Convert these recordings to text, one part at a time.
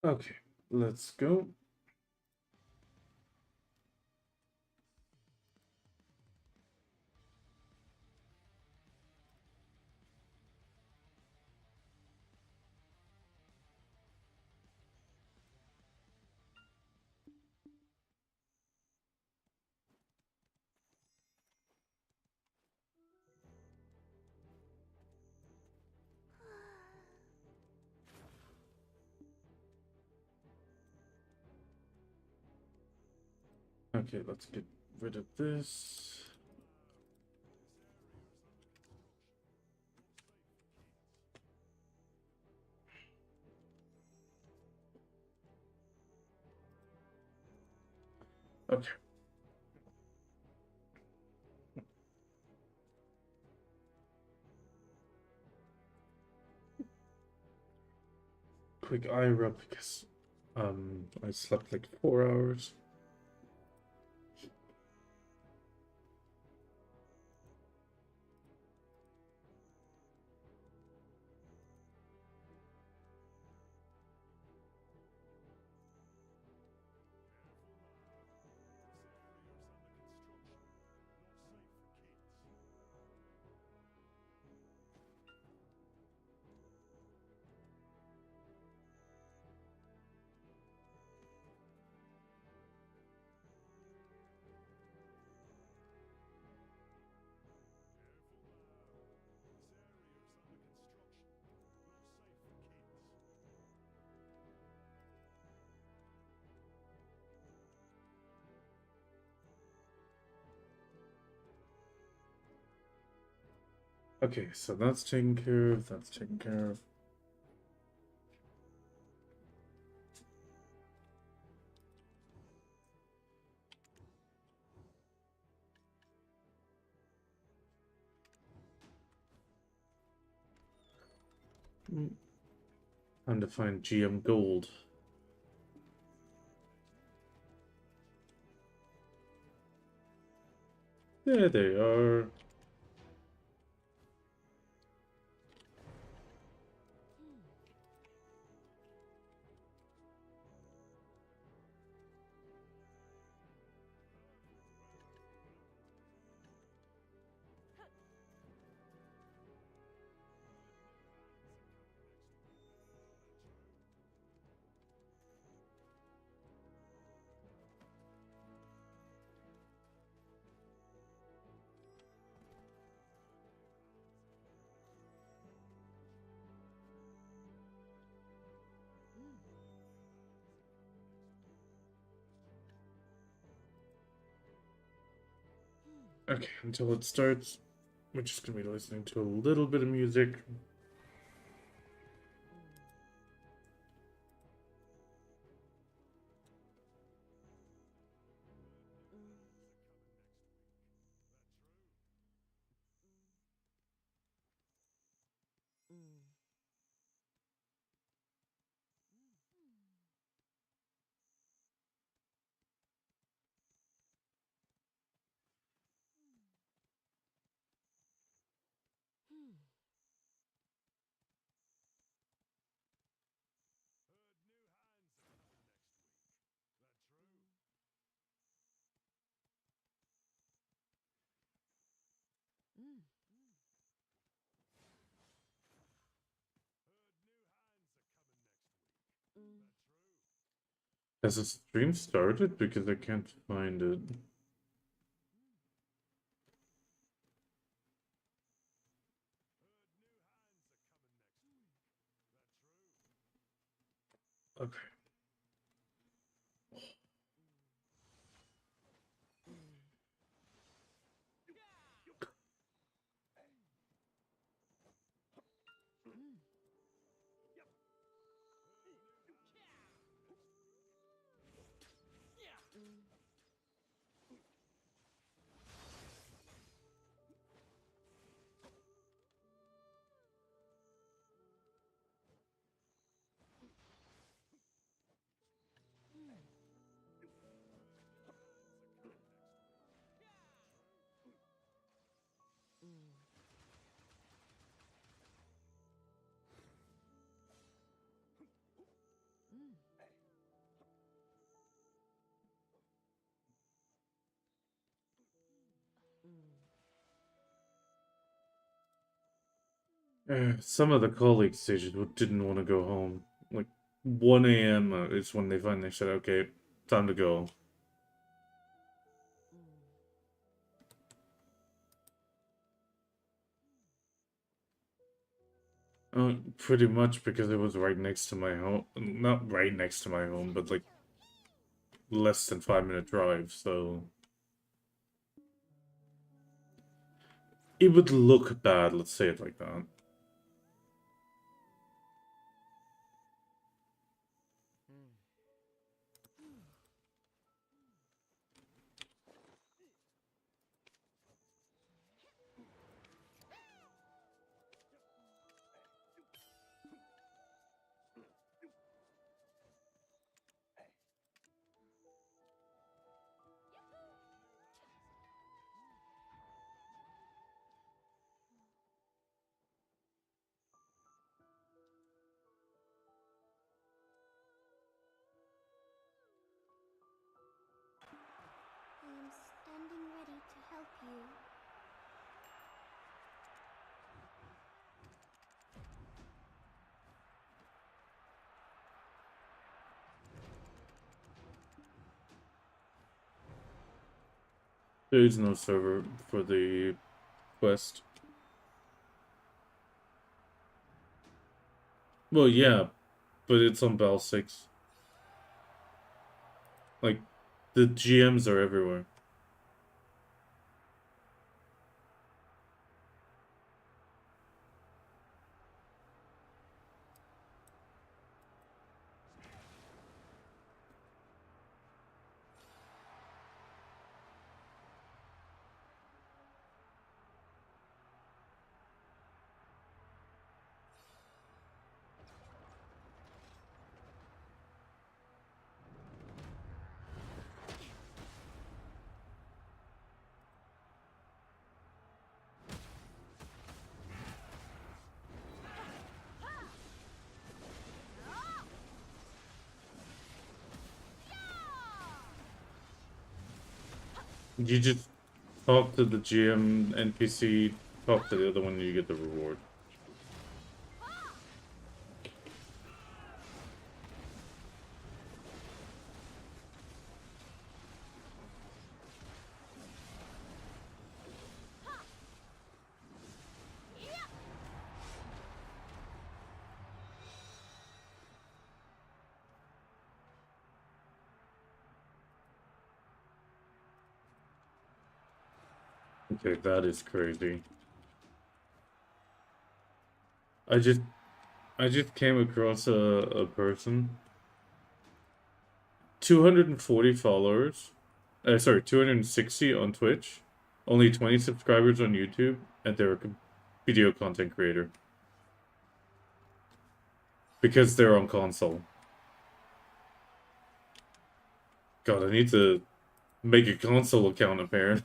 Okay, let's go. Okay, let's get rid of this. Okay. Quick eye rub because I slept like 4 hours. Okay, so that's taken care of. That's taken care of. Time to find GM gold. There they are. Okay, until it starts, we're just gonna be listening to a little bit of music. Has the stream started? Because I can't find it. Okay. Some of the colleague stages didn't want to go home. Like 1 a.m. Is when they finally said, "Okay, time to go." Pretty much because it was right next to my home. Not right next to my home, but like less than 5-minute drive. So it would look bad. Let's say it like that. I am standing ready to help you. There is no server for the quest. Well, yeah, but it's on Bell 6. Like, the GMs are everywhere. You just talk to the GM NPC, talk to the other one, and you get the reward. Okay, that is crazy. I just I just came across a person. 240 followers. Sorry, 260 on Twitch. Only 20 subscribers on YouTube, and they're a video content creator. Because they're on console. God, I need to make a console account, apparently.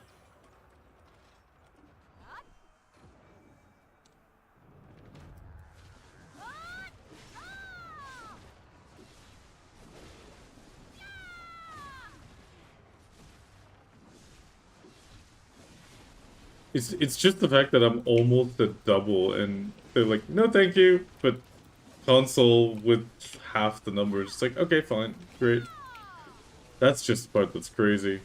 It's just the fact that I'm almost a double, and they're like, no, thank you, but console with half the numbers. It's like, okay, fine, great. That's just the part that's crazy.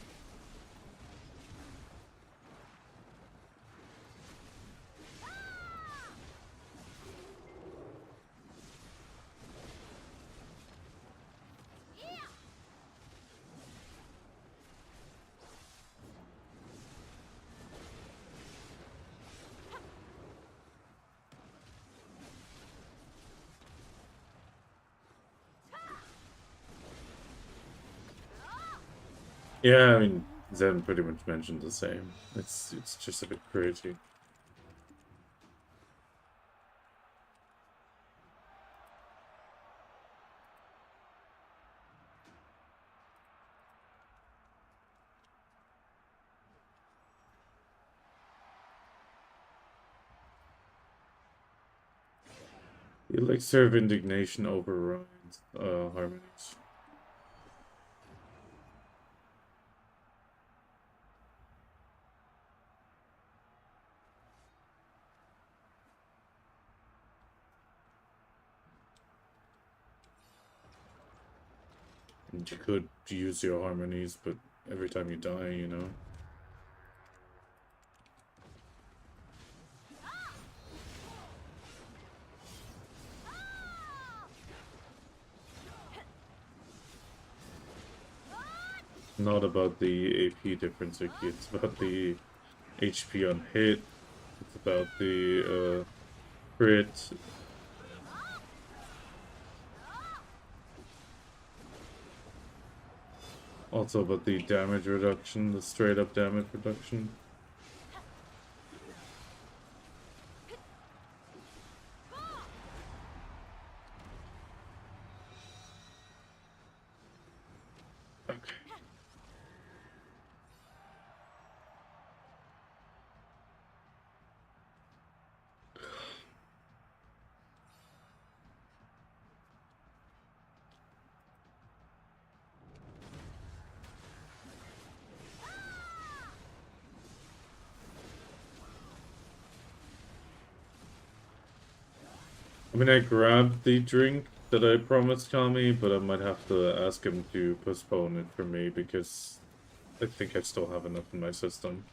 Yeah, I mean, Zen pretty much mentioned the same. It's just a bit crazy. The elixir of indignation overrides harmonies. And you could use your harmonies, but every time you die, you know. Not about the AP difference, Vicky. It's about the HP on hit. It's about the crit. Also about the damage reduction, the straight up damage reduction. Okay. I mean, I grabbed the drink that I promised Tommy, but I might have to ask him to postpone it for me because I think I still have enough in my system.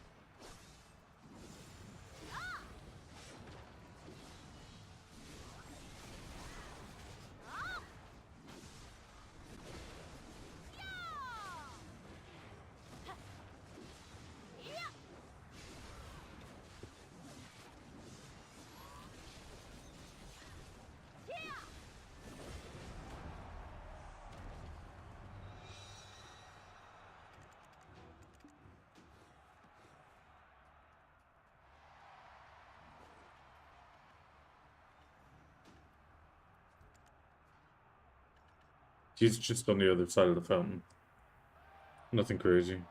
He's just on the other side of the fountain. Nothing crazy.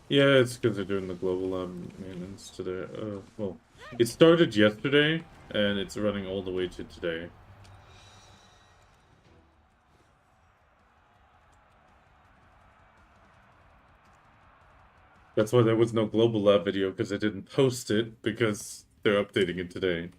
Yeah, it's because they're doing the global lab maintenance today. Well, it started yesterday, and it's running all the way to today. That's why there was no global lab video, because I didn't post it, because they're updating it today.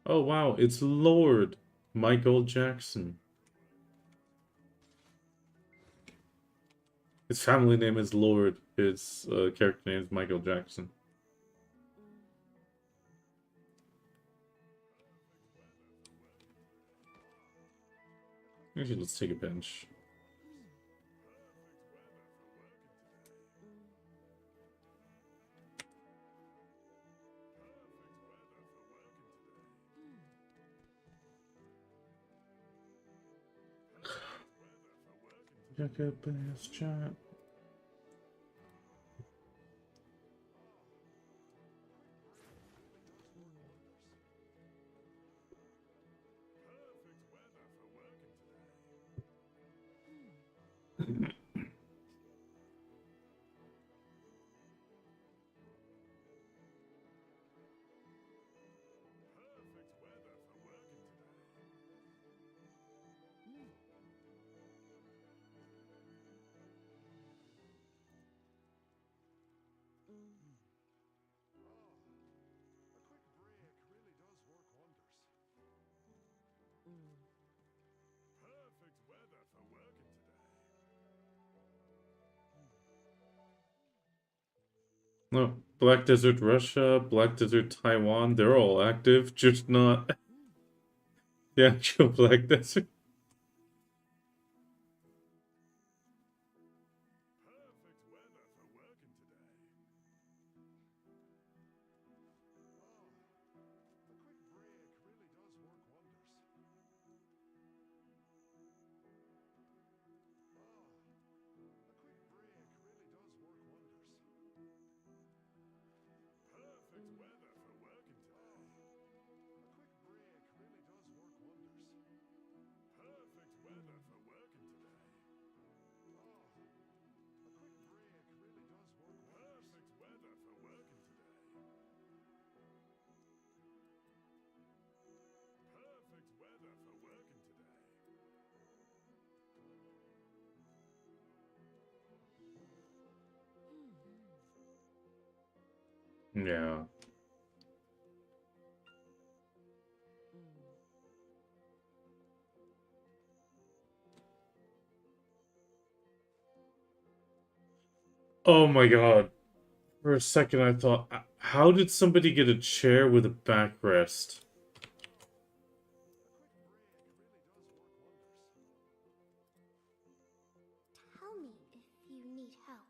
Oh wow, it's Lord Michael Jackson. His family name is Lord. His character name is Michael Jackson. Actually, let's take a bench. Check out Bass chat. No, Black Desert Russia, Black Desert Taiwan, they're all active, just not the actual Black Desert. Yeah. Oh my god. For a second I thought, how did somebody get a chair with a backrest? Tell me if you need help.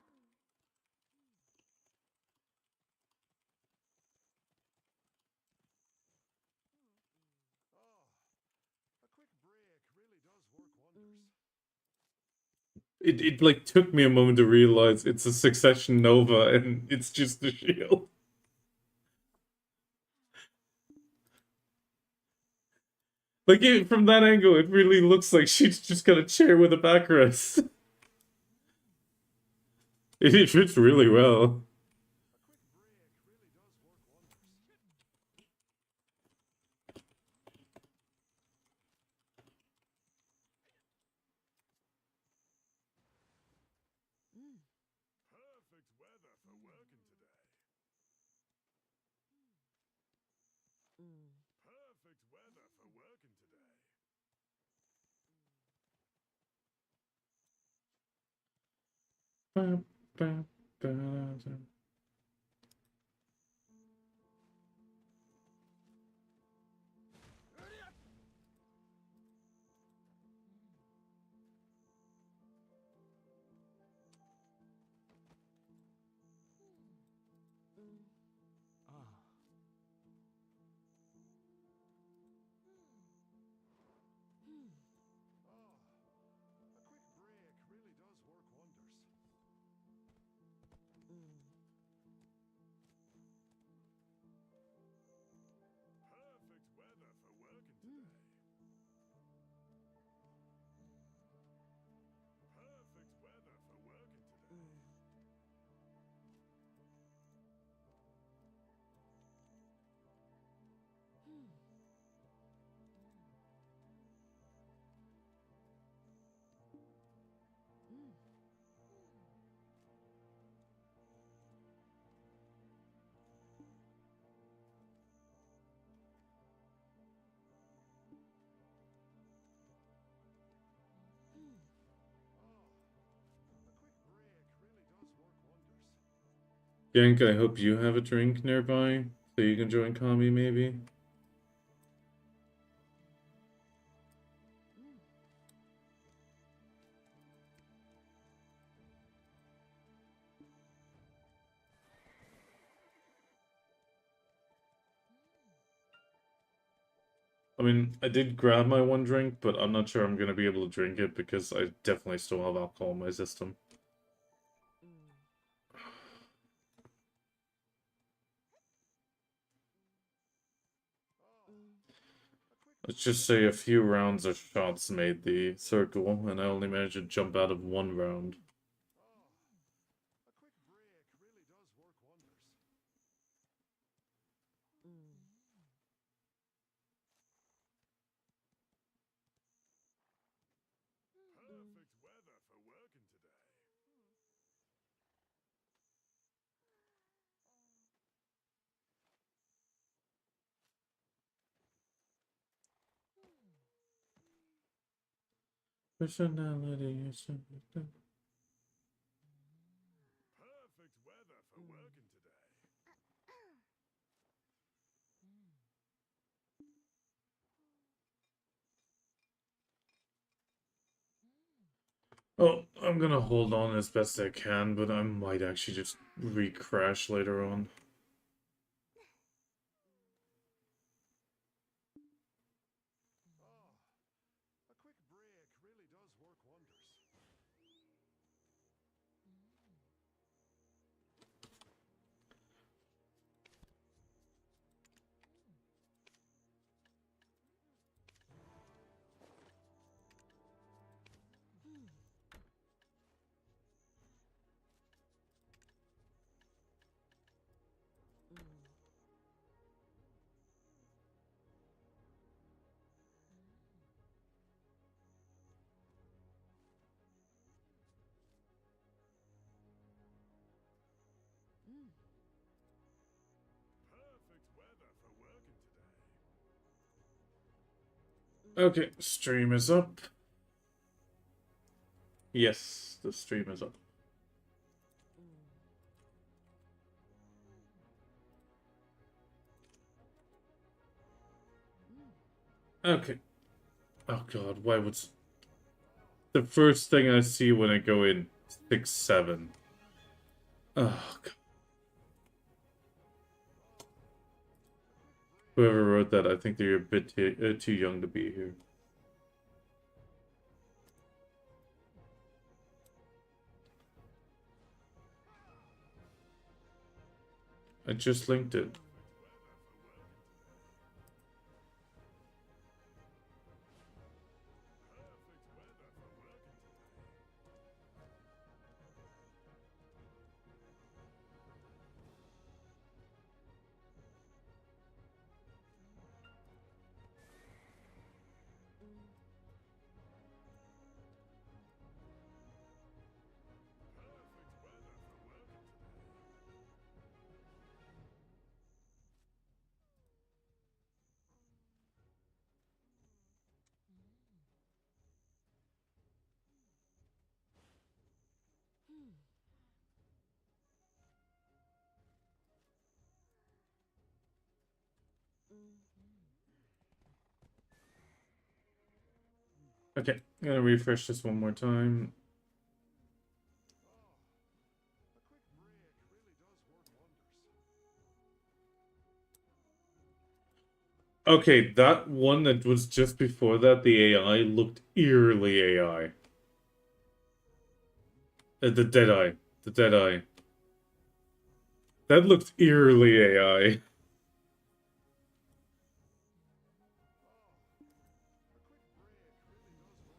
It like took me a moment to realize it's a Succession Nova and it's just a shield. Like from that angle, it really looks like she's just got a chair with a backrest. It fits really well. Ba, ba, ba, da. Yank, I hope you have a drink nearby so you can join Kami maybe. I mean, I did grab my one drink, but I'm not sure I'm gonna be able to drink it because I definitely still have alcohol in my system. Let's just say a few rounds of shots made the circle, and I only managed to jump out of one round. Personality is Oh, I'm gonna hold on as best I can, but I might actually just re-crash later on. A quick break really does work wonders. Perfect weather for working today. Okay, stream is up. Yes, the stream is up. Okay. Oh god, why would... The first thing I see when I go in 6-7. Oh god. Whoever wrote that, I think they're a bit too young to be here. I just linked it. Okay, I'm gonna refresh this one more time. A quick break really does work wonders. Okay, that one that was just before that, the AI looked eerily AI. The Deadeye. The Deadeye. That looked eerily AI. A quick break really does work wonders.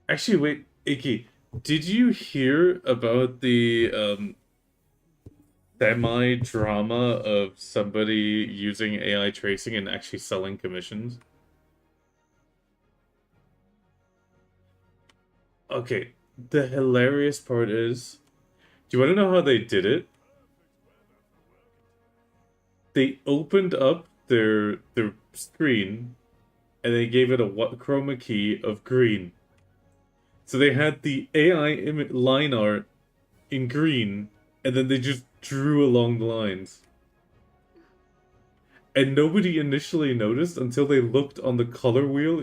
Actually, wait, Iki, did you hear about the semi-drama of somebody using AI tracing and actually selling commissions? Okay, the hilarious part is, do you want to know how they did it? They opened up their screen and they gave it a chroma key of green. So they had the AI line art in green, and then they just drew along the lines. And nobody initially noticed until they looked on the color wheel.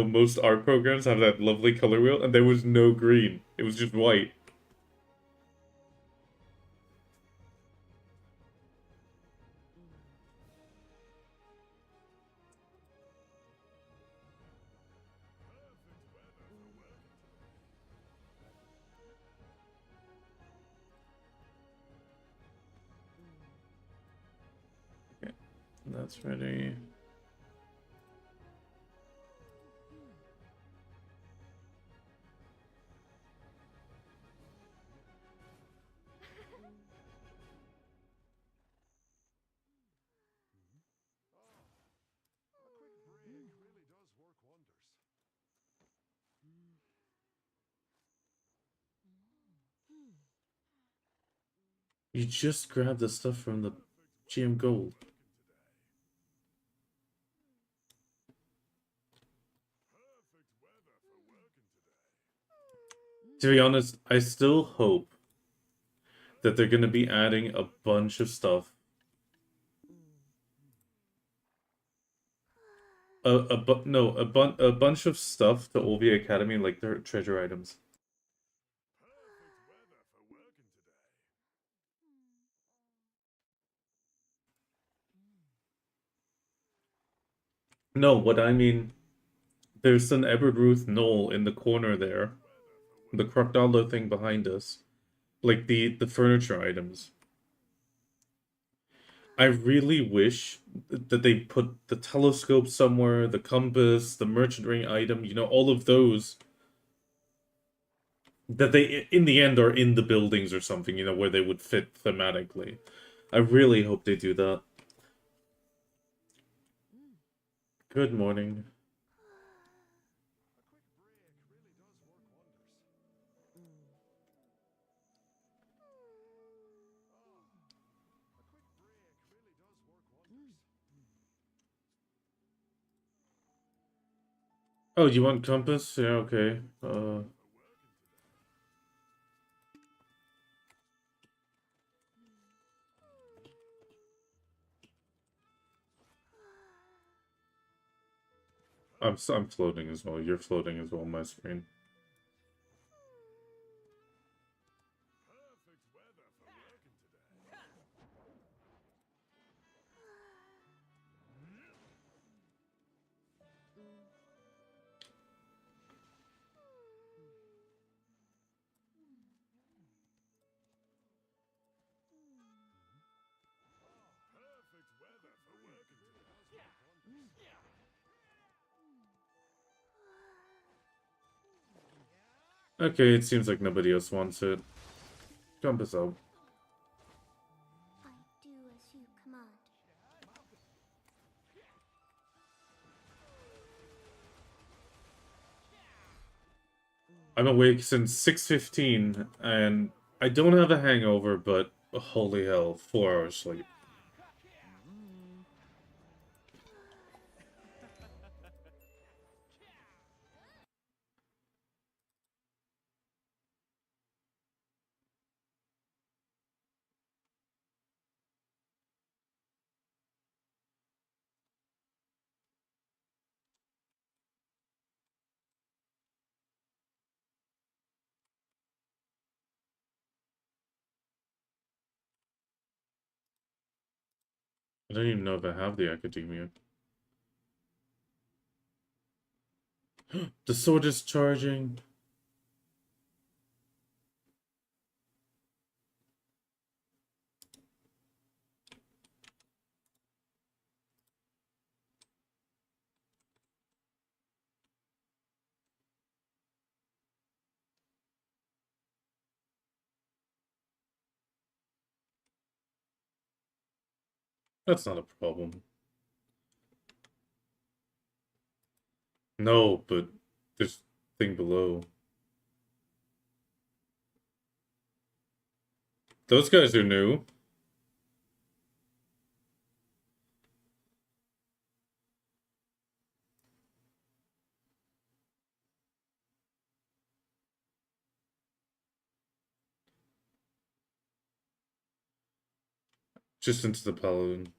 Most art programs have that lovely color wheel, and there was no green. It was just white. Okay, that's ready. A quick break really does work wonders. You just grabbed the stuff from the GM Gold. To be honest, I still hope that they're going to be adding a bunch of stuff. a bunch of stuff to all the academy, like their treasure items. Perfect weather for working today. No, what I mean, there's an Eberruth knoll in the corner there, Weather for the working today. crocodile thing behind us, like the furniture items. I really wish that they put the telescope somewhere, the compass, the merchant ring item, all of those that they in the end are in the buildings or something, where they would fit thematically. I really hope they do that. Good morning. A quick break really does work wonders. A quick break really does work wonders. Oh, you want compass? Yeah, okay. For working today. I'm floating as well. You're floating as well on my screen. Perfect weather for working today. Perfect weather for working today. Okay, it seems like nobody else wants it. Compass out. I do as you command. I'm awake since 6:15, and I don't have a hangover, but holy hell, 4 hours sleep. I don't even know if I have the academia. The sword is charging. That's not a problem. No, but there's thing below. Those guys are new. Just into the paladin.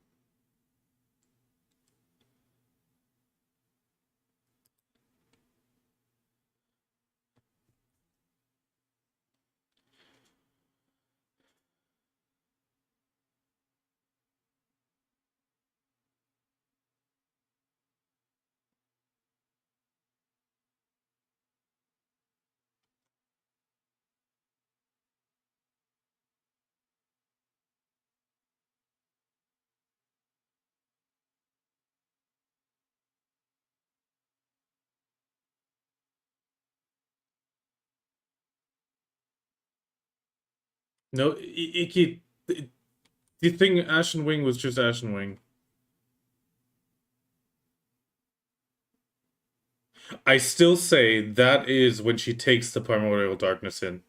No, Iki, the thing Ashen Wing was just Ashen Wing. I still say that is when she takes the primordial darkness in.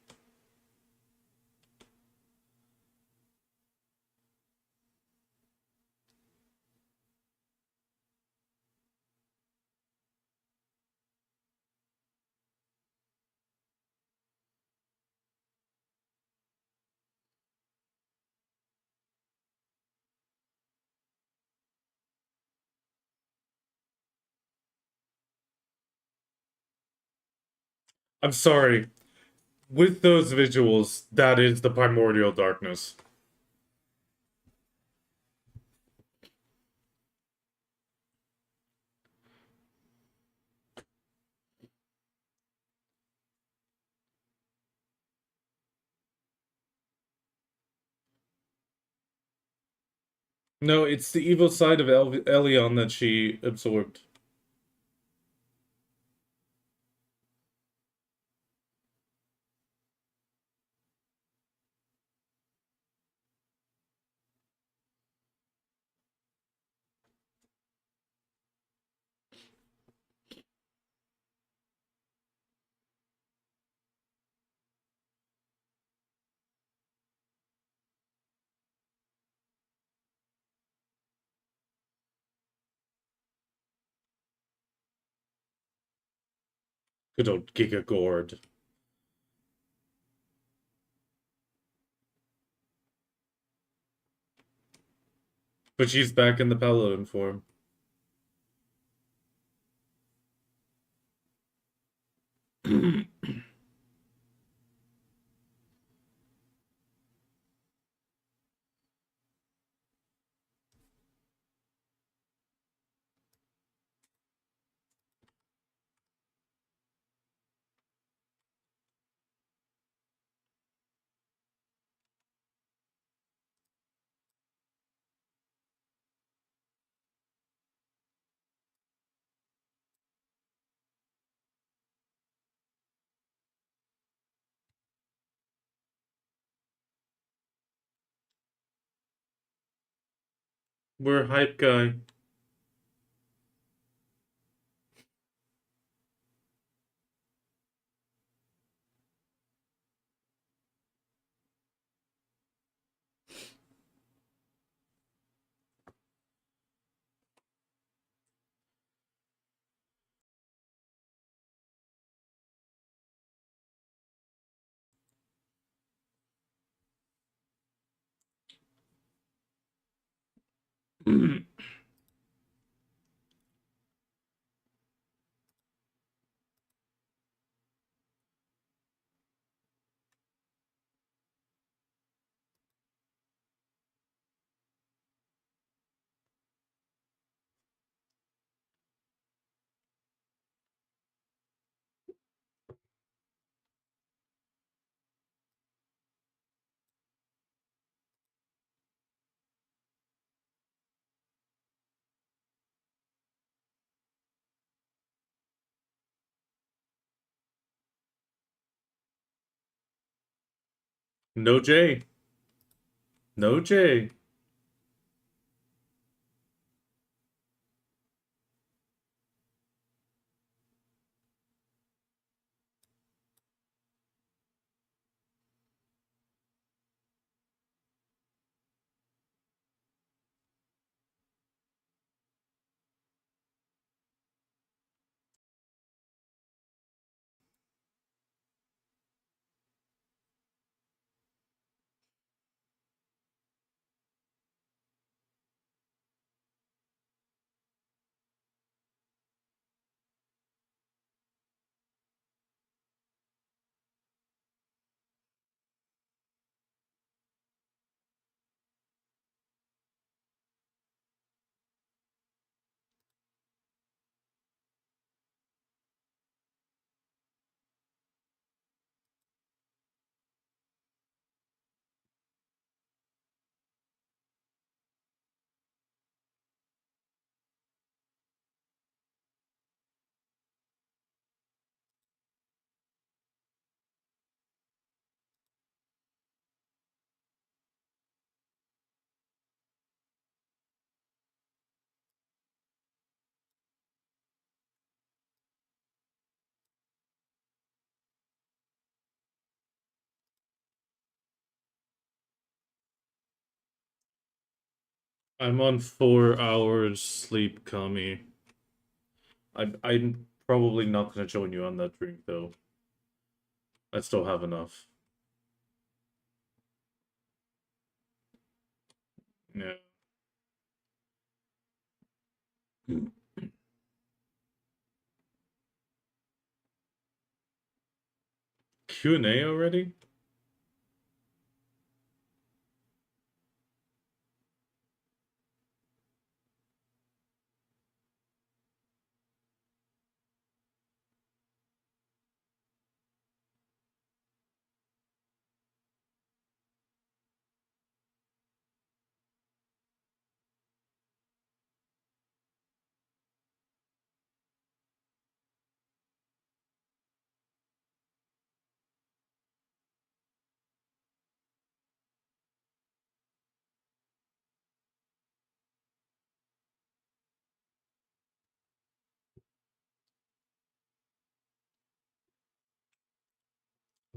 I'm sorry. With those visuals, that is the primordial darkness. No, it's the evil side of Elion that she absorbed. Good old Giga Gord. But she's back in the paladin form. We're hype guy. No J. No J. I'm on 4 hours sleep, Kami. I'm probably not gonna join you on that drink though. I still have enough. Yeah. Q&A already?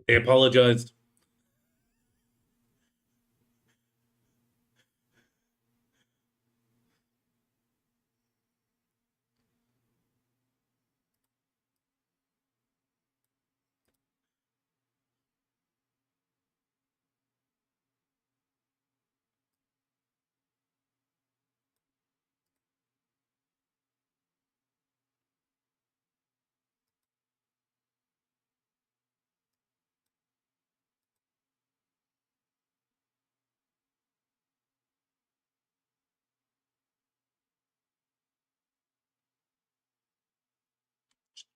They apologized.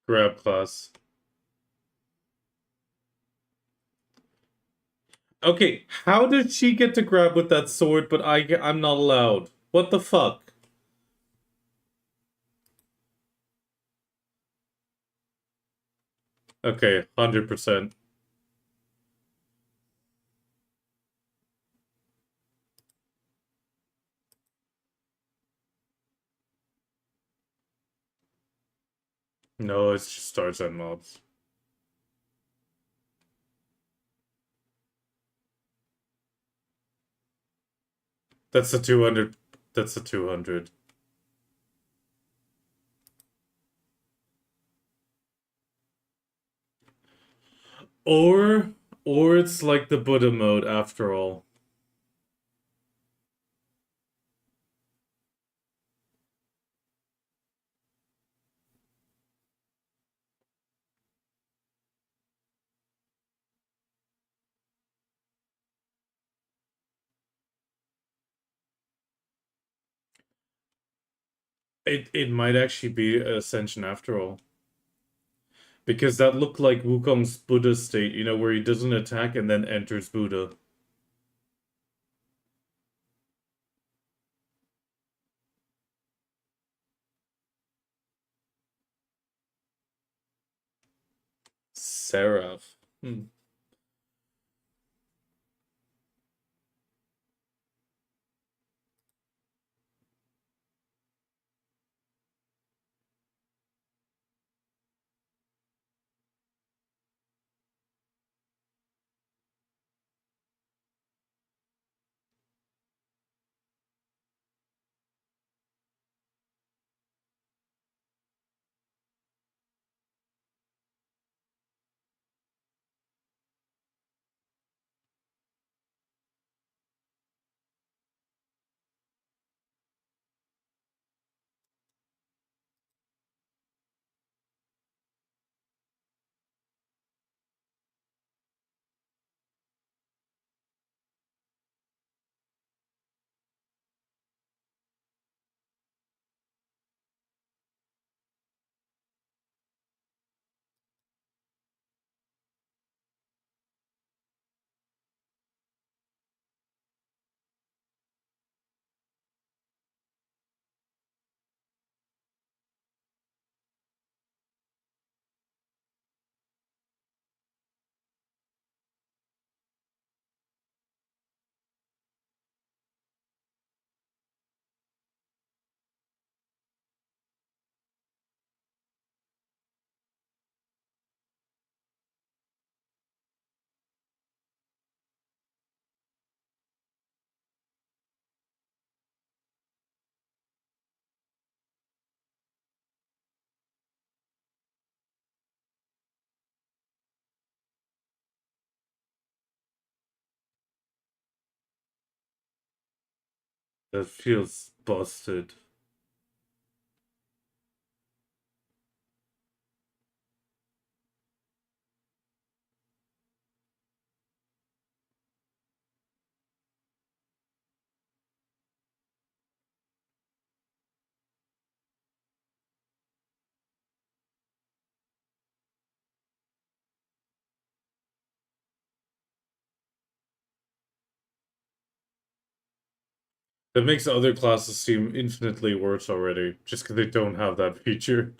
Grab class. Okay, how did she get to grab with that sword, but I'm not allowed? What the fuck? Okay, 100%. No, it's just stars and mobs. That's the 200. That's the 200. Or, or it's like the Buddha mode after all. It might actually be Ascension after all. Because that looked like Wukong's Buddha state, you know, where he doesn't attack and then enters Buddha. Seraph. Hmm. That feels busted. That makes other classes seem infinitely worse already, just because they don't have that feature.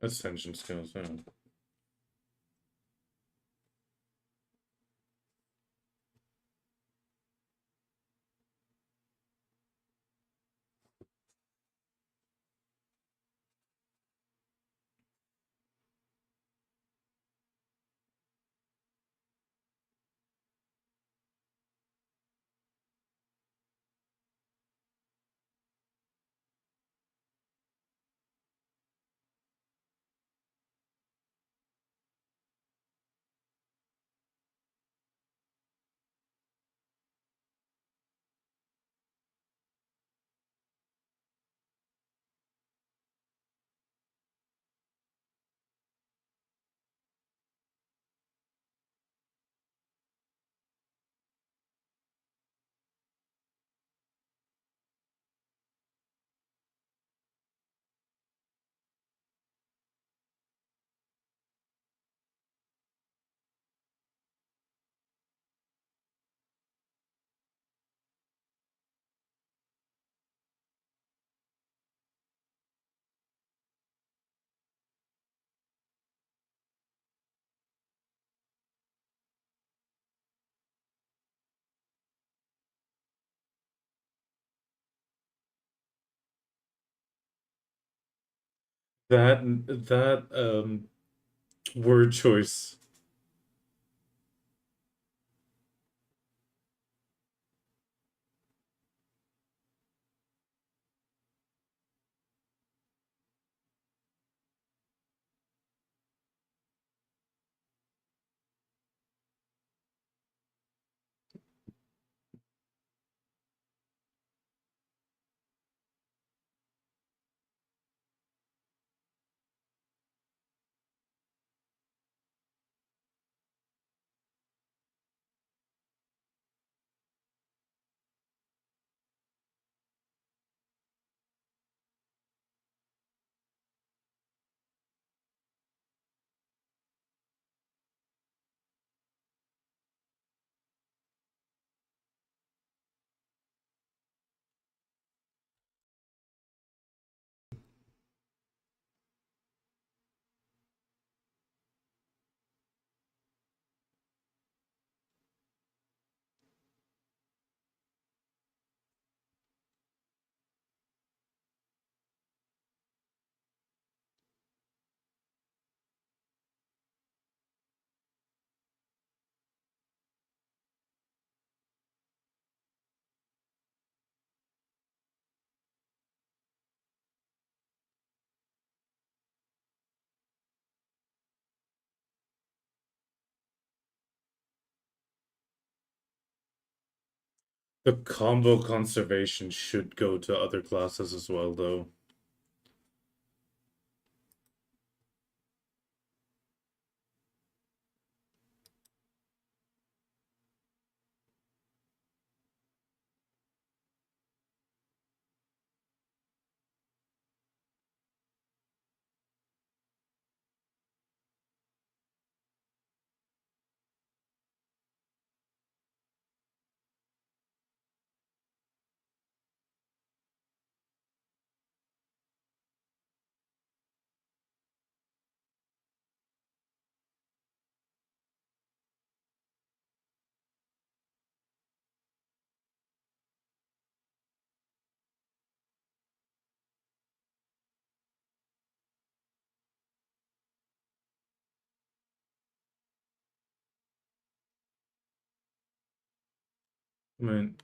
Ascension skills, yeah. That word choice. The combo conservation should go to other classes as well, though. I mean,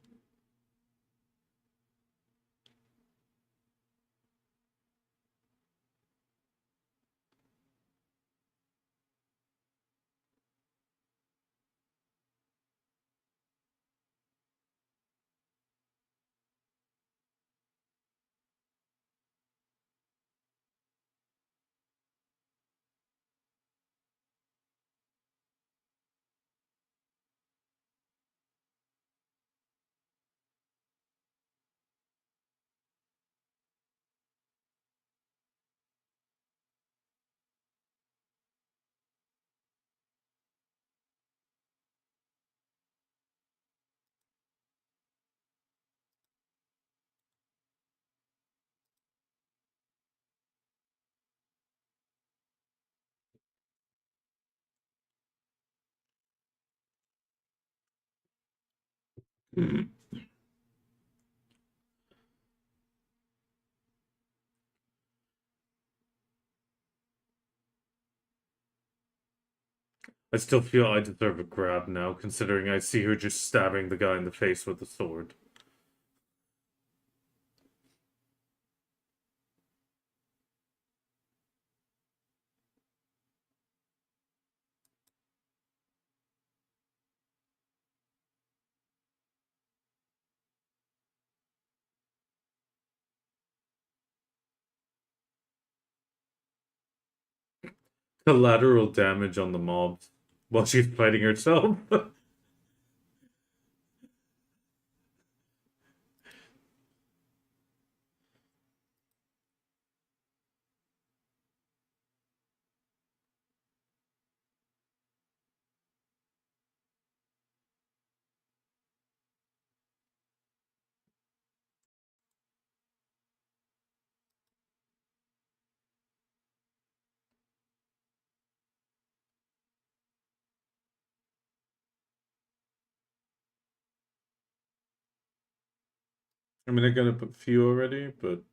I still feel I deserve a grab now, considering I see her just stabbing the guy in the face with the sword. Collateral damage on the mobs while she's fighting herself. I mean, I got up a few already, but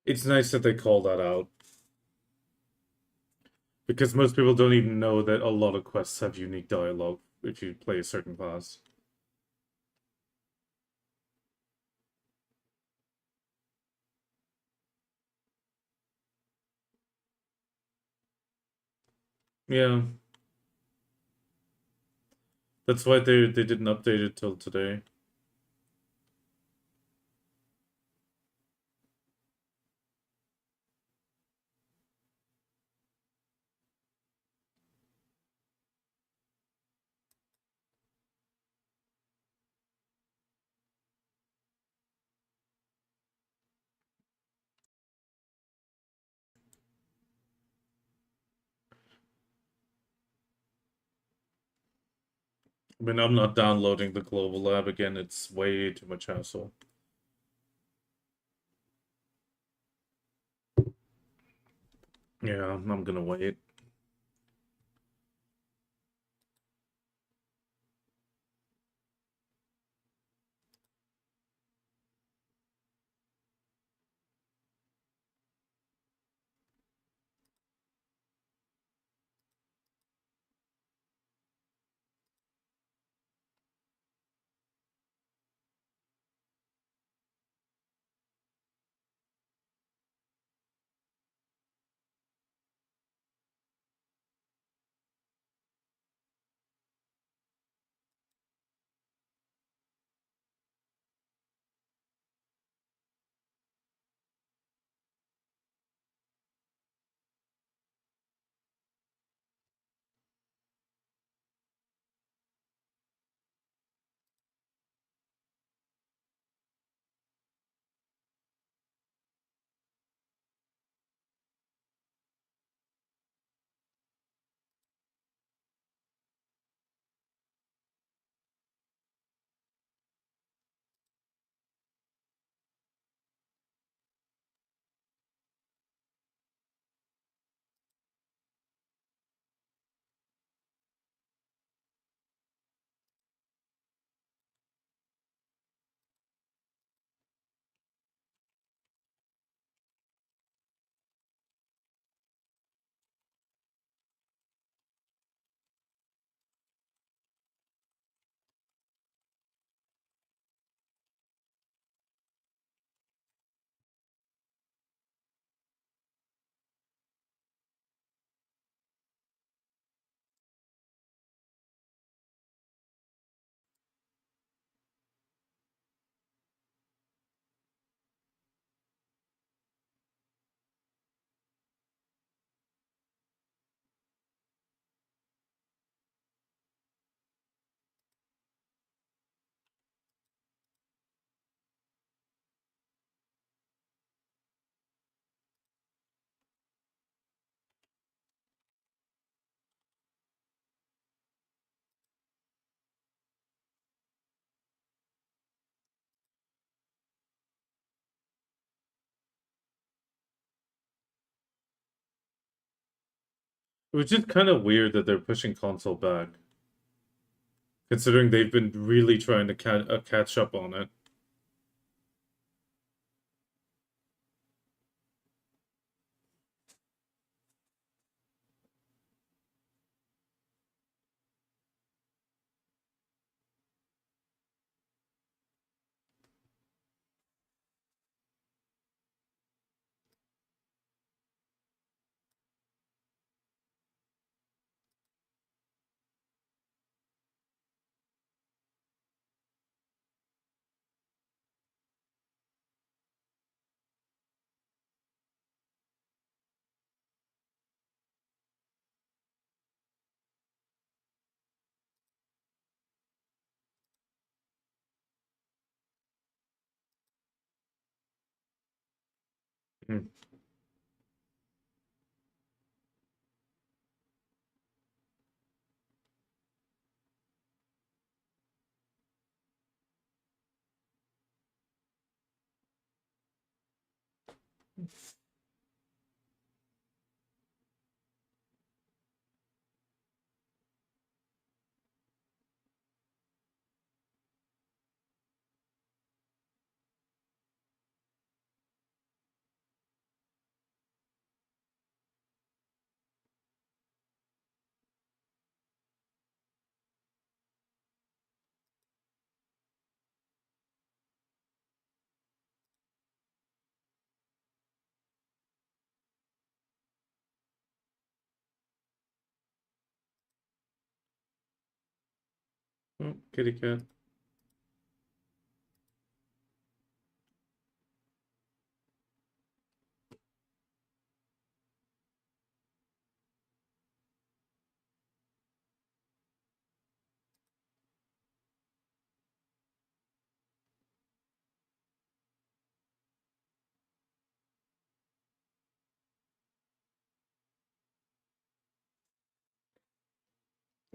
it's nice that they call that out. Because most people don't even know that a lot of quests have unique dialogue if you play a certain class. Yeah, that's why they didn't update it till today. I mean, I'm not downloading the global lab again. It's way too much hassle. Yeah, I'm gonna wait. Which is kind of weird that they're pushing console back, considering they've been really trying to catch up on it. Hmm. Oh, kitty cat.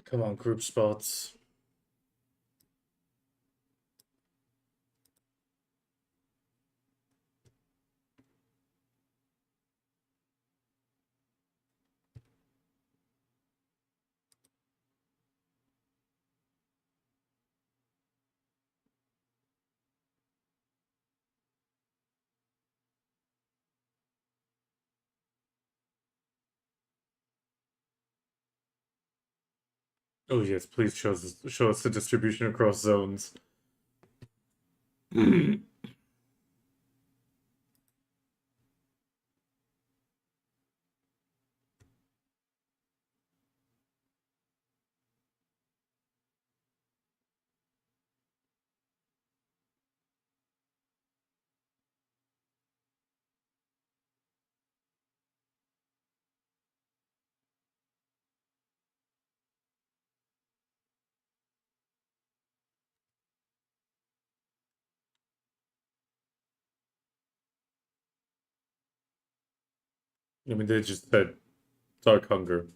Come on, group spots. Oh yes, please show us the distribution across zones. I mean, they just said Dark Hunger.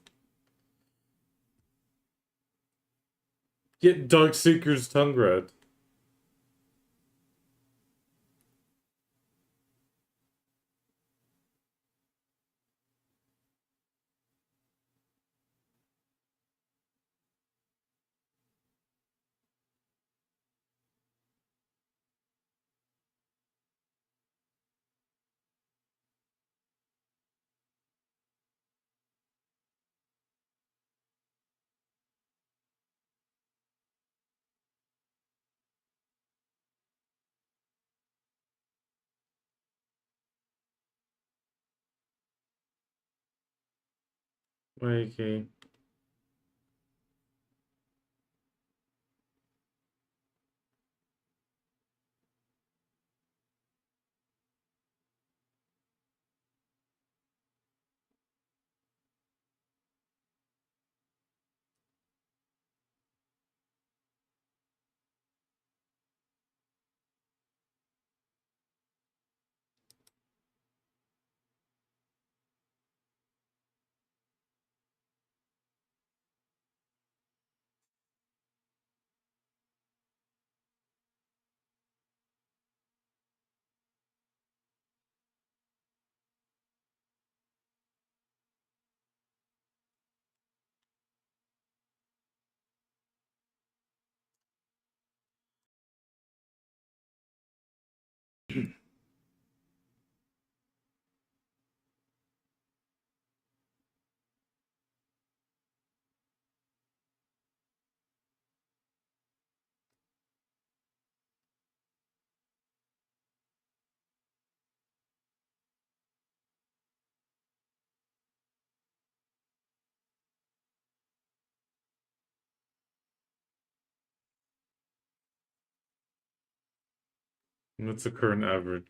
Get Dark Seeker's tongue red. Okay. What's the current average?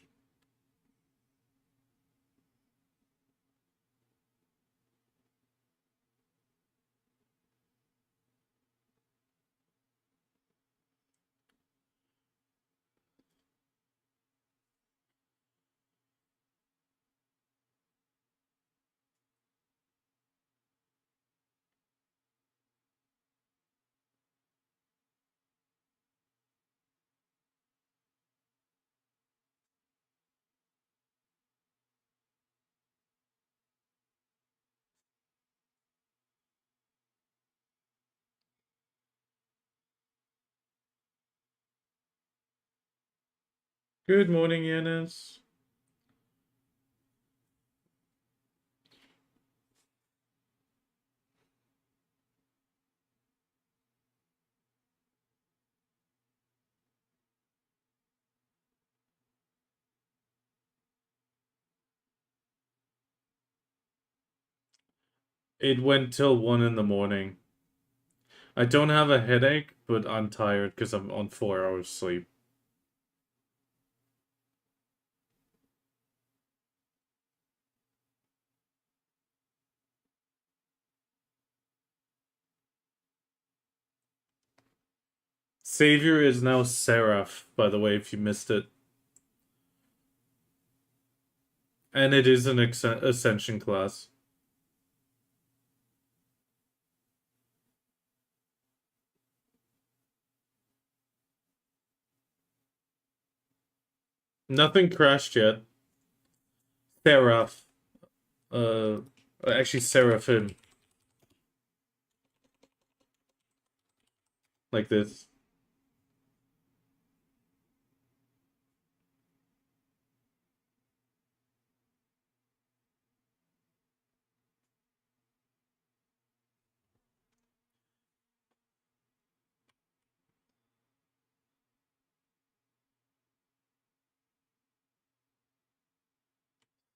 Good morning, Yanis. It went till 1 in the morning. I don't have a headache, but I'm tired because I'm on 4 hours sleep. Savior is now Seraph, by the way, if you missed it. And it is an Ascension class. Nothing crashed yet. Seraph. Uh, actually, Seraphim. Like this.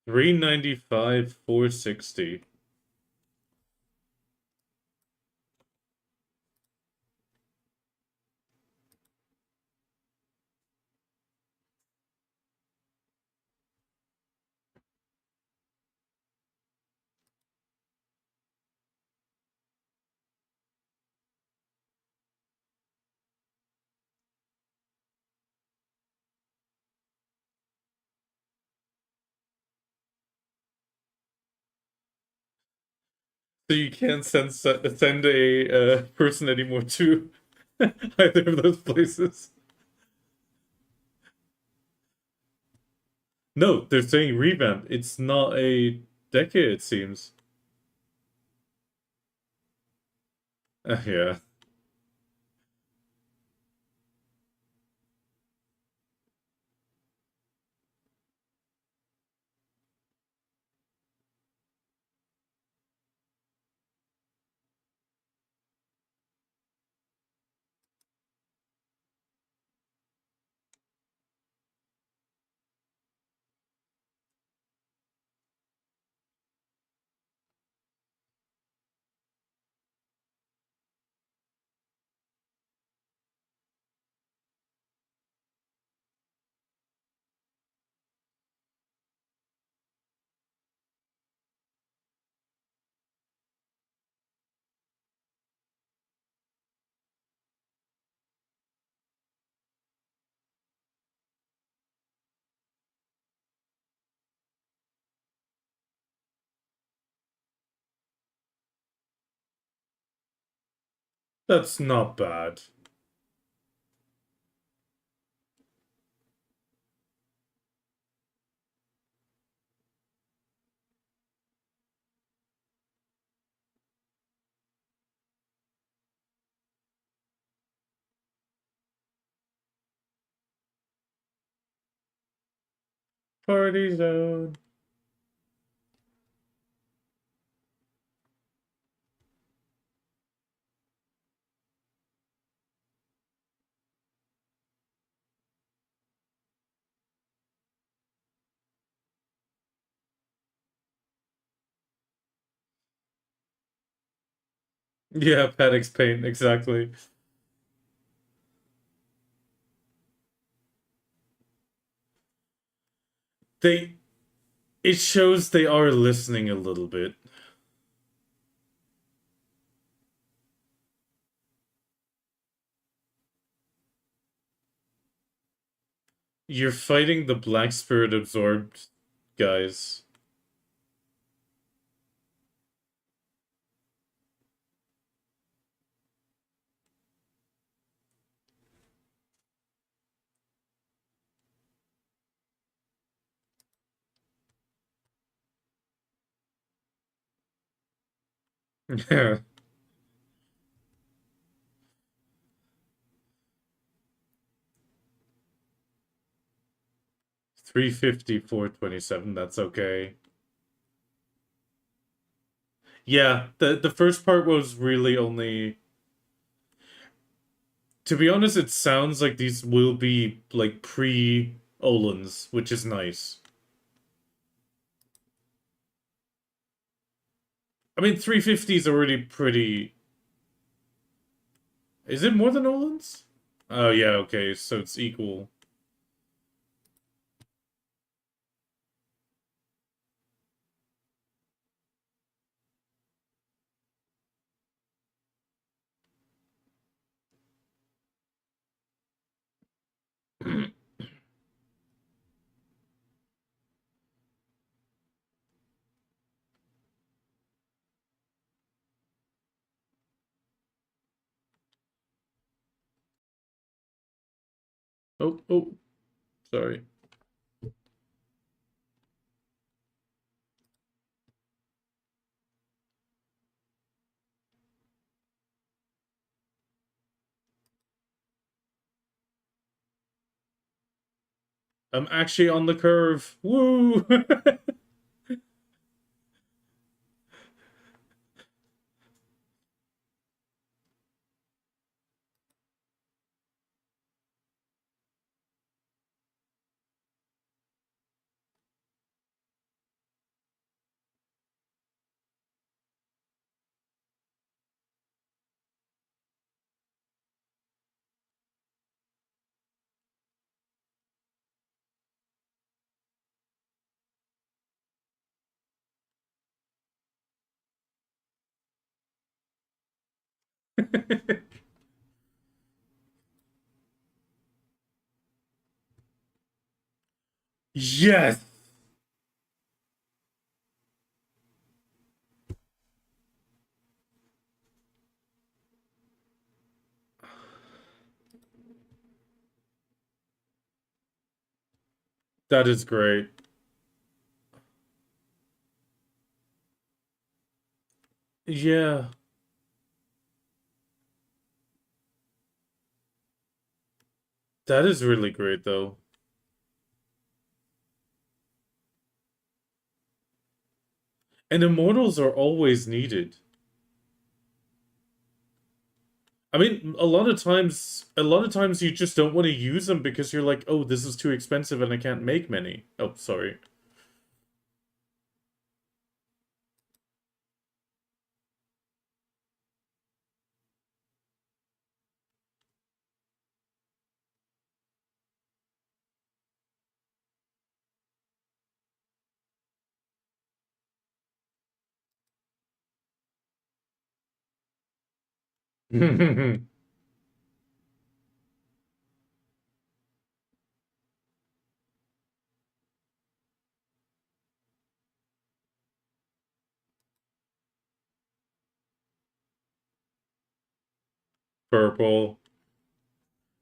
$395, $460. So you can't send a person anymore to either of those places. No, they're saying revamp. It's not a decade, it seems. Yeah. That's not bad. Party zone. Yeah, Padding's Paint, exactly. They it shows they are listening a little bit. You're fighting the Black Spirit absorbed guys. Yeah. 350, 427, that's okay. Yeah, the first part was really only, to be honest, it sounds like these will be like pre-Olans, which is nice. I mean, 350 is already pretty Is it more than Nolan's? Oh yeah, okay, so it's equal. Oh, oh, sorry. I'm actually on the curve. Woo! Yes! That is great. Yeah, that is really great, though. And immortals are always needed. I mean, a lot of times you just don't want to use them because you're like, oh, this is too expensive and I can't make many. Oh, sorry. Purple.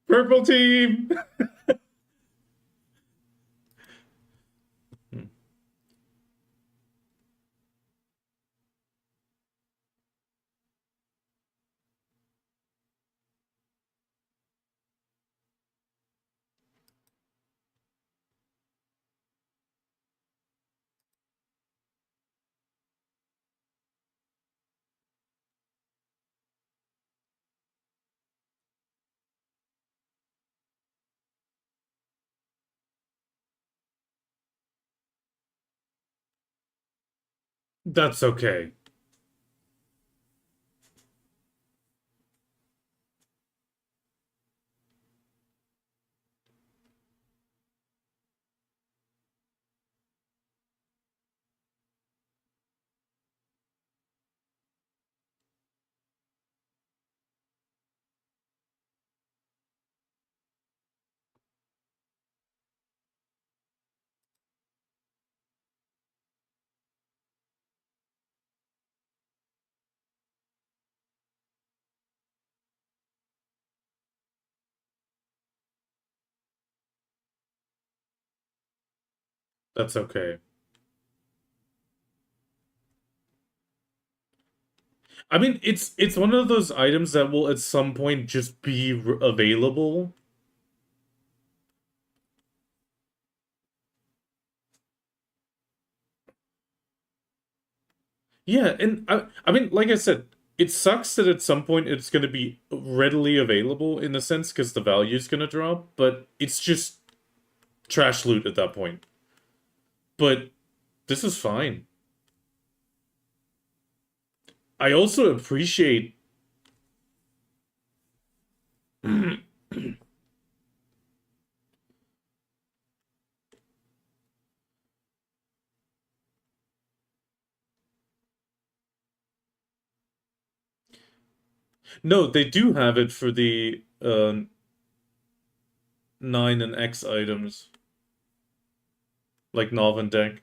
Purple team! That's okay. That's okay. I mean, it's one of those items that will at some point just be available. Yeah, and I mean, like I said, it sucks that at some point it's going to be readily available in a sense because the value is going to drop, but it's just trash loot at that point. But this is fine. I also appreciate No, they do have it for the 9 and X items, like Nov and Deck.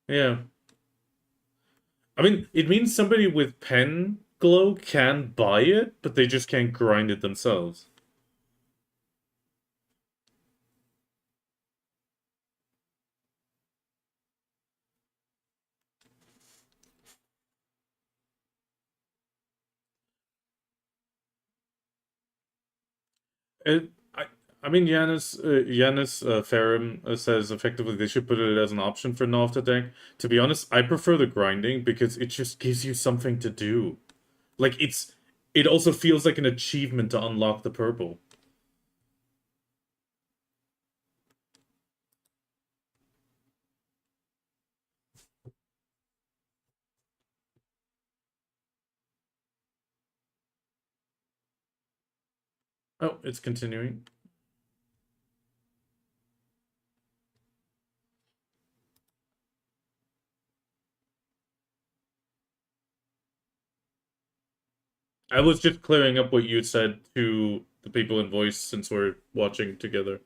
Yeah. I mean, it means somebody with pen glow can buy it, but they just can't grind it themselves. It, I mean, Yanis Ferrum says effectively they should put it as an option for Nov to deck. To be honest, I prefer the grinding because it just gives you something to do. Like it also feels like an achievement to unlock the purple. Oh, it's continuing. I was just clearing up what you said to the people in voice since we're watching together.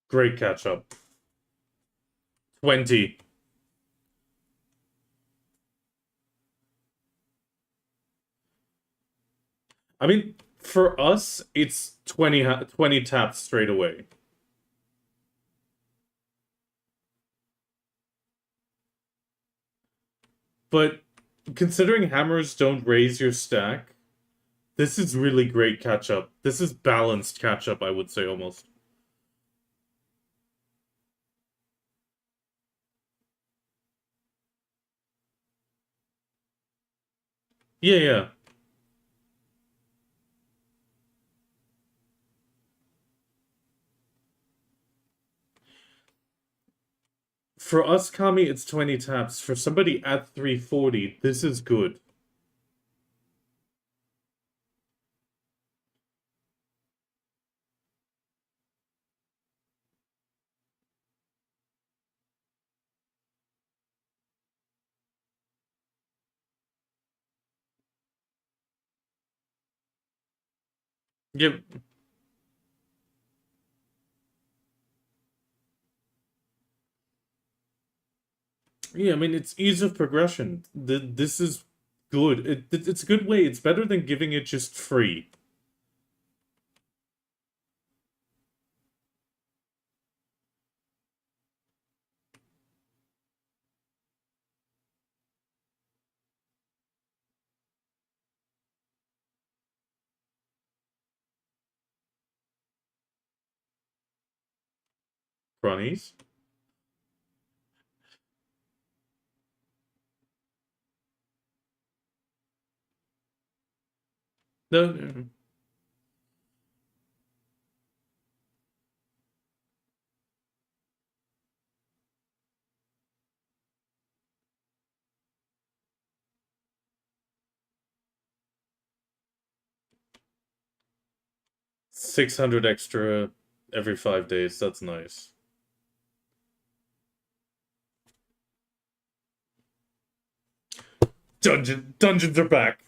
Great catch up. 20. I mean, for us, it's 20 taps straight away. But considering hammers don't raise your stack, this is really great catch up. This is balanced catch up, I would say almost. Yeah, yeah. For us, Kami, it's 20 taps. For somebody at 340, this is good. Yeah, yeah. I mean, it's ease of progression. This is good. It's a good way. It's better than giving it just free. Bronies. No, no. 600 extra every 5 days. That's nice. Dungeons are back.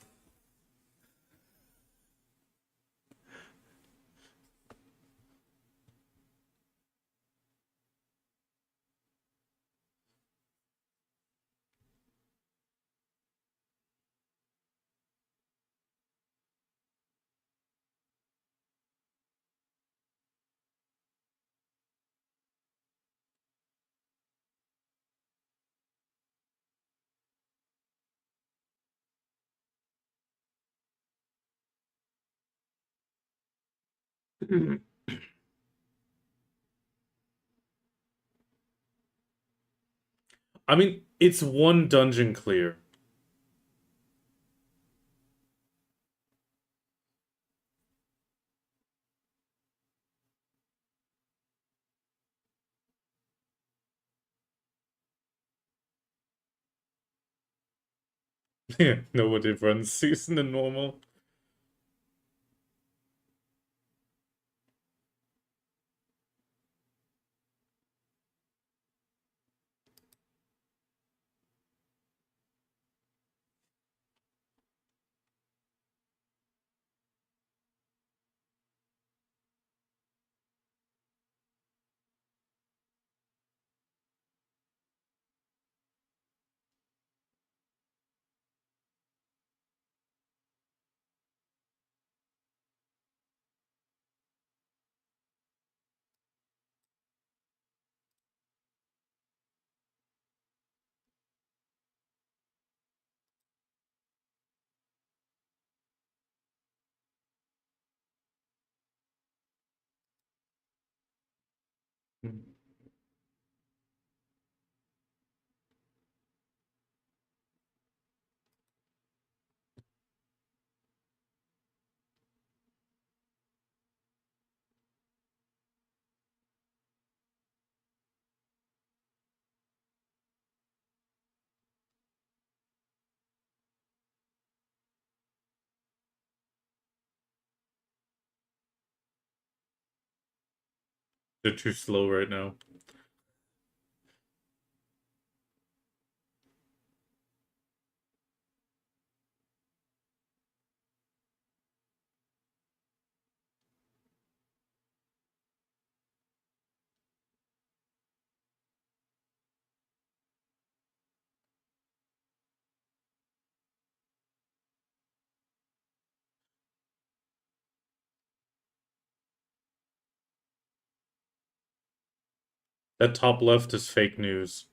I mean, it's one dungeon clear. Yeah, nobody runs season in normal. They're too slow right now. That top left is fake news.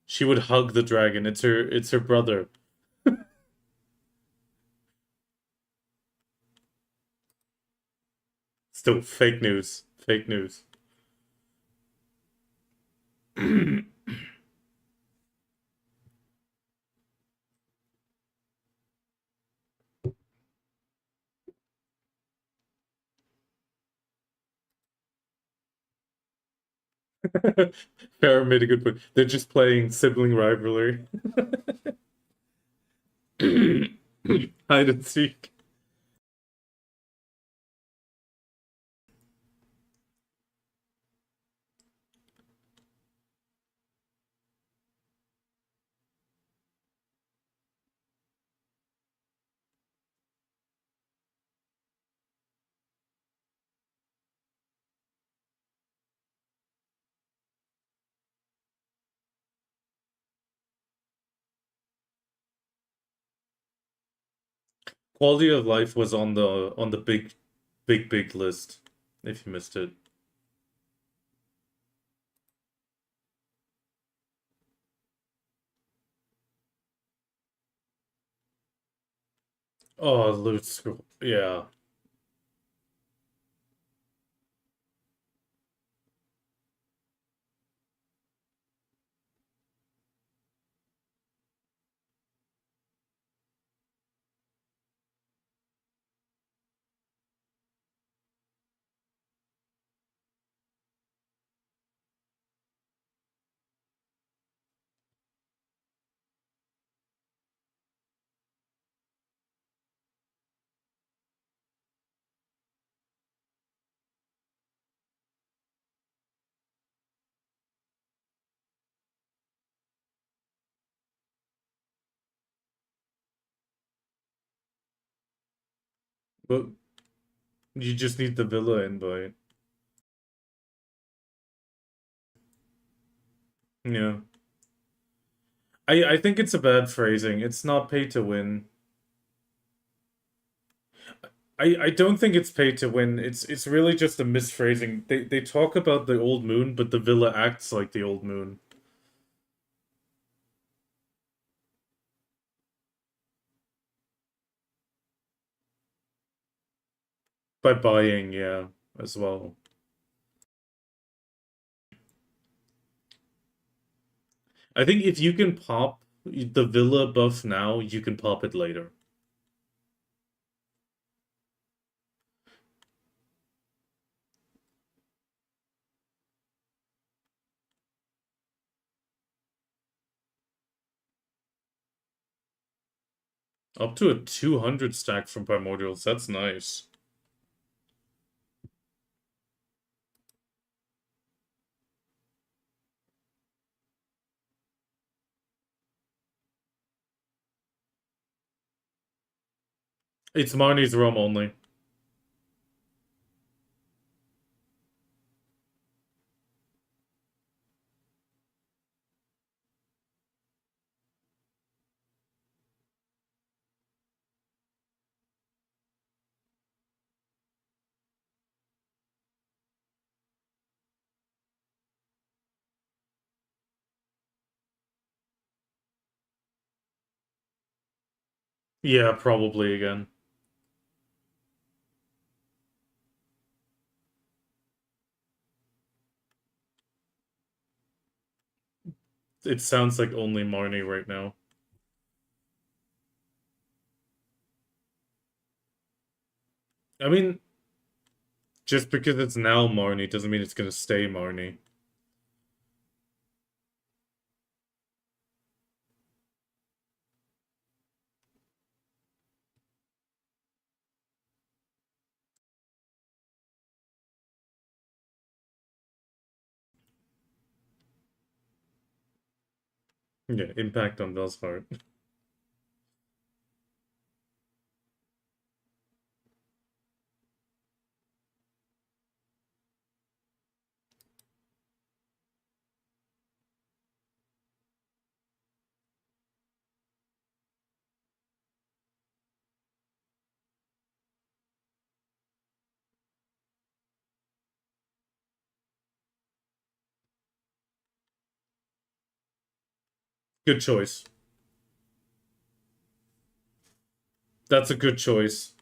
She would hug the dragon. It's her brother. Still fake news. Fake news. Farrah made a good point. They're just playing sibling rivalry. Hide and seek. Quality of life was on the big list. If you missed it. Oh, loot scroll. Yeah. But you just need the villa invite. Yeah. I think it's a bad phrasing. It's not pay to win. I don't think it's pay to win. It's really just a misphrasing. They talk about the old moon, but the villa acts like the old moon. By buying, yeah, as well. I think if you can pop the Villa buff now, you can pop it later. Up to a 200 stack from Primordials, that's nice. It's Marnie's realm only. Yeah, probably again. It sounds like only Marnie right now. I mean, just because it's now Marnie doesn't mean it's gonna stay Marnie. Yeah, impact on Bell's heart. Good choice. That's a good choice.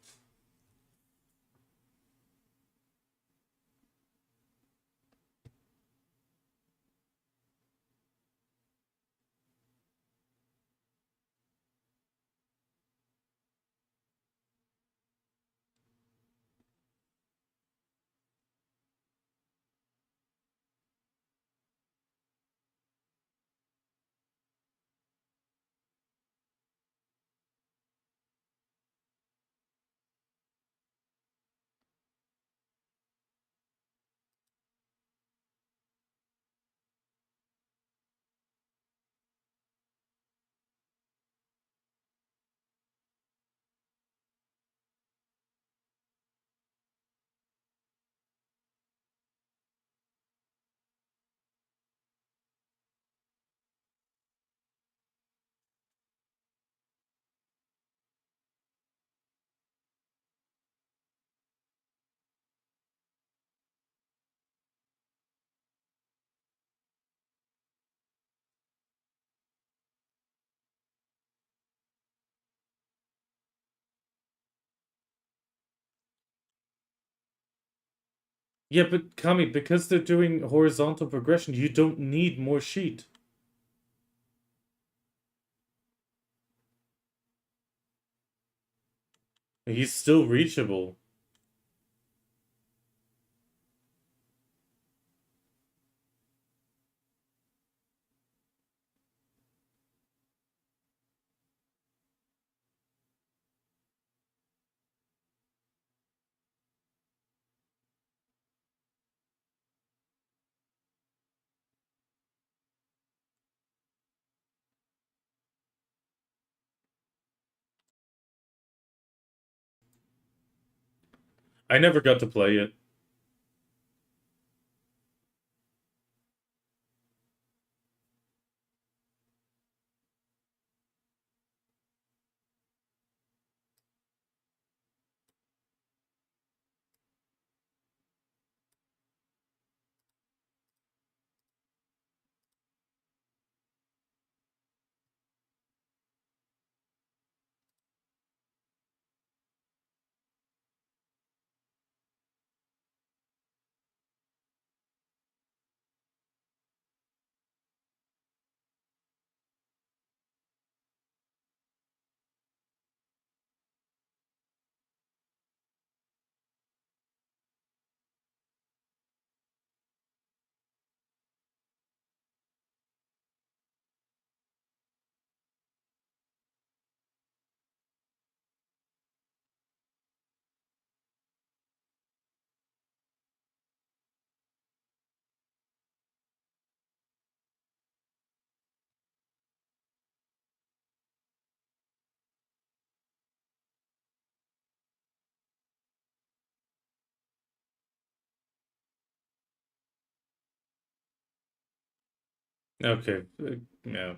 Yeah, but Kami, because they're doing horizontal progression, you don't need more sheet. He's still reachable. I never got to play it. Okay. Yeah.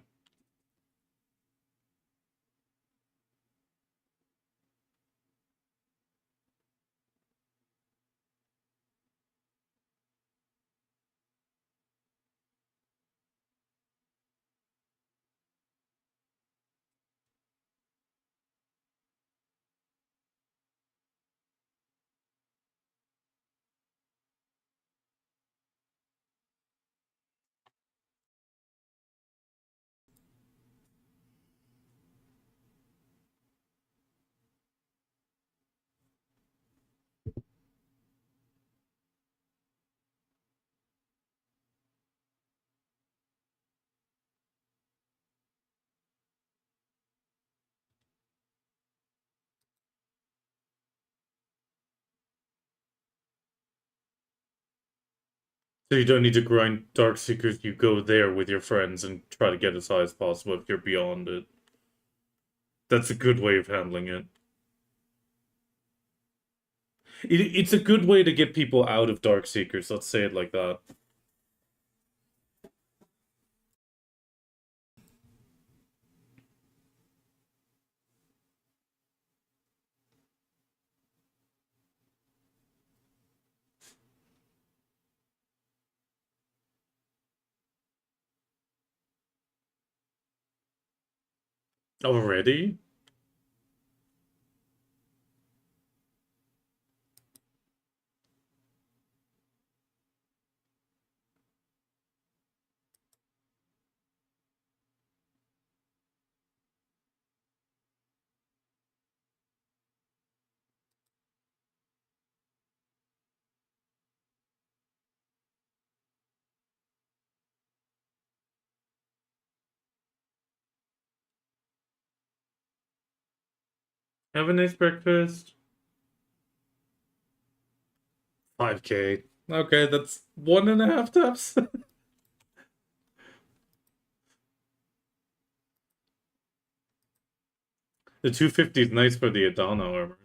So you don't need to grind Dark Seekers, you go there with your friends and try to get as high as possible if you're beyond it. That's a good way of handling it. It's a good way to get people out of Dark Seekers, let's say it like that. Already? Have a nice breakfast. 5K. Okay, that's 1.5 taps. The 250 is nice for the Adana armor.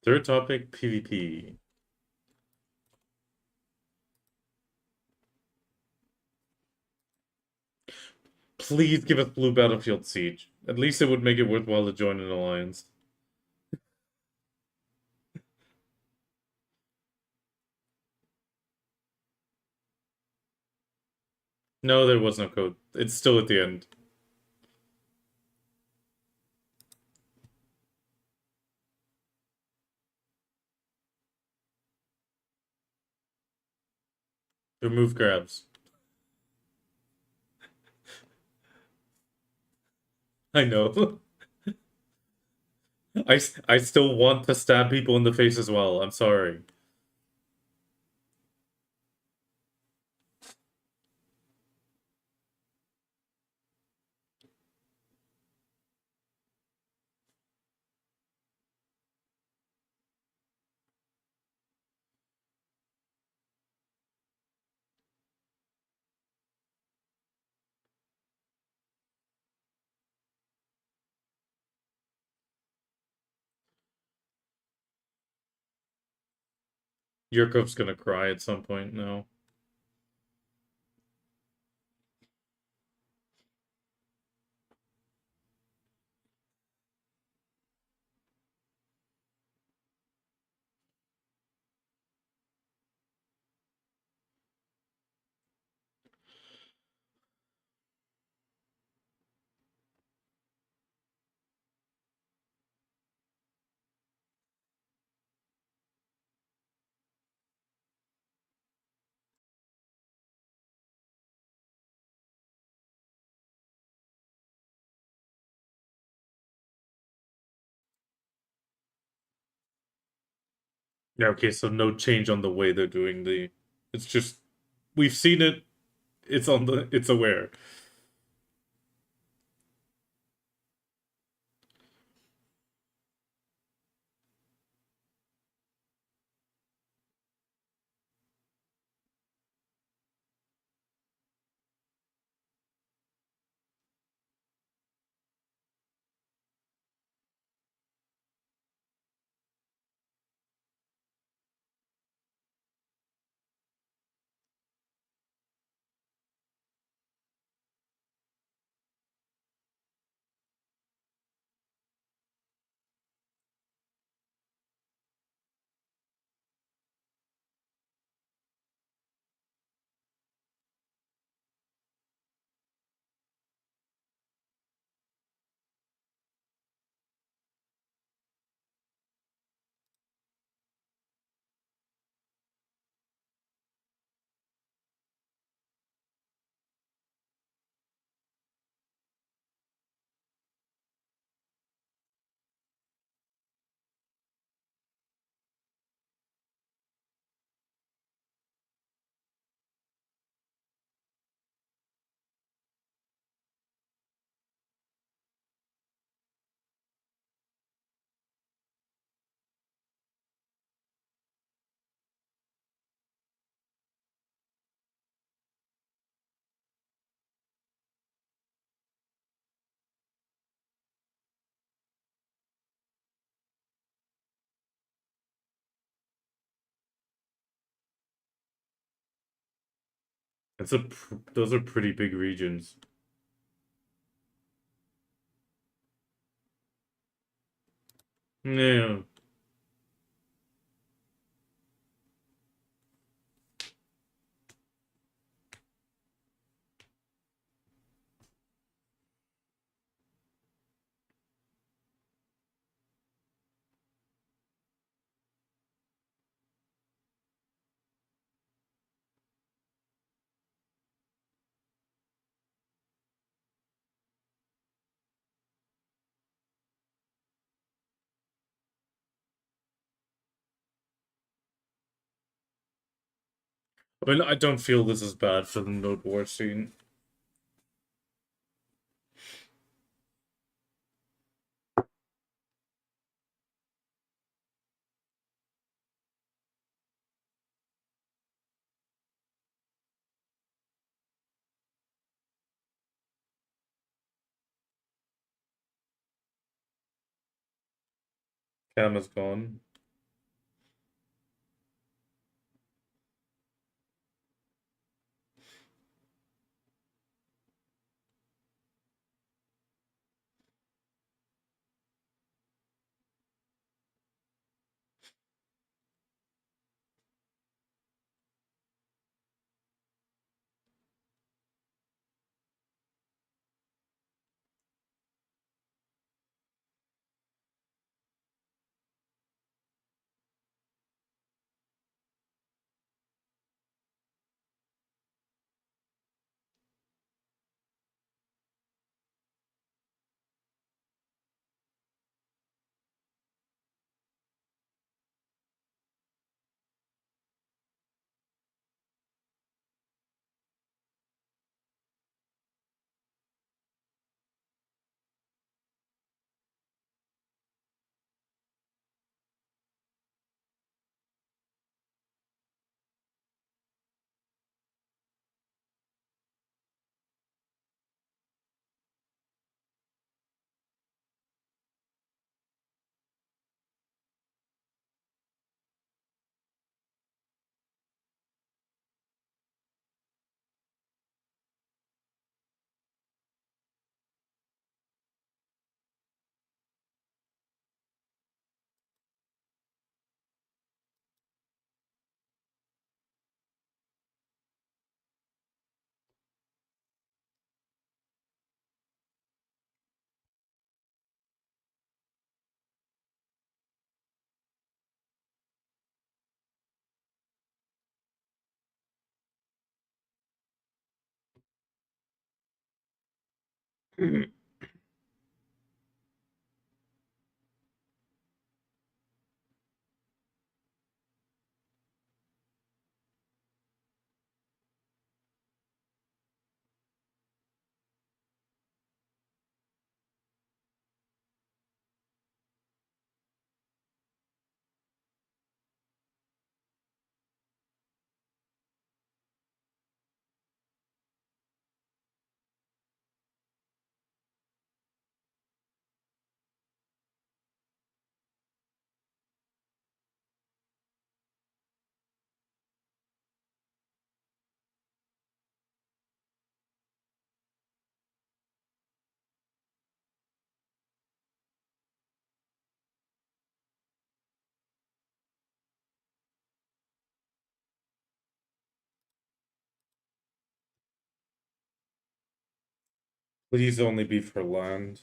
Third topic, PvP. Please give us Blue Battlefield Siege. At least it would make it worthwhile to join an alliance. No, there was no code. It's still at the end. Remove grabs. I know. I still want to stab people in the face as well. I'm sorry. Yurkov's gonna cry at some point now. Yeah, okay, so no change on the way they're doing the. It's just we've seen it. It's on the. It's aware. Those are pretty big regions. Yeah. I mean, I don't feel this is bad for the Node War scene. Cam is gone. Please only be for land.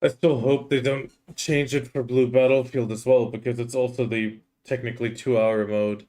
I still hope they don't change it for Blue Battlefield as well, because it's also the technically 2-hour mode.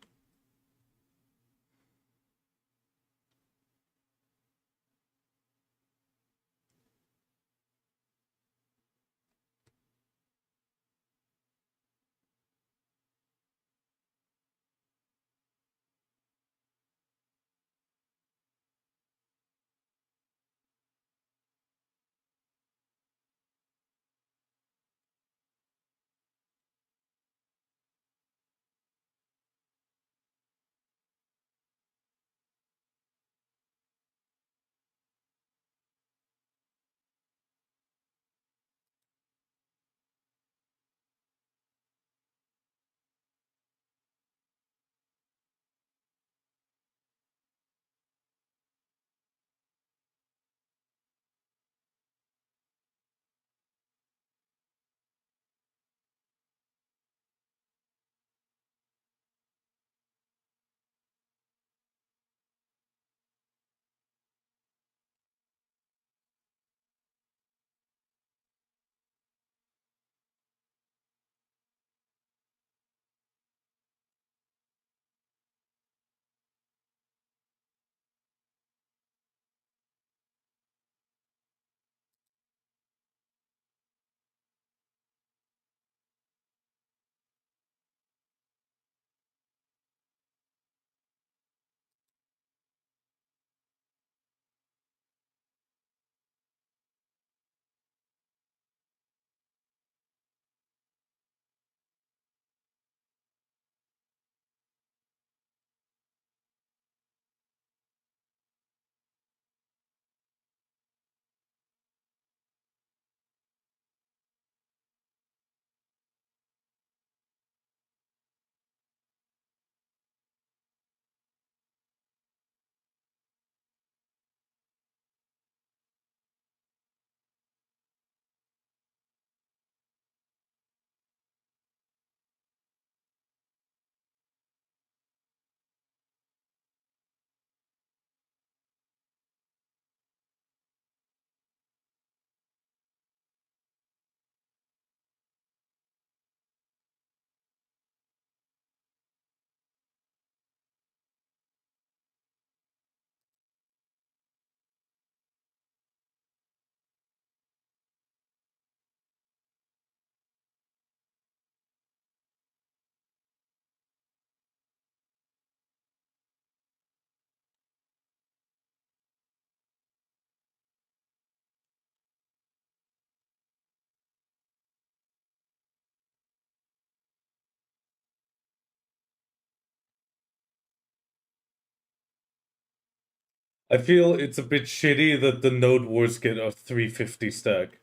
I feel it's a bit shitty that the Node Wars get a 350 stack.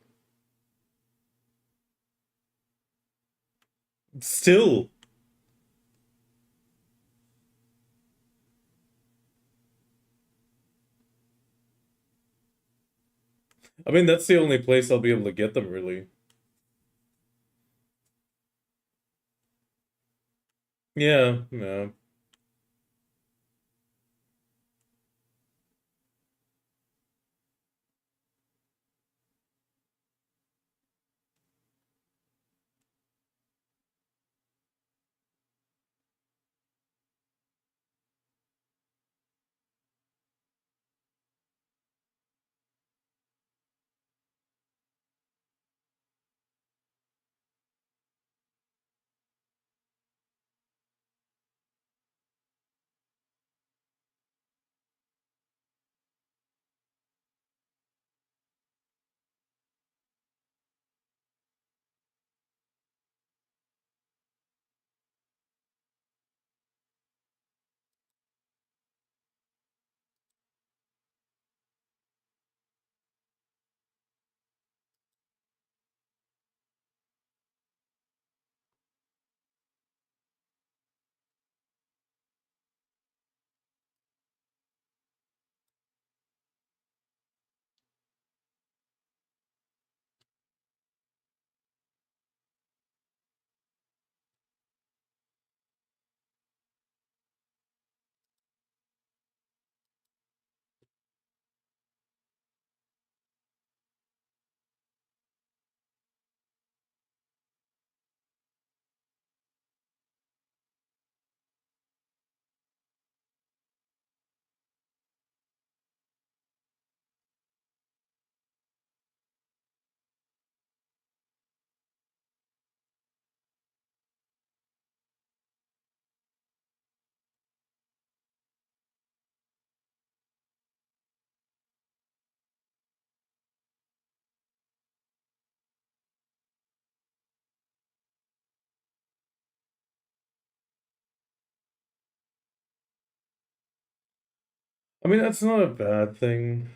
Still, I mean, that's the only place I'll be able to get them, really. Yeah, yeah. I mean, that's not a bad thing.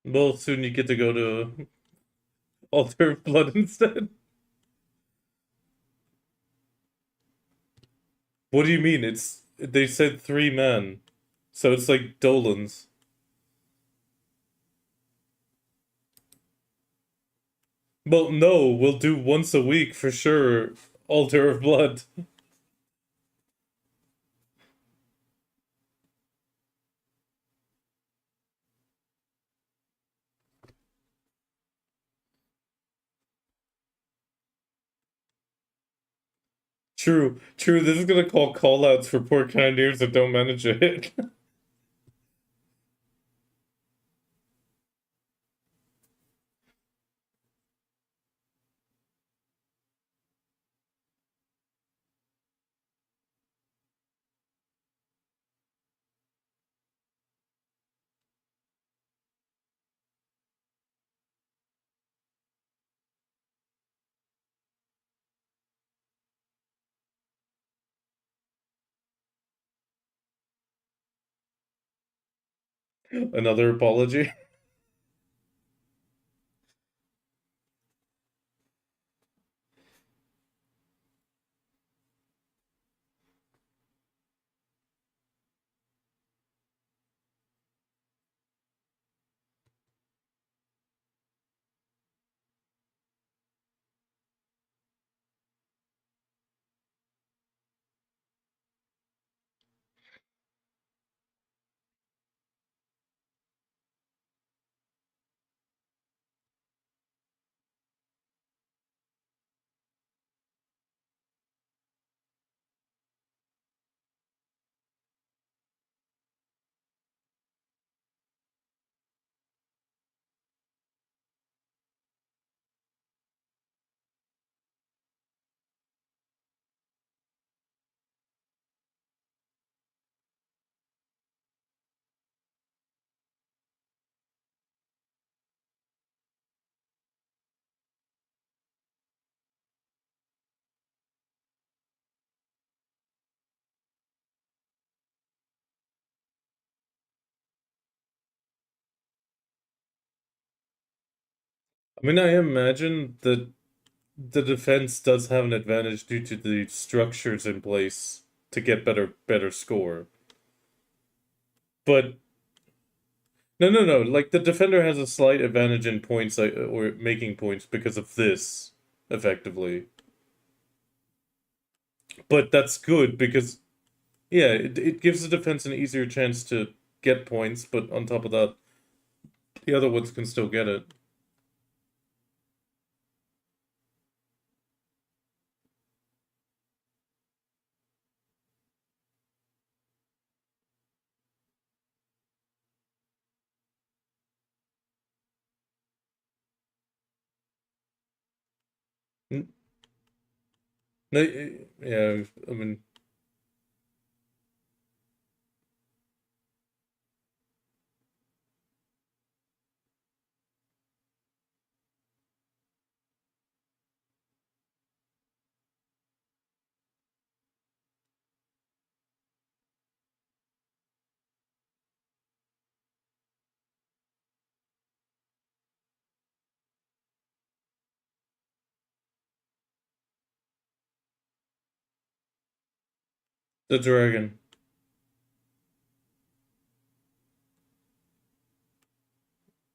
Well, soon you get to go to Altar of Blood instead. What do you mean? They said 3 men, so it's like Dolan's. Well, no, we'll do once a week for sure. Altar of Blood. True, true. This is gonna call callouts for poor Cannoneers that don't manage a hit. Another apology. I mean, I imagine that the defense does have an advantage due to the structures in place to get better score. But no, no, no. Like the defender has a slight advantage in points or making points because of this, effectively. But that's good because yeah, it gives the defense an easier chance to get points. But on top of that, the other ones can still get it. N- No, yeah. I mean, the dragon.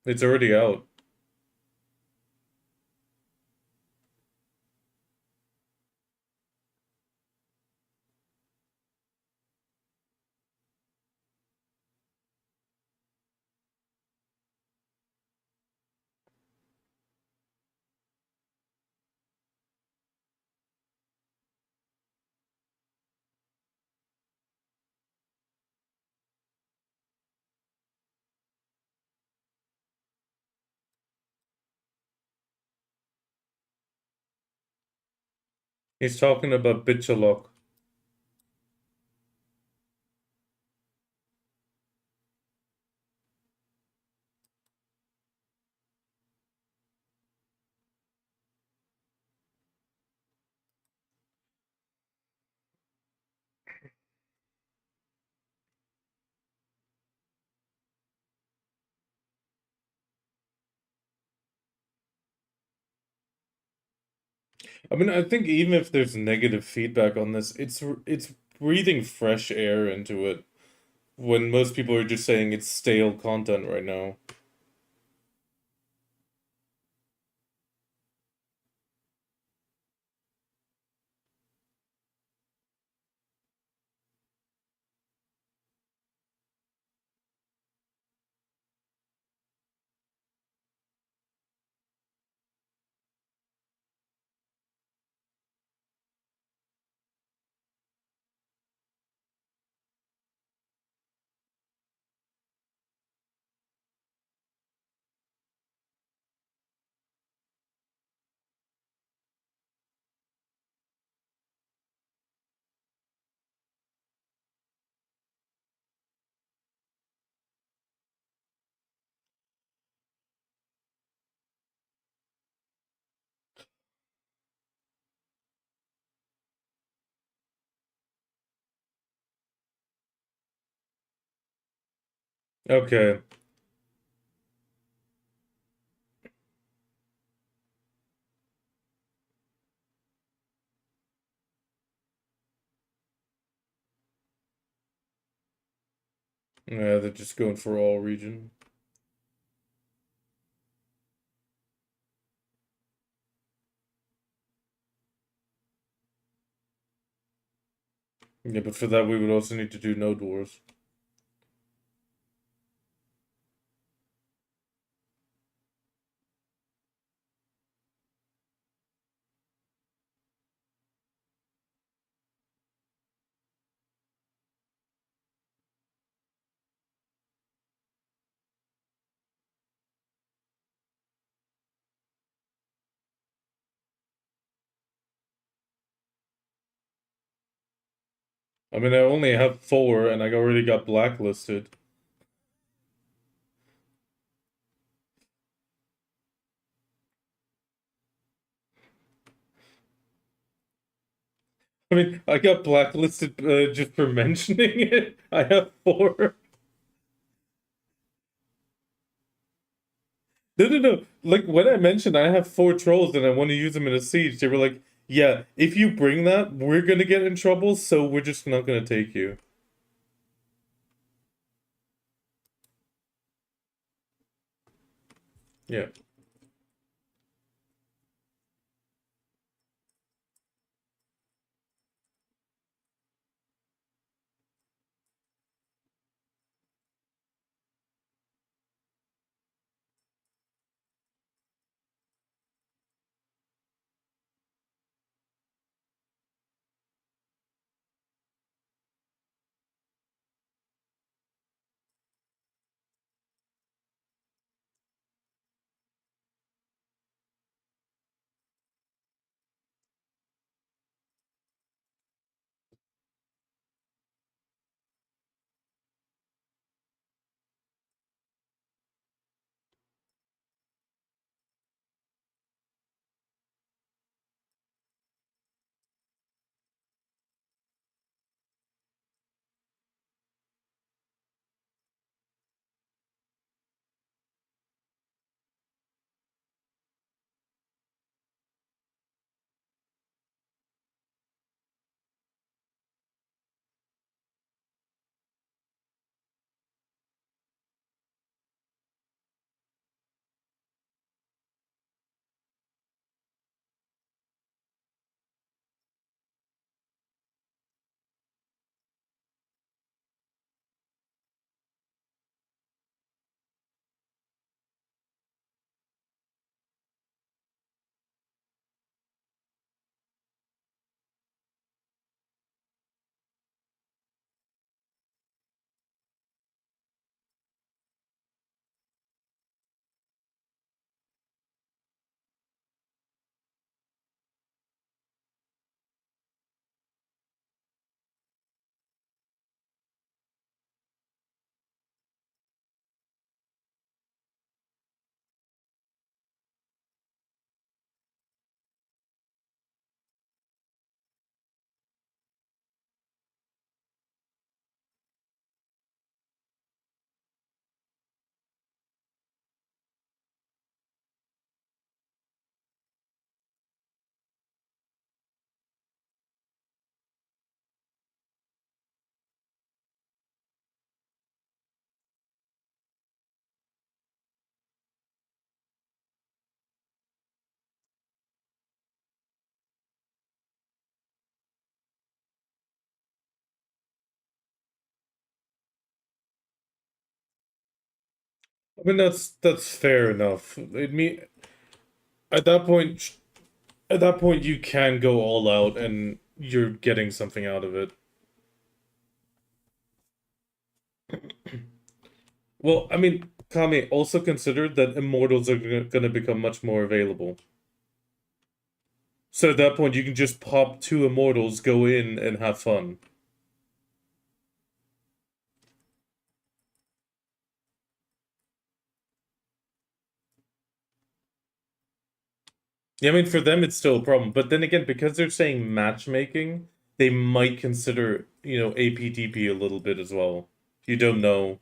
It's already out. He's talking about Bichalok. I mean, I think even if there's negative feedback on this, it's breathing fresh air into it when most people are just saying it's stale content right now. Okay. Yeah, they're just going for all region. Yeah, but for that we would also need to do Node Wars. I mean, I only have four, and I already got blacklisted. I mean, I got blacklisted just for mentioning it. I have four. No, no, no. Like when I mentioned I have four trolls and I want to use them in a siege, they were like, "Yeah, if you bring that, we're gonna get in trouble, so we're just not gonna take you." Yeah. I mean, that's fair enough. It mean at that point, at that point, you can go all out, and you're getting something out of it. Well, I mean, Kami, also consider that immortals are gonna become much more available. So at that point, you can just pop two immortals, go in, and have fun. Yeah, I mean, for them, it's still a problem. But then again, because they're saying matchmaking, they might consider, APTP a little bit as well. You don't know.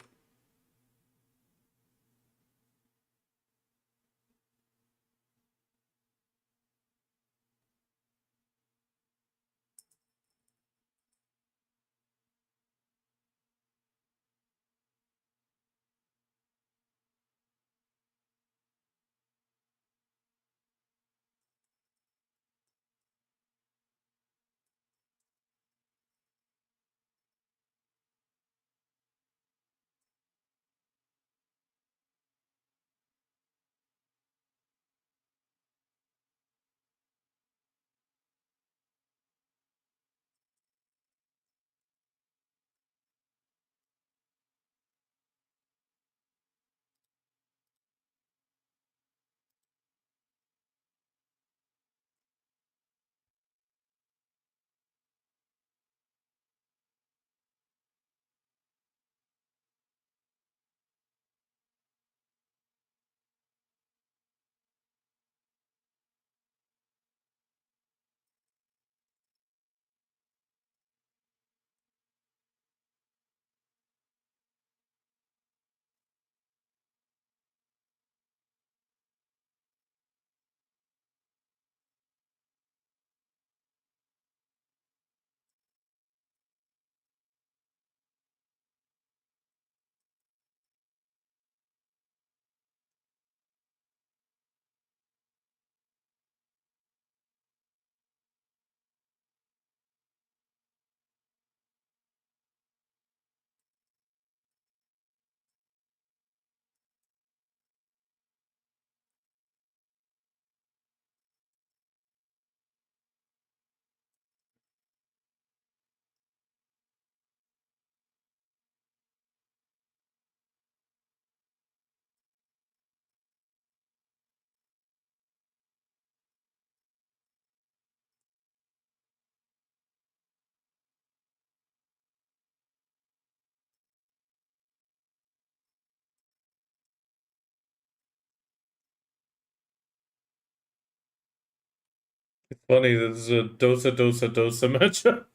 It's funny, there's a dosa dosa dosa matchup.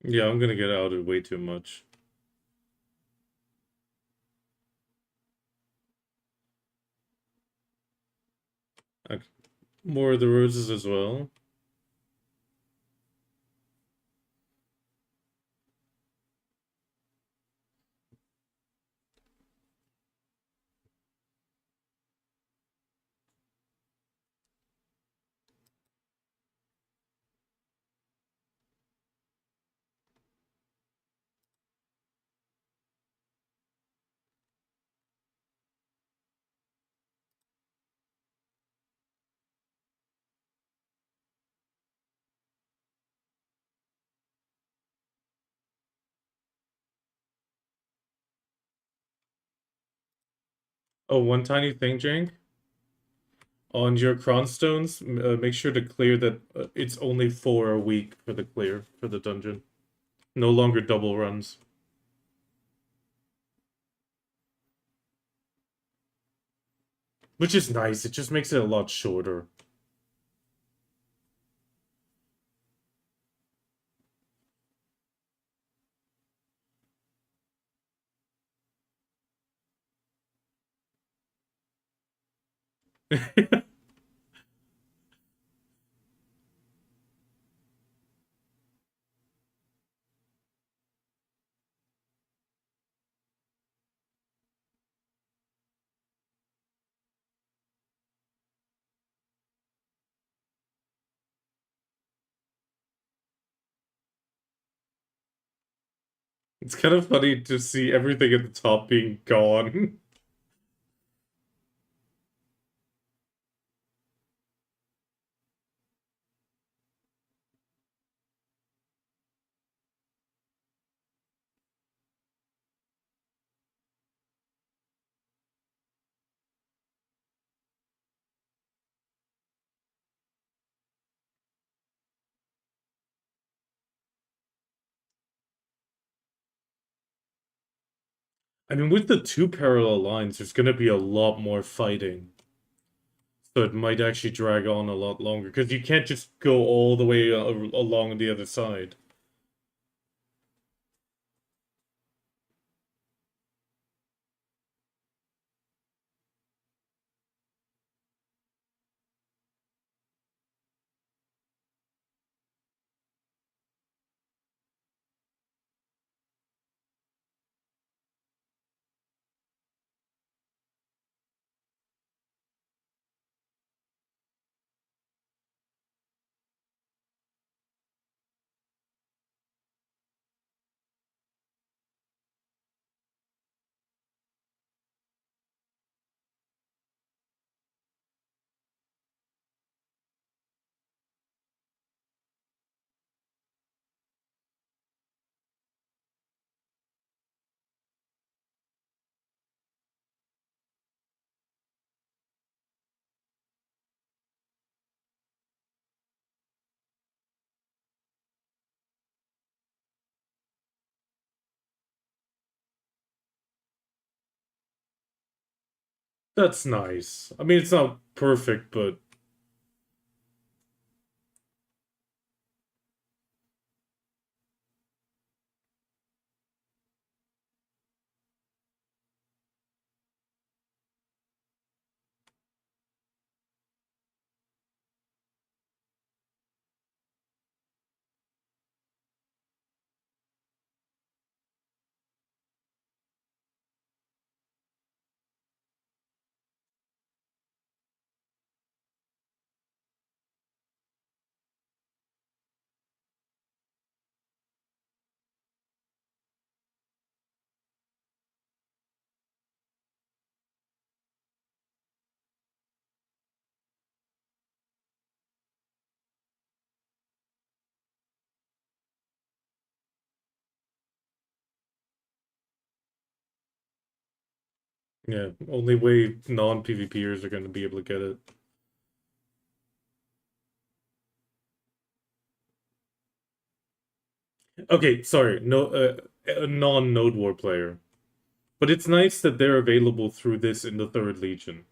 Yeah, I'm gonna get outed way too much. Okay. More of the roses as well. Oh, one tiny thing, Jank. On your cronstones, make sure to clear that it's only 4 a week for the clear for the dungeon. No longer double runs. Which is nice. It just makes it a lot shorter. It's kind of funny to see everything at the top being gone. I mean, with the two parallel lines, there's gonna be a lot more fighting. So it might actually drag on a lot longer, because you can't just go all the way along the other side. That's nice. I mean, it's not perfect, but yeah, only way non-PvPers are gonna be able to get it. Okay, sorry, no, a non-Node War player. But it's nice that they're available through this in the Third Legion.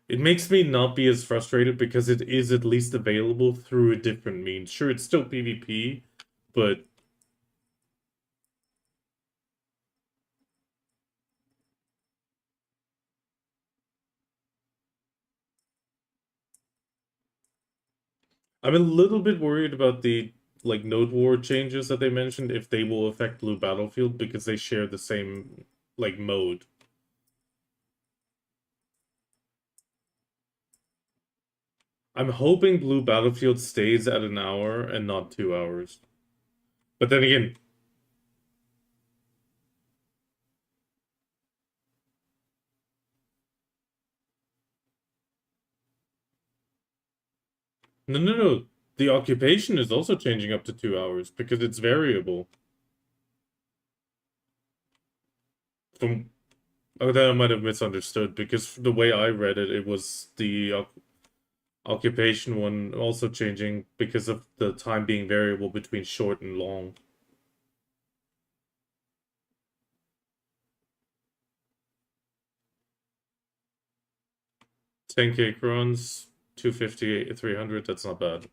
It makes me not be as frustrated because it is at least available through a different means. Sure, it's still PvP, but I'm a little bit worried about the Node War changes that they mentioned, if they will affect Blue Battlefield, because they share the same mode. I'm hoping Blue Battlefield stays at an hour and not 2 hours. But then again, no, no, no. The occupation is also changing up to 2 hours because it's variable. From Oh, then I might have misunderstood, because the way I read it, it was the occupation one also changing because of the time being variable between short and long. 10k crons, 250, 300, that's not bad.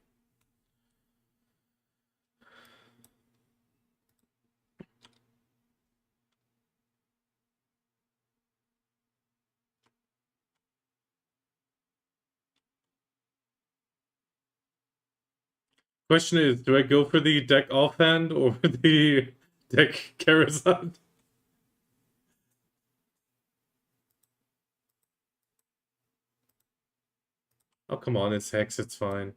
Question is, do I go for the deck offhand or the deck Karazhan? Oh, come on, it's Hex, it's fine.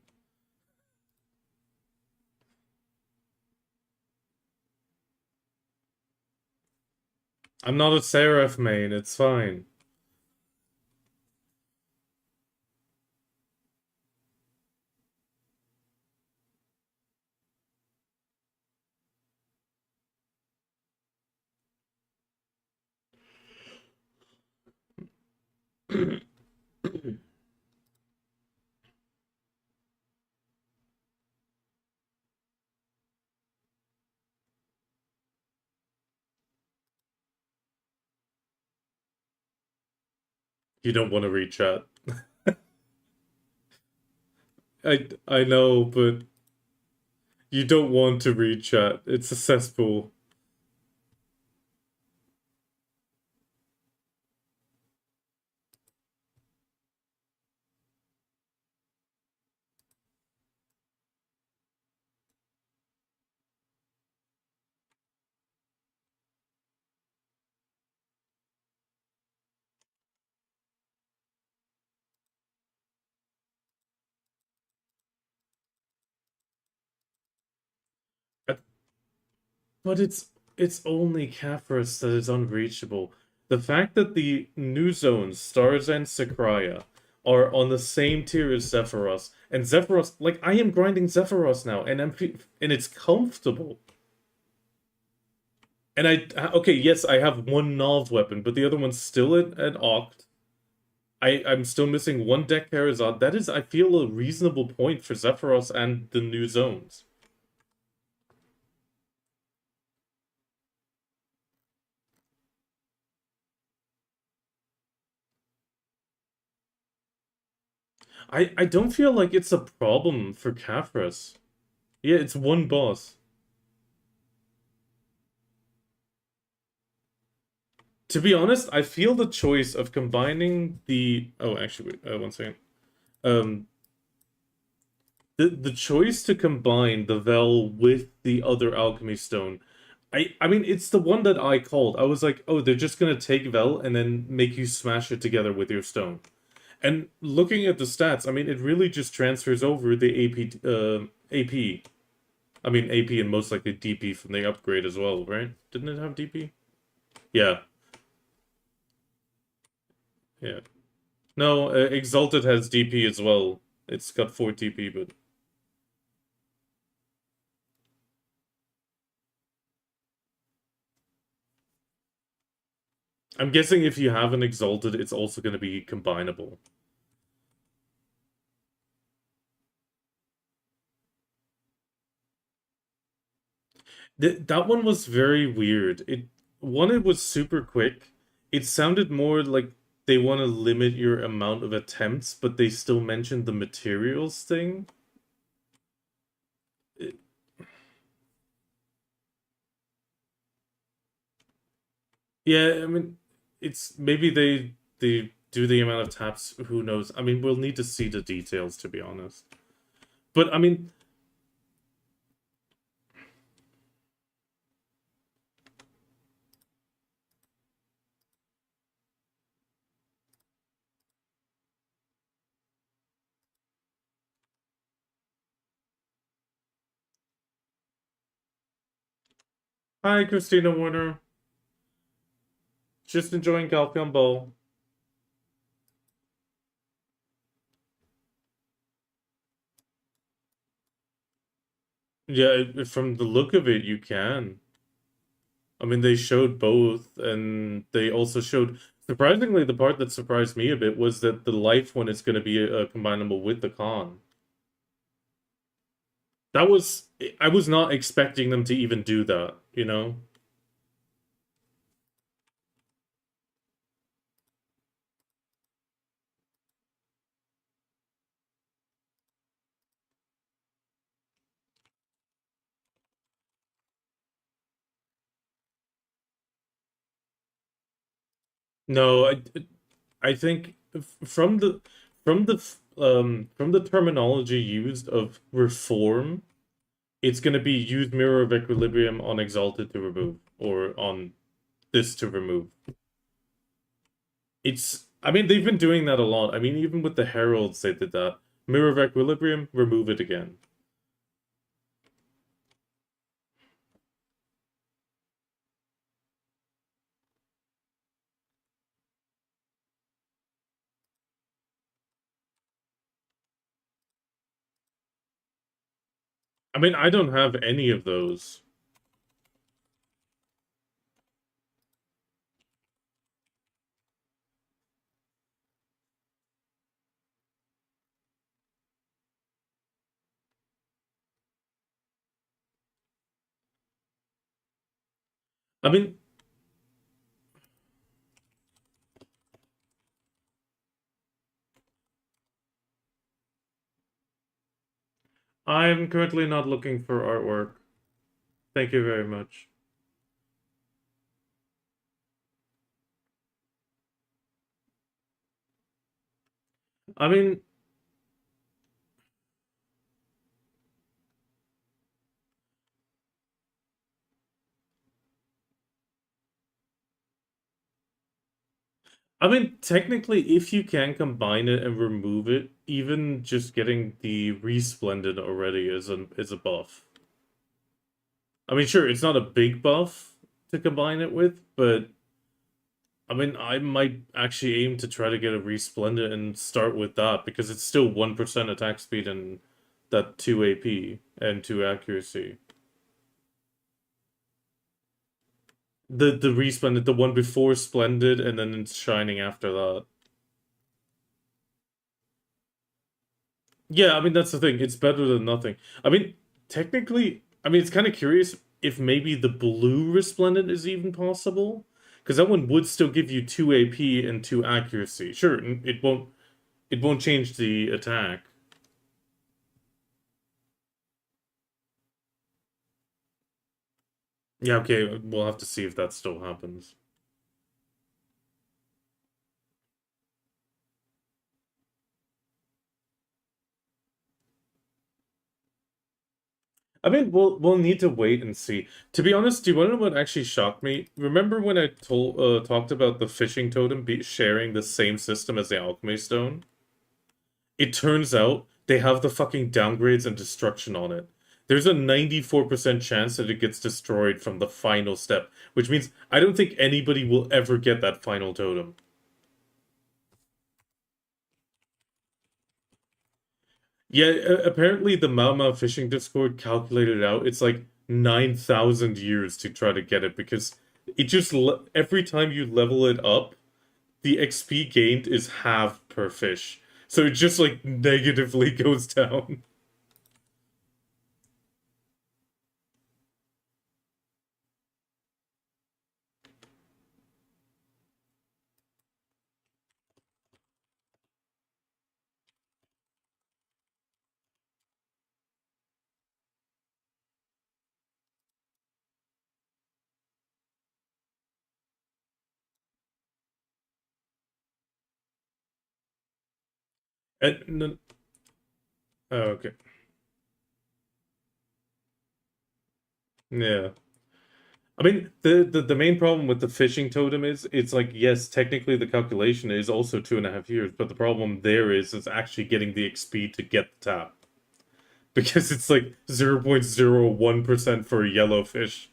I'm not a Seraph main, it's fine. You don't want to read chat. I know, but you don't want to read chat. It's a cesspool. But it's only Caphras that is unreachable. The fact that the new zones, Stars and Sakraya, are on the same tier as Zephyros, and Zephyros, like I am grinding Zephyros now, and and it's comfortable. And okay, yes, I have one Nov weapon, but the other one's still at Oct. I'm still missing one deck Charizard. That is, I feel, a reasonable point for Zephyros and the new zones. I don't feel like it's a problem for Caphras. Yeah, it's one boss. To be honest, I feel the choice of combining the actually wait, one second. Um the choice to combine the Vel with the other alchemy stone. I mean it's the one that I called. I was like, "Oh, they're just going to take Vel and then make you smash it together with your stone." And looking at the stats, I mean it really just transfers over the AP. I mean AP and most likely DP from the upgrade as well, right? Didn't it have DP? Yeah. Yeah. No, Exalted has DP as well. It's got 4 DP, but I'm guessing if you have an Exalted, it's also going to be combinable. That one was very weird. It was super quick. It sounded more like they want to limit your amount of attempts, but they still mentioned the materials thing. It- yeah, I mean, it's maybe they do the amount of taps. Who knows? I mean, we'll need to see the details to be honest. But I mean, hi, Christina Warner. Just enjoying Calpheon Ball. Yeah, from the look of it, you can. I mean, they showed both, and they also showed. Surprisingly, the part that surprised me a bit was that the life one is going to be combinable with the con. That was. I was not expecting them to even do that, you know? No, I think from the terminology used of reform, it's going to be use mirror of equilibrium on exalted to remove, or on this to remove. I mean, they've been doing that a lot. I mean, even with the heralds, they did that. Mirror of equilibrium, remove it again. I mean, I don't have any of those. I mean, I'm currently not looking for artwork. Thank you very much. I mean, technically, if you can combine it and remove it, even just getting the resplendent already is a buff. I mean, sure, it's not a big buff to combine it with, but I mean, I might actually aim to try to get a resplendent and start with that because it's still 1% attack speed and that 2 AP and 2 accuracy. The resplendent, the one before Splendid, and then it's Shining after that. Yeah, I mean that's the thing. It's better than nothing. I mean, technically, I mean it's kind of curious if maybe the blue resplendent is even possible, because that one would still give you 2 AP and 2 accuracy. Sure, it won't change the attack. Yeah, okay, we'll have to see if that still happens. I mean, we'll need to wait and see. To be honest, do you want to know what actually shocked me? Remember when I talked about the fishing totem sharing the same system as the alchemy stone? It turns out they have the fucking downgrades and destruction on it. There's a 94% chance that it gets destroyed from the final step, which means I don't think anybody will ever get that final totem. Yeah, apparently the Mau fishing Discord calculated it out. It's like 9,000 years to try to get it because it just every time you level it up, the XP gained is half per fish. So it just like negatively goes down. And, oh, okay. Yeah. I mean, the main problem with the fishing totem is it's like, yes, technically the calculation is also 2.5 years, but the problem there is it's actually getting the XP to get the tap. Because it's like 0.01% for a yellow fish.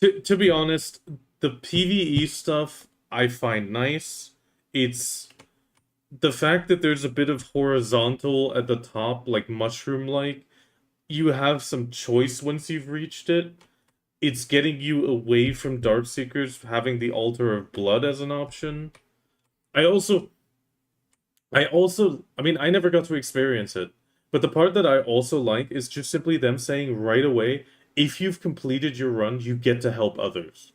To be honest, the PvE stuff I find nice. It's the fact that there's a bit of horizontal at the top, like mushroom-like. You have some choice once you've reached it. It's getting you away from Darkseekers having the Altar of Blood as an option. I also, I mean, I never got to experience it, but the part that I also like is just simply them saying right away, if you've completed your run, you get to help others.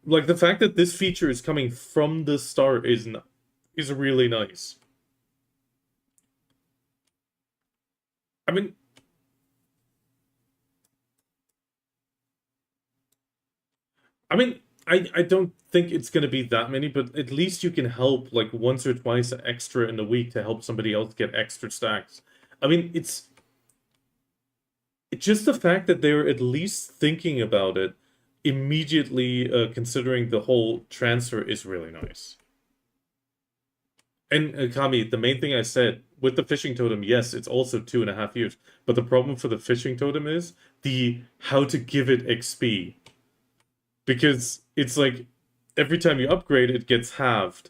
Like the fact that this feature is coming from the start is really nice. I mean, I mean, I don't think it's gonna be that many, but at least you can help like once or twice extra in a week to help somebody else get extra stacks. I mean, it's just the fact that they're at least thinking about it immediately, considering the whole transfer is really nice. And Kami, the main thing I said with the fishing totem, yes, it's also 2.5 years. But the problem for the fishing totem is the how to give it XP. Because it's like every time you upgrade, it gets halved.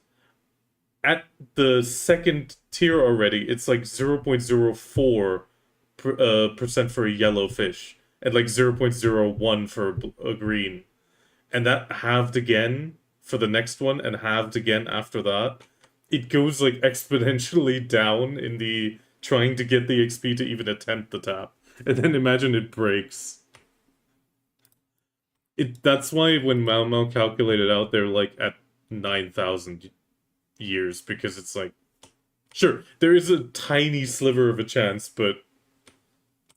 At the second tier already, it's like 0.04 percent for a yellow fish and like 0.01 for a green. And that halved again for the next one and halved again after that. It goes like exponentially down in the trying to get the XP to even attempt the tap. And then imagine it breaks. That's why when Mau Mau calculated out, they're like at 9,000 years because it's like, sure, there is a tiny sliver of a chance, but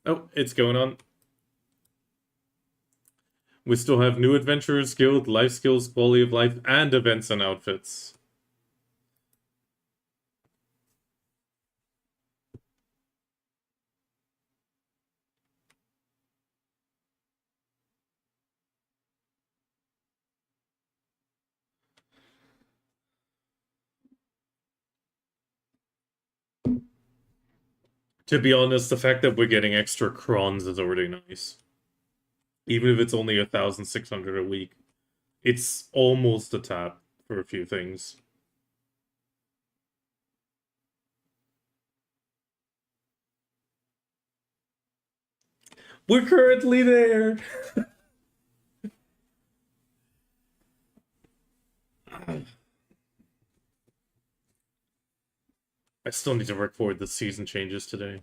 oh, it's going on. We still have new adventurers guild, life skills, quality of life, and events and outfits. To be honest, the fact that we're getting extra crons is already nice. Even if it's only 1,600 a week. It's almost a tap for a few things. We're currently there! I still need to record the season changes today.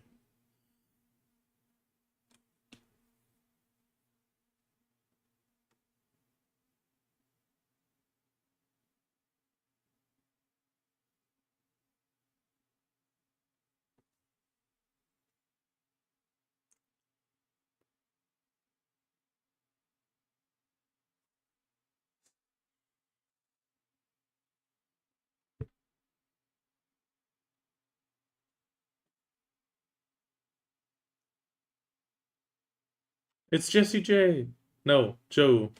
It's Jesse J. No, Joe.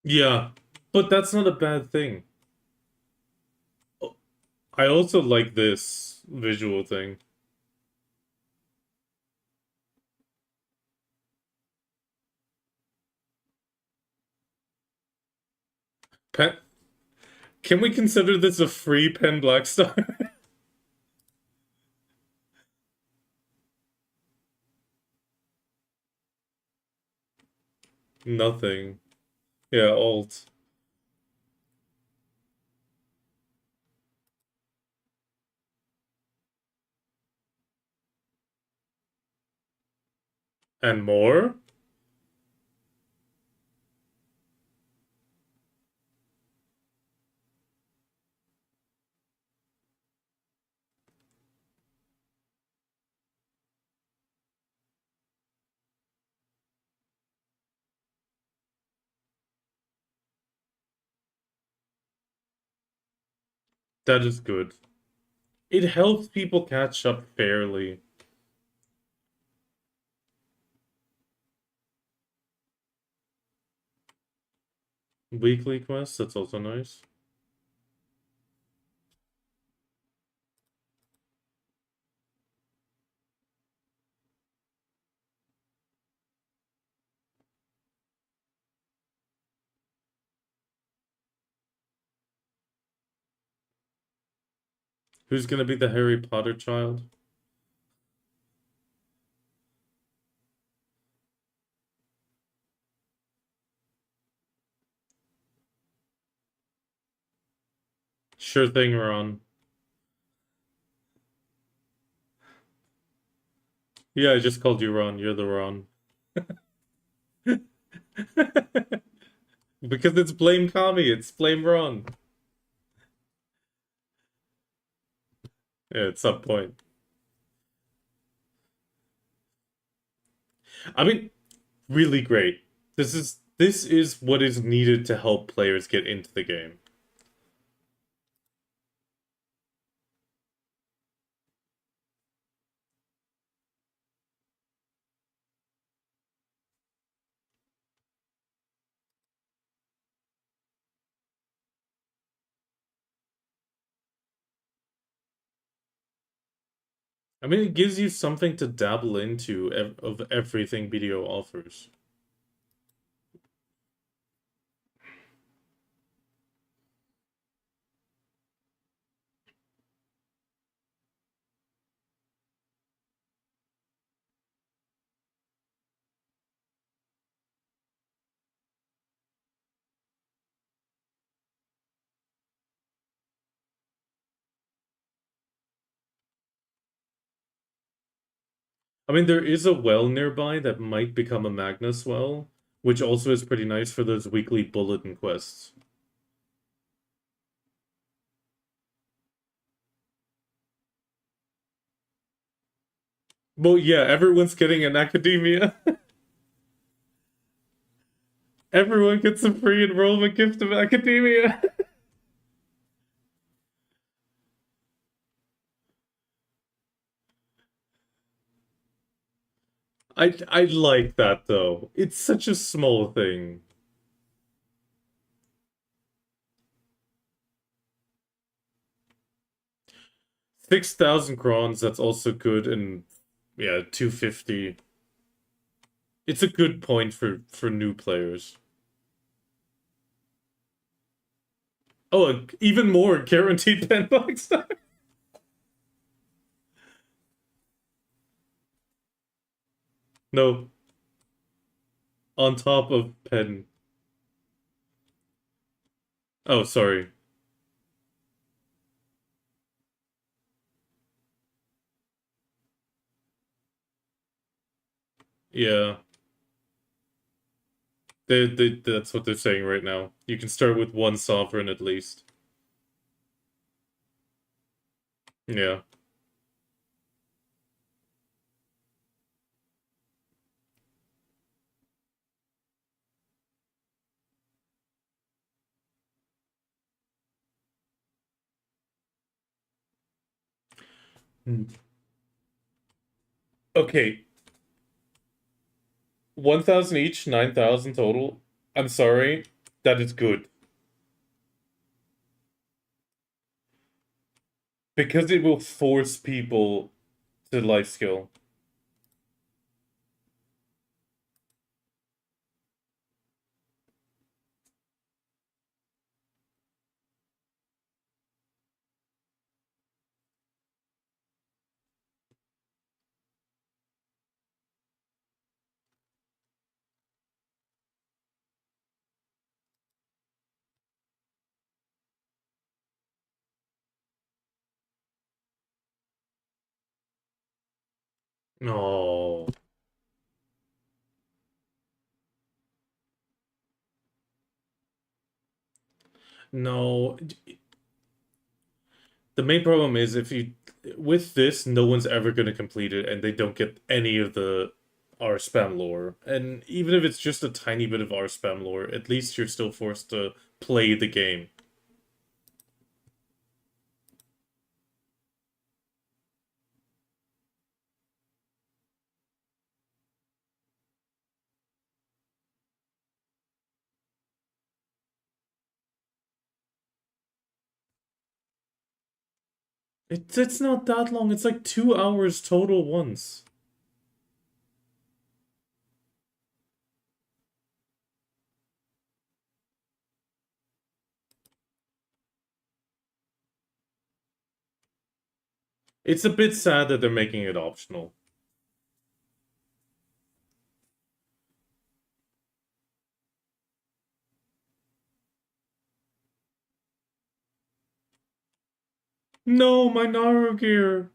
Yeah, but that's not a bad thing. I also like this visual thing. Pen Can we consider this a free Pen Blackstar? Nothing. Yeah, alt. And more? That is good. It helps people catch up fairly. Weekly quests, that's also nice. Who's gonna be the Harry Potter child? Sure thing, Ron. Yeah, I just called you Ron. You're the Ron. Because it's blame Kami, it's blame Ron. Yeah, at some point. I mean, really great. This is what is needed to help players get into the game. I mean, it gives you something to dabble into of everything BDO offers. I mean, there is a well nearby that might become a Magnus well, which also is pretty nice for those weekly bulletin quests. Well, yeah, everyone's getting an academia. Everyone gets a free enrollment gift of academia. I like that though. It's such a small thing. 6,000 crons, that's also good, and yeah, 250. It's a good point for new players. Oh, even more guaranteed 10 bucks. No, on top of pen. Oh, sorry. Yeah. That's what they're saying right now. You can start with one sovereign at least. Yeah. Hmm. Okay, 1,000 each, 9,000 total. I'm sorry, that is good. Because it will force people to life skill. No. No. The main problem is if you with this, no one's ever gonna complete it and they don't get any of the R spam lore. And even if it's just a tiny bit of R spam lore, at least you're still forced to play the game. It's not that long. It's like 2 hours total once. It's a bit sad that they're making it optional. No, my Naru gear.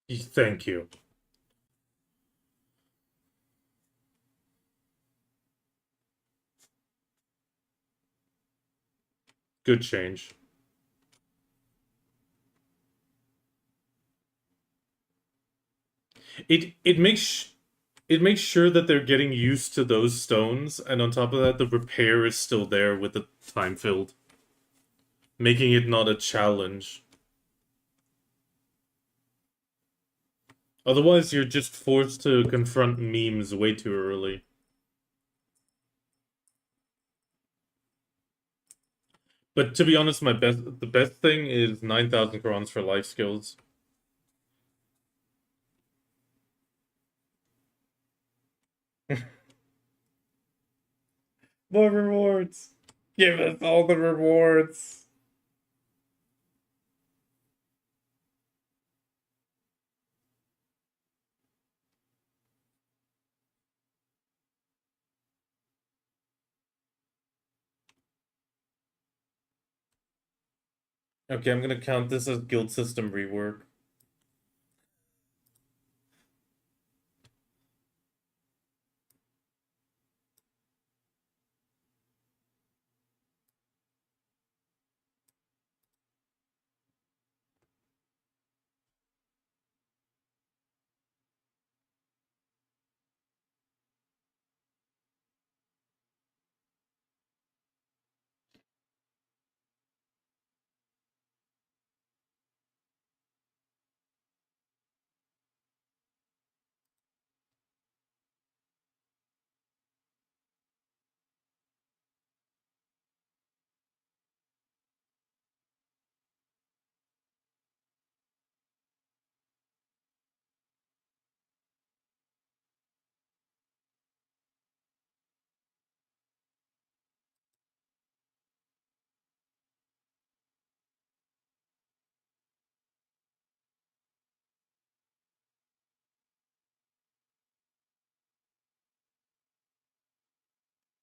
Thank you. Good change. It makes sure that they're getting used to those stones, and on top of that, the repair is still there with the time filled, making it not a challenge. Otherwise, you're just forced to confront memes way too early. But to be honest, the best thing is 9,000 crowns for life skills. More rewards. Give us all the rewards. Okay, I'm gonna count this as guild system rework.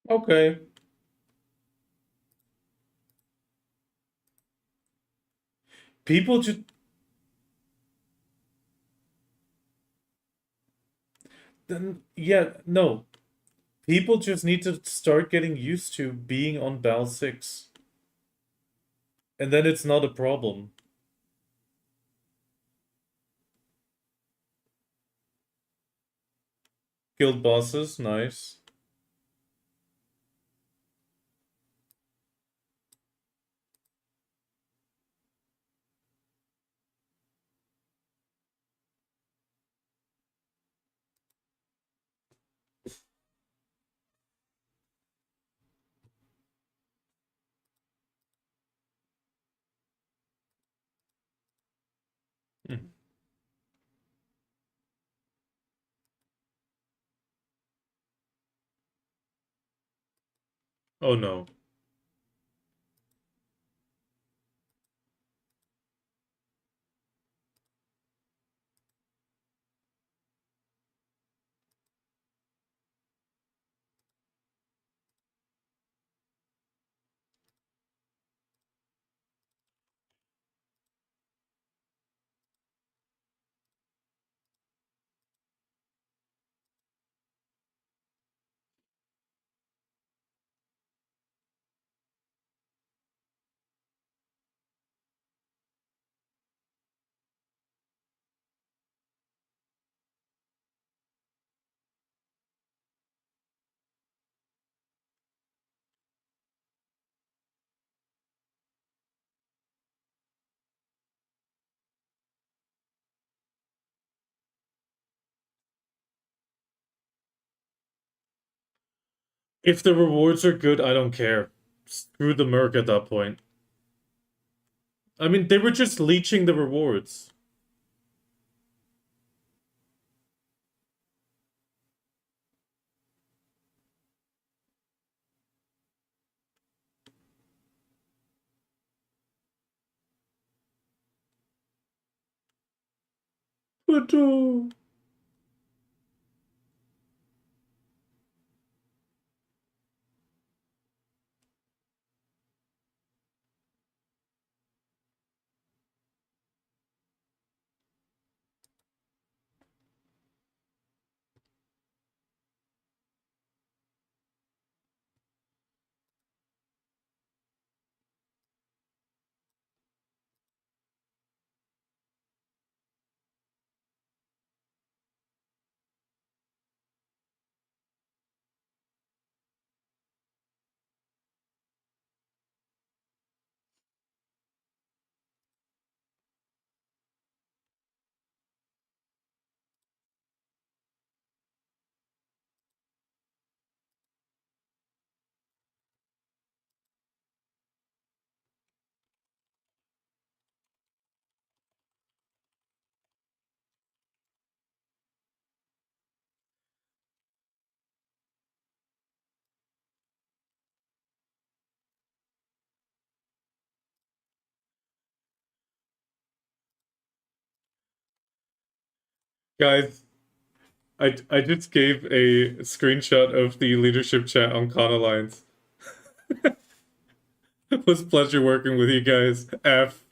Okay. People just then yeah, no. People just need to start getting used to being on Bal 6. And then it's not a problem. Guild bosses, nice. Hmm. Oh no. If the rewards are good, I don't care. Screw the merc at that point. I mean, they were just leeching the rewards. But, guys, I just gave a screenshot of the leadership chat on Con Alliance. It was a pleasure working with you guys. F.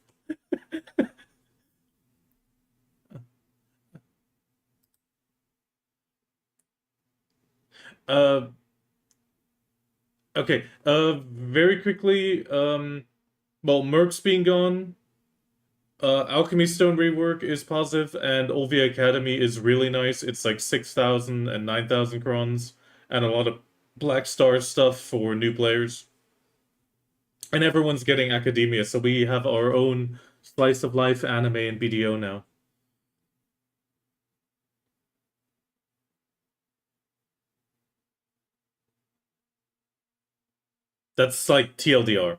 Uh, okay. Very quickly. Well, Merc's being gone. Alchemy Stone rework is positive, and Olvia Academy is really nice. It's like 6,000 and 9,000 crons, and a lot of Black Star stuff for new players. And everyone's getting Academia, so we have our own slice of life anime and BDO now. That's like TLDR.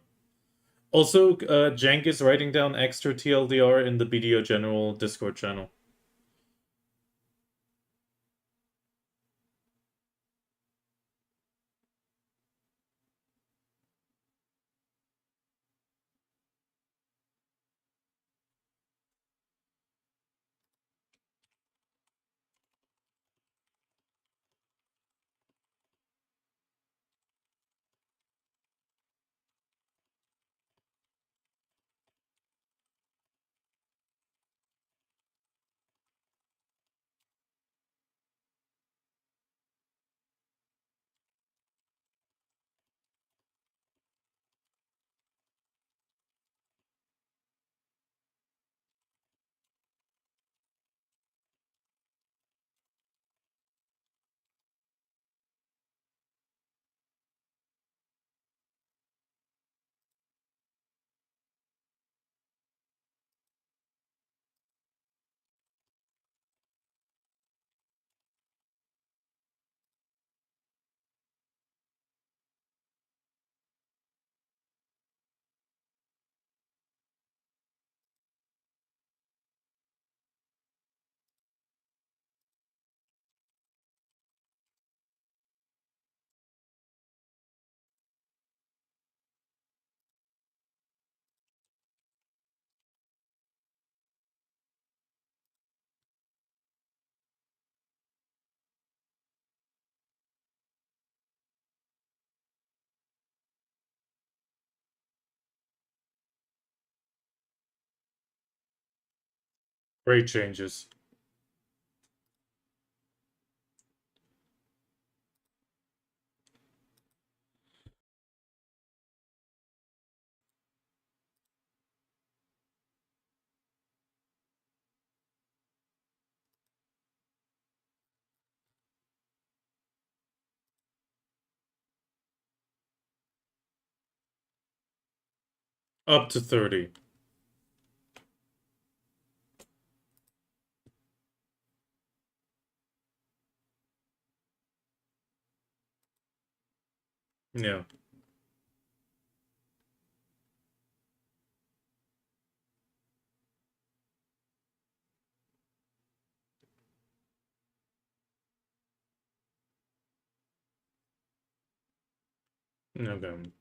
Also, Jank is writing down extra TLDR in the BDO General Discord channel. Great changes. Up to 30. Yeah. Okay.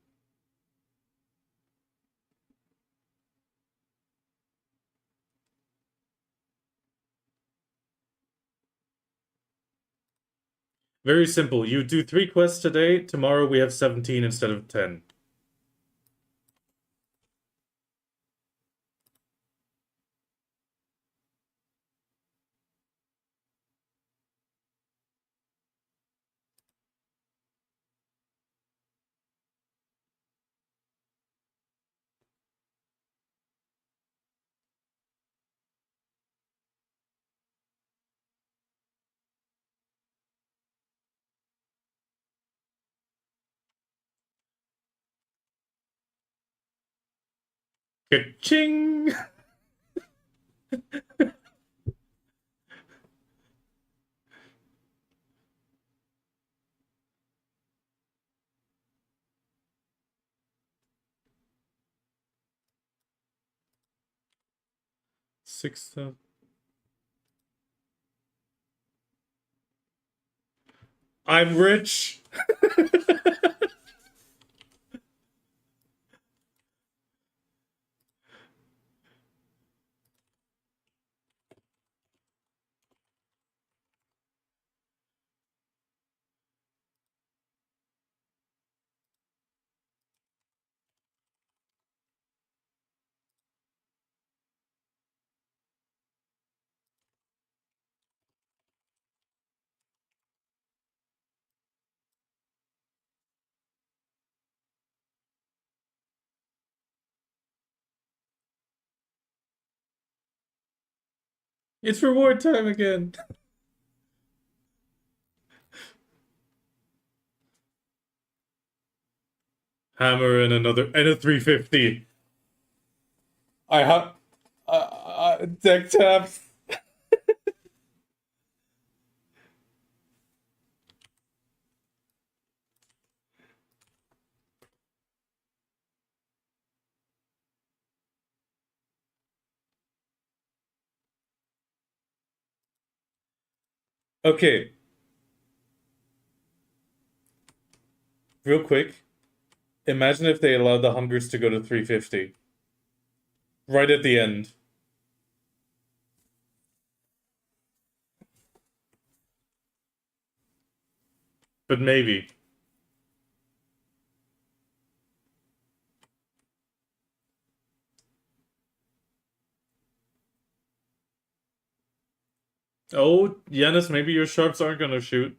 Very simple. You do 3 quests today. Tomorrow we have 17 instead of 10. Ka-ching! 6,000. I'm rich! It's reward time again. Hammer and a 350. I have deck taps. Okay, real quick. Imagine if they allowed the hungers to go to 350 right at the end. But maybe. Oh, Yanis, maybe your sharps aren't gonna shoot.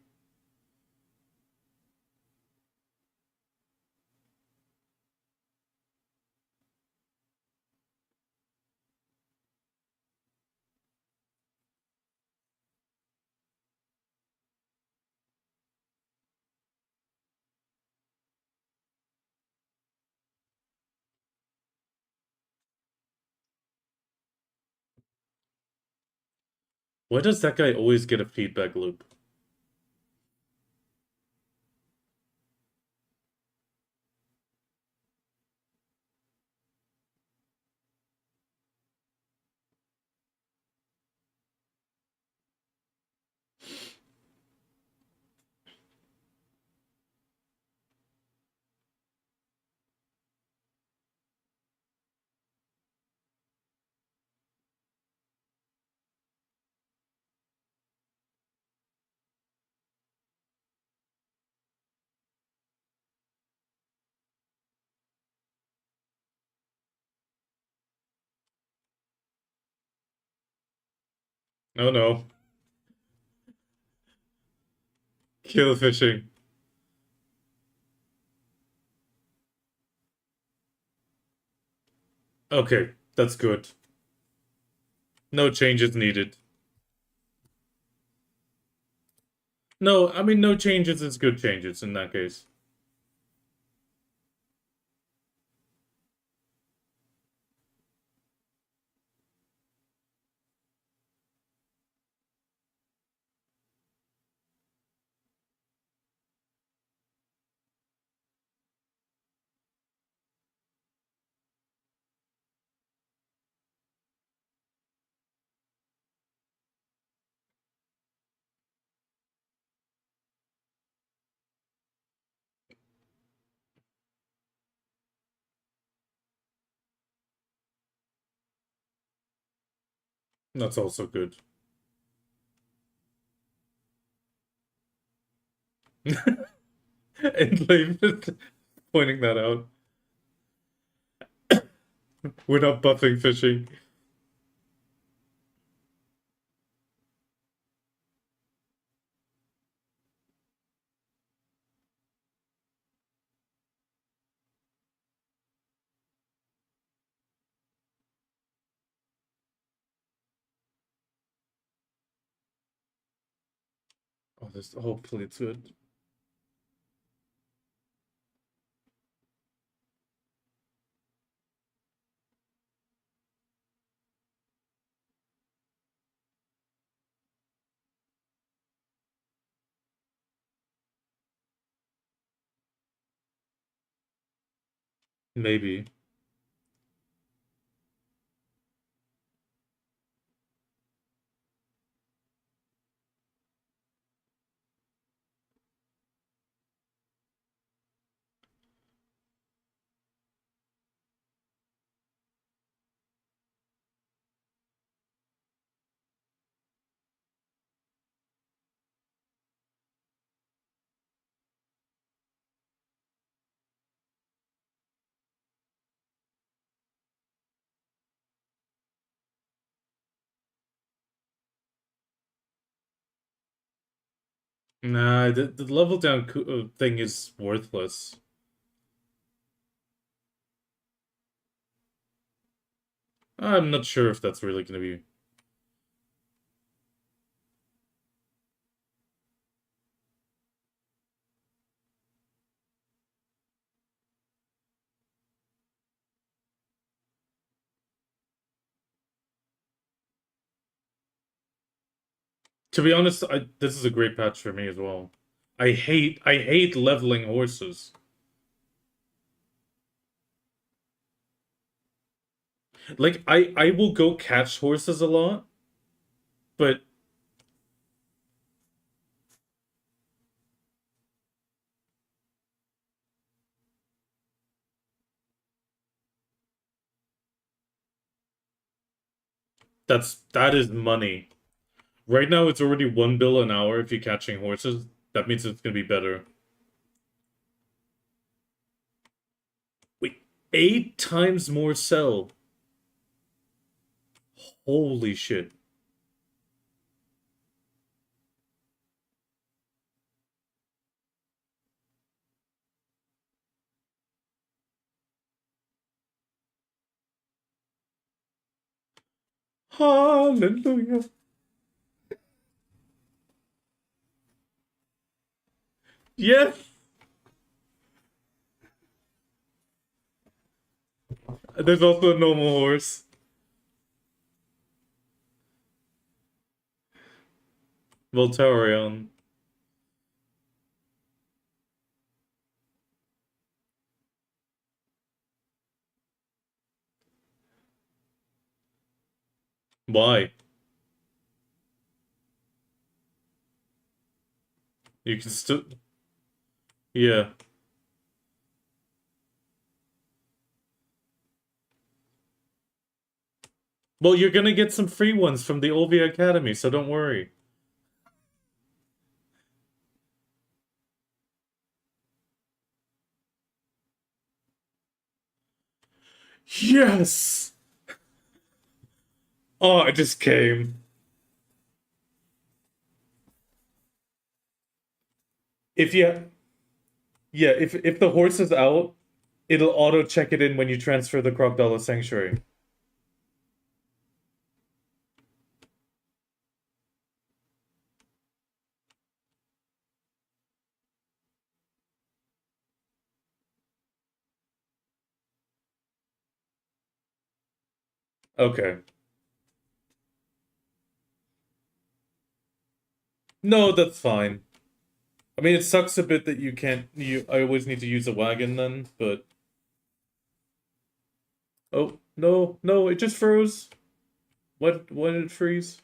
Why does that guy always get a feedback loop? Oh no. Kill fishing. Okay, that's good. No changes needed. No, I mean, no changes is good changes in that case. That's also good. And like pointing that out. We're not buffing fishing. Oh, this hopefully it's good. Maybe. Nah, the level down thing is worthless. I'm not sure if that's really gonna be. To be honest, this is a great patch for me as well. I hate leveling horses. Like I will go catch horses a lot, but that is money. Right now it's already 1 bill an hour if you're catching horses. That means it's gonna be better. Wait, 8 times more sell. Holy shit. Hallelujah. Yes. There's also a normal horse. Voltarion. Why? You can still. Yeah. Well, you're gonna get some free ones from the Olvi Academy, so don't worry. Yes! Oh, it just came. If you, yeah, if the horse is out, it'll auto check it in when you transfer the Crocodile Sanctuary. Okay. No, that's fine. I mean, it sucks a bit that you can't. I always need to use a wagon then, but oh no, no, it just froze. What? Why did it freeze?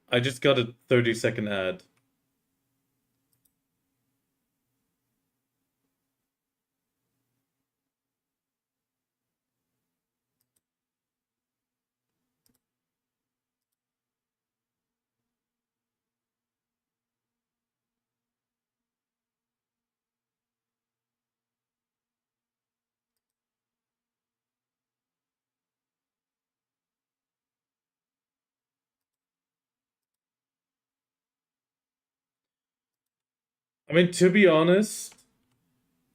I just got a 30-second ad. I mean, to be honest,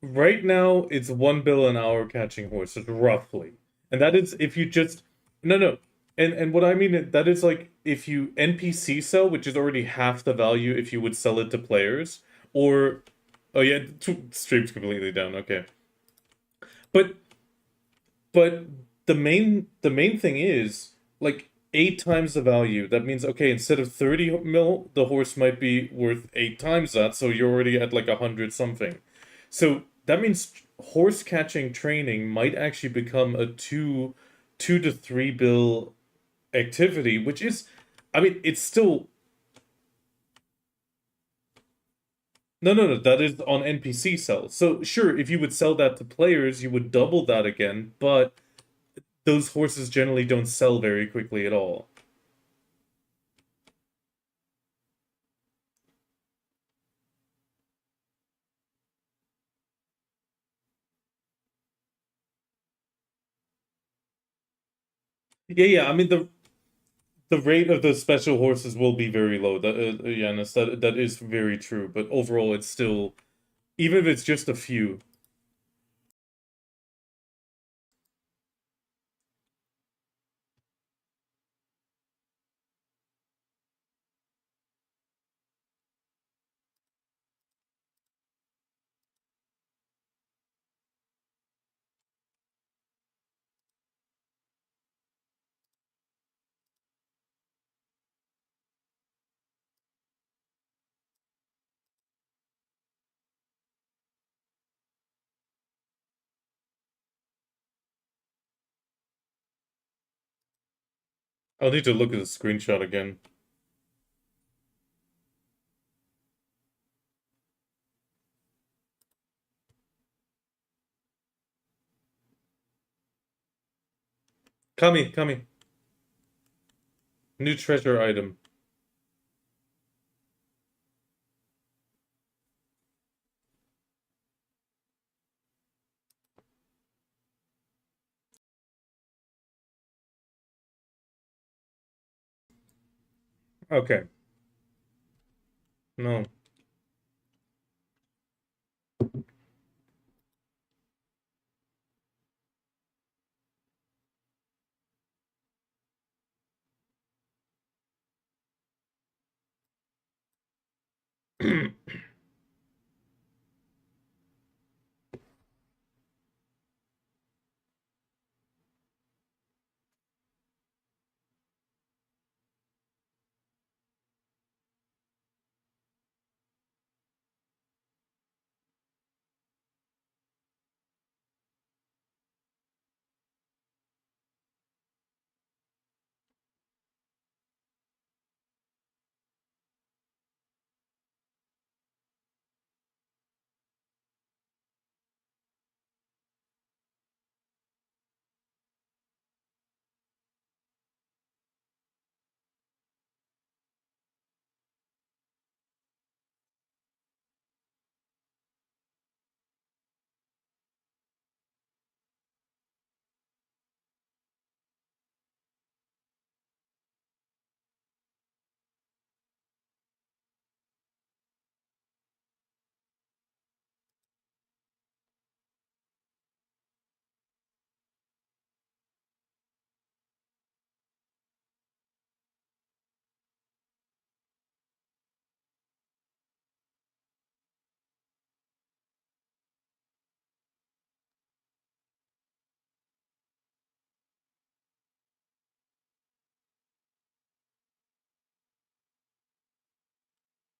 right now it's 1 bill an hour catching horses, roughly. And that is if you just no no. And what I mean that is like if you NPC sell, which is already half the value if you would sell it to players, or oh yeah, stream's completely down. Okay. But But the main thing is like 8 times the value. That means okay, instead of 30 mil, the horse might be worth 8 times that, so you're already at like 100 something. So that means horse catching training might actually become a two to 3 bill activity, which is I mean, it's still no, that is on NPC sell. So sure, if you would sell that to players, you would double that again, but those horses generally don't sell very quickly at all. Yeah. I mean the rate of the special horses will be very low. That Yanis, that is very true. But overall, it's still even if it's just a few. I'll need to look at the screenshot again. Kami, new treasure item. Okay, no.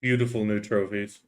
Beautiful new trophies.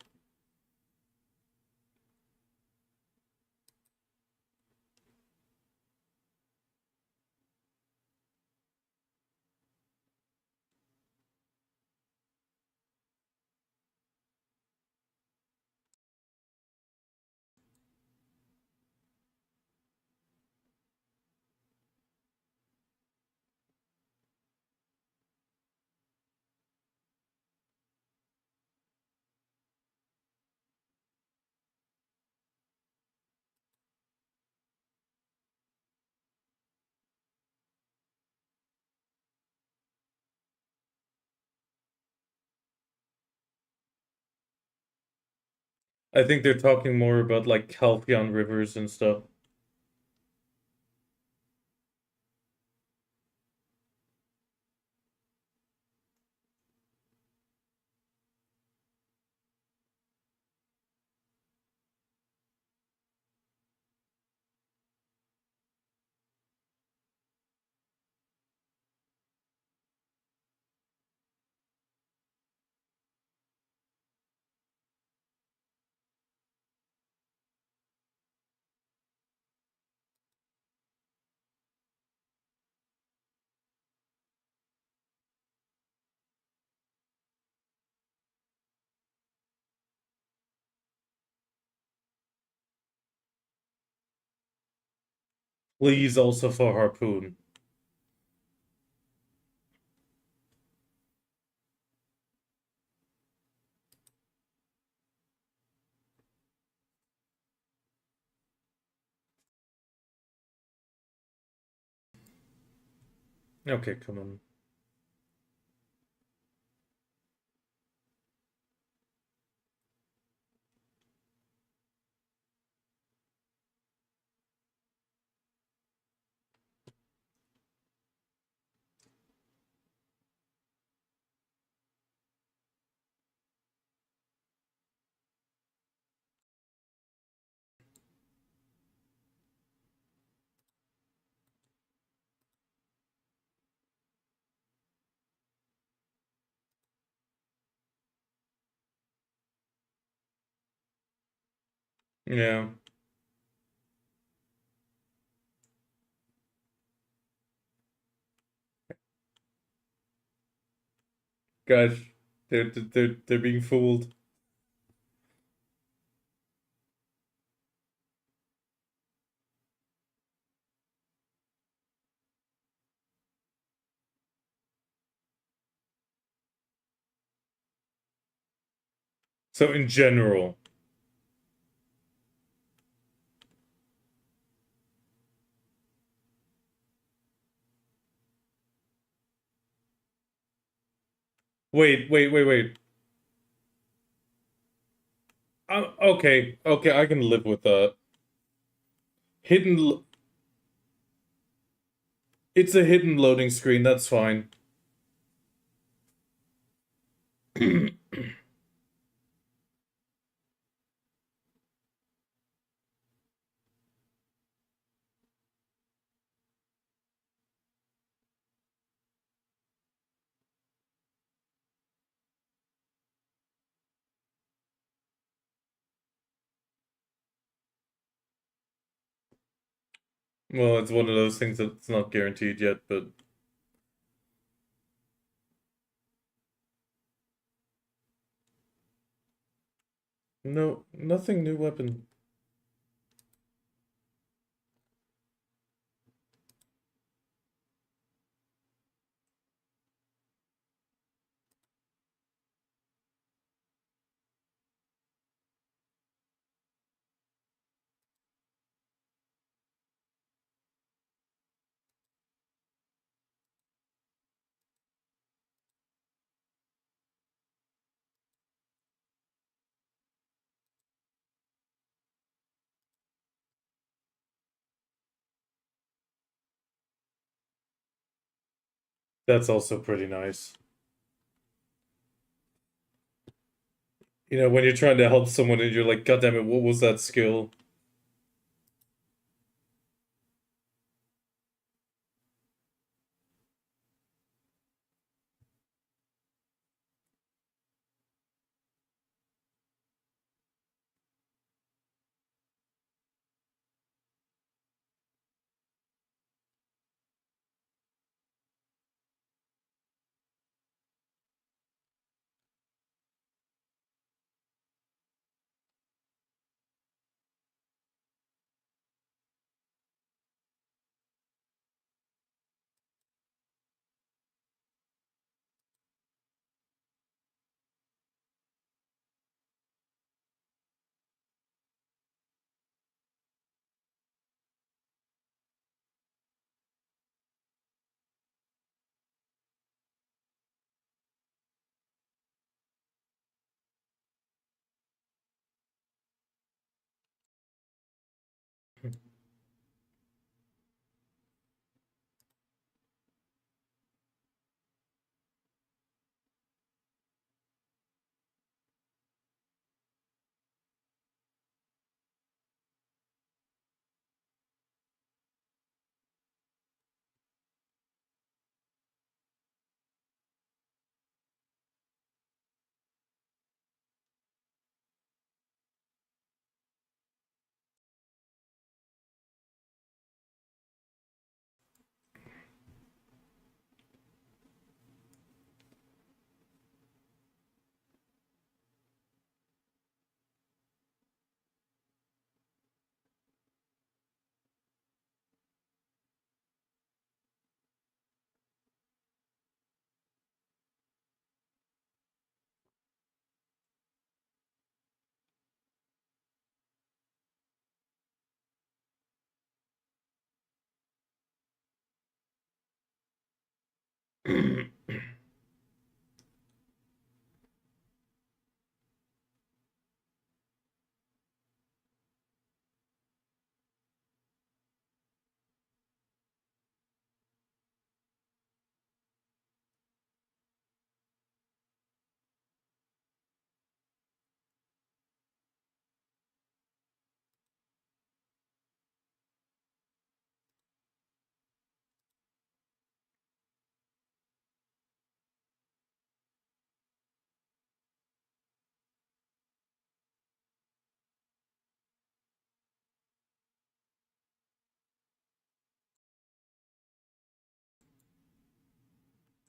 I think they're talking more about like Calpheon rivers and stuff. Please also for Harpoon. Okay, come on. Yeah. Gosh, they're being fooled. So in general, wait. Okay, okay, I can live with that. Hidden, it's a hidden loading screen. That's fine. Well, it's one of those things that's not guaranteed yet, but no, nothing new weapon. That's also pretty nice. You know, when you're trying to help someone and you're like, God damn it, what was that skill?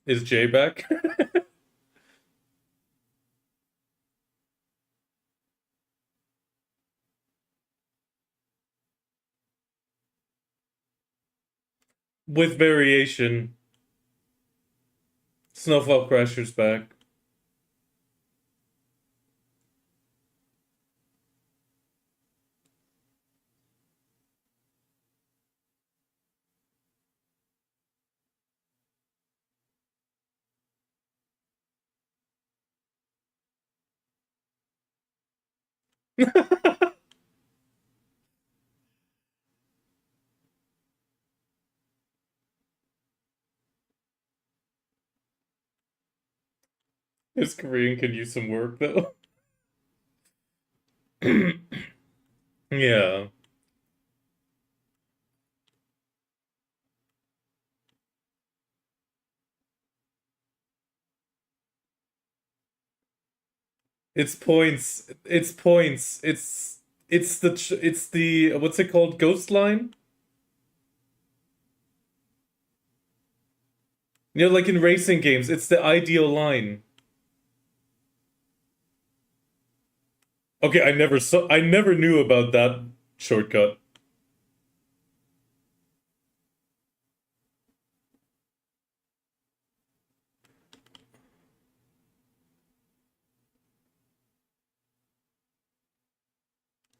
Is Jay back? With variation. Snowfall Crasher's back. His Korean could use some work though. Yeah. It's points. It's points. It's the what's it called? Ghost line? You know, like in racing games, it's the ideal line. Okay, I never knew about that shortcut.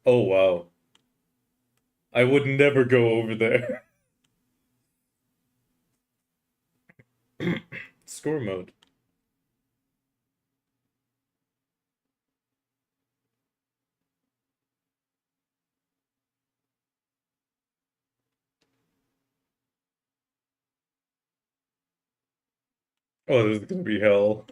Oh wow. I would never go over there. Score mode. Oh, this is gonna be hell.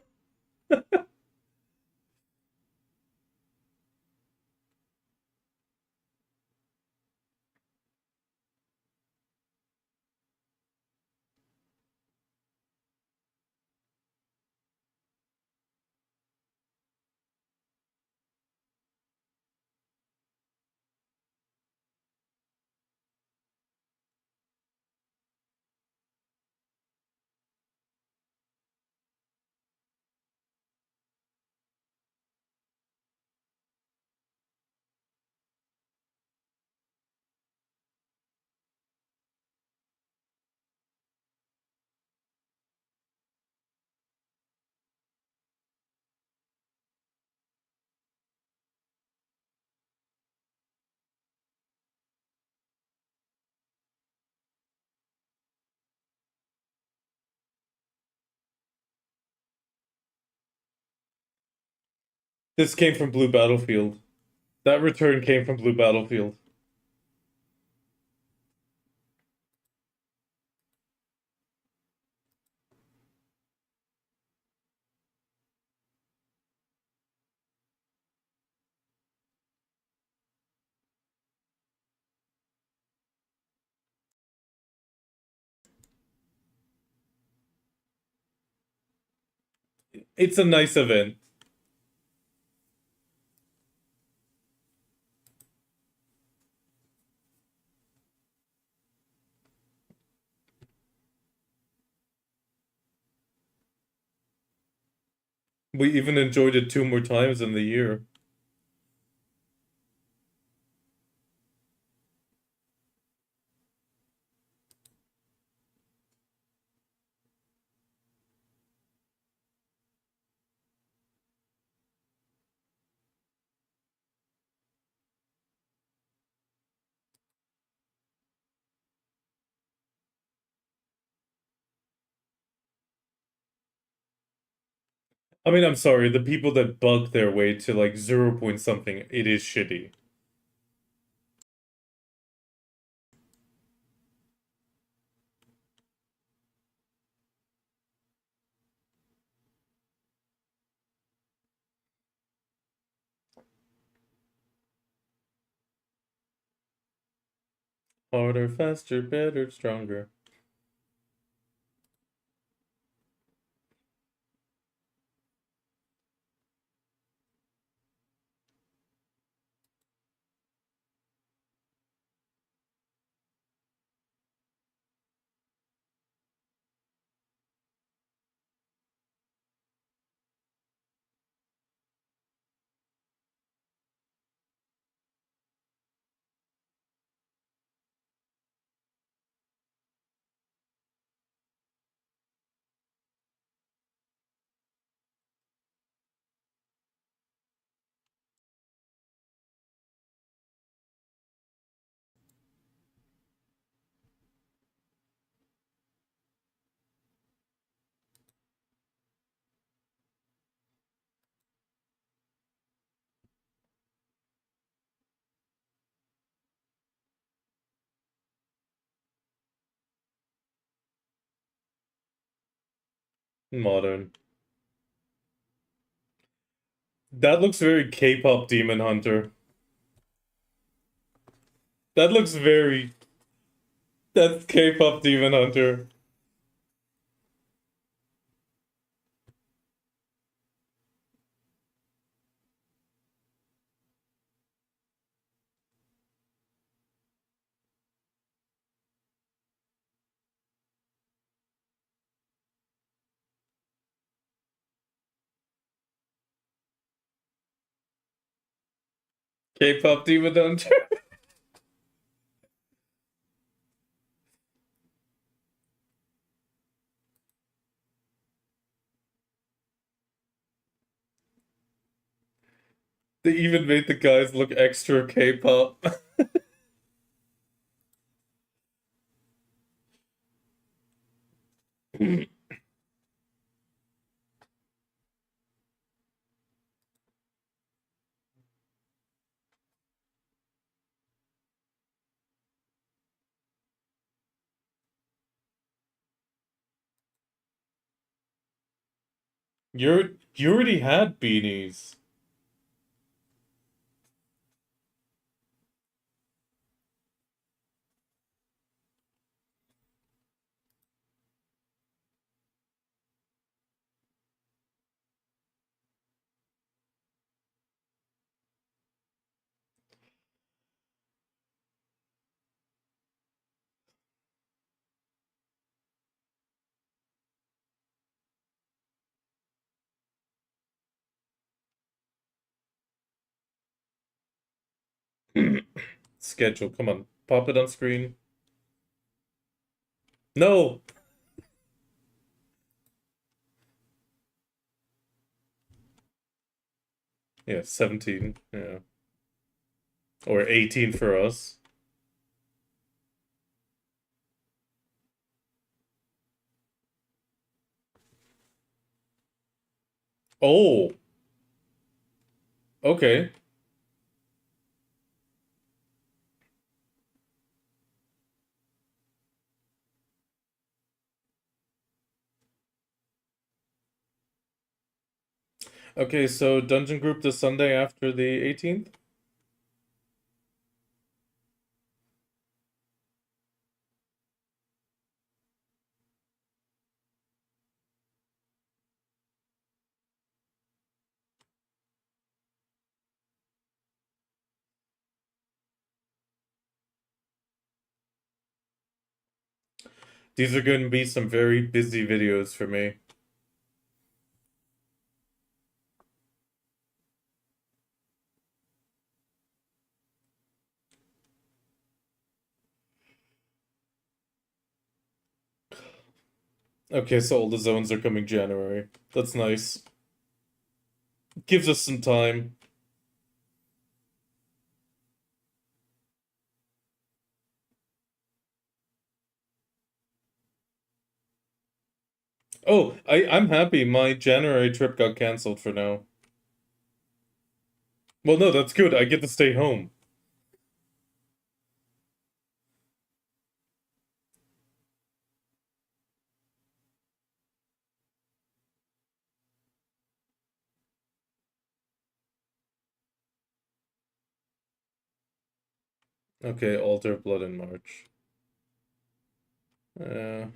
This came from Blue Battlefield. That return came from Blue Battlefield. It's a nice event. We even enjoyed it 2 more times in the year. I mean, I'm sorry, the people that bug their way to like 0 point something, it is shitty. Harder, faster, better, stronger. Modern. That looks very K-pop Demon Hunter. That looks very... That's K-pop Demon Hunter. K-pop Demon Hunter. They even made the guys look extra K-pop. You already had beanies. Schedule, come on. Pop it on screen. No! Yeah, 17. Yeah. Or 18 for us. Oh! Okay. Okay, so Dungeon Group the Sunday after the 18th? These are going to be some very busy videos for me. Okay, so all the zones are coming January. That's nice. Gives us some time. Oh, I'm happy my January trip got canceled for now. Well, no, that's good. I get to stay home. Okay, Altar of Blood in March. Uh,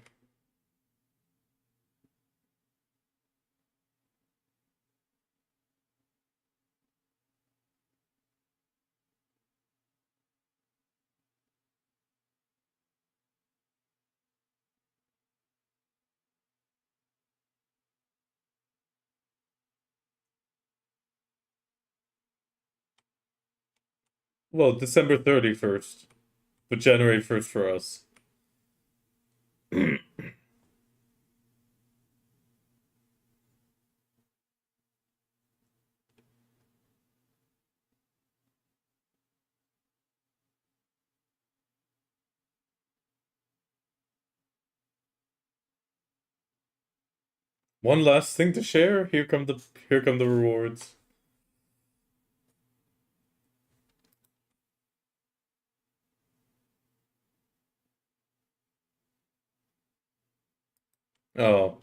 well, December 31st, but January 1st for us. One last thing to share. Here come the rewards. Oh,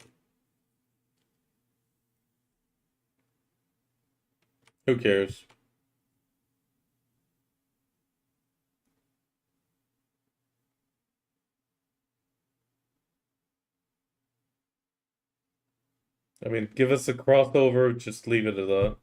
who cares? I mean, give us a crossover, just leave it at that.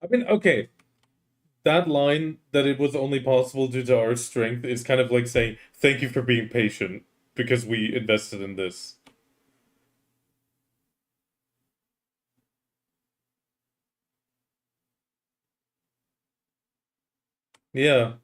I mean, okay, that line that it was only possible due to our strength is kind of like saying, thank you for being patient because we invested in this. Yeah.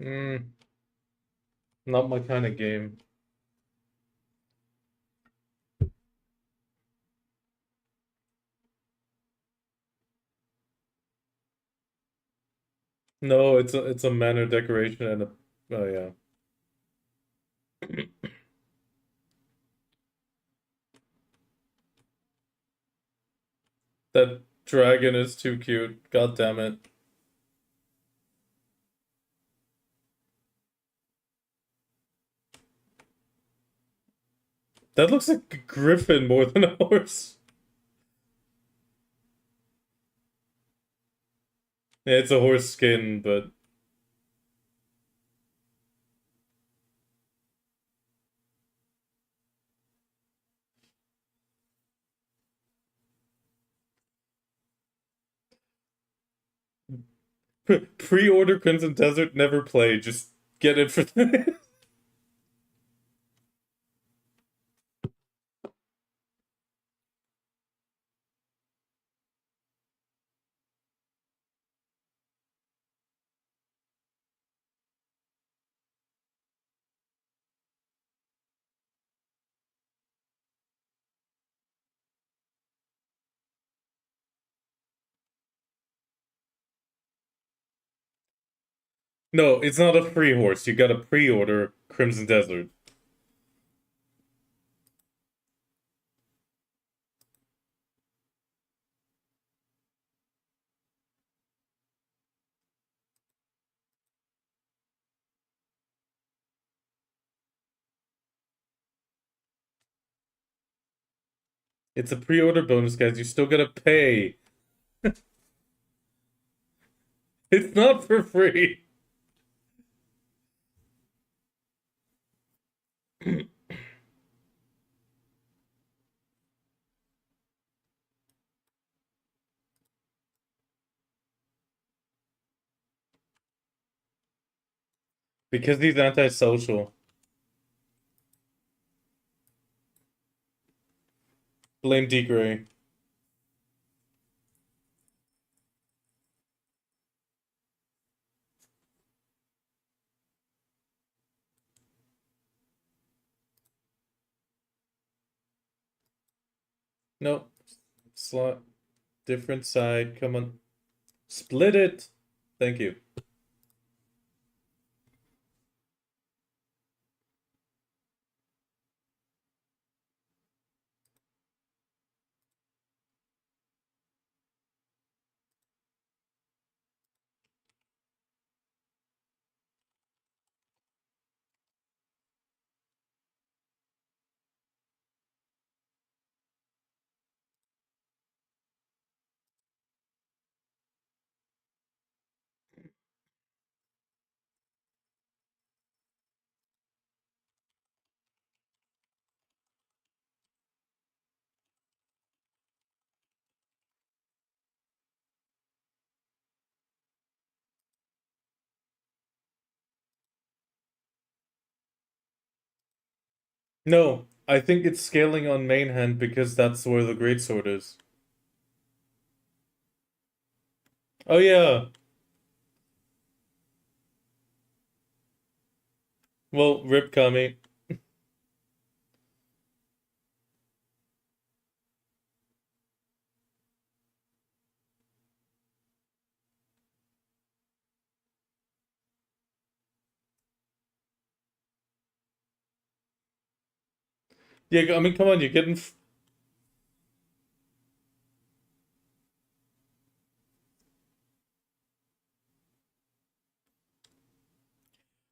Mm, not my kind of game. No, it's a manor decoration and a oh yeah. That dragon is too cute. God damn it. That looks like a griffin more than a horse. Yeah, it's a horse skin, but pre-order Crimson Desert, never play. Just get it for No, it's not a free horse. You gotta pre-order Crimson Desert. It's a pre-order bonus, guys. You still gotta pay. It's not for free. Because he's antisocial. Blame D. Gray. Nope. Slot. Different side. Come on. Split it. Thank you. No, I think it's scaling on main hand because that's where the greatsword is. Oh yeah. Well, rip Kami. Yeah, I mean, come on, you're getting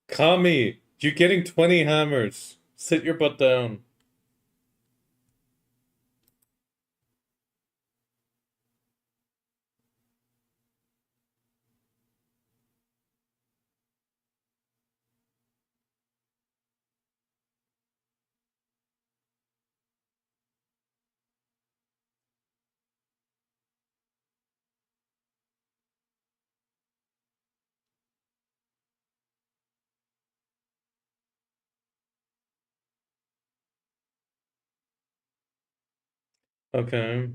Kami. You're getting 20 hammers. Sit your butt down. Okay.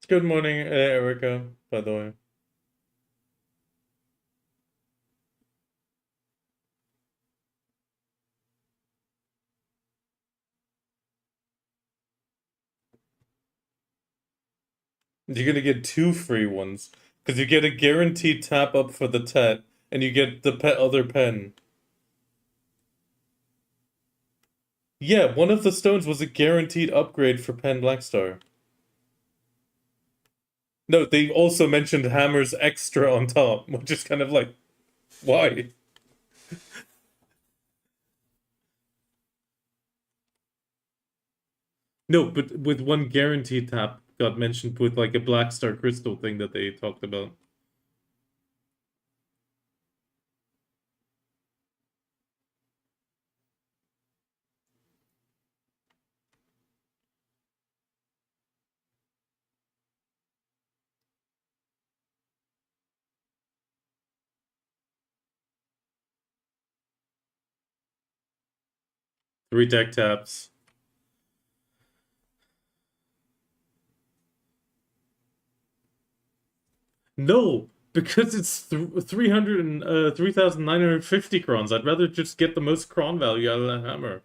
Good morning, Erica, by the way. You're gonna get two free ones. Because you get a guaranteed tap up for the Tet, and you get the other pen. Yeah, one of the stones was a guaranteed upgrade for Pen Blackstar. No, they also mentioned hammers extra on top, which is kind of like, why? No, but with one guaranteed tap got mentioned with like a Blackstar crystal thing that they talked about. Three deck taps. No, because it's 300 and 3,950 crons. I'd rather just get the most cron value out of that hammer.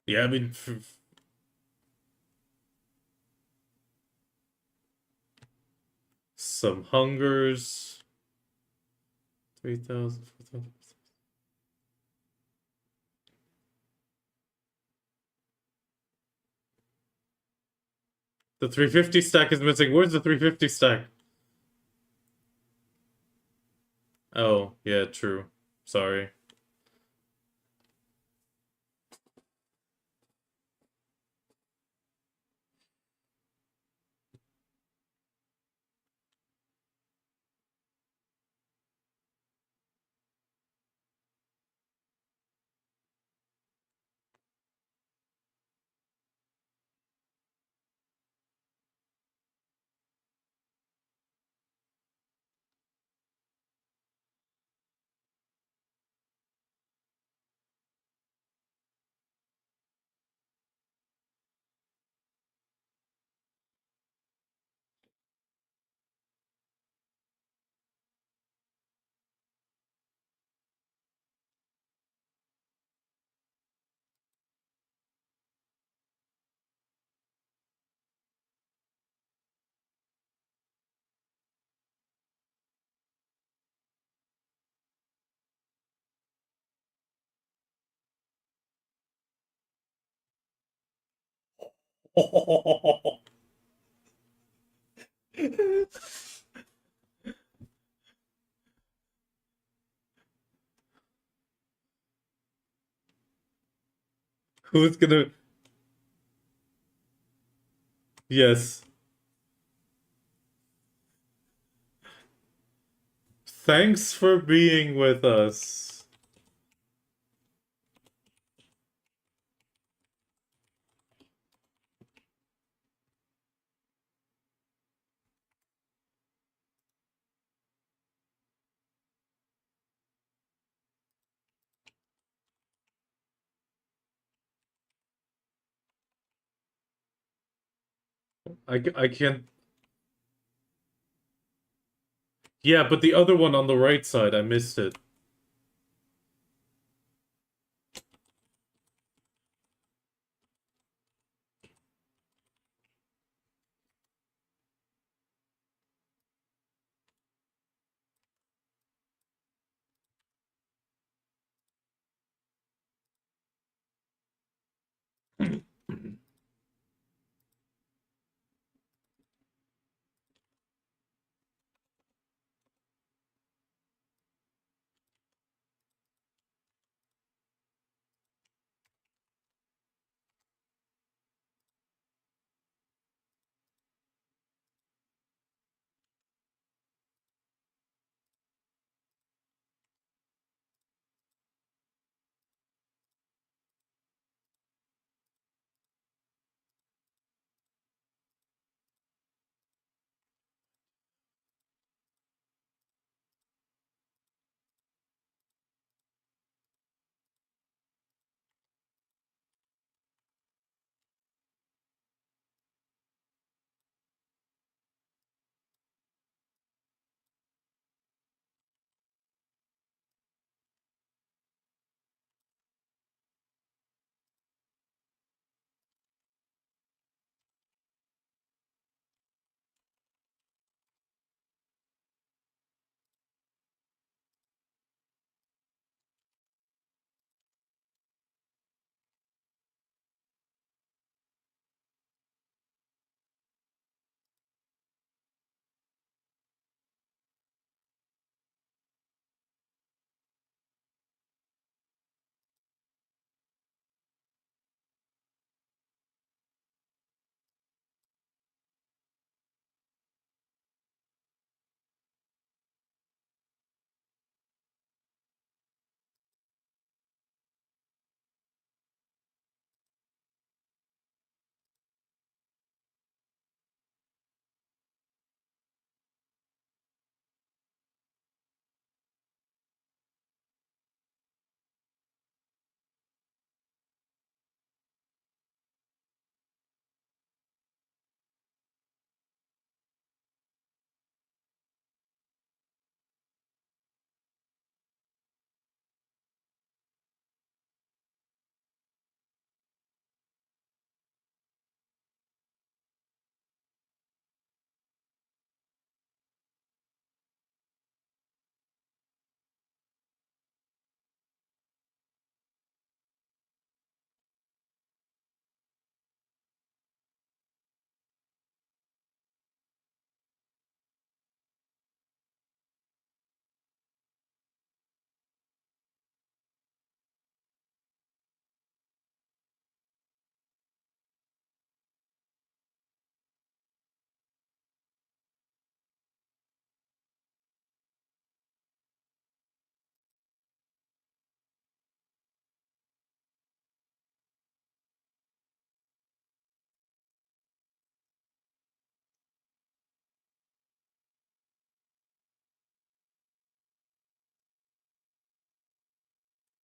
Yeah, I mean, some hungers. 3,000, 4,000. The 350 stack is missing. Where's the 350 stack? Oh, yeah, true. Sorry. Who's gonna... Yes. Thanks for being with us. I can't... Yeah, but the other one on the right side, I missed it.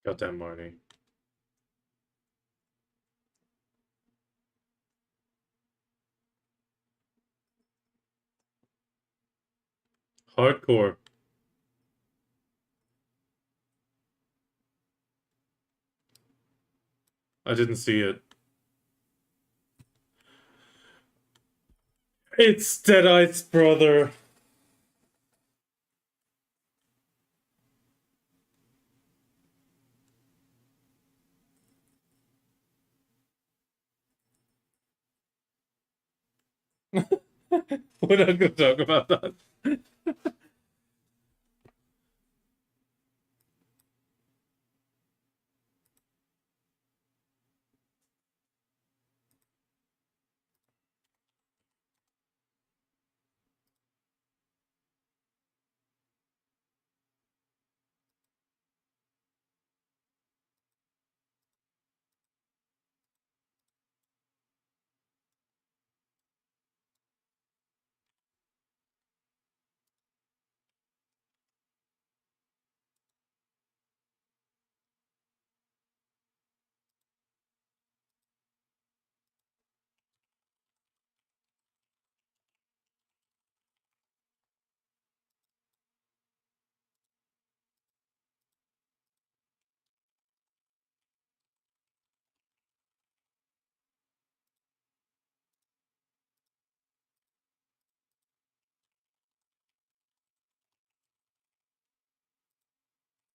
Goddamn Marnie. Hardcore. I didn't see it. It's Deadeye's brother. We're not gonna talk about that.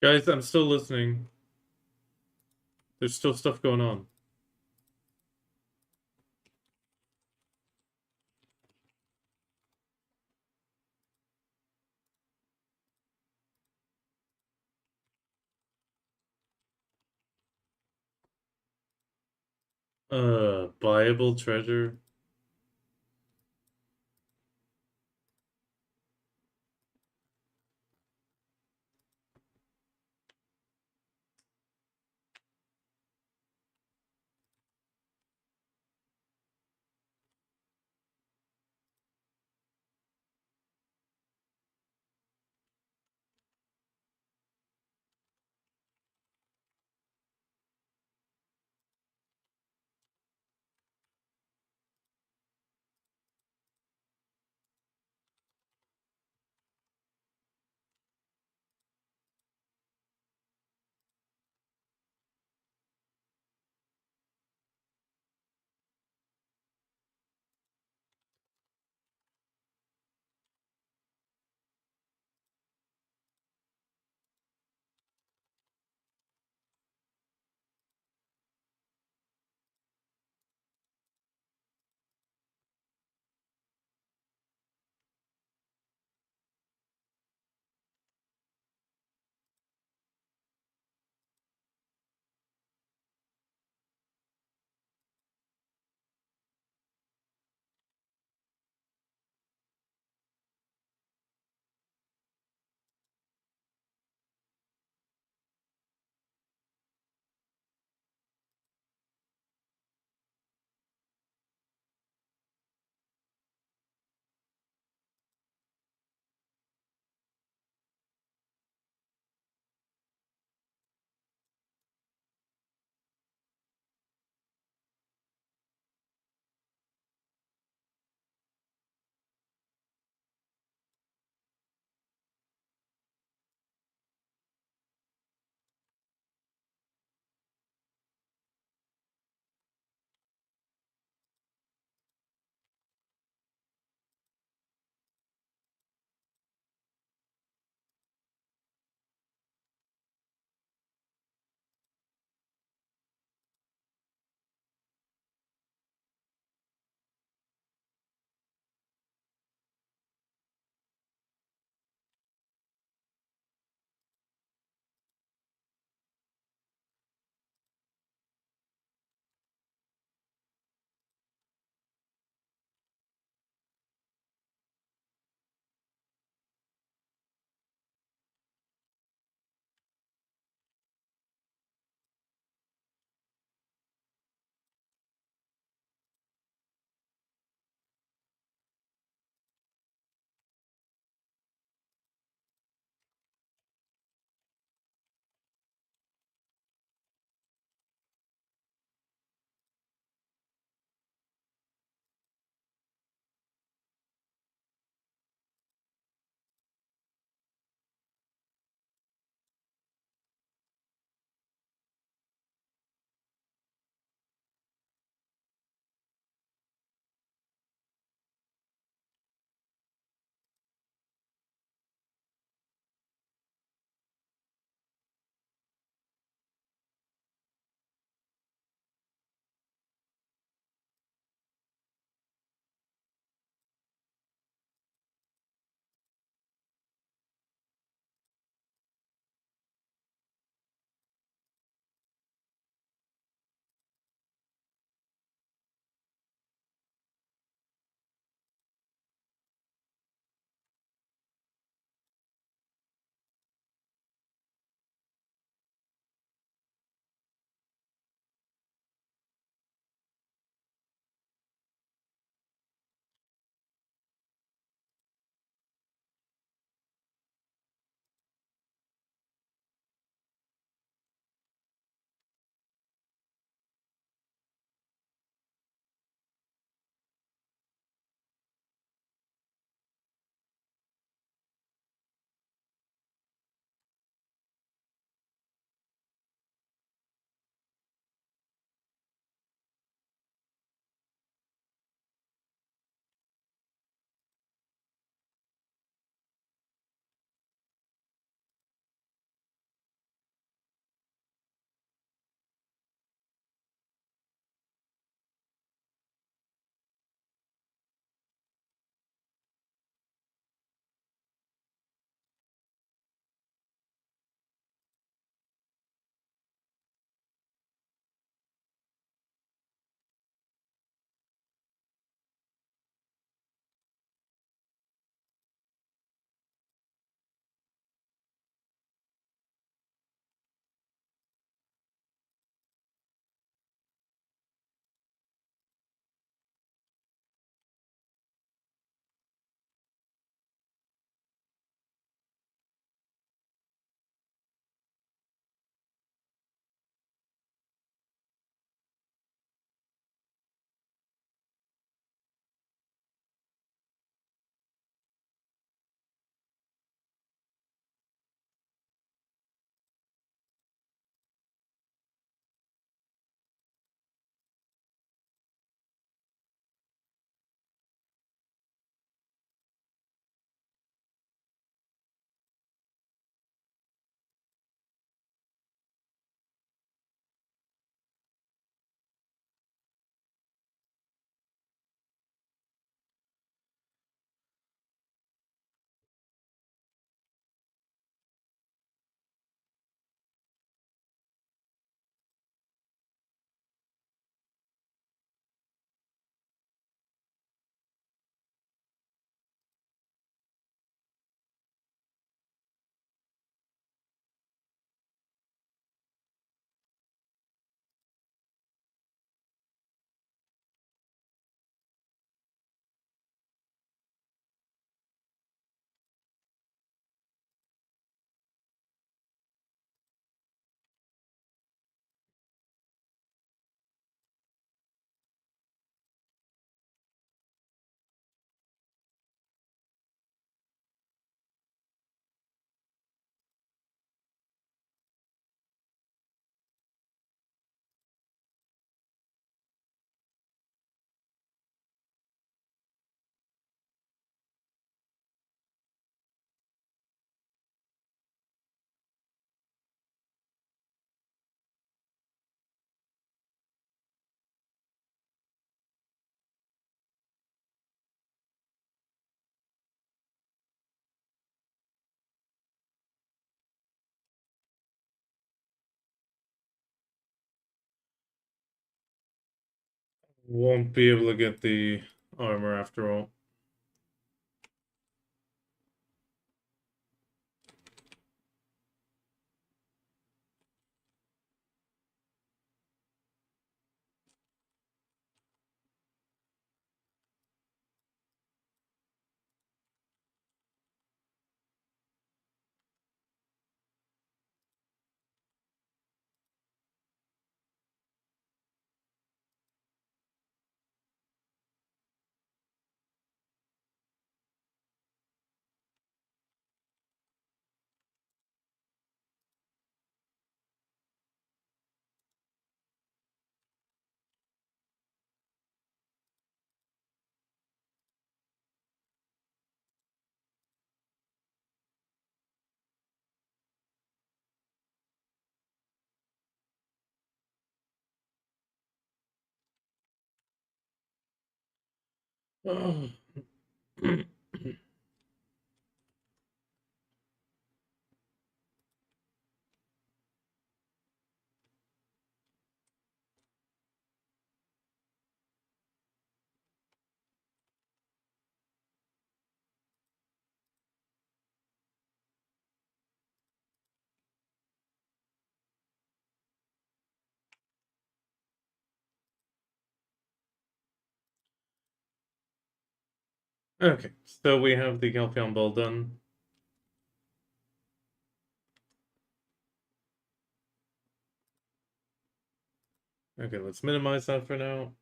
Guys, I'm still listening. There's still stuff going on. Buyable treasure. Won't be able to get the armor after all. Oh. Okay, so we have the Calpheon Ball done. Okay, let's minimize that for now.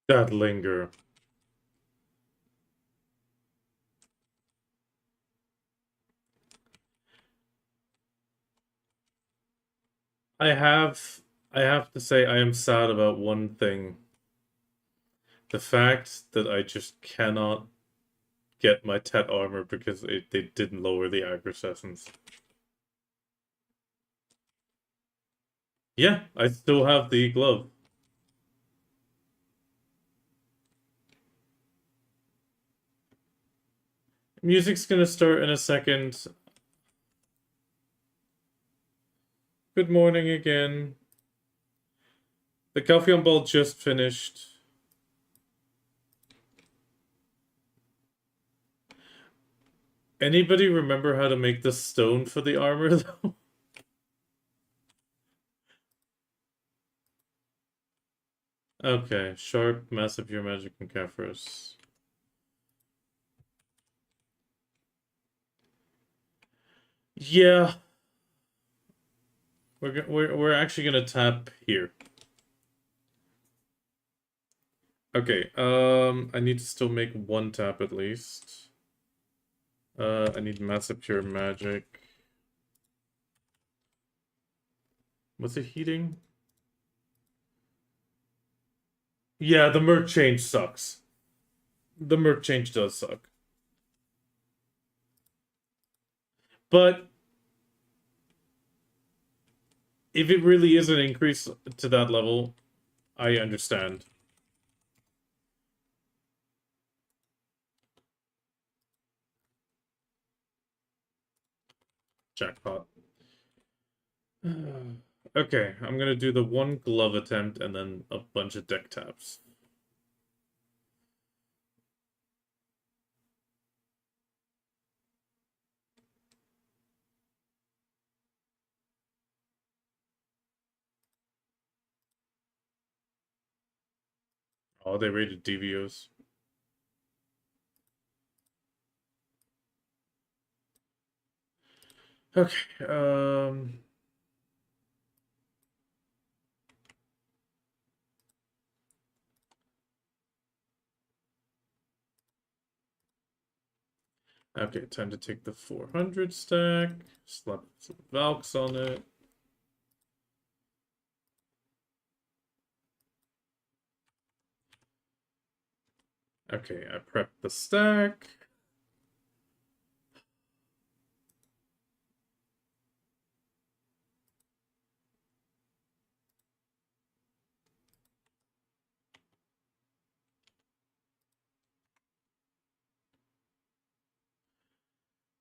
That linger. I have I have to say I am sad about one thing. The fact that I just cannot get my Tet armor because they didn't lower the aggro essence. Yeah, I still have the glove. Music's gonna start in a second. Good morning again. The Calpheon Ball just finished. Anybody remember how to make the stone for the armor, though? Okay, Sharp, Massive Pure Magic, and Kefros. Yeah, we're actually gonna tap here. Okay, I need to still make one tap at least. I need Massive Pure Magic. What's it heating? Yeah, the merc change sucks. The merc change does suck. But if it really is an increase to that level, I understand. Jackpot. Okay, I'm gonna do the one glove attempt and then a bunch of deck taps. Oh, they rated DVOs. Okay, okay, time to take the 400 stack, slap some Valks on it. Okay, I prepped the stack.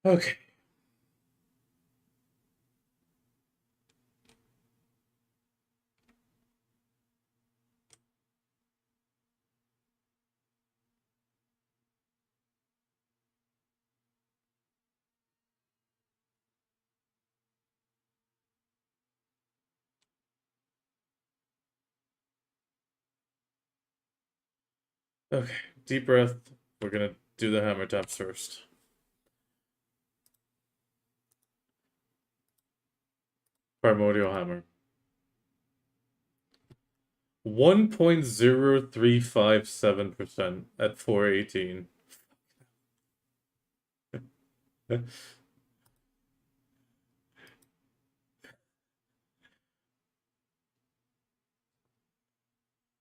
Okay. Okay, deep breath. We're gonna do the hammer taps first. Primordial hammer. 1.0357% at 418.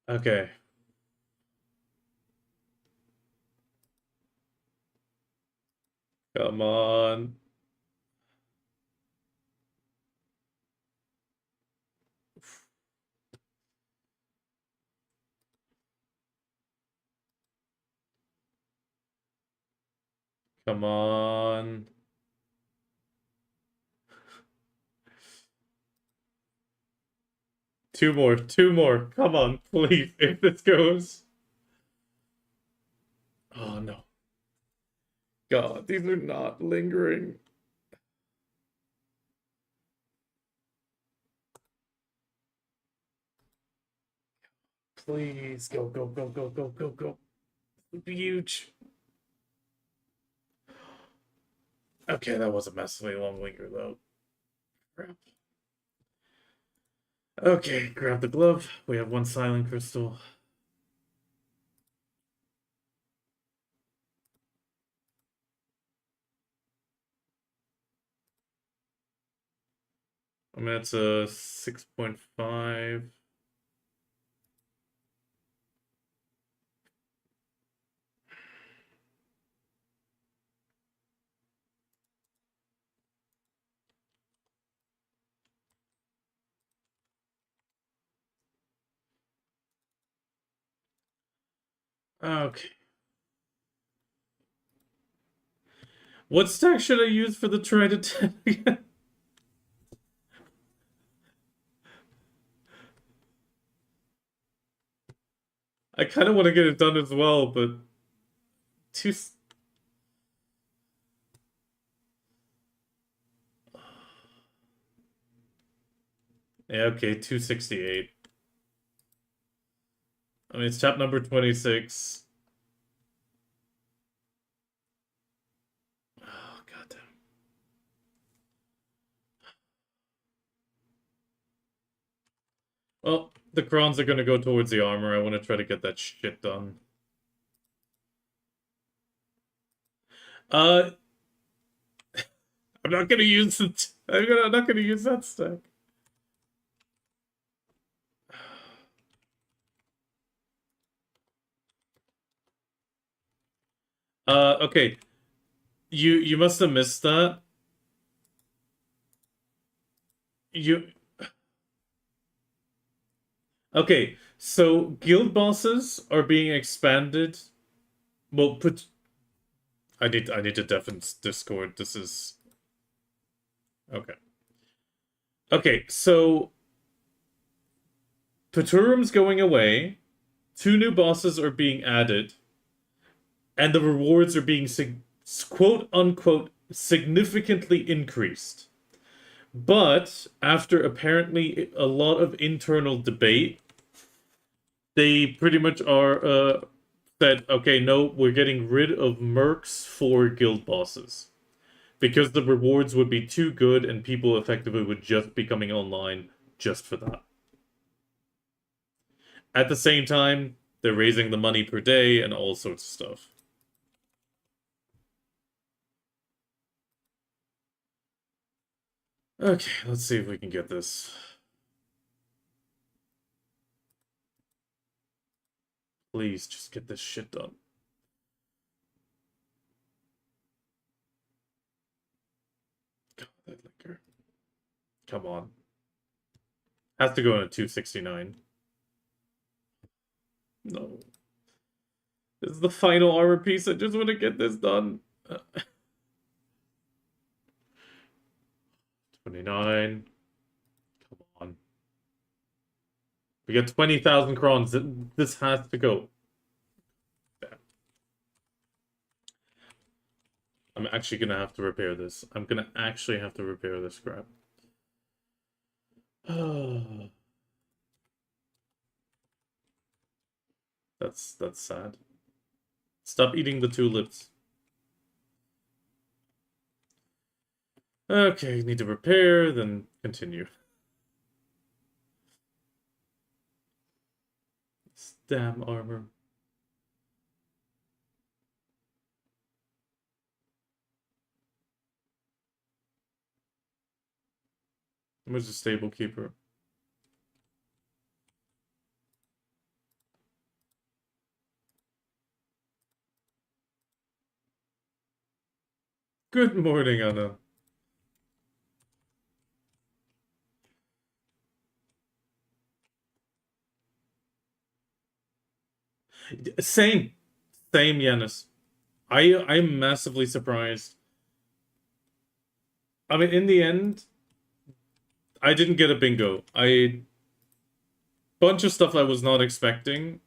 Okay. Come on. Come on. Two more, two more. Come on, please, if this goes. Oh no. God, these are not lingering. Please go, go, go, go, go, go, go. Huge. Okay, that was a massively long linger though. Crap. Okay, grab the glove. We have one silent crystal. I mean, it's a 6.5. Okay. What stack should I use for the trident again? I kind of want to get it done as well, but two. Yeah, okay, 268. I mean, it's chap number 26. Oh, goddamn. Well, the crowns are gonna go towards the armor. I want to try to get that shit done. Uh, I'm not gonna use it. I'm not gonna use that stack. Okay. You must have missed that. You Okay, so guild bosses are being expanded. Well, put I need to deafen Discord. This is okay. Okay, so Paturum's going away. Two new bosses are being added, and the rewards are being quote unquote significantly increased. But after apparently a lot of internal debate, They pretty much are said, okay, no, we're getting rid of mercs for guild bosses. Because the rewards would be too good and people effectively would just be coming online just for that. At the same time, they're raising the money per day and all sorts of stuff. Okay, let's see if we can get this. Please, just get this shit done. God, that liquor. Come on. Has to go in at 269. No. This is the final armor piece. I just want to get this done. 29. Come on. We got 20,000 crowns. This has to go. I'm actually gonna have to repair this. I'm gonna actually have to repair this crap. That's sad. Stop eating the tulips. Okay, need to repair, then continue. This damn armor. Where's the stable keeper? Good morning, Anna. Same. Same, Yanis. I'm massively surprised. I mean, in the end, I didn't get a bingo. Bunch of stuff I was not expecting.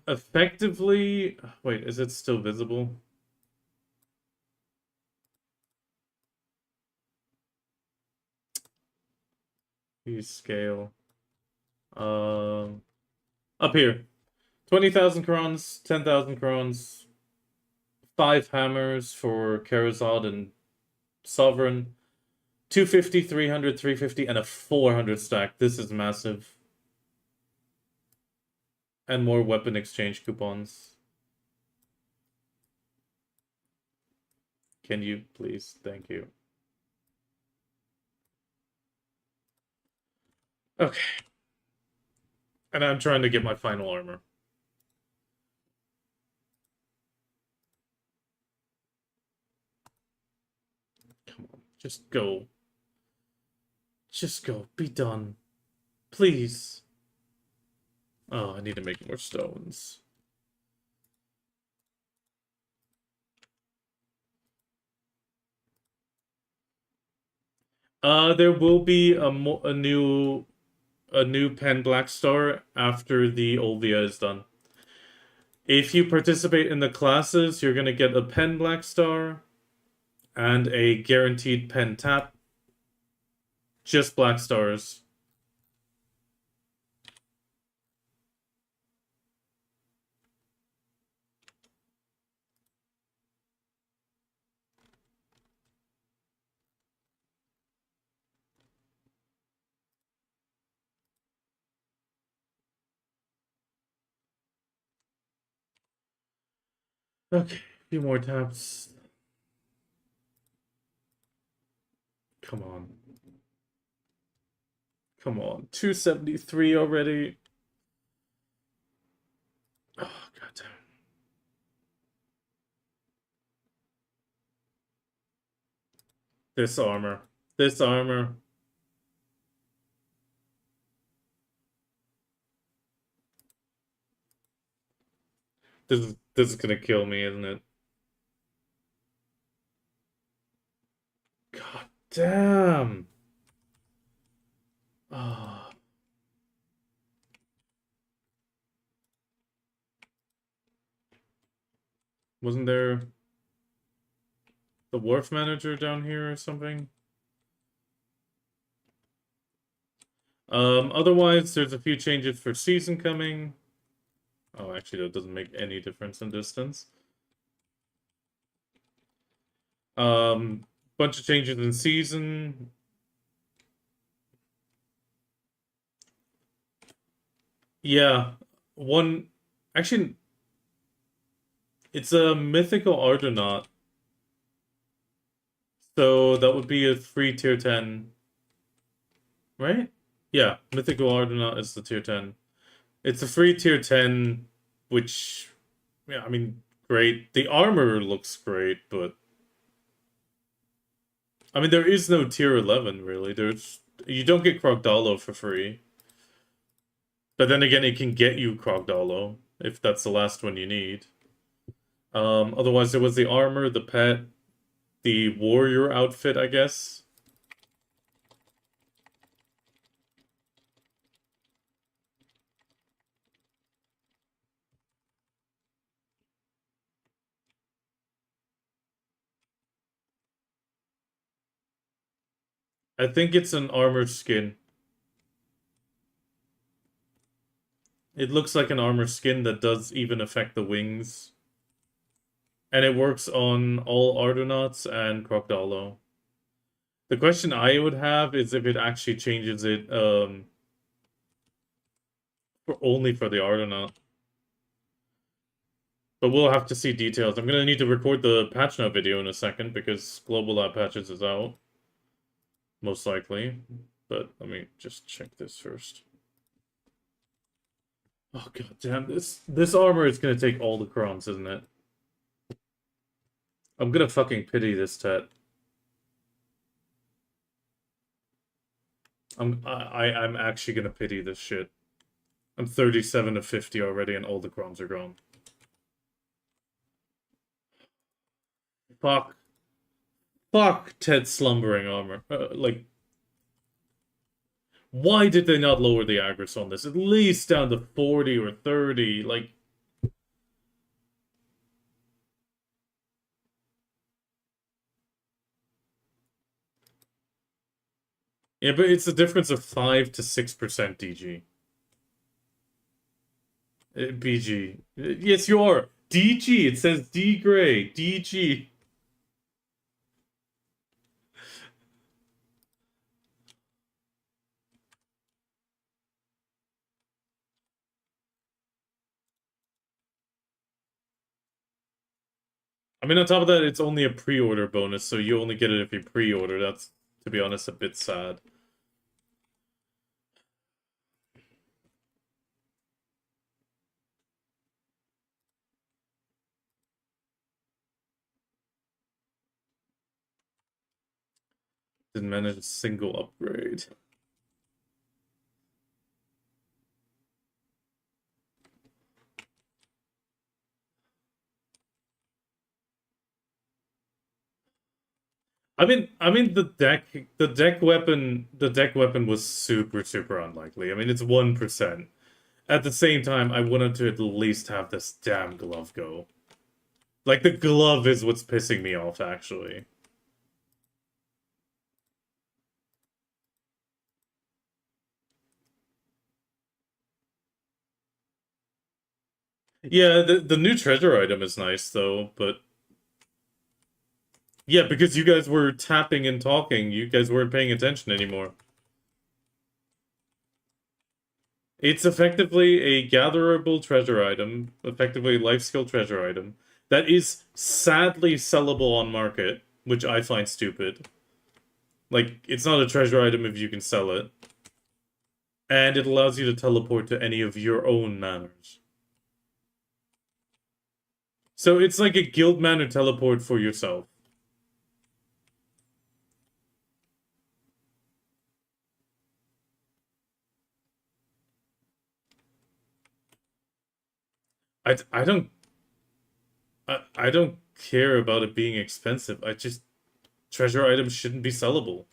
Effectively, wait, is it still visible? Use scale. Up here. 20,000 crowns, 10,000 crowns, 5 hammers for Karazad and Sovereign, 250, 300, 350, and a 400 stack. This is massive. And more weapon exchange coupons. Can you please? Thank you. Okay. And I'm trying to get my final armor. Come on, just go. Just go. Be done. Please. Oh, I need to make more stones. There will be a new pen black star after the Olvia is done. If you participate in the classes, you're gonna get a pen black star and a guaranteed pen tap. Just black stars. Okay, a few more taps. Come on. Come on. 273 already. Oh, goddamn. This armor. This armor. This is gonna kill me, isn't it? God damn. Oh. Wasn't there the wharf manager down here or something? Otherwise, there's a few changes for season coming. Oh, actually, that doesn't make any difference in distance. Bunch of changes in season. Yeah, one. Actually, it's a mythical Argonaut. So that would be a free tier 10. Right? Yeah, mythical Argonaut is the tier 10. It's a free tier 10, which, yeah, I mean, great. The armor looks great, but I mean, there is no tier 11, really. You don't get Krogdalo for free. But then again, it can get you Krogdalo, if that's the last one you need. Otherwise, there was the armor, the pet, the warrior outfit, I guess. I think it's an armor skin. It looks like an armor skin that does even affect the wings. And it works on all Ardonauts and Crocodilo. The question I would have is if it actually changes it only for the Ardonaut. But we'll have to see details. I'm gonna need to record the patch note video in a second because Global Lab Patches is out. Most likely. But let me just check this first. Oh god damn, this armor is gonna take all the crowns, isn't it? I'm gonna fucking pity this Tet. I'm actually gonna pity this shit. I'm 37 of 50 already and all the crowns are gone. Fuck. Fuck Ted's slumbering armor. Like, why did they not lower the aggro on this? At least down to 40 or 30. Like, yeah, but it's a difference of 5 to 6% DG. BG. Yes, you are. DG. It says D gray. DG. I mean, on top of that, it's only a pre-order bonus, so you only get it if you pre-order. That's, to be honest, a bit sad. Didn't manage a single upgrade. I mean the deck weapon was super unlikely. I mean it's 1%. At the same time, I wanted to at least have this damn glove go. Like the glove is what's pissing me off actually. Yeah, the new treasure item is nice though, but yeah, because you guys were tapping and talking, you guys weren't paying attention anymore. It's effectively a gatherable treasure item, effectively a life skill treasure item, that is sadly sellable on market, which I find stupid. Like, it's not a treasure item if you can sell it. And it allows you to teleport to any of your own manors. So it's like a guild manor teleport for yourself. I don't I don't care about it being expensive. I just treasure items shouldn't be sellable.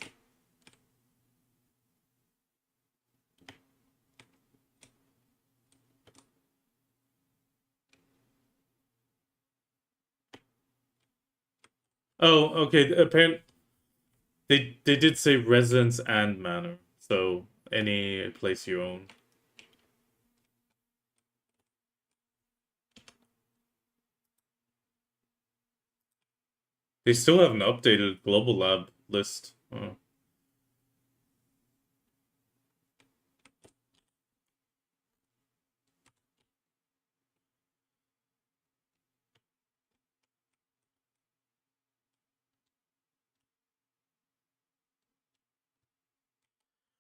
Oh, okay. Apparently, they did say residence and manor, so any place you own. They still haven't updated Global Lab list. Oh.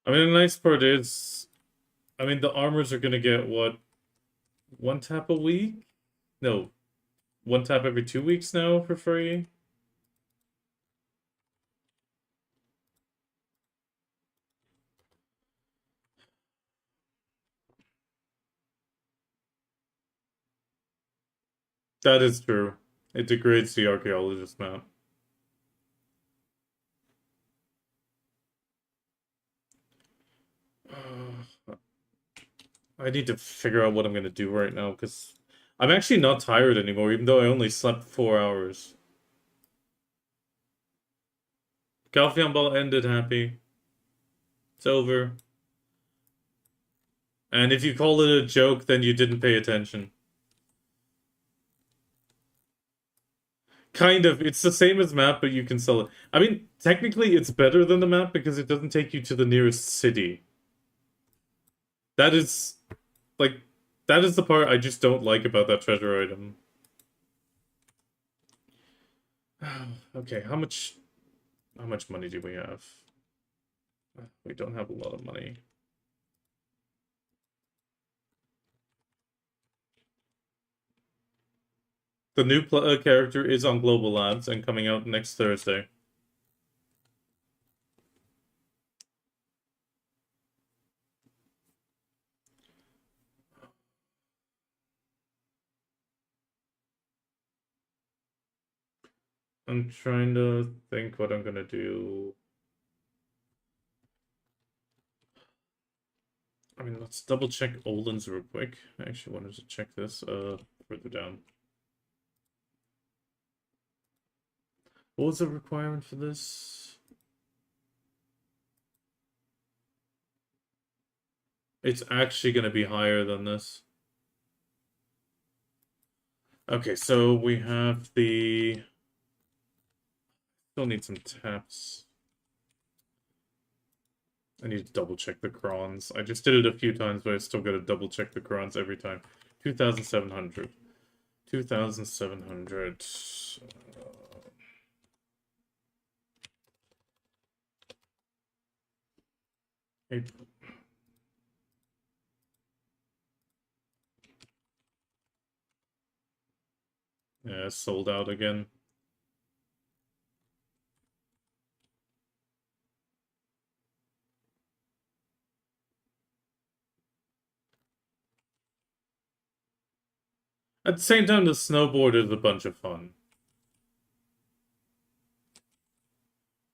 I mean, the nice part is, I mean, the armors are gonna get what, one tap a week? No, one tap every 2 weeks now for free. That is true. It degrades the archaeologist map. I need to figure out what I'm gonna do right now because I'm actually not tired anymore, even though I only slept 4 hours. Calpheon Ball ended happy. It's over. And if you call it a joke, then you didn't pay attention. Kind of. It's the same as map, but you can sell it. I mean, technically, it's better than the map because it doesn't take you to the nearest city. That is, like, that is the part I just don't like about that treasure item. Okay, how much money do we have? We don't have a lot of money. The new character is on Global Labs and coming out next Thursday. I'm trying to think what I'm gonna do. I mean, let's double check Olin's real quick. I actually wanted to check this further down. What was the requirement for this? It's actually going to be higher than this. Okay, so we have the... Still need some taps. I need to double check the crons. I just did it a few times, but I still got to double check the crons every time. 2,700. 2,700. Eight. Yeah, sold out again. At the same time, the snowboard is a bunch of fun.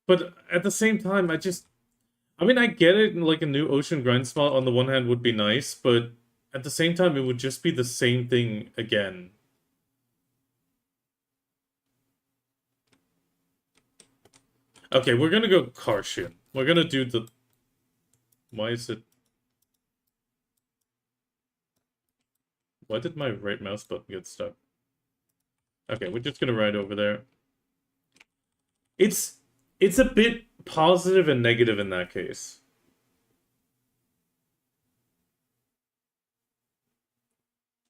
But at the same time, I mean, I get it, like a new ocean grind spot on the one hand would be nice, but at the same time, it would just be the same thing again. Okay, we're gonna go Karshian. We're gonna do the... Why is it... Why did my right mouse button get stuck? Okay, we're just gonna ride over there. It's a bit positive and negative in that case.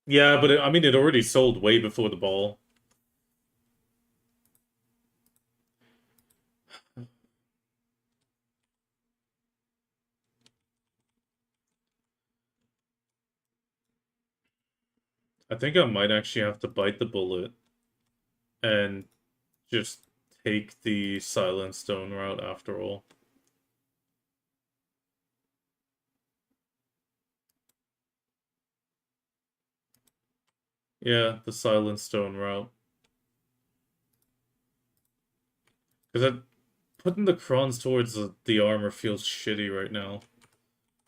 Yeah, but I mean, it already sold way before the ball. I think I might actually have to bite the bullet and just take the Silent Stone route after all. Yeah, the Silent Stone route. Because putting the crons towards the armor feels shitty right now.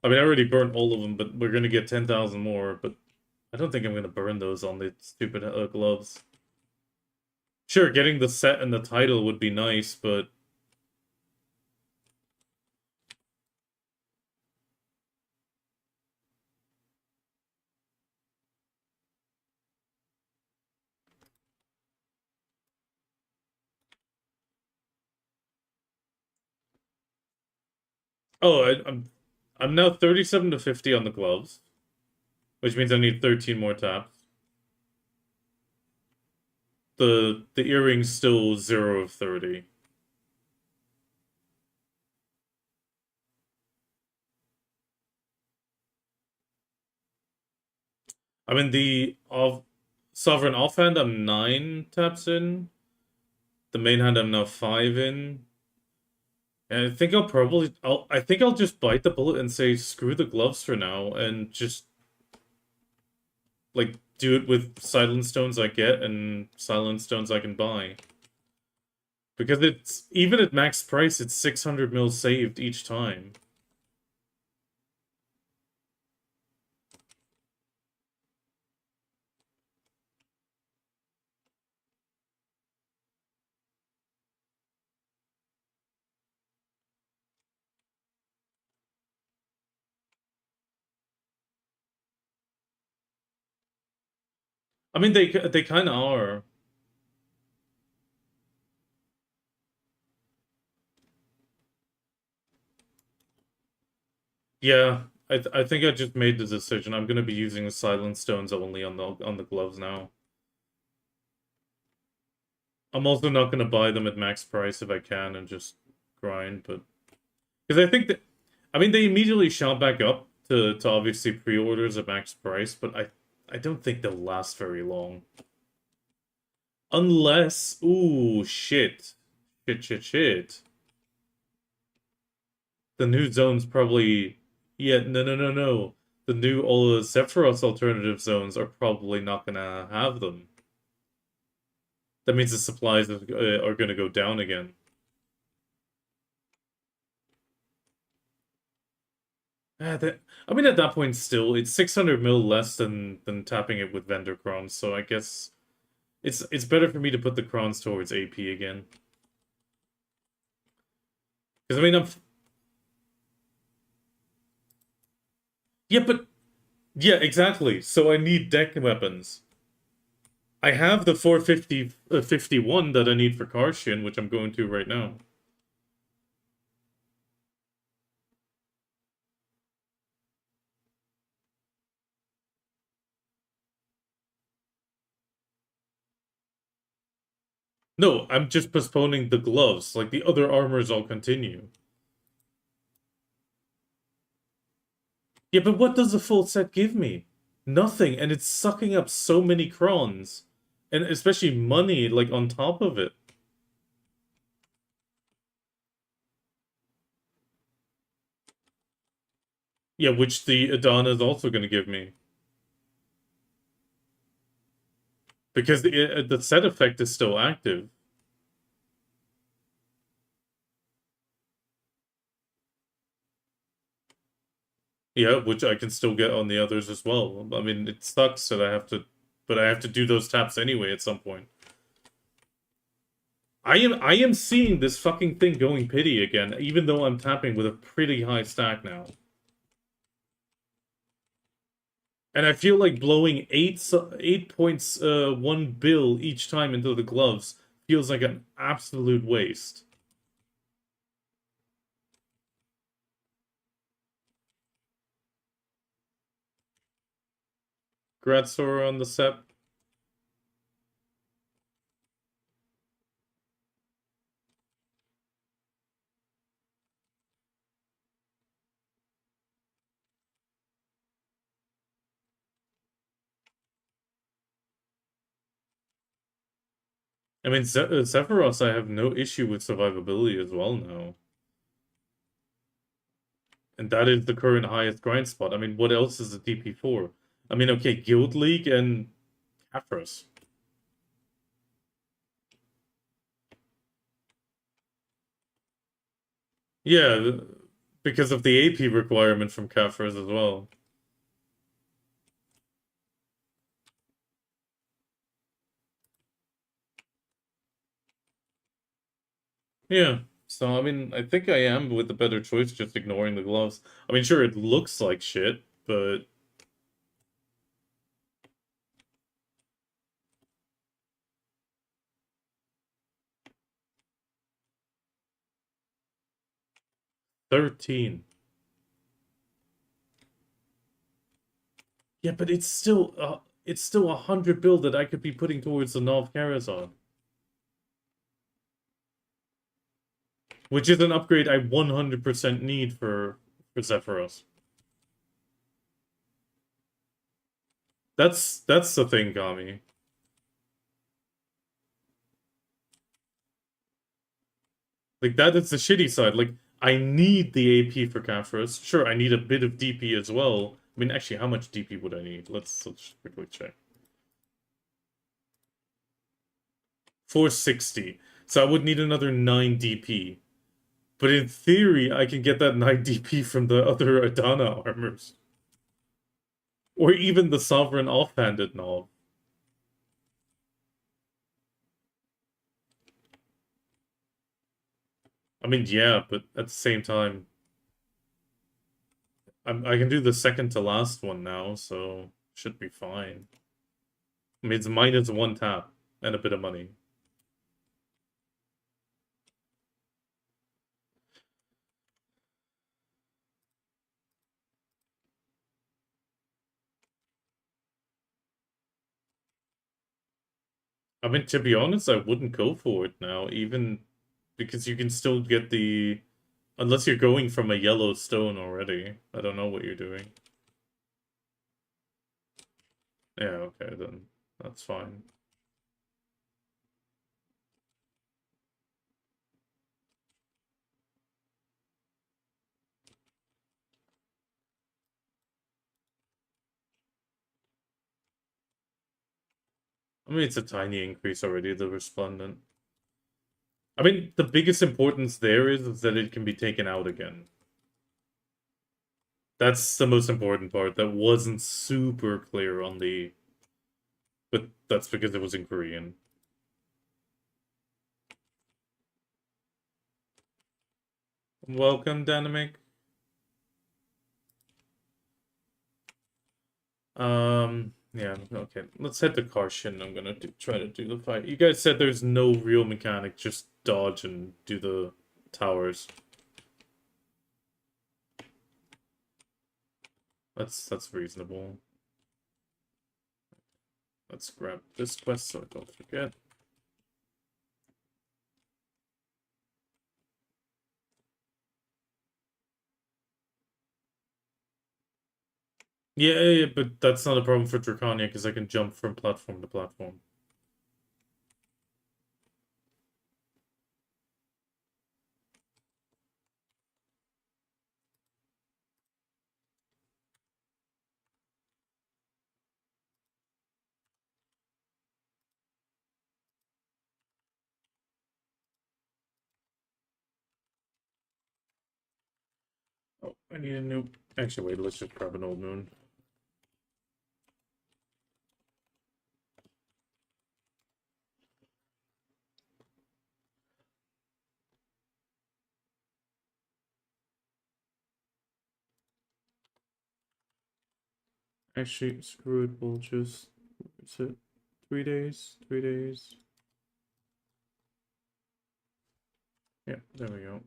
I mean, I already burnt all of them, but we're gonna get 10,000 more, but I don't think I'm gonna burn those on the stupid gloves. Sure, getting the set and the title would be nice, but oh, I'm now 37 to 50 on the gloves, which means I need 13 more taps. The earring's still 0 of 30. I mean the off sovereign offhand I'm 9 taps in. The main hand I'm now 5 in. And I think I think I'll just bite the bullet and say screw the gloves for now and just like do it with silent stones I get and silent stones I can buy. Because it's even at max price, it's 600 mil saved each time. I mean, they kind of are. Yeah, I think I just made the decision. I'm gonna be using the silent stones only on the gloves now. I'm also not gonna buy them at max price if I can and just grind, but because I think that I mean they immediately shot back up to obviously pre-orders at max price, but I don't think they'll last very long. Unless, ooh, shit. Shit. The new zones probably, yeah, no. The new all the Sephiroth alternative zones are probably not gonna have them. That means the supplies are gonna go down again. I mean, at that point, still, it's 600 mil less than tapping it with vendor crons. So I guess it's better for me to put the crons towards AP again. Because I mean, yeah, but yeah, exactly. So I need deck weapons. I have the 450 51 that I need for Karshin, which I'm going to right now. No, I'm just postponing the gloves. Like the other armors, I'll continue. Yeah, but what does the full set give me? Nothing, and it's sucking up so many crons. And especially money, like, on top of it. Yeah, which the Adana is also going to give me. Because the set effect is still active. Yeah, which I can still get on the others as well. I mean, it sucks that I have to... But I have to do those taps anyway at some point. I am seeing this fucking thing going pity again, even though I'm tapping with a pretty high stack now. And I feel like blowing 8 points, 1 bill each time into the gloves feels like an absolute waste. Gradsora on the set. I mean, Sephiroth, I have no issue with survivability as well now. And that is the current highest grind spot. I mean, what else is a DP for? I mean, okay, Guild League and Afros. Yeah, because of the AP requirement from Kafras as well. Yeah. So, I mean, I think I am with the better choice, just ignoring the gloves. I mean, sure, it looks like shit, but 13. Yeah, but it's still 100 bill that I could be putting towards the Nov Karazhan, which is an upgrade I 100% need for Zephyros. That's the thing, Kami. Like, that is the shitty side. Like, I need the AP for Kaphras. Sure, I need a bit of DP as well. I mean, actually, how much DP would I need? Let's quickly check. 460. So I would need another 9 DP. But in theory, I can get that 9 DP from the other Adana armors. Or even the Sovereign offhanded knob. I mean, yeah, but at the same time, I can do the second to last one now, so should be fine. I mean, it's minus 1 tap and a bit of money. I mean, to be honest, I wouldn't go for it now, even because you can still get the... Unless you're going from a yellow stone already. I don't know what you're doing. Yeah, okay, then. That's fine. I mean, it's a tiny increase already, the Resplendent. I mean, the biggest importance there is that it can be taken out again. That's the most important part. That wasn't super clear on the... But that's because it was in Korean. Welcome, Dynamic. Yeah, okay. Let's head to Karshin. I'm gonna try to do the fight. You guys said there's no real mechanic, just dodge and do the towers. That's reasonable. Let's grab this quest so I don't forget. Yeah, but that's not a problem for Drakania because I can jump from platform to platform. Oh, I need a new... Actually, wait, let's just grab an old moon. Actually, screw it, we'll just... Is it 3 days? 3 days? Yeah, there we go.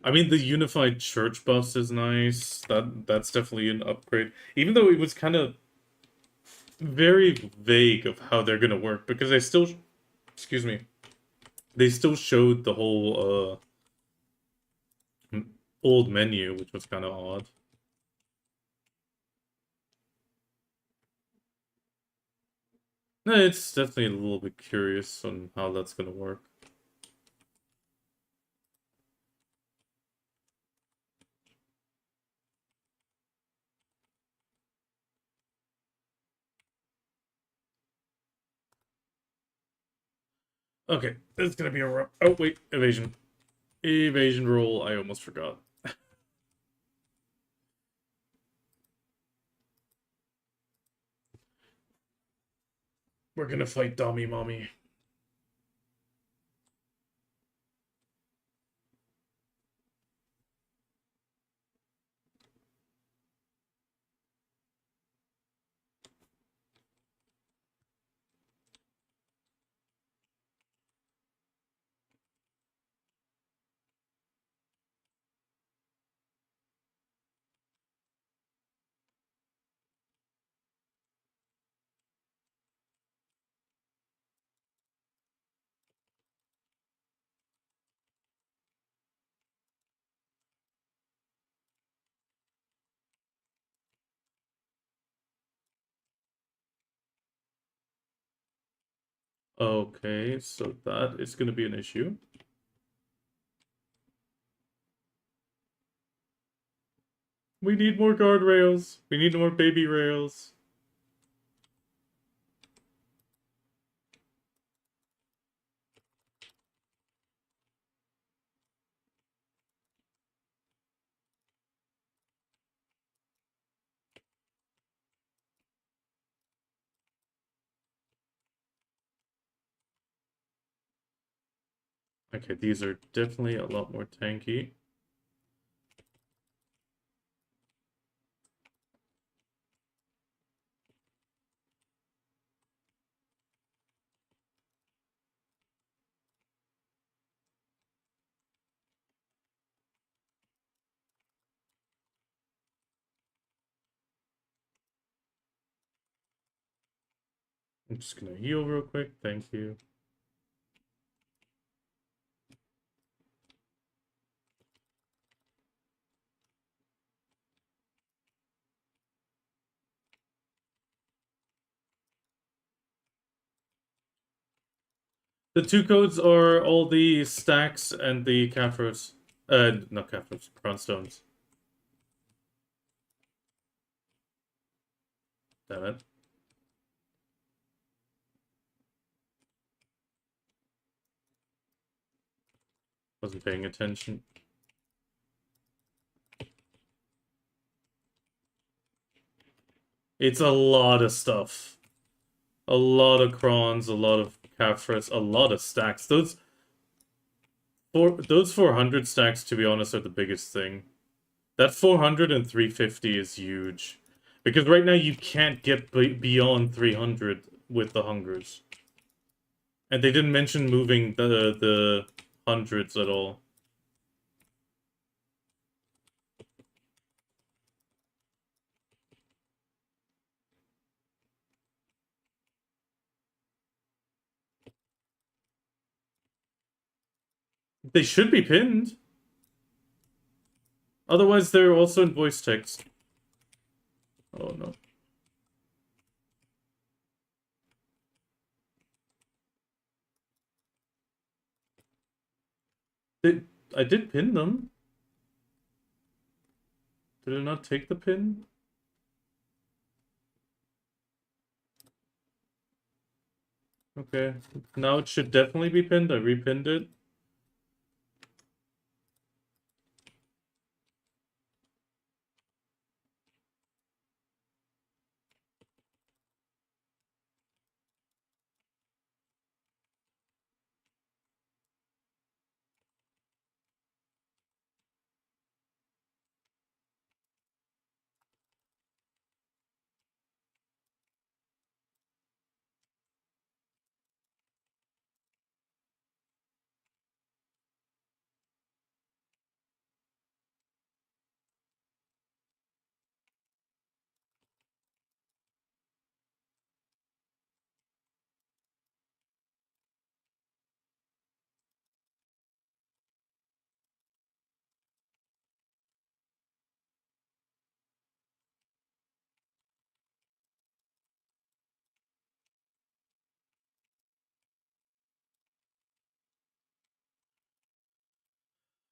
I mean, the unified church buffs is nice. That's definitely an upgrade. Even though it was kind of very vague of how they're gonna work, because they still, excuse me, they still showed the whole old menu, which was kind of odd. No, it's definitely a little bit curious on how that's gonna work. Okay, this is gonna be a rough... Oh, wait, evasion. Evasion roll, I almost forgot. We're gonna fight Dummy Mommy. Okay, so that is gonna be an issue. We need more guardrails. We need more baby rails. Okay, these are definitely a lot more tanky. I'm just gonna heal real quick. Thank you. The two codes are all the stacks and the Caphras. Not Caphras, Cronstones. Damn it. Wasn't paying attention. It's a lot of stuff. A lot of Crons, a lot of Caphras, a lot of stacks. Those 400 stacks, to be honest, are the biggest thing. That 400 and 350 is huge. Because right now you can't get beyond 300 with the hungers. And they didn't mention moving the hundreds at all. They should be pinned. Otherwise, they're also in voice text. Oh no. I did pin them. Did I not take the pin? Okay. Now it should definitely be pinned. I repinned it.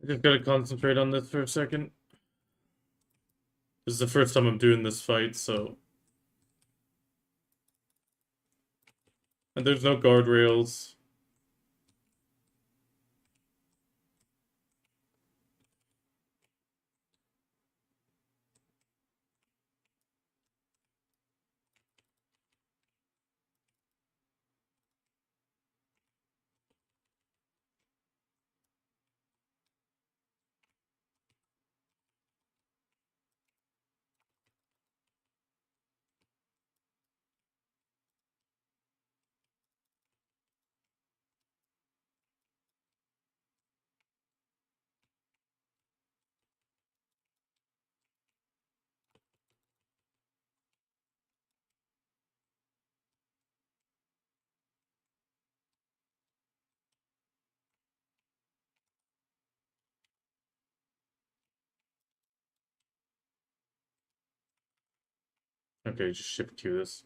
I just gotta concentrate on this for a second. This is the first time I'm doing this fight, so... And there's no guardrails. Okay, just shift Q this.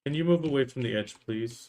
Can you move away from the edge, please?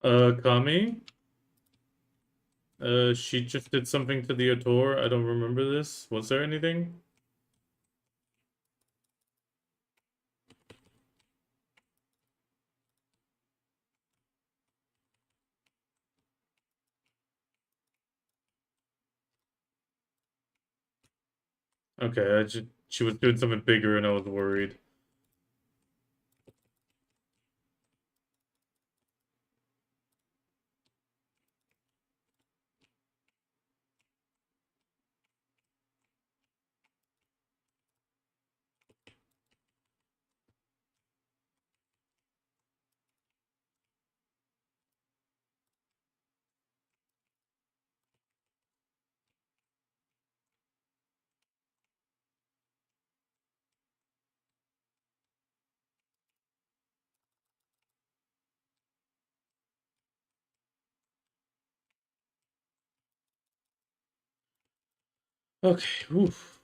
Kami? She just did something to the Ator. I don't remember this. Was there anything? Okay, she was doing something bigger and I was worried. Okay, oof.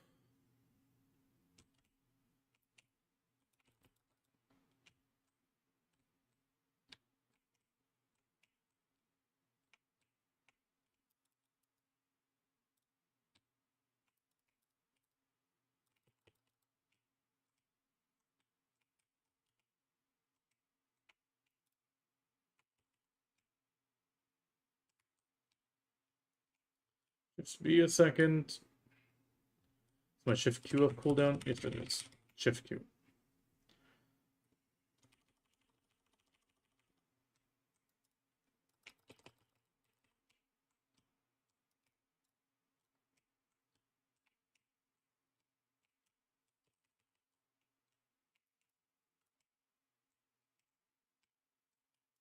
Just be a second. Is my shift Q up cooldown? Yes, it is. Shift Q.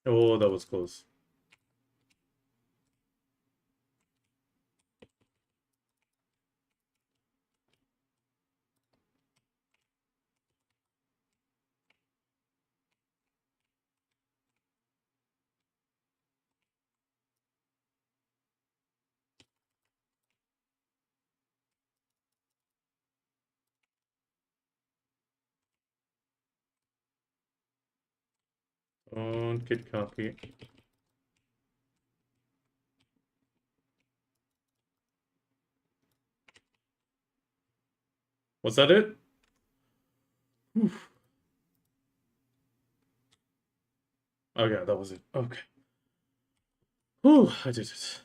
Oh, that was close. Don't get cocky. Was that it? Oof. Oh yeah, that was it. Okay. Whew, I did it.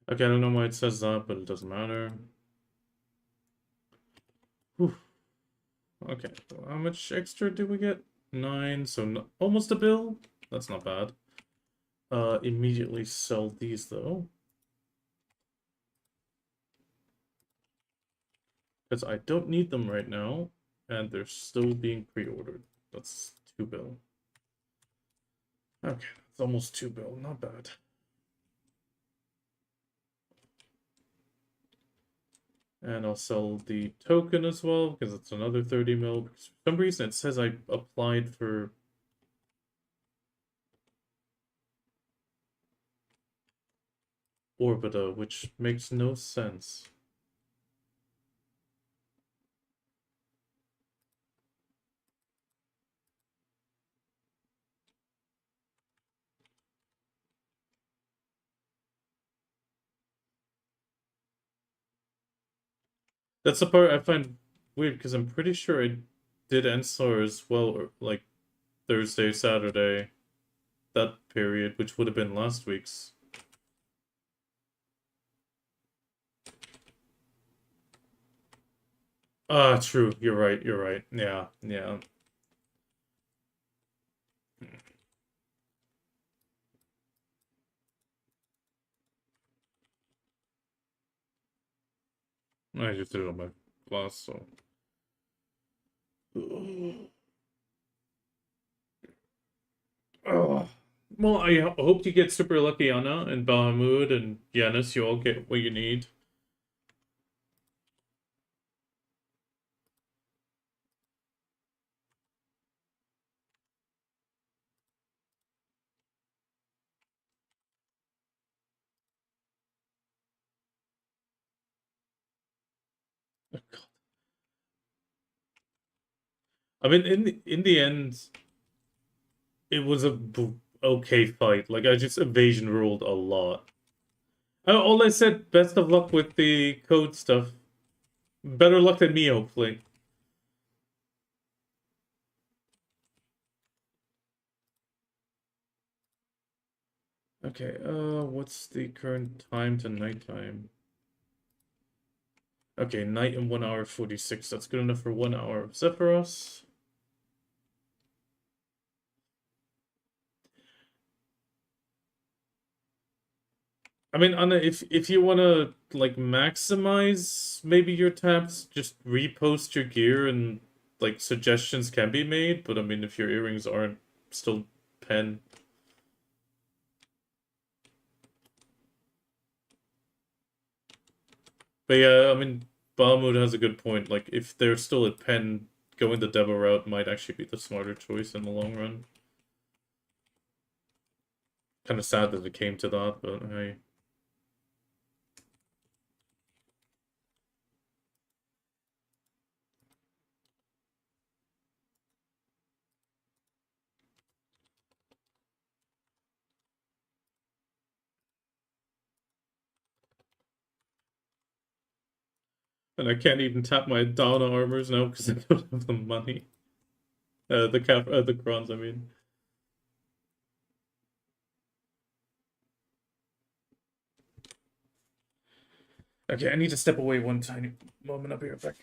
Okay, I don't know why it says that, but it doesn't matter. Whew. Okay, so how much extra did we get? 9, so almost a bill? That's not bad. Immediately sell these though. Because I don't need them right now, and they're still being pre-ordered. That's 2 bill. Okay, it's almost 2 bill, not bad. And I'll sell the token as well, because it's another 30 mil. Because for some reason it says I applied for... Orbiter, which makes no sense. That's the part I find weird because I'm pretty sure I did Enslar as well, or like Thursday, Saturday, that period, which would have been last week's. Ah, true. You're right. You're right. Yeah, yeah. I just did it on my glass, so. Ugh. Well, I hope you get super lucky, Anna, and Bahamut and Yanis. You all get what you need. I mean, in the end, it was a okay fight. Like I just evasion rolled a lot. All I said, best of luck with the code stuff. Better luck than me, hopefully. Okay, what's the current time to nighttime? Okay, night in 1 hour 46. That's good enough for 1 hour of Zephyros. I mean, Anna, if you wanna like maximize maybe your taps, just repost your gear and like suggestions can be made. But I mean, if your earrings aren't still pen, but yeah, I mean, Balmud has a good point. Like, if they're still at pen, going the Deva route might actually be the smarter choice in the long run. Kind of sad that it came to that, but hey. And I can't even tap my down armors now because I don't have the money. The crons, I mean. Okay, I need to step away one tiny moment. I'll be right back.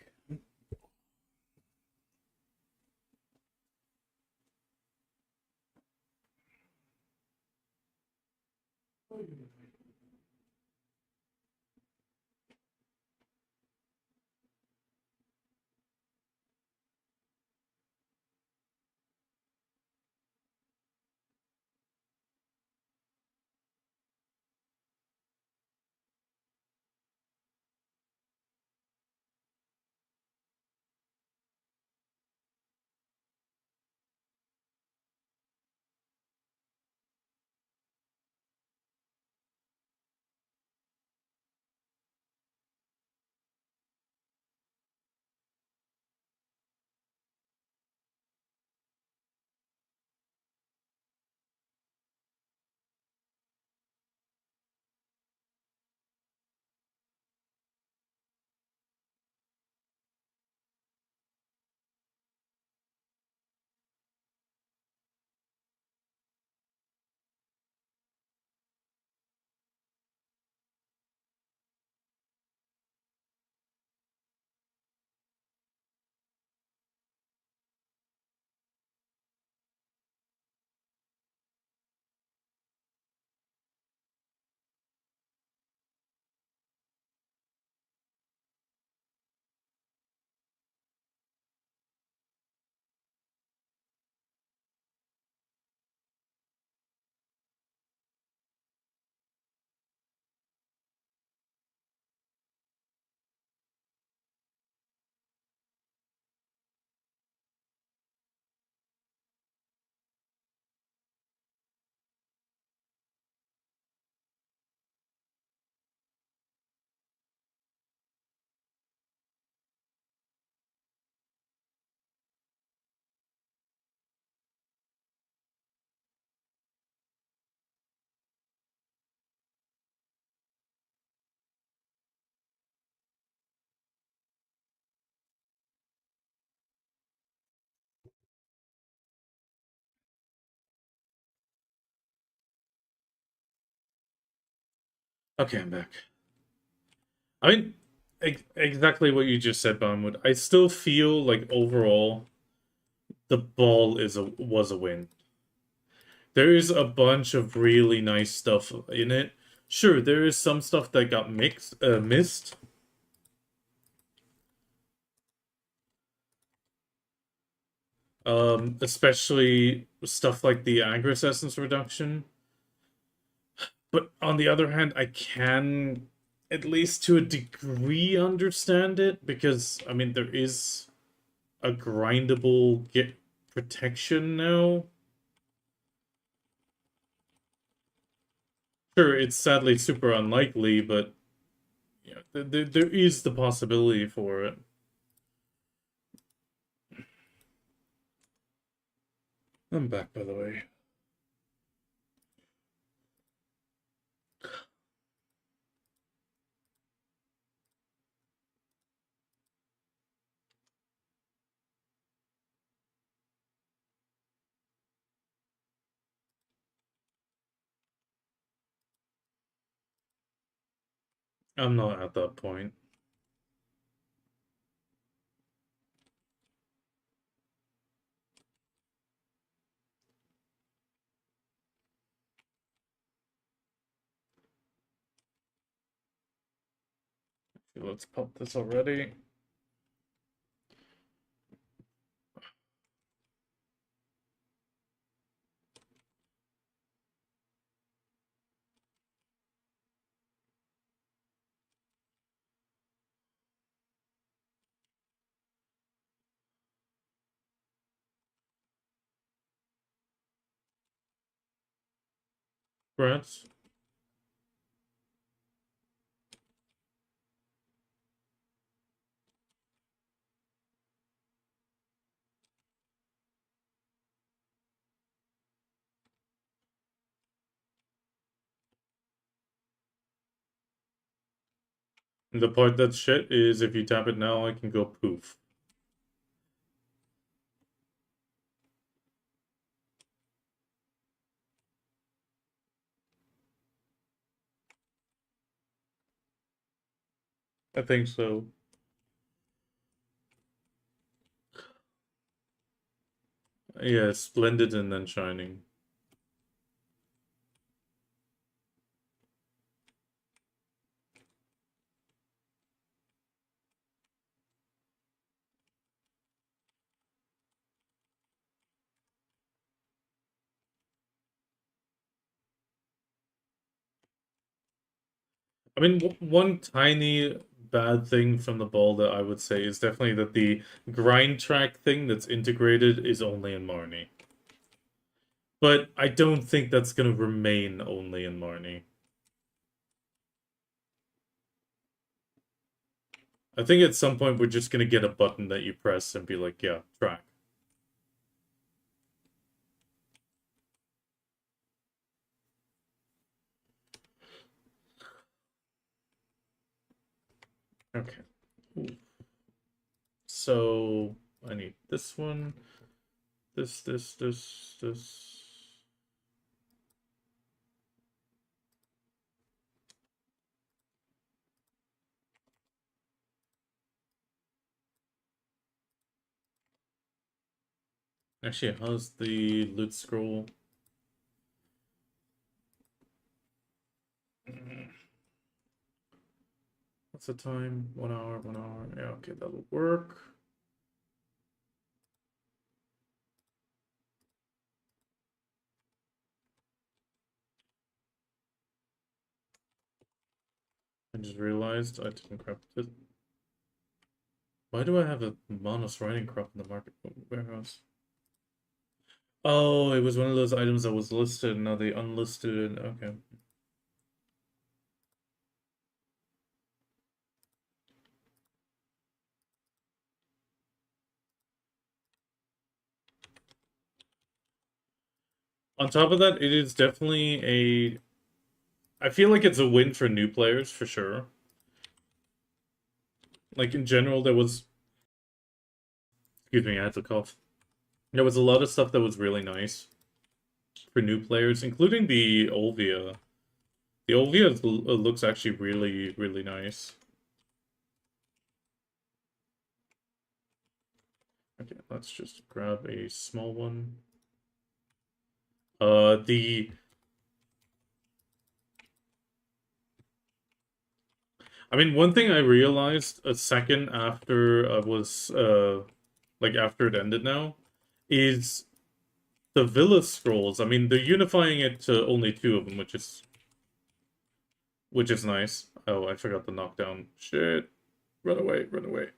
Okay, I'm back. I mean, exactly what you just said, Bonwood. I still feel like overall the ball was a win. There is a bunch of really nice stuff in it. Sure, there is some stuff that got missed. Especially stuff like the Agris Essence reduction. But on the other hand, I can, at least to a degree, understand it because I mean there is a grindable get protection now. Sure, it's sadly super unlikely, but yeah, there is the possibility for it. I'm back, by the way. I'm not at that point. Okay, let's pop this already. Congrats. The part that's shit is if you tap it now, I can go poof. I think so. Yeah, splendid and then shining. I mean, one tiny bad thing from the ball that I would say is definitely that the grind track thing that's integrated is only in Marnie. But I don't think that's going to remain only in Marnie. I think at some point we're just going to get a button that you press and be like, yeah, track. Okay. Ooh. So I need this one, this. Actually, how's the loot scroll? What's the time? 1 hour, 1 hour. Yeah, okay, that'll work. I just realized I didn't grab it. Why do I have a Monos riding crop in the market warehouse? Oh, it was one of those items that was listed, now they unlisted it. Okay. On top of that, it is definitely a... I feel like it's a win for new players, for sure. Like, in general, there was... Excuse me, I had to cough. There was a lot of stuff that was really nice for new players, including the Olvia. The Olvia looks actually really, really nice. Okay, let's just grab a small one. The I mean, one thing I realized a second after I was like after it ended now is the Villa scrolls. I mean, they're unifying it to only two of them, which is nice. Oh, I forgot the knockdown. Shit. Run away, run away.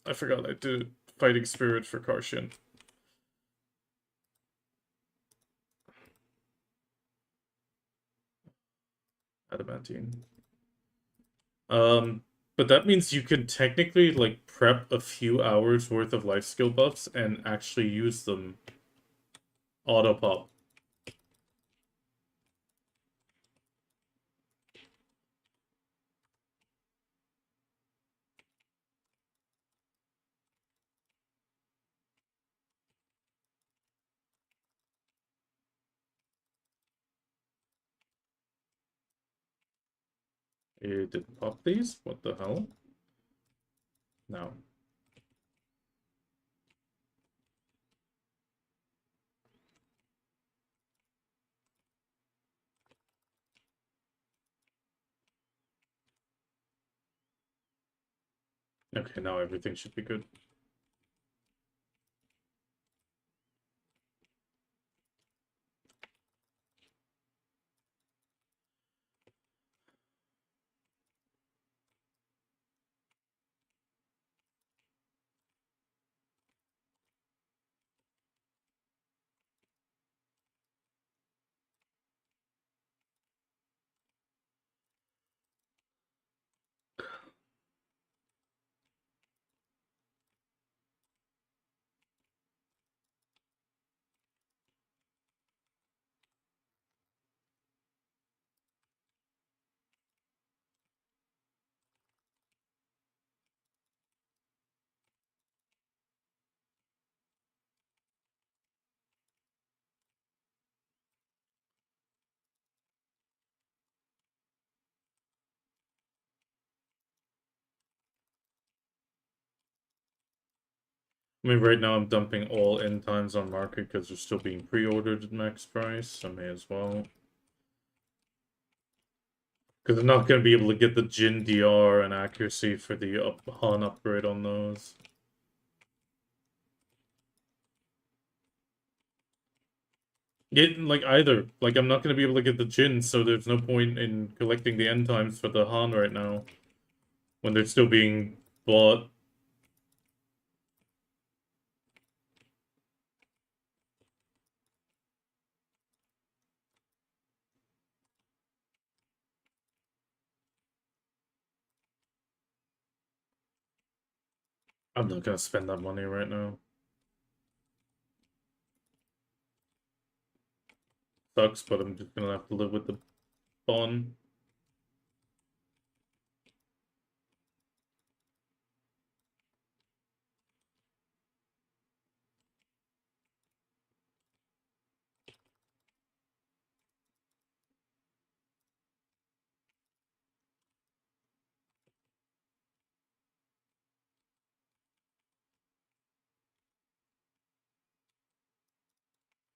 I forgot I did fighting spirit for Karshin. Adamantine. Um, but that means you could technically like prep a few hours worth of life skill buffs and actually use them auto pop. It didn't pop these? What the hell? No. Okay, now everything should be good. I mean, right now I'm dumping all end times on market because they're still being pre-ordered at max price. I may as well. Because I'm not going to be able to get the Jin DR and accuracy for the Han upgrade on those. Like, either. Like, I'm not going to be able to get the Jin, so there's no point in collecting the end times for the Han right now. When they're still being bought. I'm not going to spend that money right now. Sucks, but I'm just going to have to live with the bond.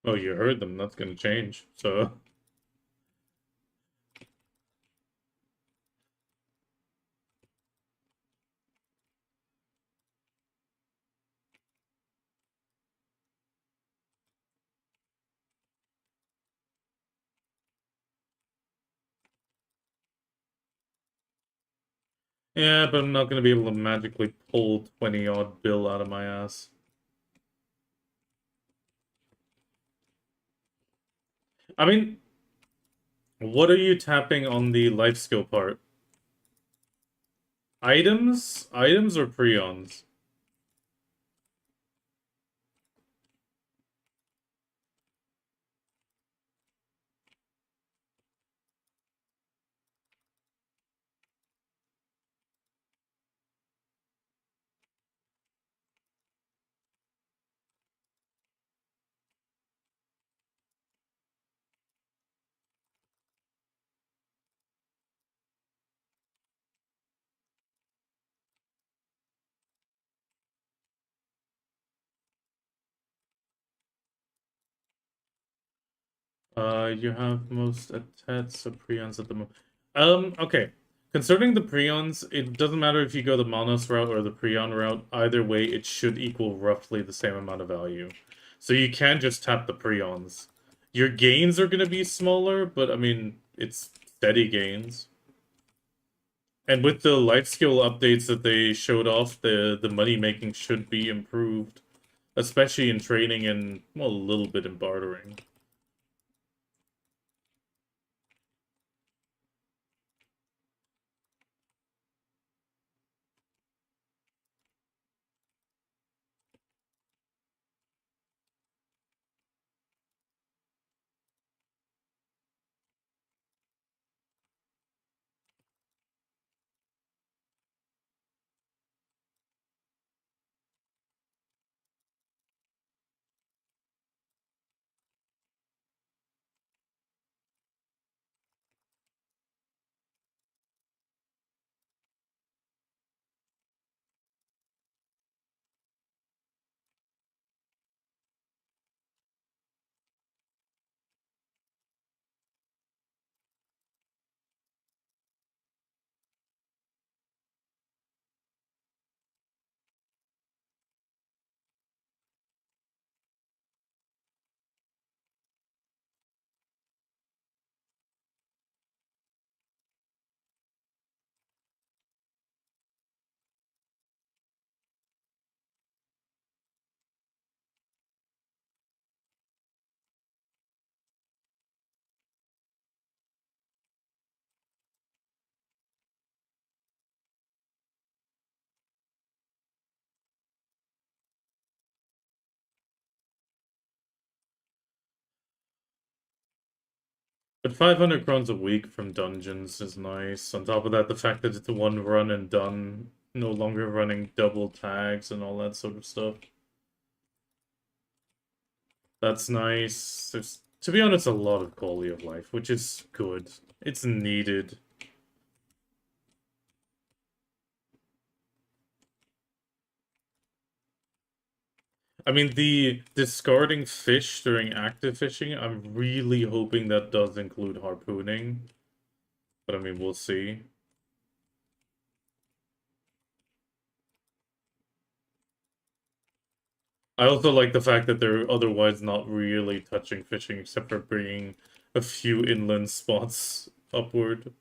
Oh, you heard them. That's going to change. So, yeah, but I'm not going to be able to magically pull 20-odd bill out of my ass. I mean, what are you tapping on the life skill part? Items? Items or prions? You have most attacks of Prions at the moment. Okay. Concerning the Prions, it doesn't matter if you go the Monos route or the Prion route. Either way, it should equal roughly the same amount of value. So you can just tap the Prions. Your gains are going to be smaller, but I mean, it's steady gains. And with the life skill updates that they showed off, the money making should be improved, especially in training and, well, a little bit in bartering. But 500 crowns a week from dungeons is nice. On top of that, the fact that it's one run and done, no longer running double tags and all that sort of stuff. That's nice. There's, to be honest, a lot of quality of life, which is good. It's needed. I mean, the discarding fish during active fishing, I'm really hoping that does include harpooning. But I mean, we'll see. I also like the fact that they're otherwise not really touching fishing except for bringing a few inland spots upward.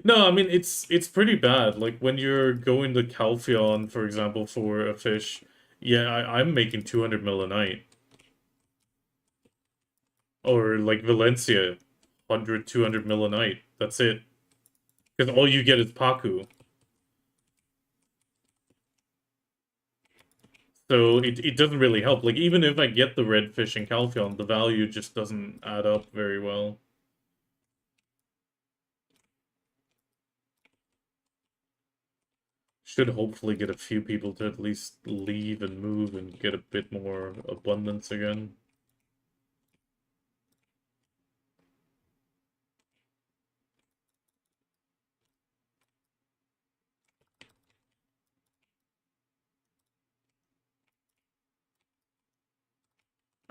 No, I mean it's pretty bad. Like when you're going to Calpheon, for example, for a fish, yeah, I'm making 200 mil a night. Or like Valencia, 100, 200 mil a night. That's it. Because all you get is Paku. So it doesn't really help. Like even if I get the red fish in Calpheon, the value just doesn't add up very well. Should hopefully get a few people to at least leave and move and get a bit more abundance again.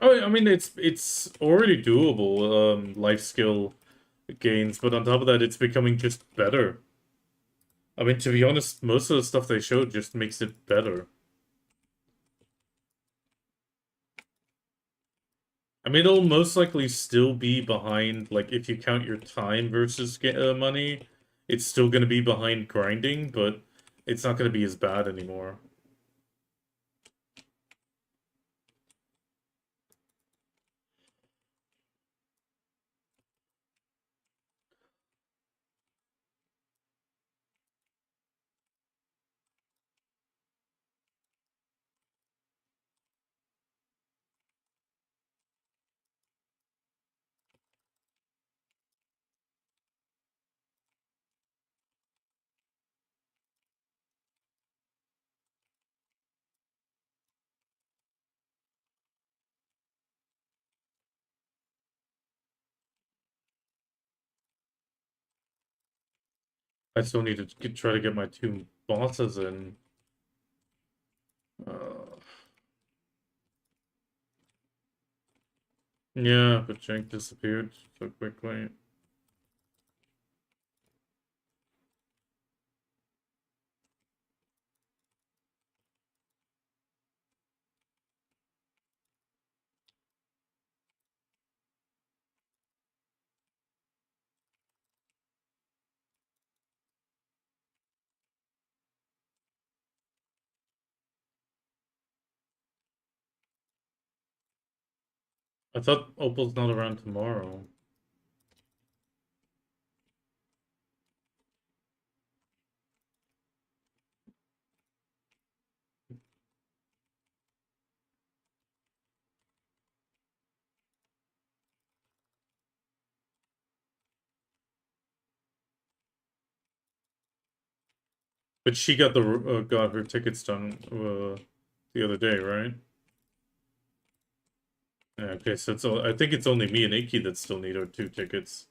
Oh, I mean it's already doable, life skill gains, but on top of that, it's becoming just better. I mean, to be honest, most of the stuff they showed just makes it better. I mean, it'll most likely still be behind, like, if you count your time versus money, it's still going to be behind grinding, but it's not going to be as bad anymore. I still need to try to get my two bosses in. Uh, Yeah, but Jank disappeared so quickly. I thought Opal's not around tomorrow. But she got got her tickets done the other day, right? Yeah, okay, so I think it's only me and Iki that still need our 2 tickets.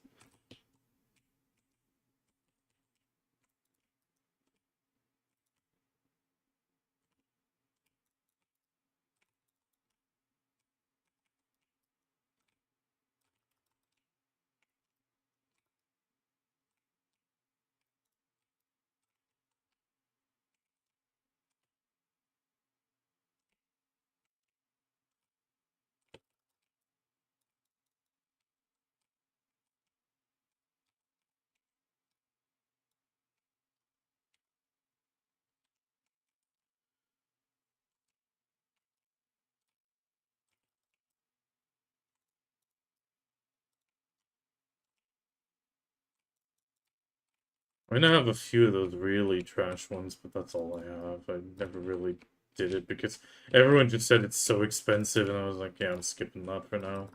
I mean, I have a few of those really trash ones, but that's all I have. I never really did it because everyone just said it's so expensive, and I was like, yeah, I'm skipping that for now.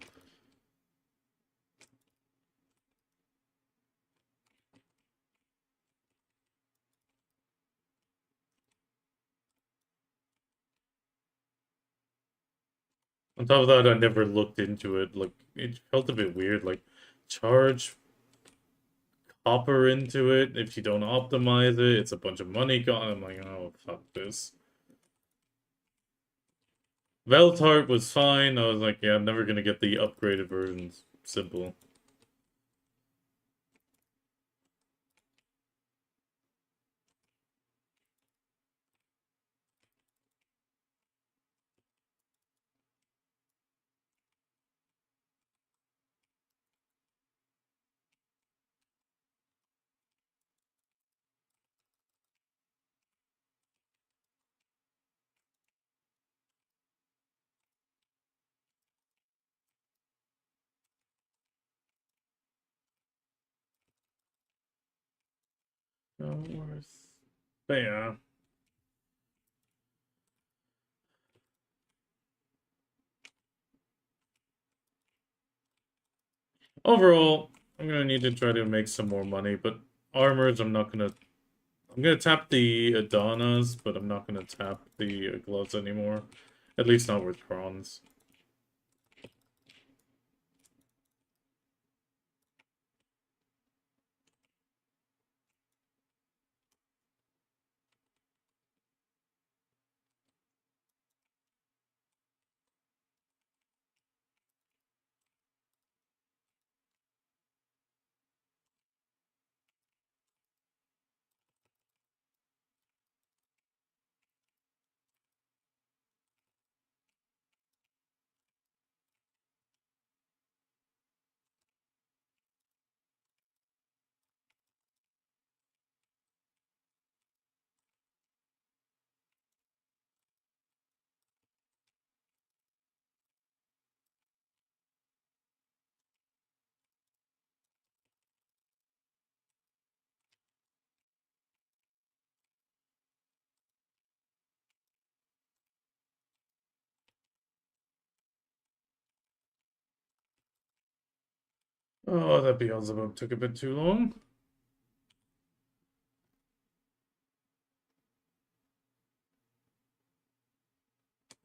On top of that, I never looked into it. Like, it felt a bit weird. Like, charge copper into it if you don't optimize it. It's a bunch of money gone. I'm like, oh, fuck this. Veltart was fine. I was like, yeah, I'm never gonna get the upgraded versions. Simple. No worse. But yeah. Overall, I'm gonna need to try to make some more money, but armors, I'm gonna tap the Adonnas, but I'm not gonna tap the gloves anymore. At least not with bronze. Oh, that Beelzebub took a bit too long.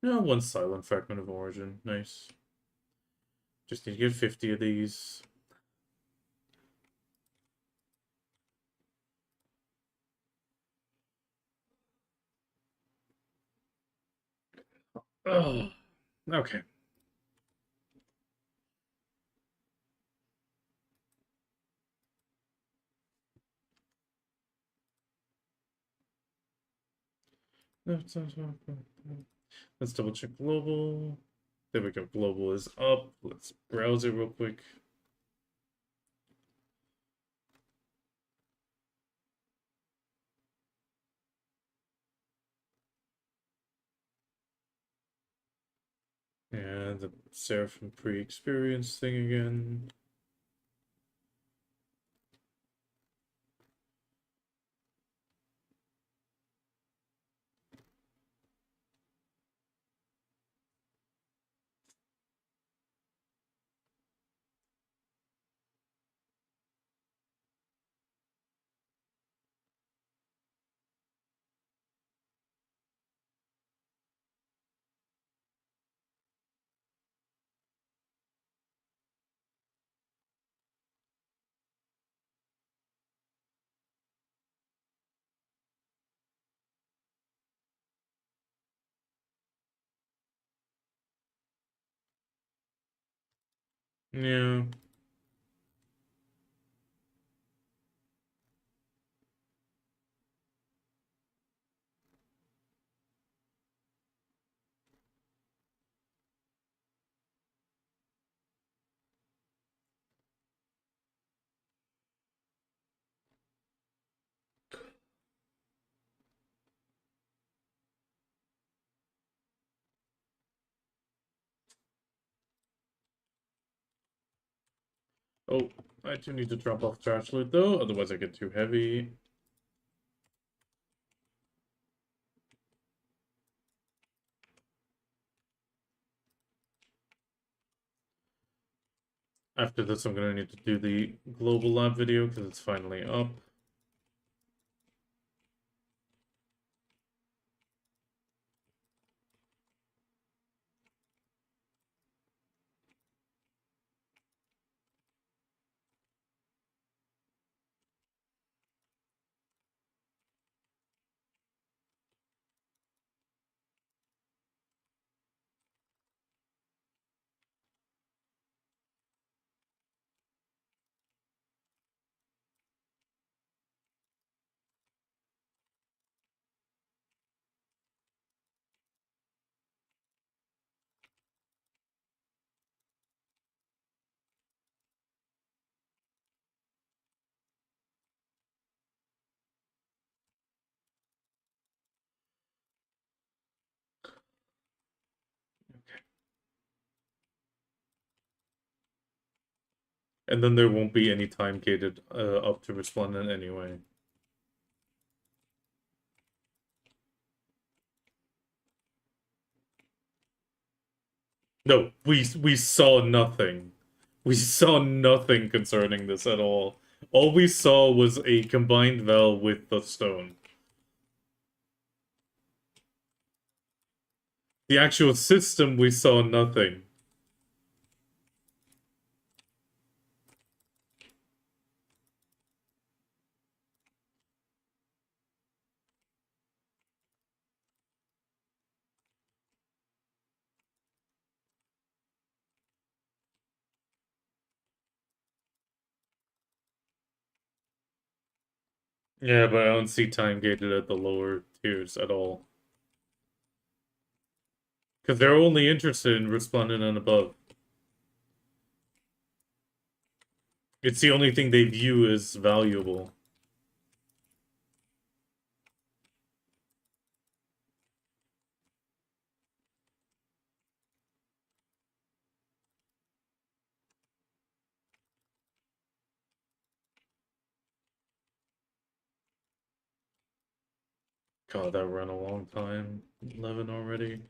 Yeah, one silent fragment of origin. Nice. Just need to get 50 of these. Oh, okay. Let's double check global. There we go. Global is up. Let's browse it real quick. And the Seraphim pre-experience thing again. Yeah. Oh, I do need to drop off trash loot though, otherwise I get too heavy. After this, I'm gonna need to do the global lab video because it's finally up. And then there won't be any time gated up to Resplendent anyway. No, we saw nothing. We saw nothing concerning this at all. All we saw was a combined Vel with the stone. The actual system, we saw nothing. Yeah, but I don't see time gated at the lower tiers at all. Because they're only interested in Resplendent and above. It's the only thing they view as valuable. God, that ran a long time. 11 already.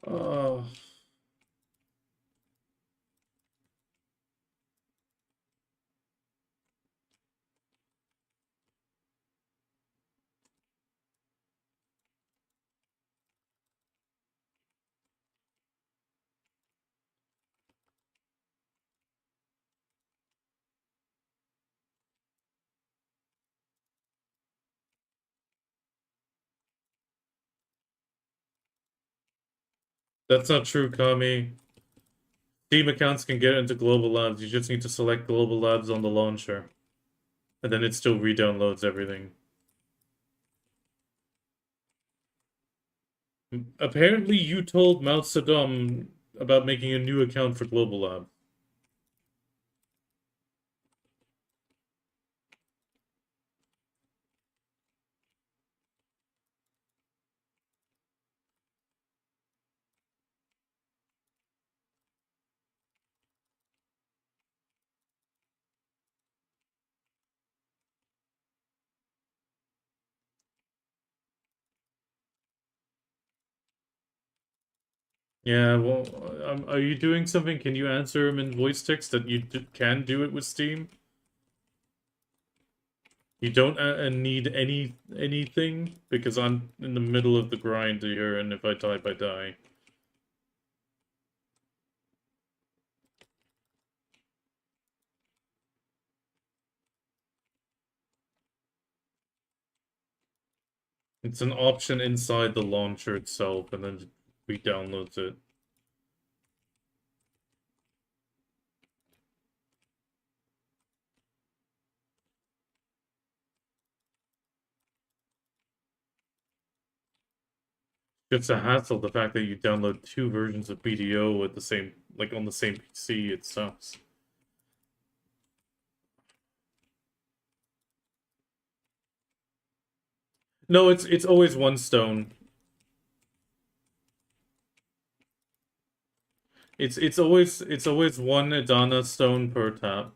Oh. That's not true, Kami. Steam accounts can get into Global Labs. You just need to select Global Labs on the launcher. And then it still re-downloads everything. Apparently you told Mao Zedong about making a new account for Global Labs. Yeah, well, are you doing something? Can you answer him in voice text that you can do it with Steam? You don't need anything because I'm in the middle of the grind here, and if I type, I die. It's an option inside the launcher itself, and then re-downloads it. It's a hassle, the fact that you download two versions of BDO at the same, like on the same PC, it sucks. No, it's always one stone. It's always one Adana stone per tap.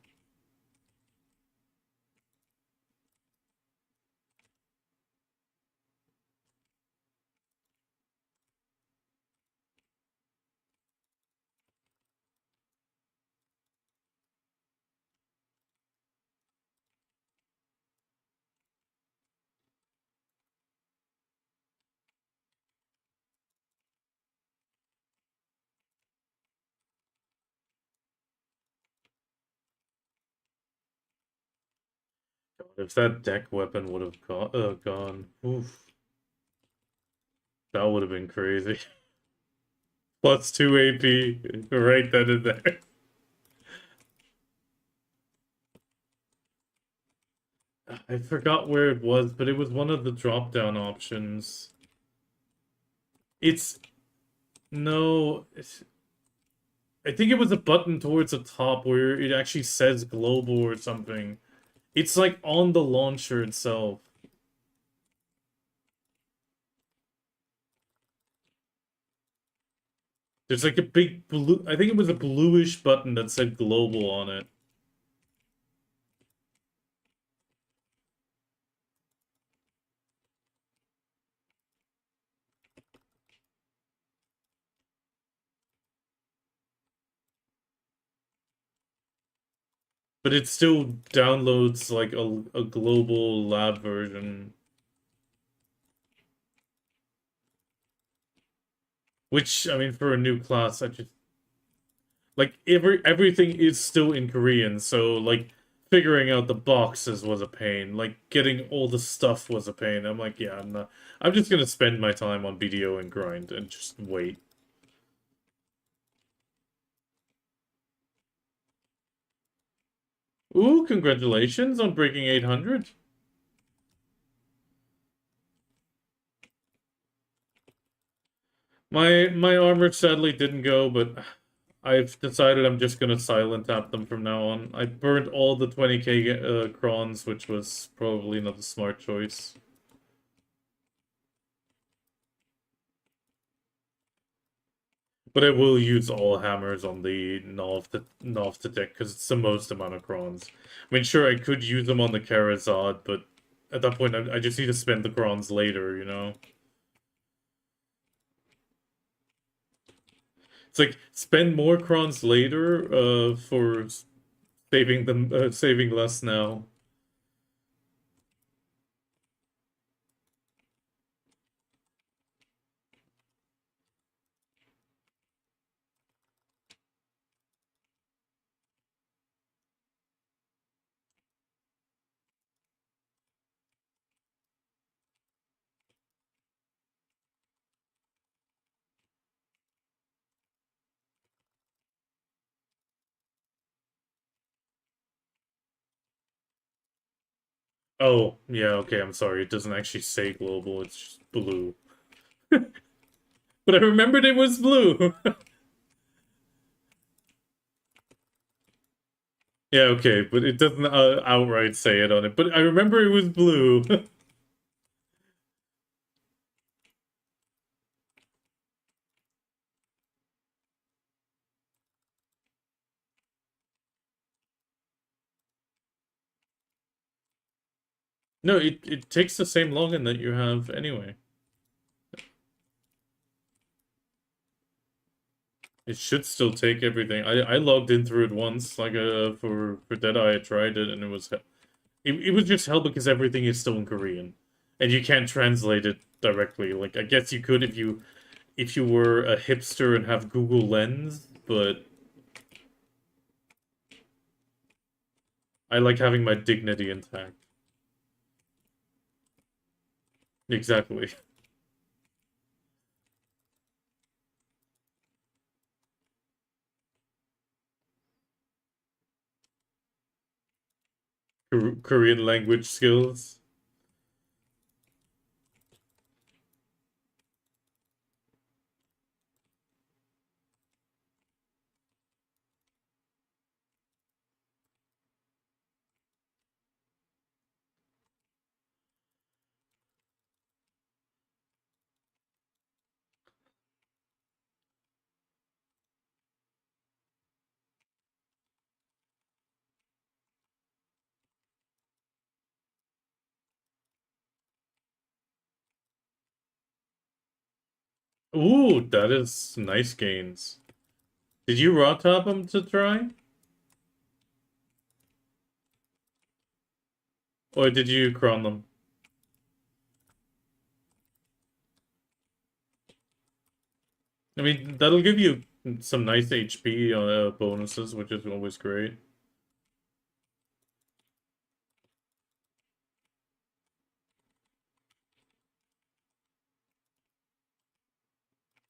If that deck weapon would have gone, oof, that would have been crazy. Plus 2 AP, right then and there. I forgot where it was, but it was one of the drop-down options. It's no, I think it was a button towards the top where it actually says global or something. It's like on the launcher itself. There's like a big blue, I think it was a bluish button that said global on it. But it still downloads like a global lab version. Which, I mean, for a new class, I just like everything is still in Korean, so like figuring out the boxes was a pain. Like getting all the stuff was a pain. I'm like, yeah, I'm just gonna spend my time on BDO and grind and just wait. Ooh, congratulations on breaking 800. My armor sadly didn't go, but I've decided I'm just gonna silent tap them from now on. I burned all the 20k crons, which was probably not a smart choice. But I will use all hammers on the Novta deck because it's the most amount of crons. I mean, sure, I could use them on the Karazad, but at that point, I just need to spend the crons later, you know? It's like, spend more crons later for saving them, saving less now. Oh, yeah, okay, I'm sorry. It doesn't actually say global, it's just blue. But I remembered it was blue. Yeah, okay, but it doesn't outright say it on it. But I remember it was blue. No, it takes the same login that you have anyway. It should still take everything. I logged in through it once, like for Deadeye. I tried it and it was just hell because everything is still in Korean, and you can't translate it directly. Like I guess you could if you were a hipster and have Google Lens, but I like having my dignity intact. Exactly. Korean language skills. Ooh, that is nice gains. Did you raw top them to try? Or did you cron them? I mean, that'll give you some nice HP bonuses, which is always great.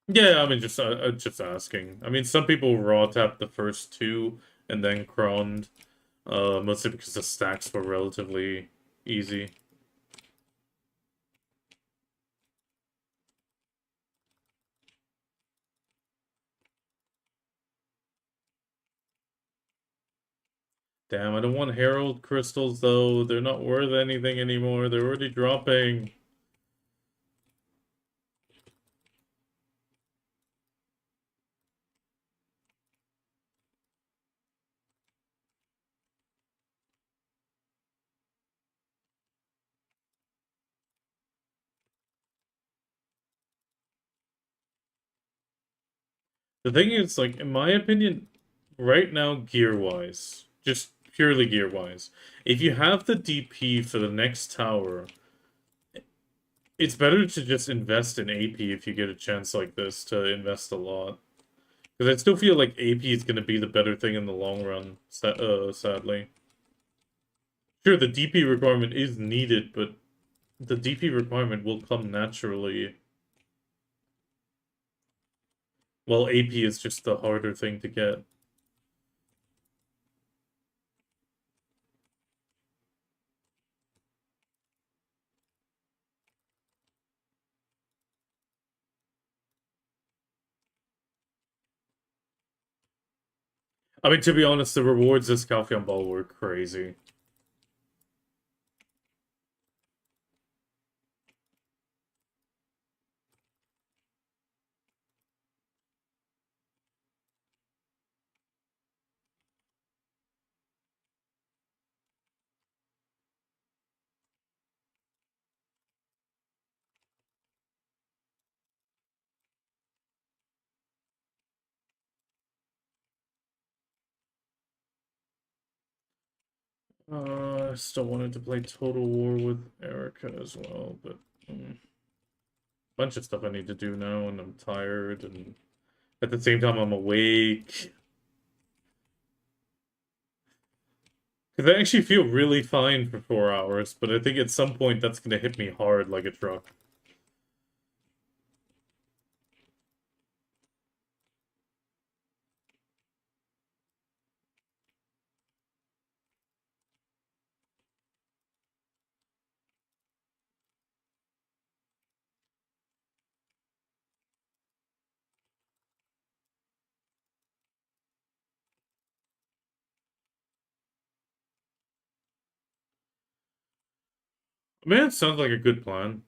Yeah, I mean, just asking. I mean, some people raw tap the first two and then croned, mostly because the stacks were relatively easy. Damn, I don't want Herald crystals though. They're not worth anything anymore. They're already dropping. The thing is, like, in my opinion, right now, gear-wise, just purely gear-wise, if you have the DP for the next tower, it's better to just invest in AP if you get a chance like this to invest a lot. Because I still feel like AP is going to be the better thing in the long run, sadly. Sure, the DP requirement is needed, but the DP requirement will come naturally. Well, AP is just the harder thing to get. I mean, to be honest, the rewards this Calpheon Ball were crazy. I still wanted to play Total War with Erica as well, but bunch of stuff I need to do now, and I'm tired, and at the same time I'm awake. Because I actually feel really fine for 4 hours, but I think at some point that's gonna hit me hard like a truck. I mean, it sounds like a good plan.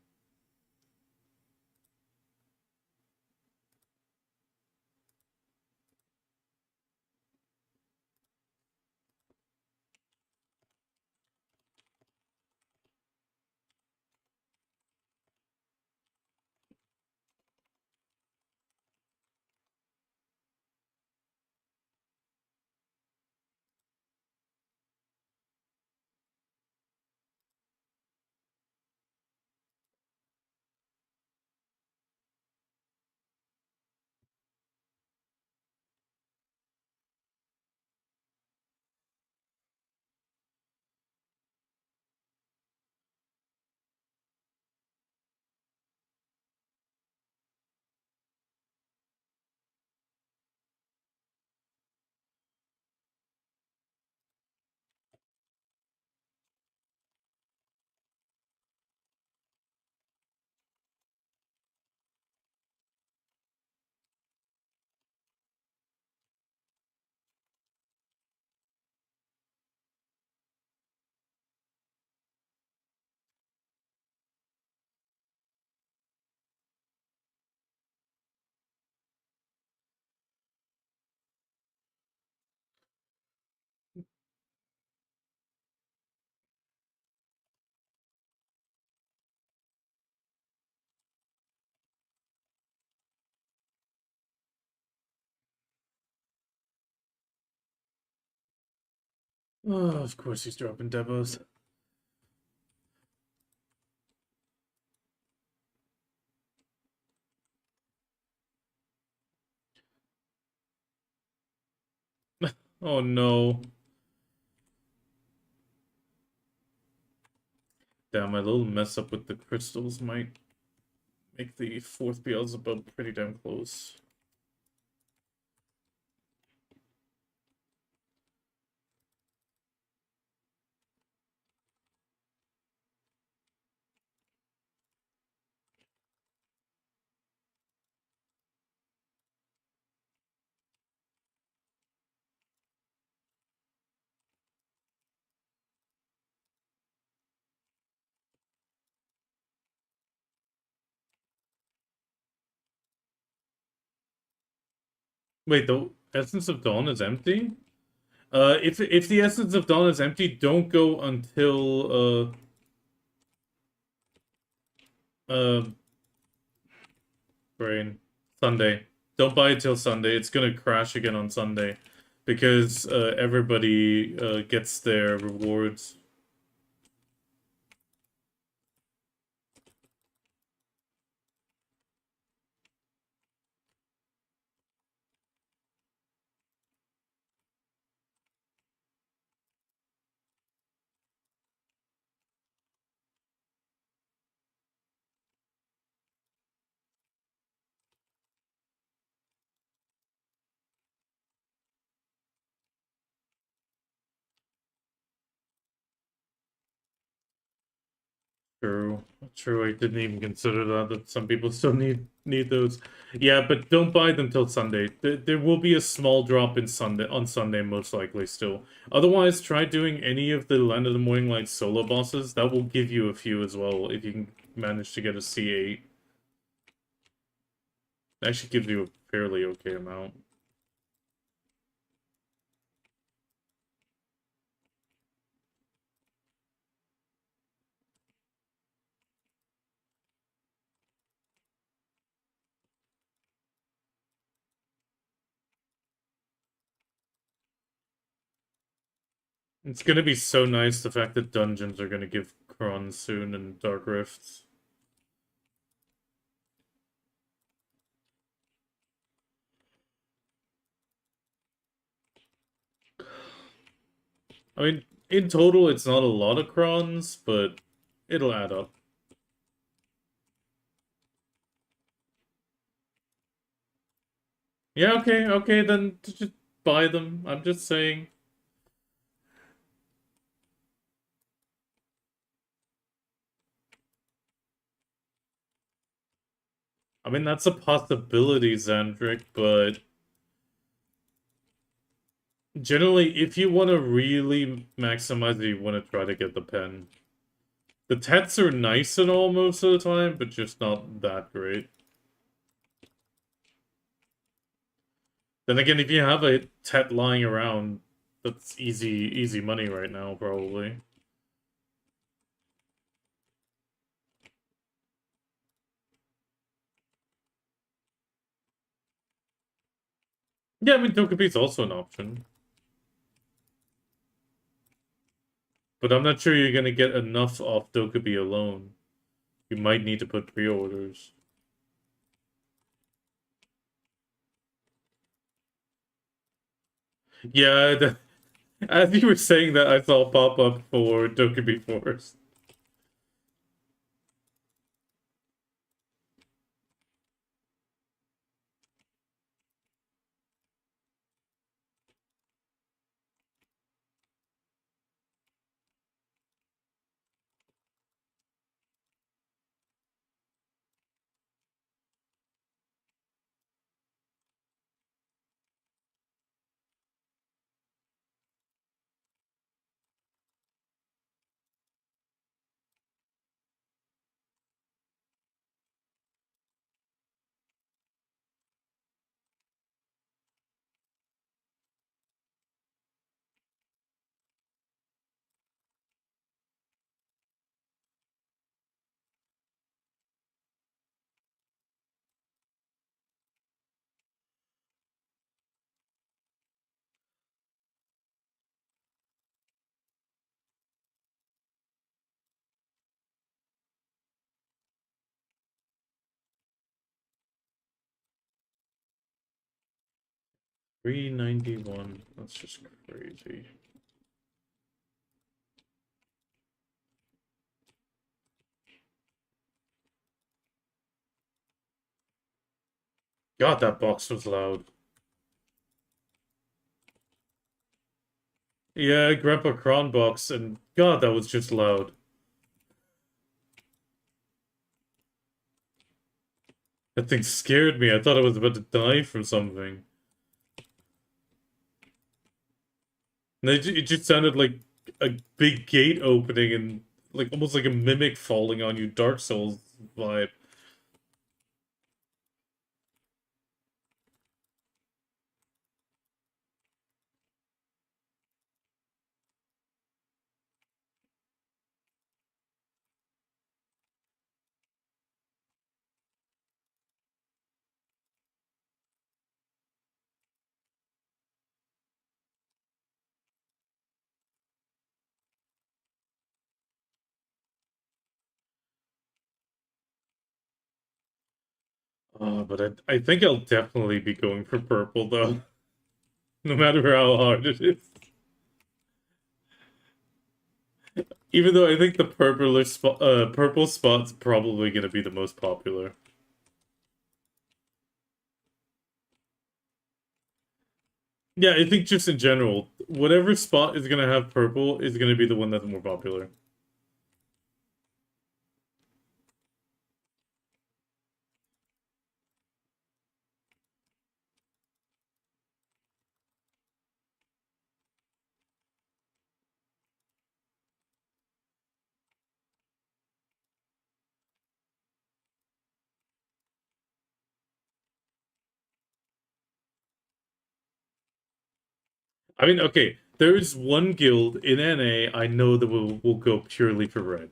Oh, of course he's dropping demos. Oh no. Damn, my little mess up with the crystals might make the fourth Beelzebub pretty damn close. Wait, the Essence of Dawn is empty? If the Essence of Dawn is empty, don't go until uh brain Sunday. Don't buy it till Sunday. It's gonna crash again on Sunday because everybody gets their rewards. True, true. I didn't even consider that some people still need those. Yeah, but don't buy them till Sunday. There will be a small drop in Sunday on Sunday, most likely still. Otherwise, try doing any of the Land of the Morning Light solo bosses. That will give you a few as well if you can manage to get a C8. Actually gives you a fairly okay amount. It's gonna be so nice the fact that dungeons are gonna give Kron soon and Dark Rifts. I mean, in total, it's not a lot of crons, but it'll add up. Yeah, okay, then just buy them. I'm just saying. I mean, that's a possibility, Xandric, but generally, if you want to really maximize it, you want to try to get the pen. The Tets are nice and all most of the time, but just not that great. Then again, if you have a Tet lying around, that's easy money right now, probably. Yeah, I mean, Togepi's also an option. But I'm not sure you're gonna get enough off Dokkaebi alone. You might need to put pre-orders. Yeah, as you were saying that, I saw a pop-up for Dokkaebi Force. $391. That's just crazy. God, that box was loud. Yeah, Grandpa Kron box, and God, that was just loud. That thing scared me. I thought I was about to die from something. And it just sounded like a big gate opening and like almost like a mimic falling on you, Dark Souls vibe. But I think I'll definitely be going for purple though, no matter how hard it is. Even though I think the purple spot's probably gonna be the most popular. Yeah, I think just in general, whatever spot is gonna have purple is gonna be the one that's more popular. I mean, okay, there is one guild in NA I know that will go purely for red.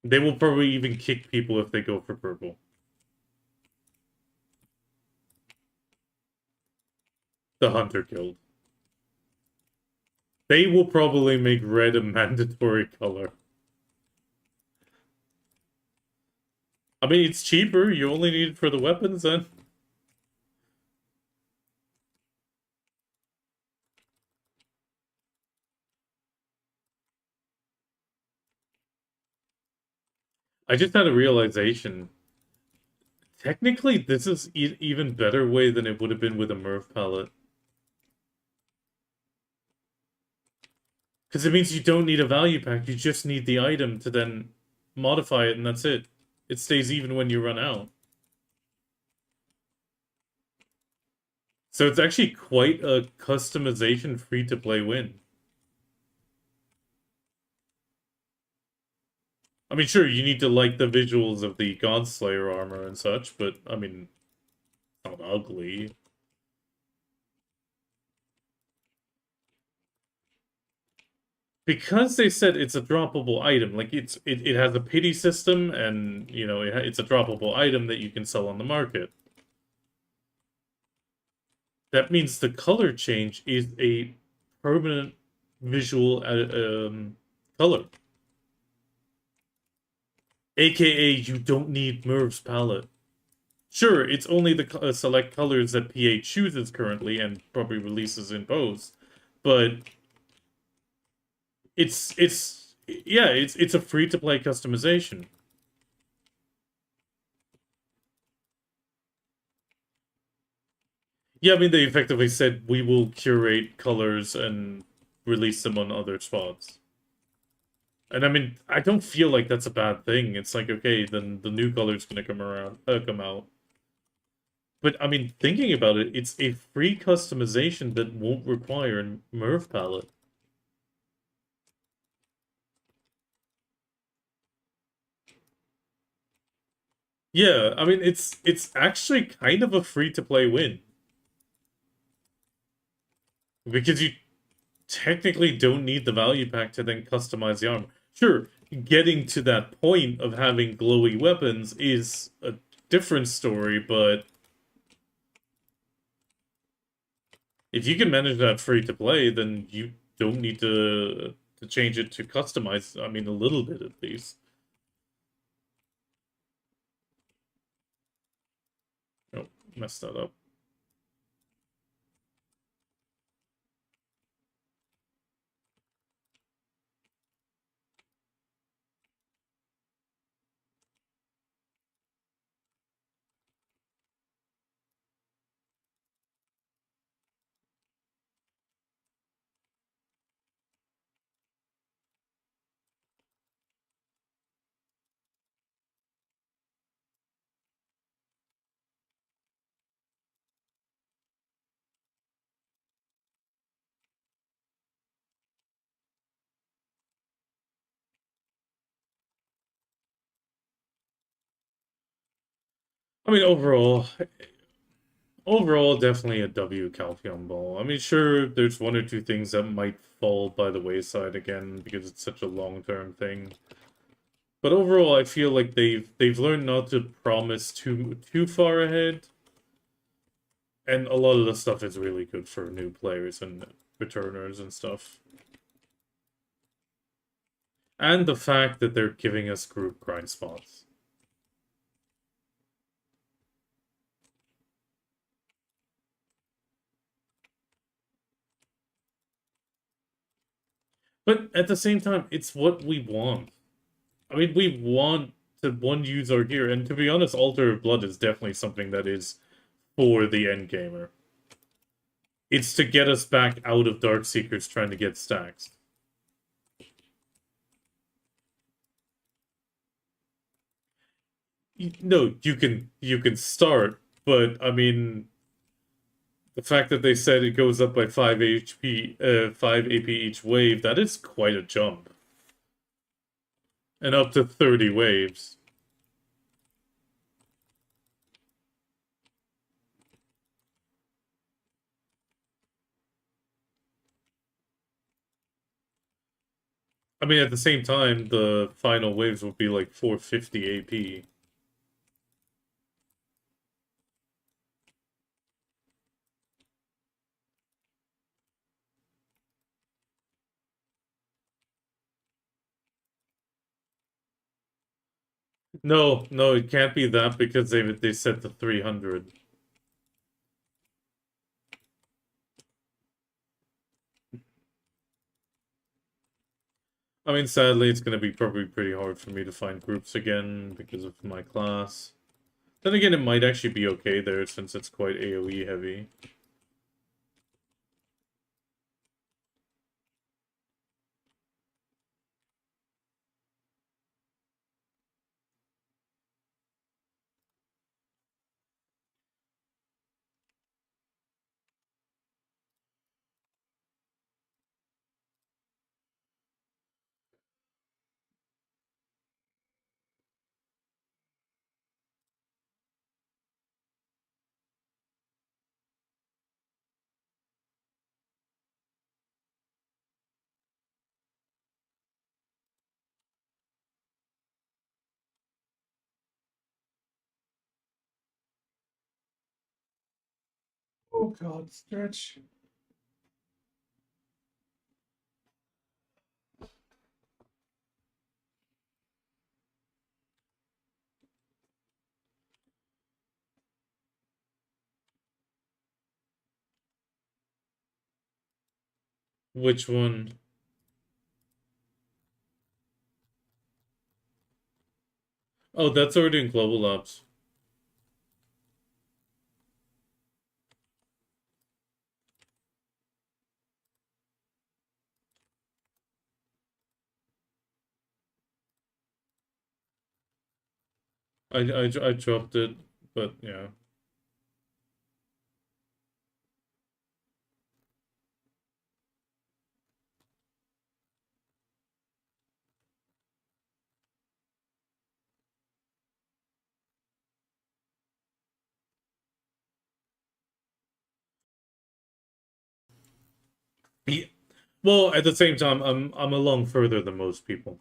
They will probably even kick people if they go for purple. The Hunter Guild. They will probably make red a mandatory color. I mean, it's cheaper. You only need it for the weapons then. I just had a realization. Technically, this is even better way than it would have been with a Merv palette. Because it means you don't need a value pack, you just need the item to then modify it, and that's it. It stays even when you run out. So it's actually quite a customization free-to-play win. I mean, sure, you need to like the visuals of the Godslayer armor and such, but, I mean, not ugly. Because they said it's a droppable item, like, it has a pity system, and, you know, it's a droppable item that you can sell on the market. That means the color change is a permanent visual color. AKA, you don't need Merv's palette. Sure, it's only the select colors that PA chooses currently and probably releases in post, but it's a free to play customization. Yeah, I mean they effectively said we will curate colors and release them on other spots. And I mean, I don't feel like that's a bad thing. It's like, okay, then the new color's gonna come out. But I mean, thinking about it, it's a free customization that won't require a Merv palette. Yeah, I mean, it's actually kind of a free to play win because you technically don't need the value pack to then customize the armor. Sure, getting to that point of having glowy weapons is a different story, but if you can manage that free to play, then you don't need to change it to customize. I mean, a little bit at least. Oh, messed that up. I mean, overall, definitely a W Calpheon Ball. I mean, sure, there's one or two things that might fall by the wayside again because it's such a long-term thing. But overall, I feel like they've learned not to promise too far ahead, and a lot of the stuff is really good for new players and returners and stuff. And the fact that they're giving us group grind spots. But at the same time, it's what we want. I mean, we want to one use our gear, and to be honest, Altar of Blood is definitely something that is for the end gamer. It's to get us back out of Darkseekers trying to get stacks. No, you can start, but I mean the fact that they said it goes up by 5 HP 5 AP each wave, that is quite a jump. And up to 30 waves. I mean, at the same time, the final waves would be like 450 AP. No, no, it can't be that because they set the 300. I mean, sadly, it's going to be probably pretty hard for me to find groups again because of my class. Then again, it might actually be okay there since it's quite AoE heavy. Oh god, stretch. Which one? Oh, that's already in Global Labs. I dropped it, but yeah. Yeah. Well, at the same time, I'm along further than most people.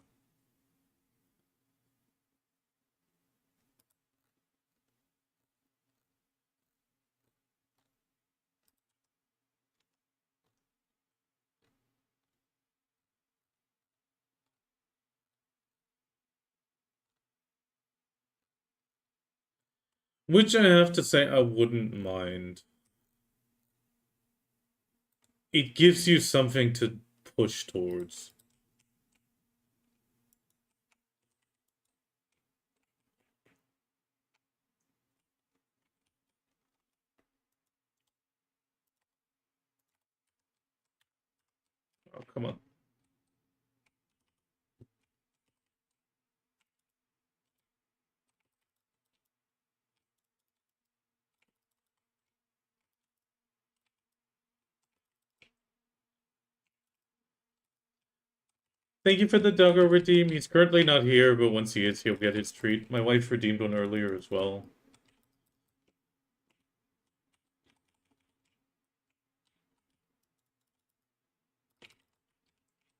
Which I have to say I wouldn't mind. It gives you something to push towards. Oh, come on. Thank you for the doggo redeem. He's currently not here, but once he is, he'll get his treat. My wife redeemed one earlier as well.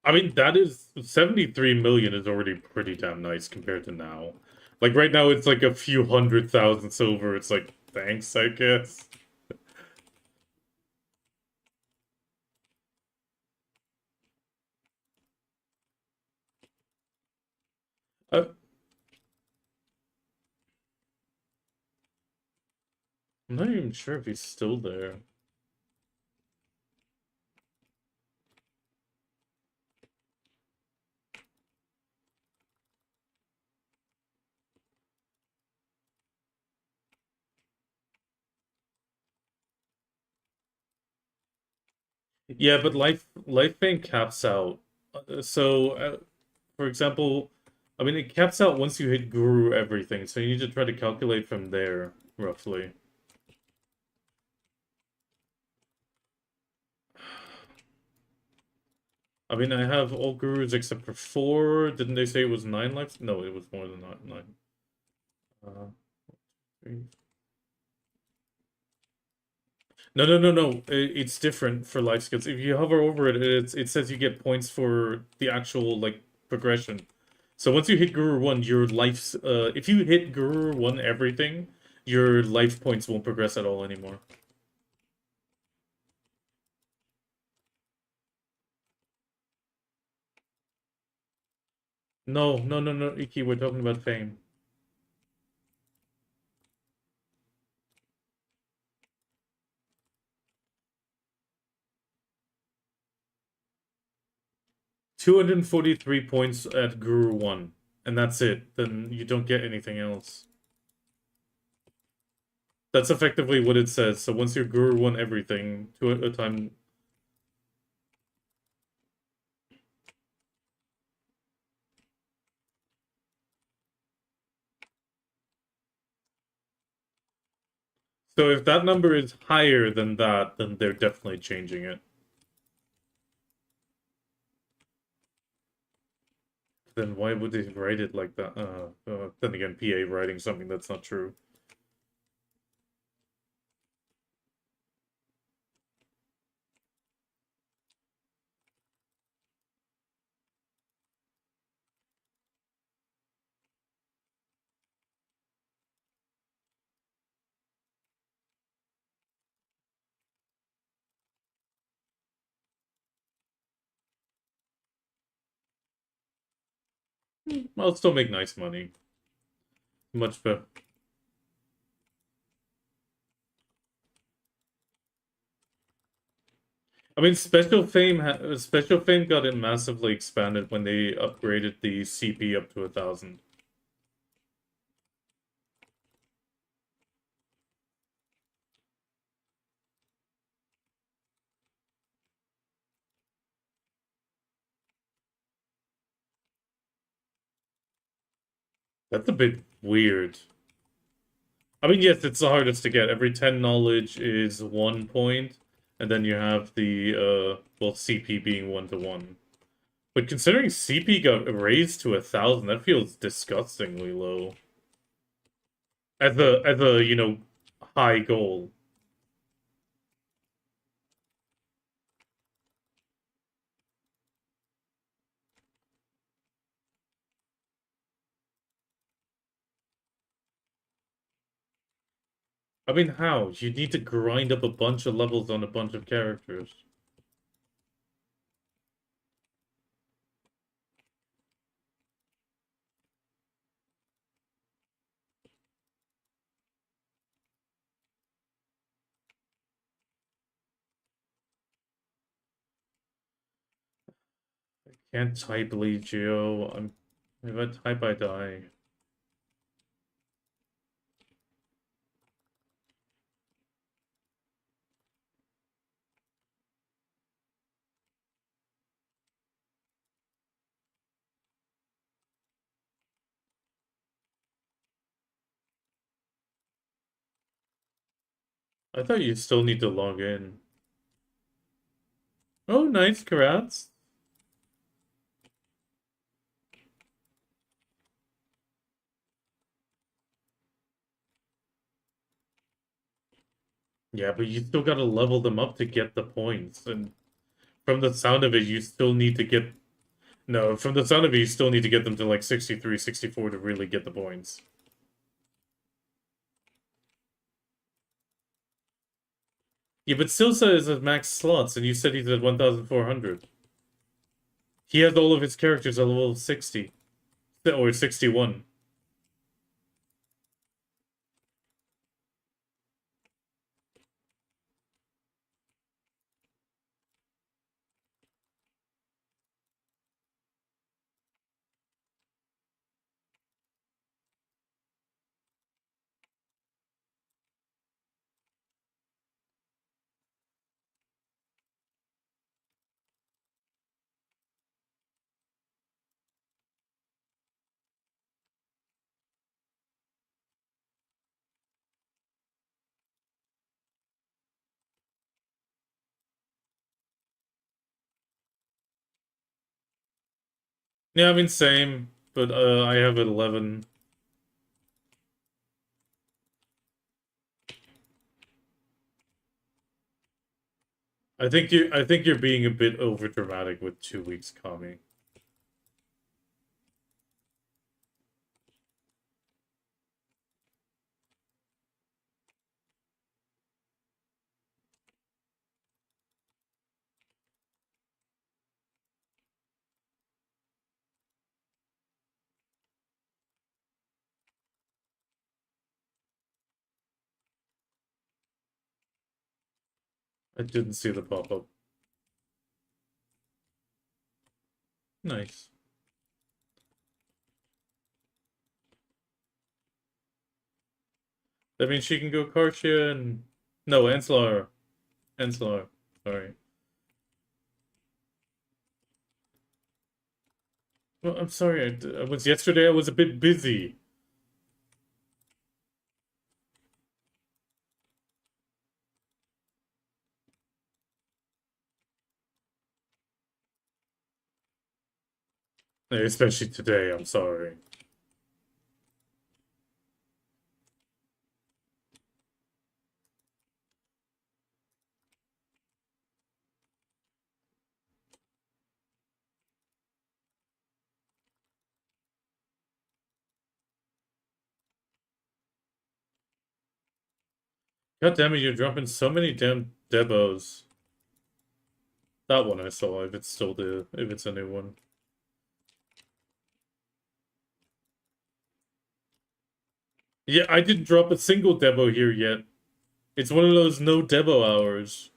I mean, that is 73 million is already pretty damn nice compared to now. Like right now, it's like a few 100,000 silver. It's like, thanks, I guess. Uh, I'm not even sure if he's still there. Yeah, but life bank caps out. For example, I mean, it caps out once you hit Guru everything, so you need to try to calculate from there, roughly. I mean, I have all Gurus except for 4. Didn't they say it was 9 lives? No, it was more than 9. Uh, 3. No, no, no, no. It's different for life skills. If you hover over it, it says you get points for the actual, like, progression. So once you hit Guru 1, your life's, if you hit Guru 1 everything, your life points won't progress at all anymore. No, no, no, no, Iki, we're talking about fame. 243 points at Guru 1, and that's it. Then you don't get anything else. That's effectively what it says. So once you're Guru 1 everything, to a time... So if that number is higher than that, then they're definitely changing it. Then why would they write it like that? Then again, PA writing something that's not true. I'll still make nice money. Much better. I mean, Special Fame got it massively expanded when they upgraded the CP up to 1,000. That's a bit weird. I mean, yes, it's the hardest to get. Every 10 knowledge is 1 point, and then you have the, well, CP being 1 to 1. But considering CP got raised to 1,000, that feels disgustingly low. You know, high goal. I mean, how? You need to grind up a bunch of levels on a bunch of characters. Can't type Legio. If I type, I die. I thought you still need to log in. Oh, nice, congrats. Yeah, but you still gotta level them up to get the points. And from the sound of it, you still need to get... No, from the sound of it, you still need to get them to like 63, 64 to really get the points. Yeah, but Silsa is at max slots, and you said he's at 1,400. He has all of his characters at level 60. Or 61. Yeah, I mean, same. But I have at 11. I think you're being a bit over dramatic with 2 weeks, Kami. I didn't see the pop-up. Nice. That means she can go Kartia and... No, Enslar. Enslar. Sorry. Well, I'm sorry. I was yesterday. I was a bit busy. Especially today. I'm sorry. God damn it! You're dropping so many damn Debos. That one I saw. If it's still if it's a new one. Yeah, I didn't drop a single Debo here yet. It's one of those no Debo hours.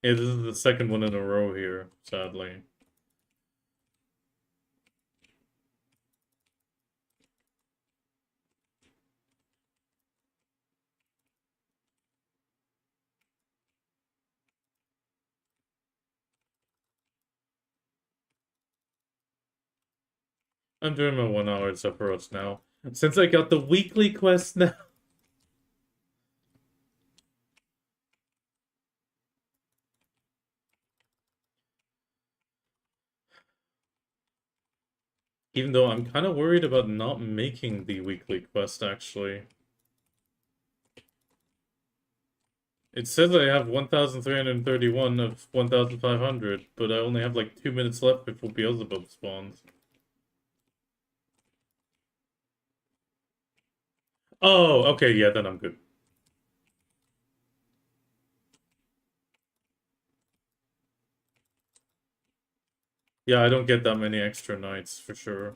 Yeah, this is the second one in a row here, sadly. I'm doing my 1 hour Sephiroth now. Since I got the weekly quest now. Even though I'm kind of worried about not making the weekly quest, actually. It says I have 1,331 of 1,500, but I only have like 2 minutes left before Beelzebub spawns. Oh, okay, yeah, then I'm good. Yeah, I don't get that many extra nights, for sure.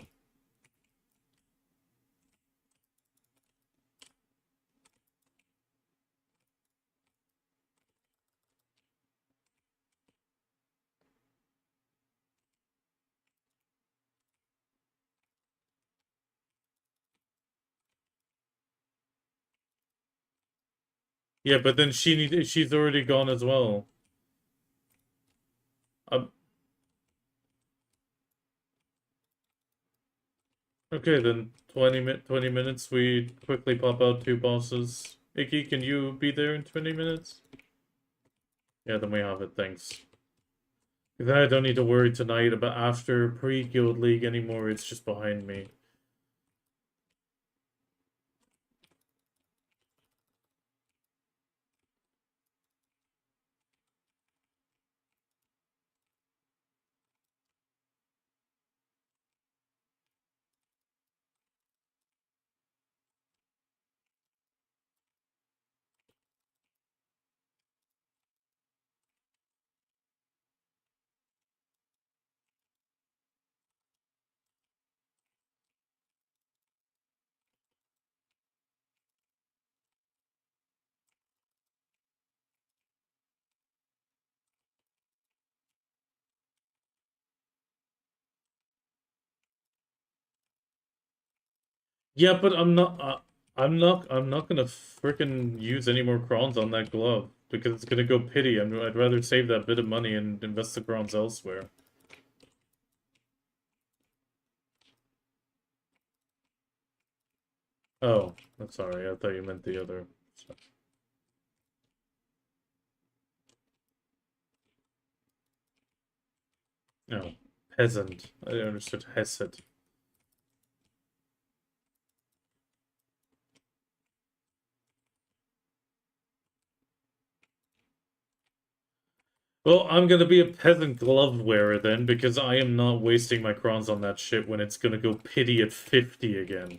Yeah, but then she's already gone as well. Um, okay, then 20 minutes, we quickly pop out 2 bosses. Icky, can you be there in 20 minutes? Yeah, then we have it, thanks. Then I don't need to worry tonight about after pre-Guild League anymore, it's just behind me. Yeah, but I'm not gonna frickin' use any more crowns on that glove because it's gonna go pity. I'd rather save that bit of money and invest the crowns elsewhere. Oh, I'm sorry. I thought you meant the other stuff. No, peasant. I understood Hesed. Well, I'm gonna be a peasant glove wearer then, because I am not wasting my crowns on that shit when it's gonna go pity at 50 again.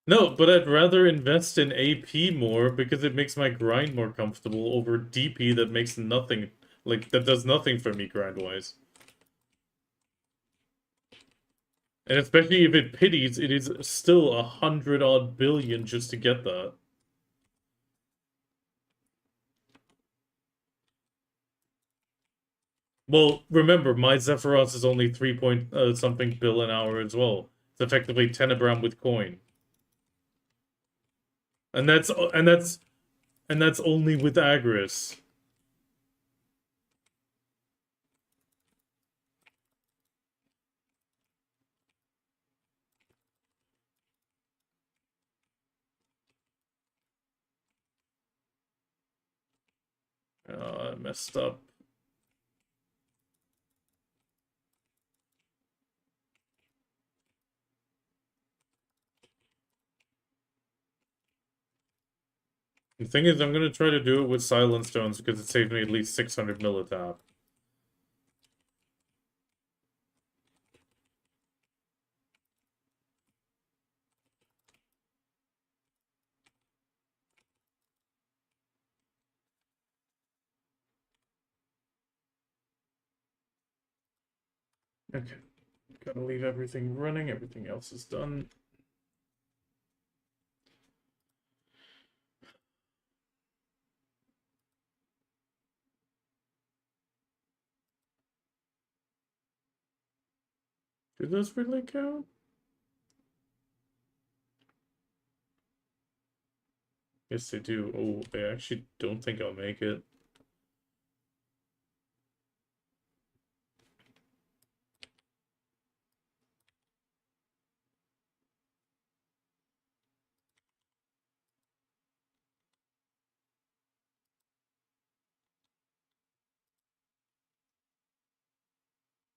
No, but I'd rather invest in AP more because it makes my grind more comfortable over DP that makes nothing, like, that does nothing for me grind-wise. And especially if it pities, it is still 100-odd billion just to get that. Well, remember, my Zephyros is only 3 point something bill an hour as well. It's effectively Tenebram with coin. And that's only with Agris. I messed up. The thing is, I'm gonna try to do it with Silent Stones because it saved me at least 600 millitap. Okay. Gotta leave everything running, everything else is done. Do those really count? Yes, they do. Oh, I actually don't think I'll make it.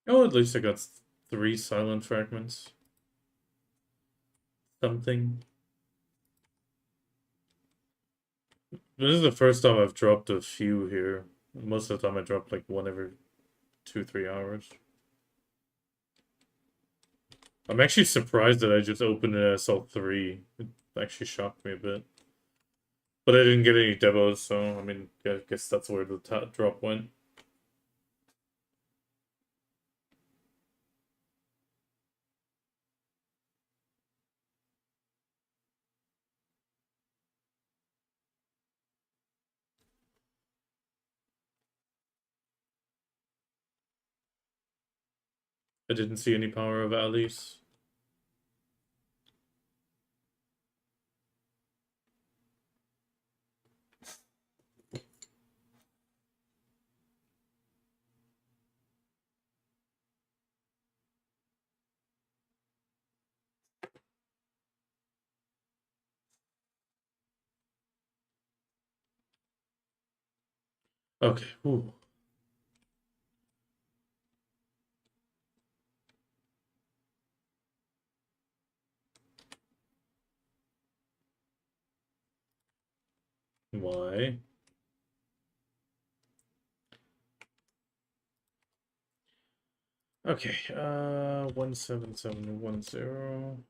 Oh, at least I got 3 silent fragments. Something. This is the first time I've dropped a few here. Most of the time I drop like one every 2-3 hours. I'm actually surprised that I just opened it and saw 3. It actually shocked me a bit. But I didn't get any demos, so I mean, I guess that's where the drop went. I didn't see any power of Alice. Okay, ooh. Why? Okay, 17710.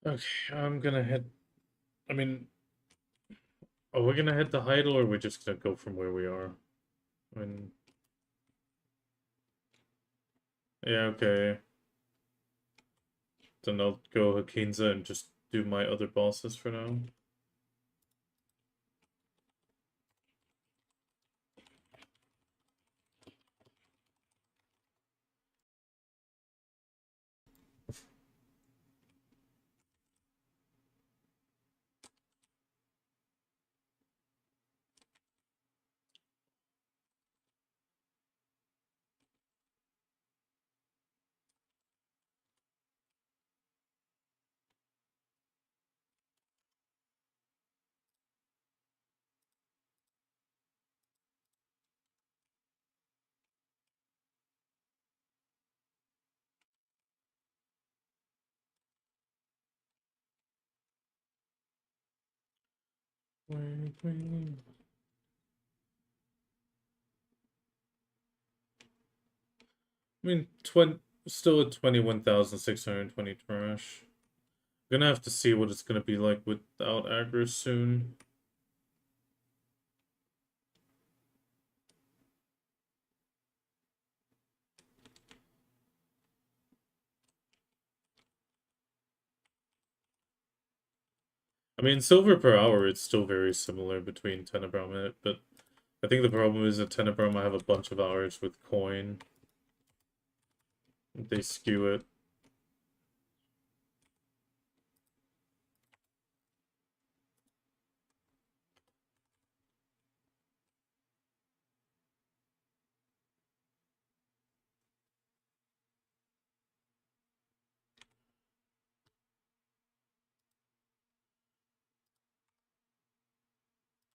Okay, I'm gonna head. I mean, are we gonna head to Heidel or are we just gonna go from where we are? I mean, yeah, okay. Then I'll go Hakinza and just do my other bosses for now. Wait. I mean, still at 21,620 trash. Gonna have to see what it's gonna be like without aggro soon. I mean, silver per hour, it's still very similar between Tenebrum and it, but I think the problem is that Tenebrum I have a bunch of hours with coin. They skew it.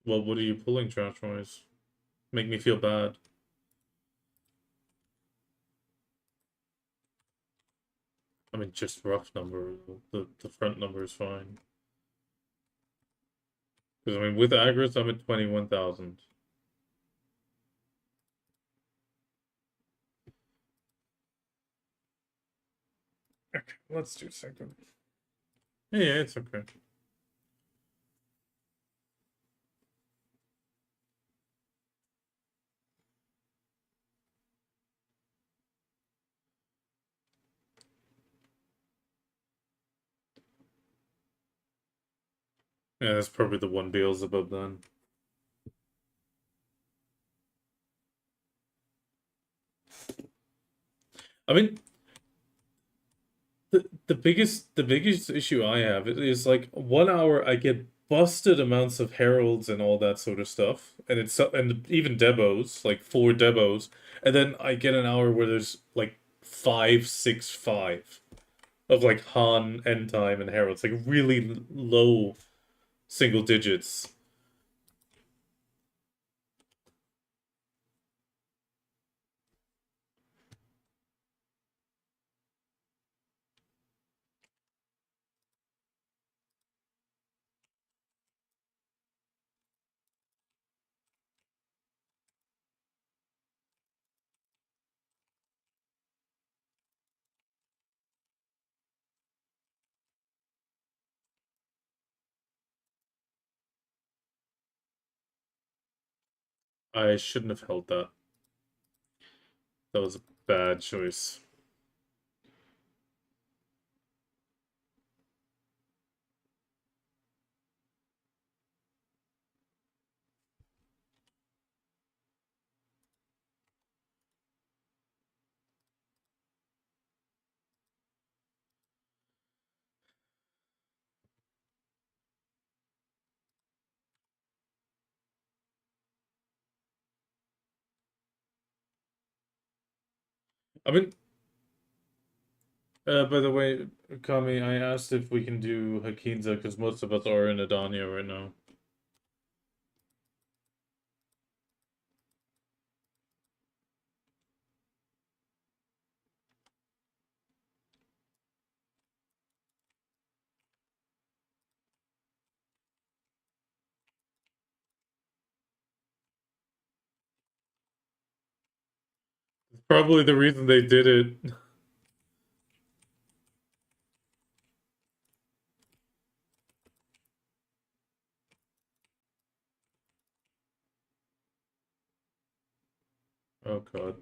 Well, what are you pulling trash-wise? Make me feel bad. I mean, just rough number. The front number is fine. Because, I mean, with Agris, I'm at 21,000. Okay, let's do second. Yeah, it's okay. Yeah, that's probably the one Beelzebub then. I mean, the biggest issue I have is like 1 hour I get busted amounts of heralds and all that sort of stuff, and and even debos, like 4 debos, and then I get an hour where there's like 5, 6, 5 of like Han, End Time, and heralds, like really low single digits. I shouldn't have held that. That was a bad choice. I mean, by the way, Kami, I asked if we can do Hakinza because most of us are in Adania right now. Probably the reason they did it. Oh god.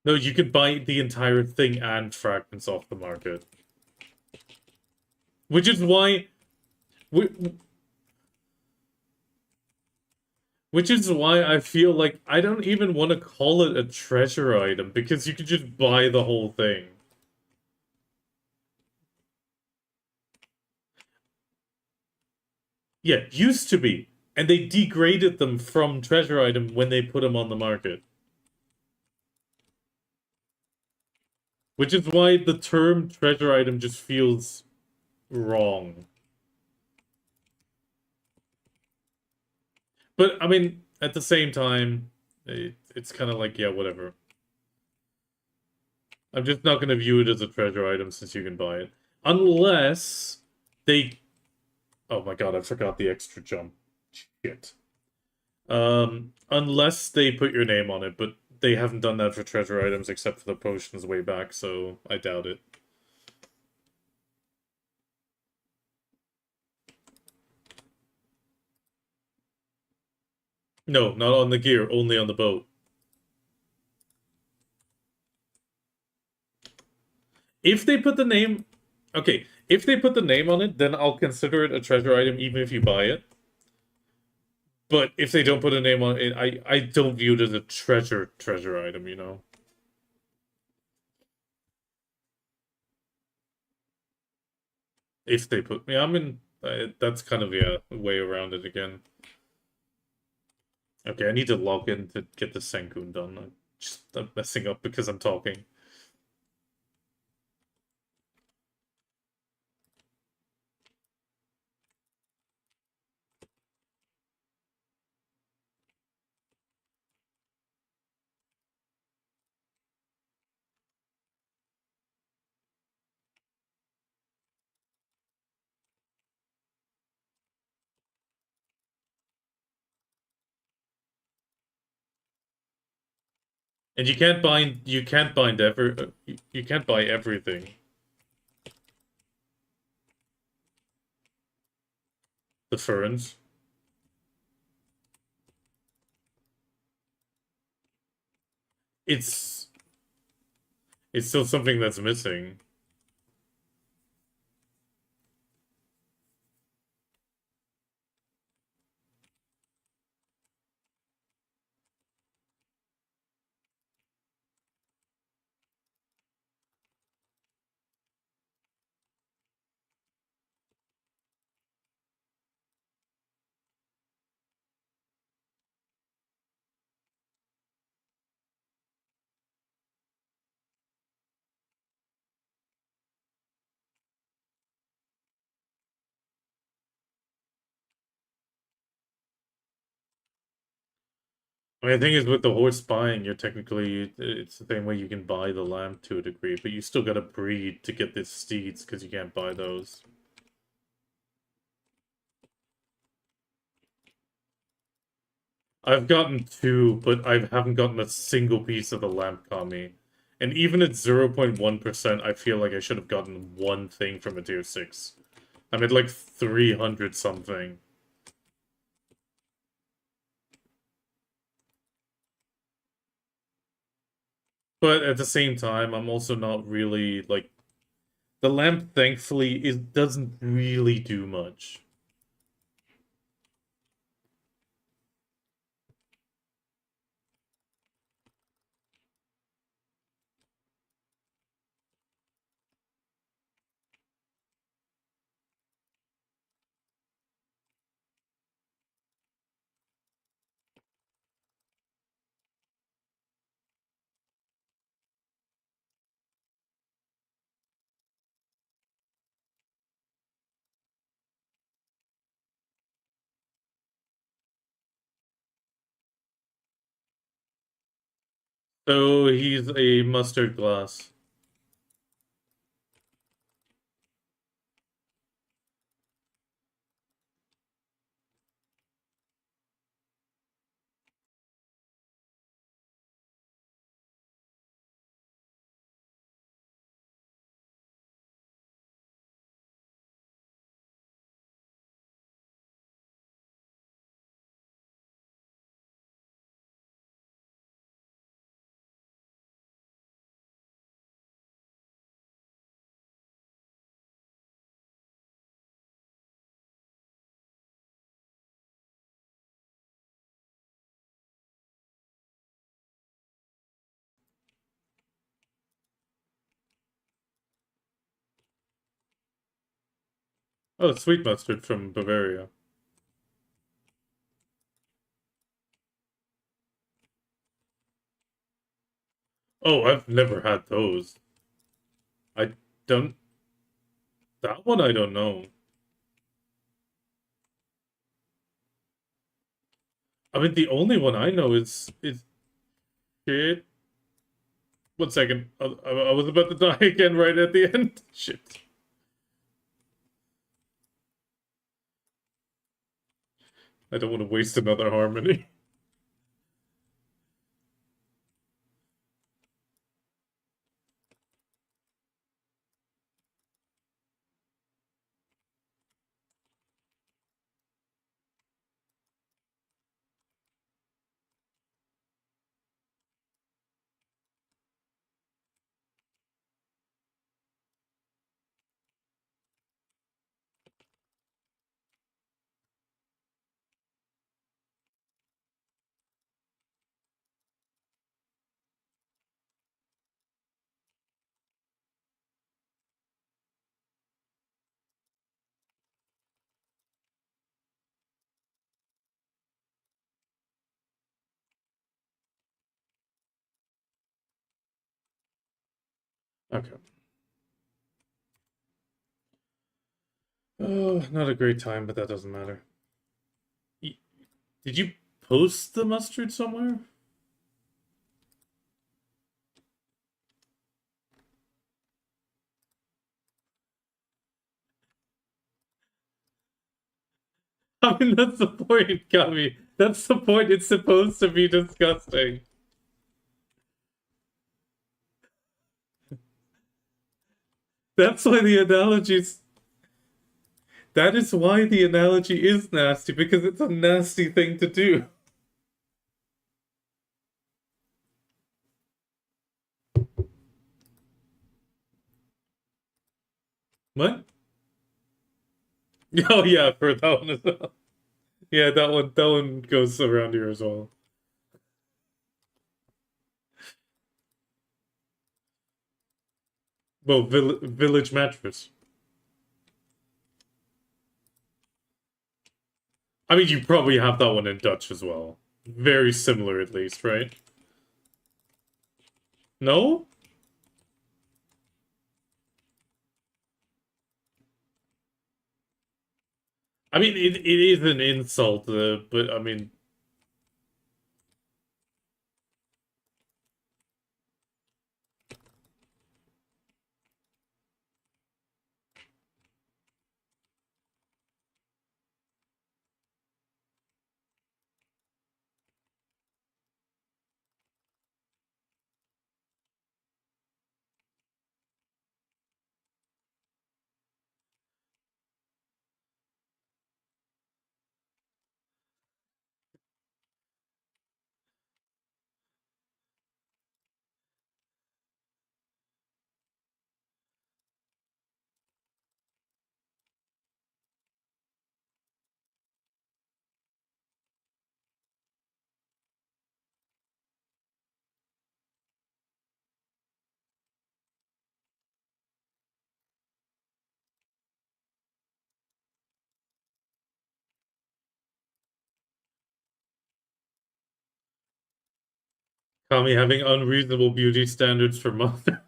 No, you could buy the entire thing and fragments off the market. Which is why whi- which is why I feel like I don't even want to call it a treasure item because you could just buy the whole thing. Yeah, used to be. And they degraded them from treasure item when they put them on the market. Which is why the term treasure item just feels wrong. But I mean, at the same time, it's kind of like, yeah, whatever. I'm just not going to view it as a treasure item since you can buy it. Unless they... Oh my god, I forgot the extra jump. Shit. Unless they put your name on it, but they haven't done that for treasure items except for the potions way back, so I doubt it. No, not on the gear, only on the boat. If they put the name... Okay, if they put the name on it, then I'll consider it a treasure item even if you buy it. But if they don't put a name on it, I don't view it as a treasure item, you know? If they put... Yeah, I mean, that's kind of, yeah, a way around it again. Okay, I need to log in to get the Senkun done. I'm messing up because I'm talking. And you can't buy everything. The ferns. It's it's still something that's missing. I mean, the thing is, with the horse buying, you're technically it's the same way you can buy the lamb to a degree, but you still gotta breed to get the steeds because you can't buy those. I've gotten two, but I haven't gotten a single piece of the lamp kami. And even at 0.1%, I feel like I should have gotten one thing from a tier 6. I'm at like 300 something. But at the same time, I'm also not really like the lamp thankfully doesn't really do much. So he's a mustard glass. Oh, sweet mustard from Bavaria. Oh, I've never had those. I don't. That one I don't know. I mean, the only one I know is shit. One second. I was about to die again right at the end. Shit. I don't want to waste another harmony. Okay. Oh, not a great time, but that doesn't matter. Did you post the mustard somewhere? I mean, that's the point, Kami. That's the point. It's supposed to be disgusting. That's why the analogy's that is why the analogy is nasty, because it's a nasty thing to do. What? Oh yeah, for that one as well. Yeah, that one goes around here as well. Well, village mattress. I mean, you probably have that one in Dutch as well. Very similar, at least, right? No? I mean, it is an insult, but I mean, Kami having unreasonable beauty standards for mother.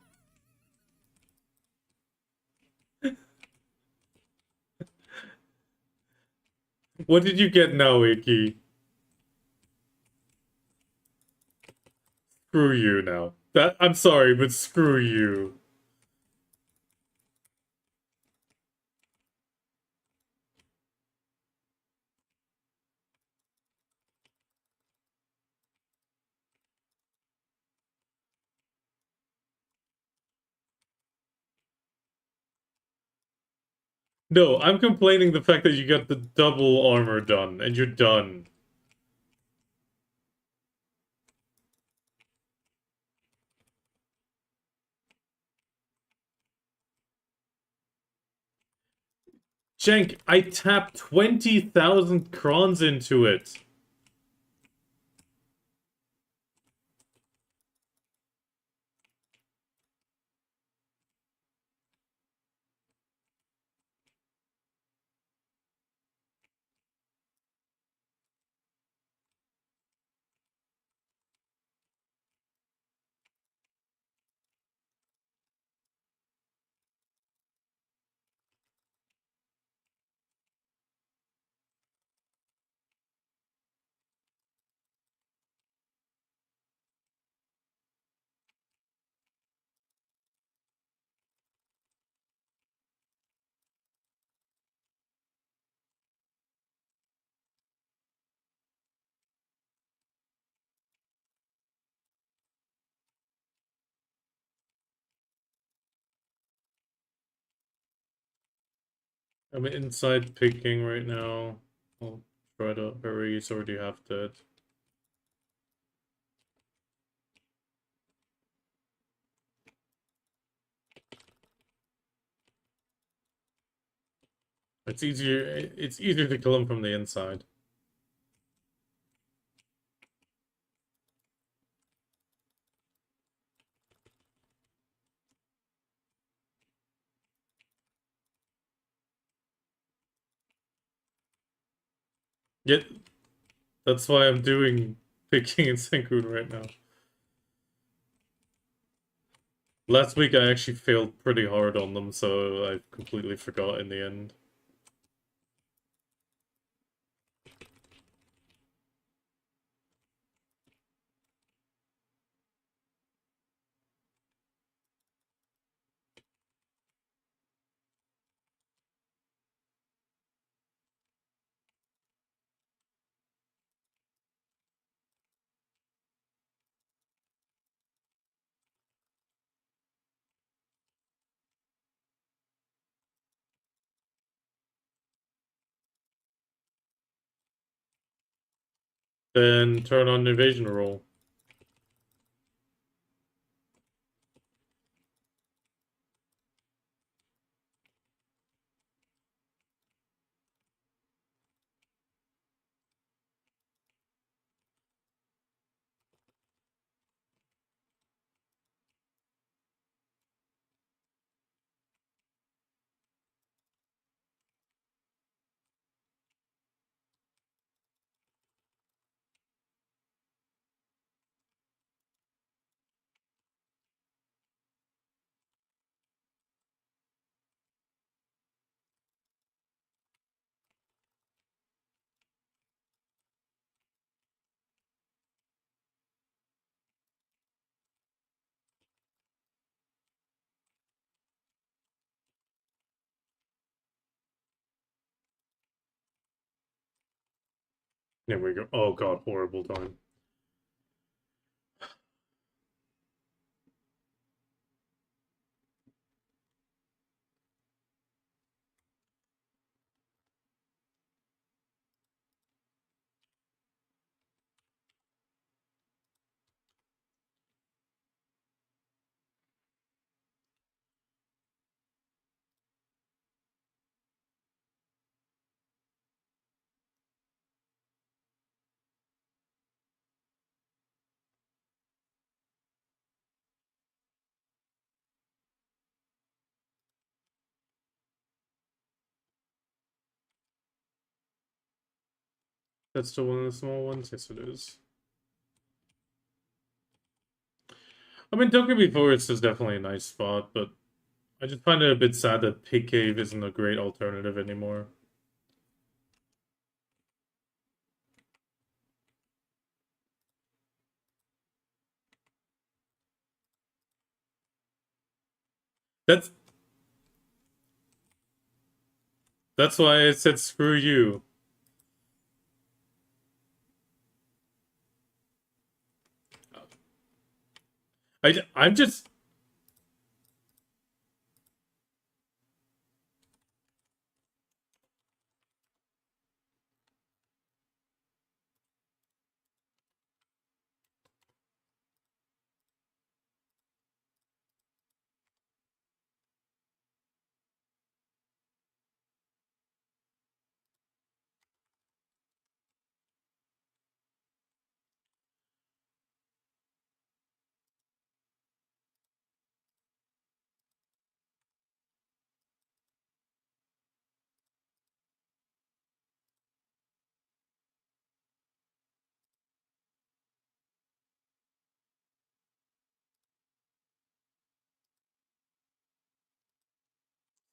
What did you get now, Icky? Screw you now. That I'm sorry, but screw you. No, I'm complaining the fact that you got the double armor done, and you're done. Jenk, I tapped 20,000 crons into it. I'm inside picking right now. I'll try to hurry, he's already half dead. It's easier to kill him from the inside. Yet that's why I'm doing picking and Senkun right now. Last week I actually failed pretty hard on them, so I completely forgot in the end. Then turn on evasion roll. There we go. Oh god, horrible time. That's still one of the small ones? Yes, it is. I mean, Dokkaebi Forest is definitely a nice spot, but I just find it a bit sad that Pig Cave isn't a great alternative anymore. That's that's why I said screw you. I'm just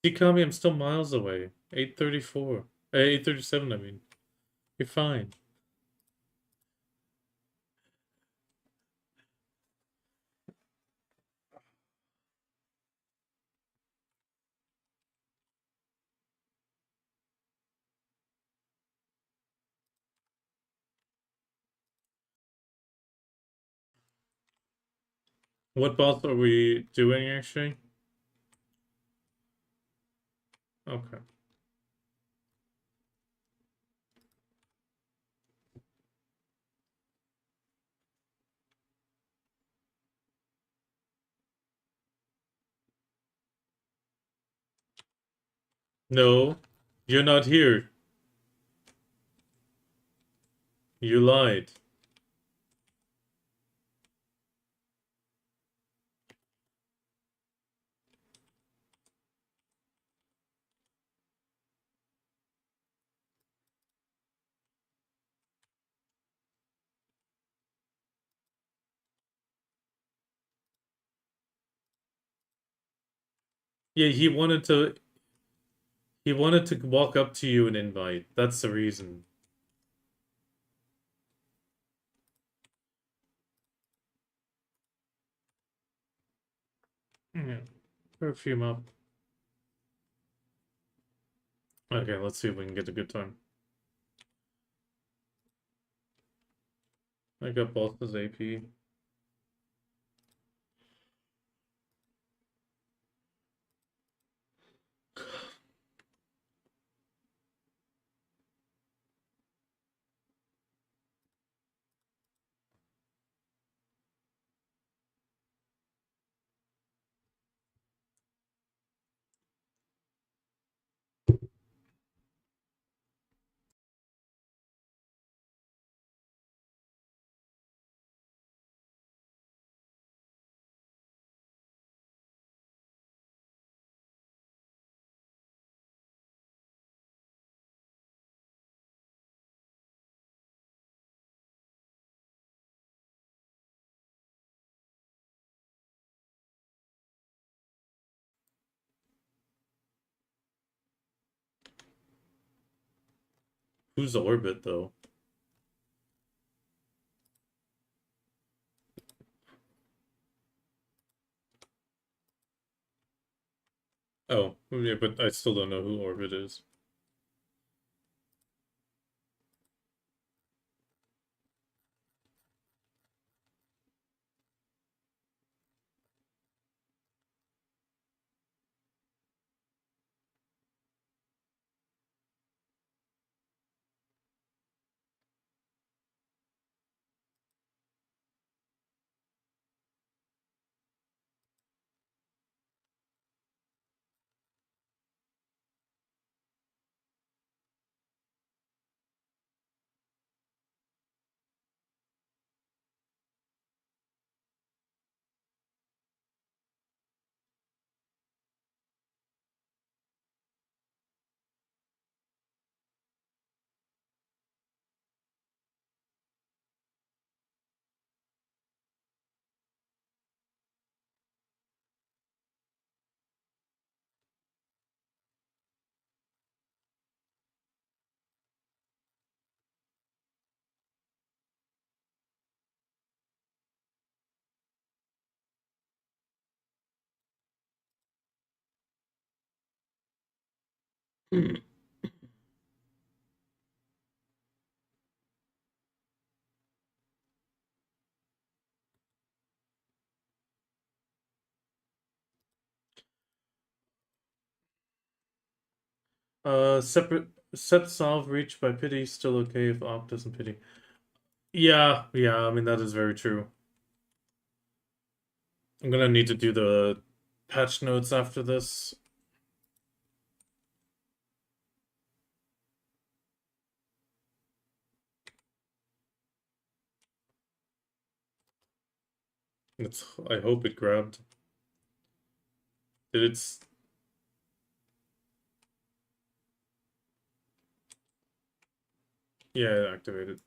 Ikami, I'm still miles away. 8:34. 8:37, I mean. You're fine. What boss are we doing actually? Okay. No, you're not here. You lied. Yeah, he wanted to walk up to you and invite. That's the reason. Yeah. Perfume up. Okay, let's see if we can get a good time. I got boss's AP. Who's orbit though? Oh, yeah, but I still don't know who orbit is. Separate set solve reached by pity, still okay if op doesn't pity. Yeah, I mean that is very true. I'm gonna need to do the patch notes after this. I hope it grabbed. Did it's yeah, it activated.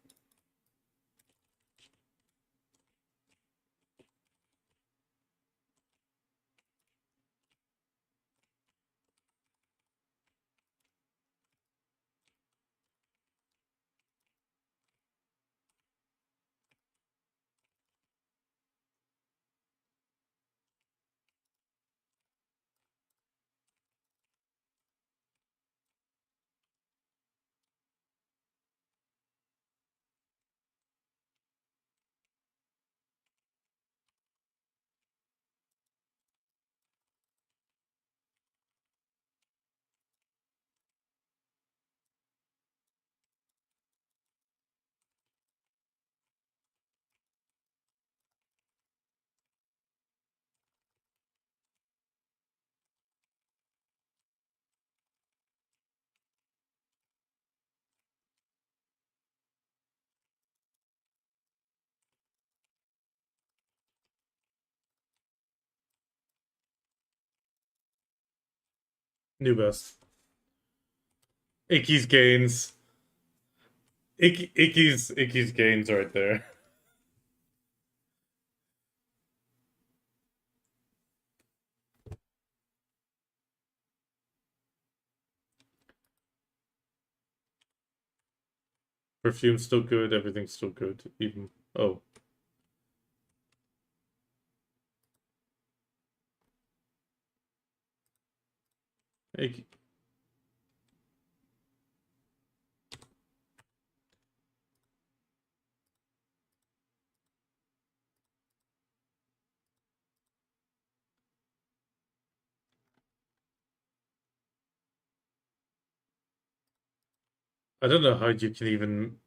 New best. Icky's gains. Icky's gains right there. Perfume's still good, everything's still good. Even oh. Icky. I don't know how you can even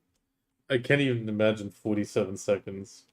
I can't even imagine 47 seconds.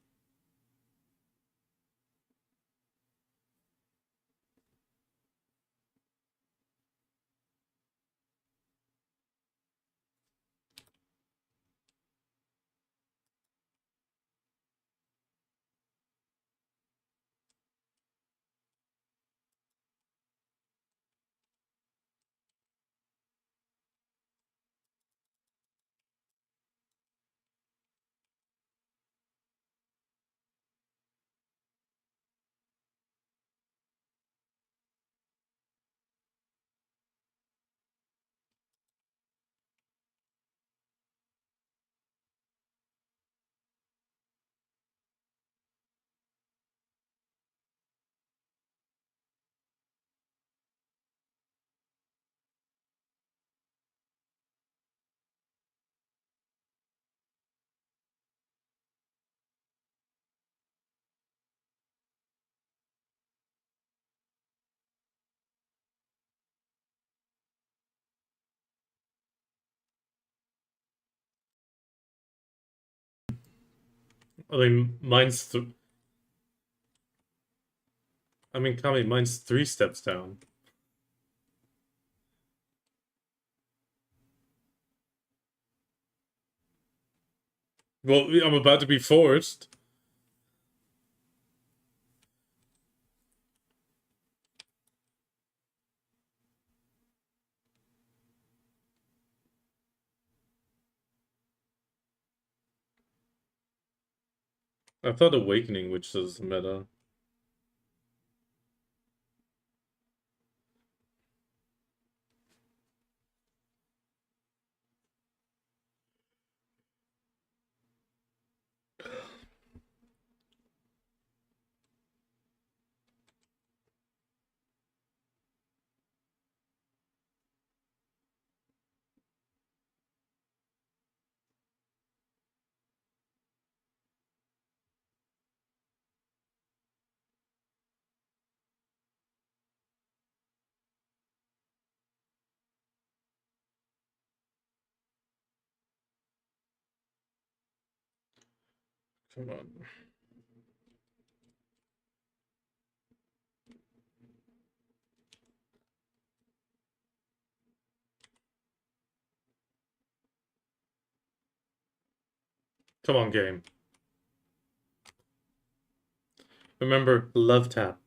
I mean, Kami, mine's 3 steps down. Well, I'm about to be forced. I thought Awakening, which is meta. Come on. Come on, game. Remember, love tap.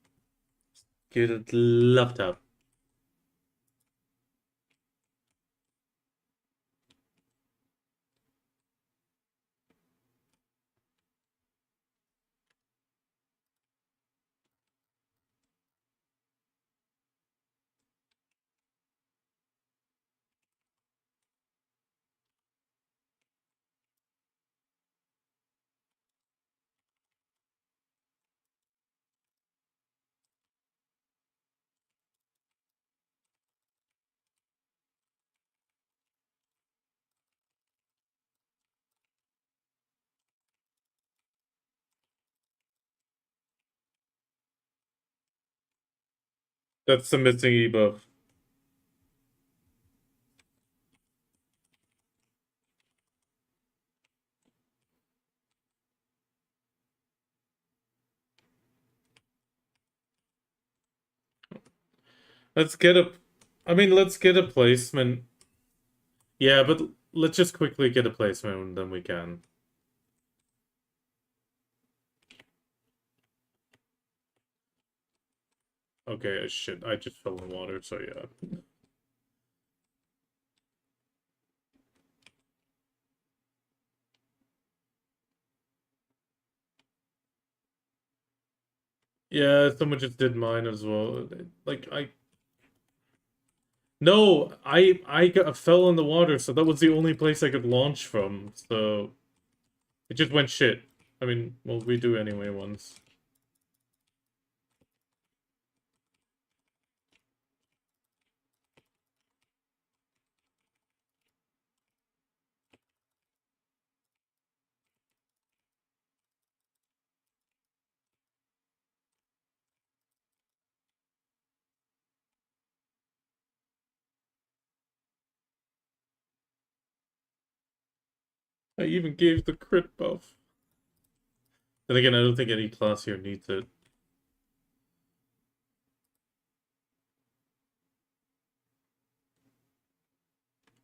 Get it, love tap. That's the missing ebuff. Let's get a... I mean, let's get a placement. Yeah, but let's just quickly get a placement and then we can. Okay, shit, I just fell in water, so yeah. Yeah, someone just did mine as well. Like, No, fell in the water, so that was the only place I could launch from, so... It just went shit. I mean, we'll redo anyway once. I even gave the crit buff. Then again, I don't think any class here needs it.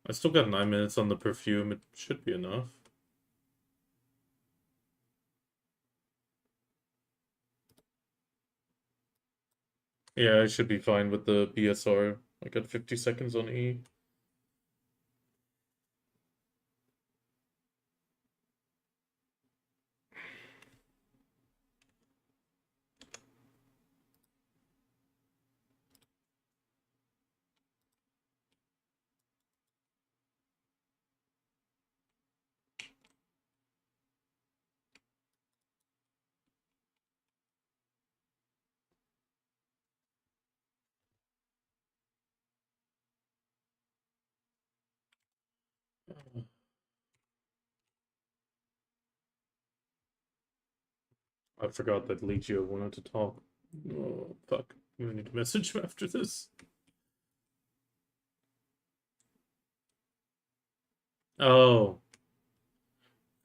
I still got 9 minutes on the perfume. It should be enough. Yeah, I should be fine with the BSR. I got 50 seconds on E. I forgot that Legio wanted to talk. Oh, fuck. I'm gonna need to message him after this. Oh.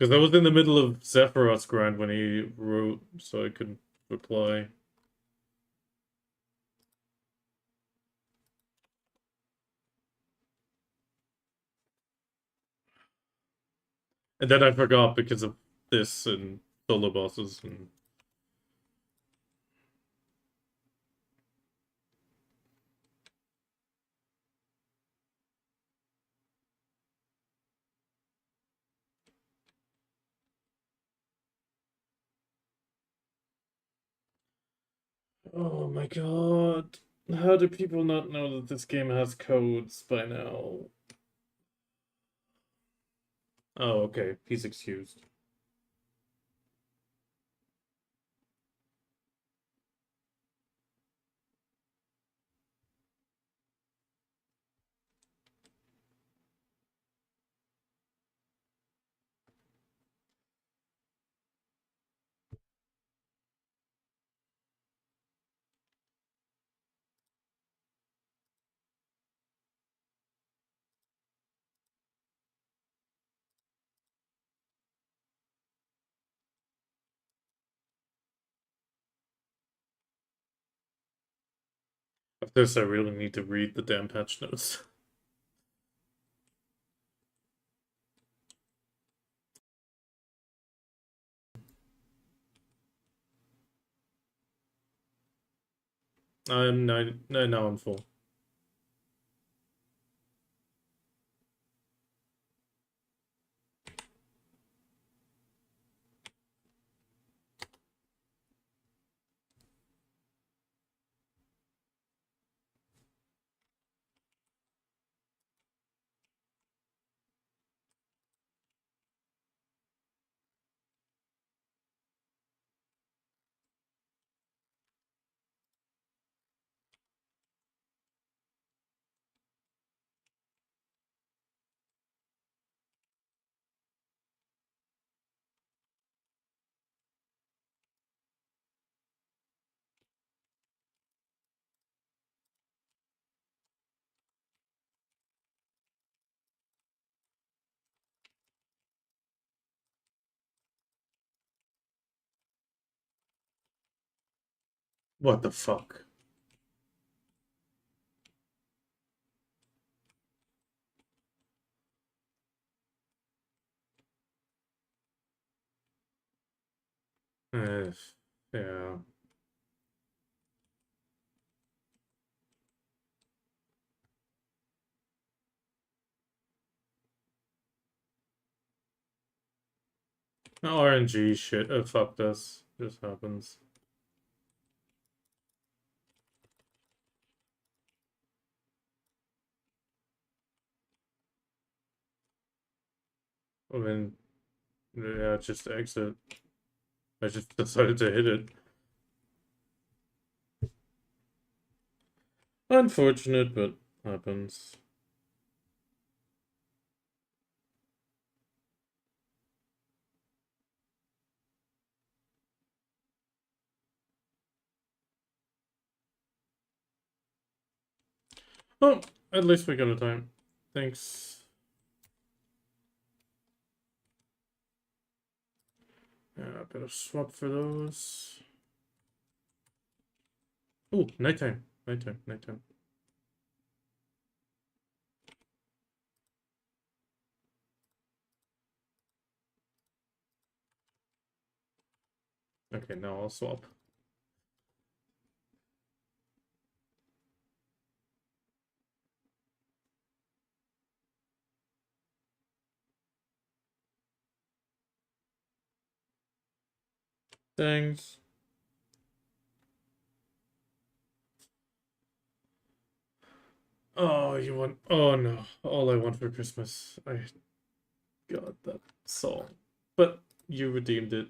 Because I was in the middle of Sephiroth's grind when he wrote, so I couldn't reply. And then I forgot because of this and solo bosses and... Oh my god. How do people not know that this game has codes by now? Oh, okay. He's excused. After this, I really need to read the damn patch notes. Now I'm full. What the fuck? Yeah. RNG shit. Oh, fuck this. Just happens. I mean, yeah, just exit. I just decided to hit it. Unfortunate, but happens. Oh, at least we got a time. Thanks. Yeah, better swap for those. Oh, nighttime. Nighttime. Nighttime. Okay, now I'll swap. Thanks. Oh, you want... Oh, no. All I want for Christmas. I got that song. But you redeemed it.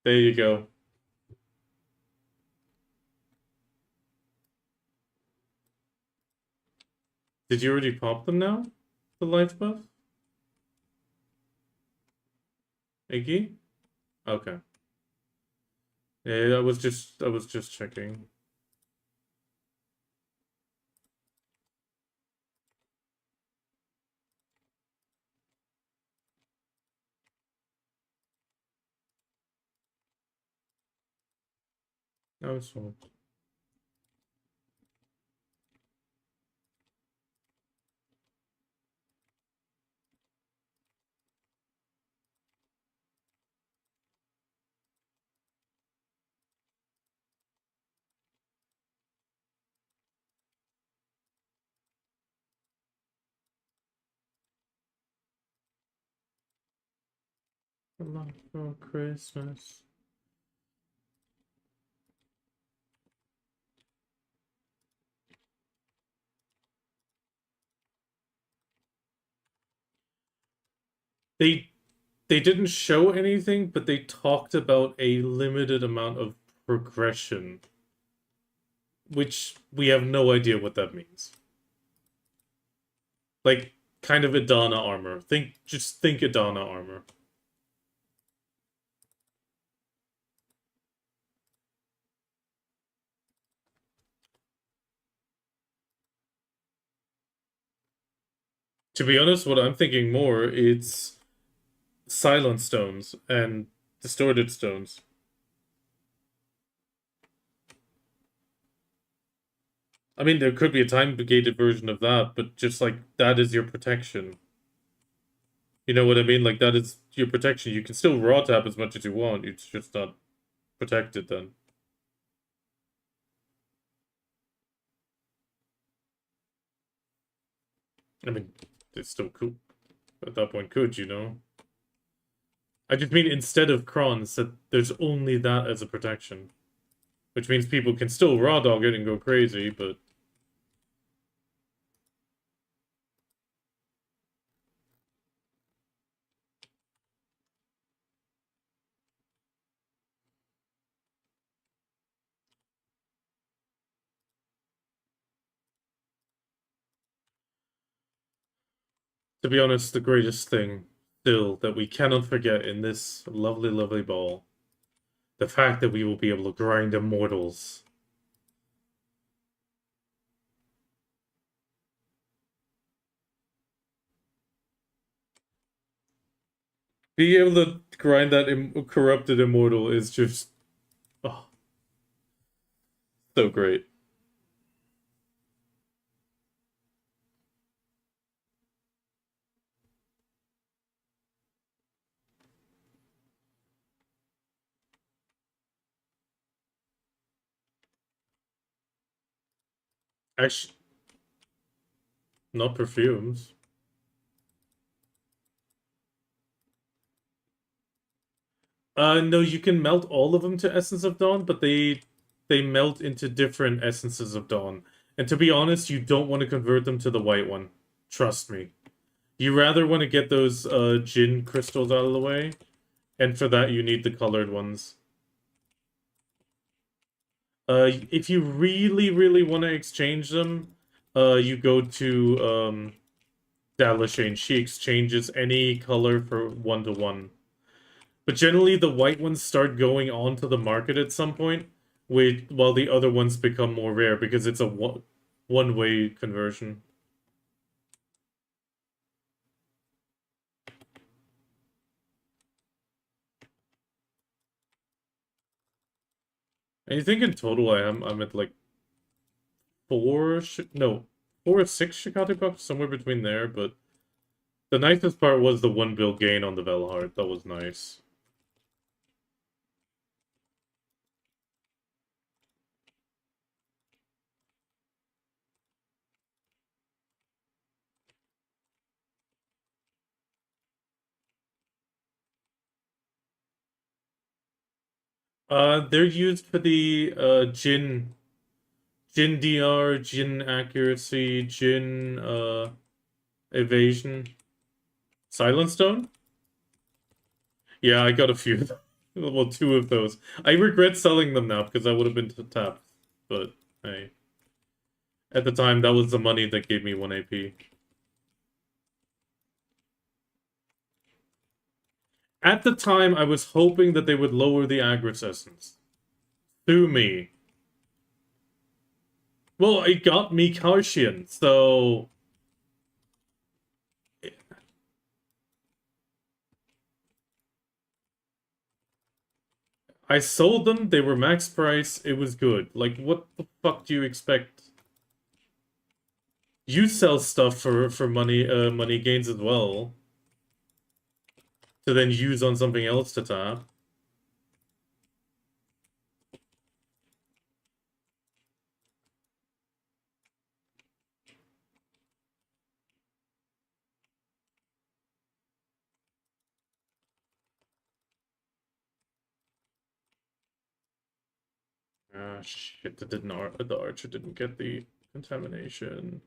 There you go. Did you already pop them now? The life buff? Iggy? Okay. Yeah, I was just checking. No, it's fine. A lot for Christmas. They they didn't show anything, but they talked about a limited amount of progression, which we have no idea what that means. Like kind of Adana armor. Just think Adana armor. To be honest, what I'm thinking more, it's silent stones and distorted stones. I mean, there could be a time-gated version of that, but just like that is your protection. You know what I mean? Like that is your protection. You can still raw tap as much as you want. It's just not protected then. I mean, it's still cool. At that point, could you know? I just mean instead of crons, that there's only that as a protection, which means people can still raw dog it and go crazy, but to be honest, the greatest thing still that we cannot forget in this lovely, lovely ball, the fact that we will be able to grind immortals. Being able to grind that corrupted immortal is just oh, so great. Actually, not perfumes. No, you can melt all of them to Essence of Dawn, but they melt into different Essences of Dawn. And to be honest, you don't want to convert them to the white one. Trust me. You rather want to get those Jinn crystals out of the way, and for that you need the colored ones. If you really, really want to exchange them, you go to Dalashane. She exchanges any color for 1-to-1. But generally, the white ones start going onto the market at some point, while the other ones become more rare because it's a one-way conversion. And you think in total I'm at like no, 4 or 6 Shikati bucks, somewhere between there, but the nicest part was the 1 bill gain on the Velhart. That was nice. They're used for the Jin DR, Jin accuracy, Jin evasion. Silent Stone? Yeah, I got a few. Well, 2 of those. I regret selling them now because I would have been tapped. But hey, at the time that was the money that gave me 1 AP. At the time, I was hoping that they would lower the Agris Essence. Sue me. Well, it got me Calpheon, so I sold them, they were max price, it was good. Like, what the fuck do you expect? You sell stuff for money gains as well, to then use on something else to tap. Ah, shit, the archer didn't get the contamination.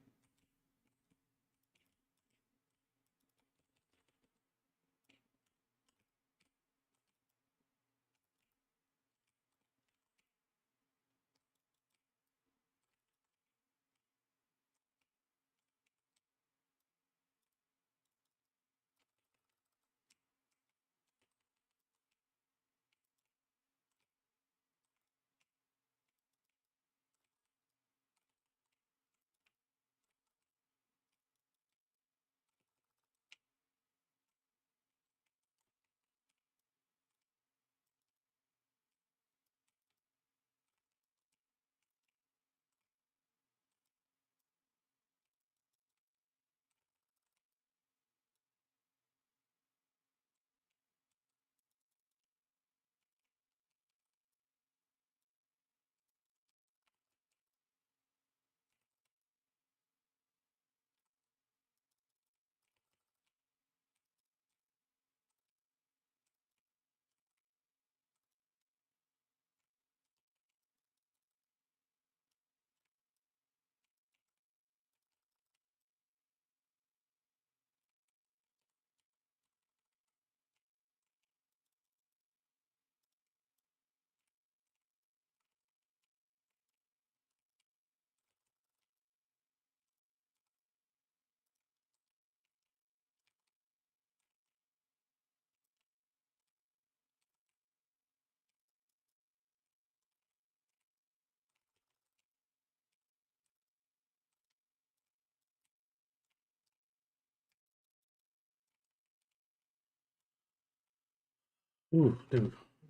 Ooh,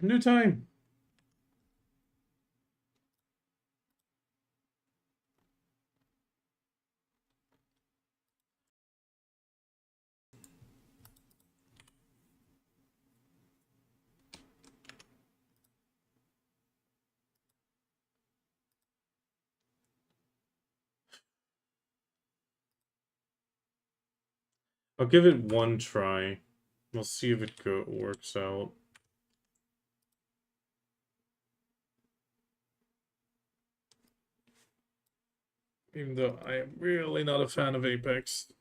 new time. I'll give it one try. We'll see if it works out. Even though I am really not a fan of Apex.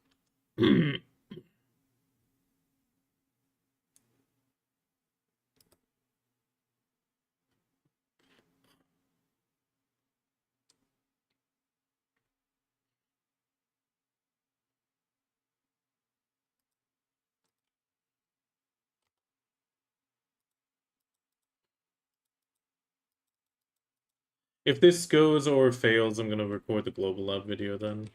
If this goes or fails, I'm gonna record the Global Lab video then.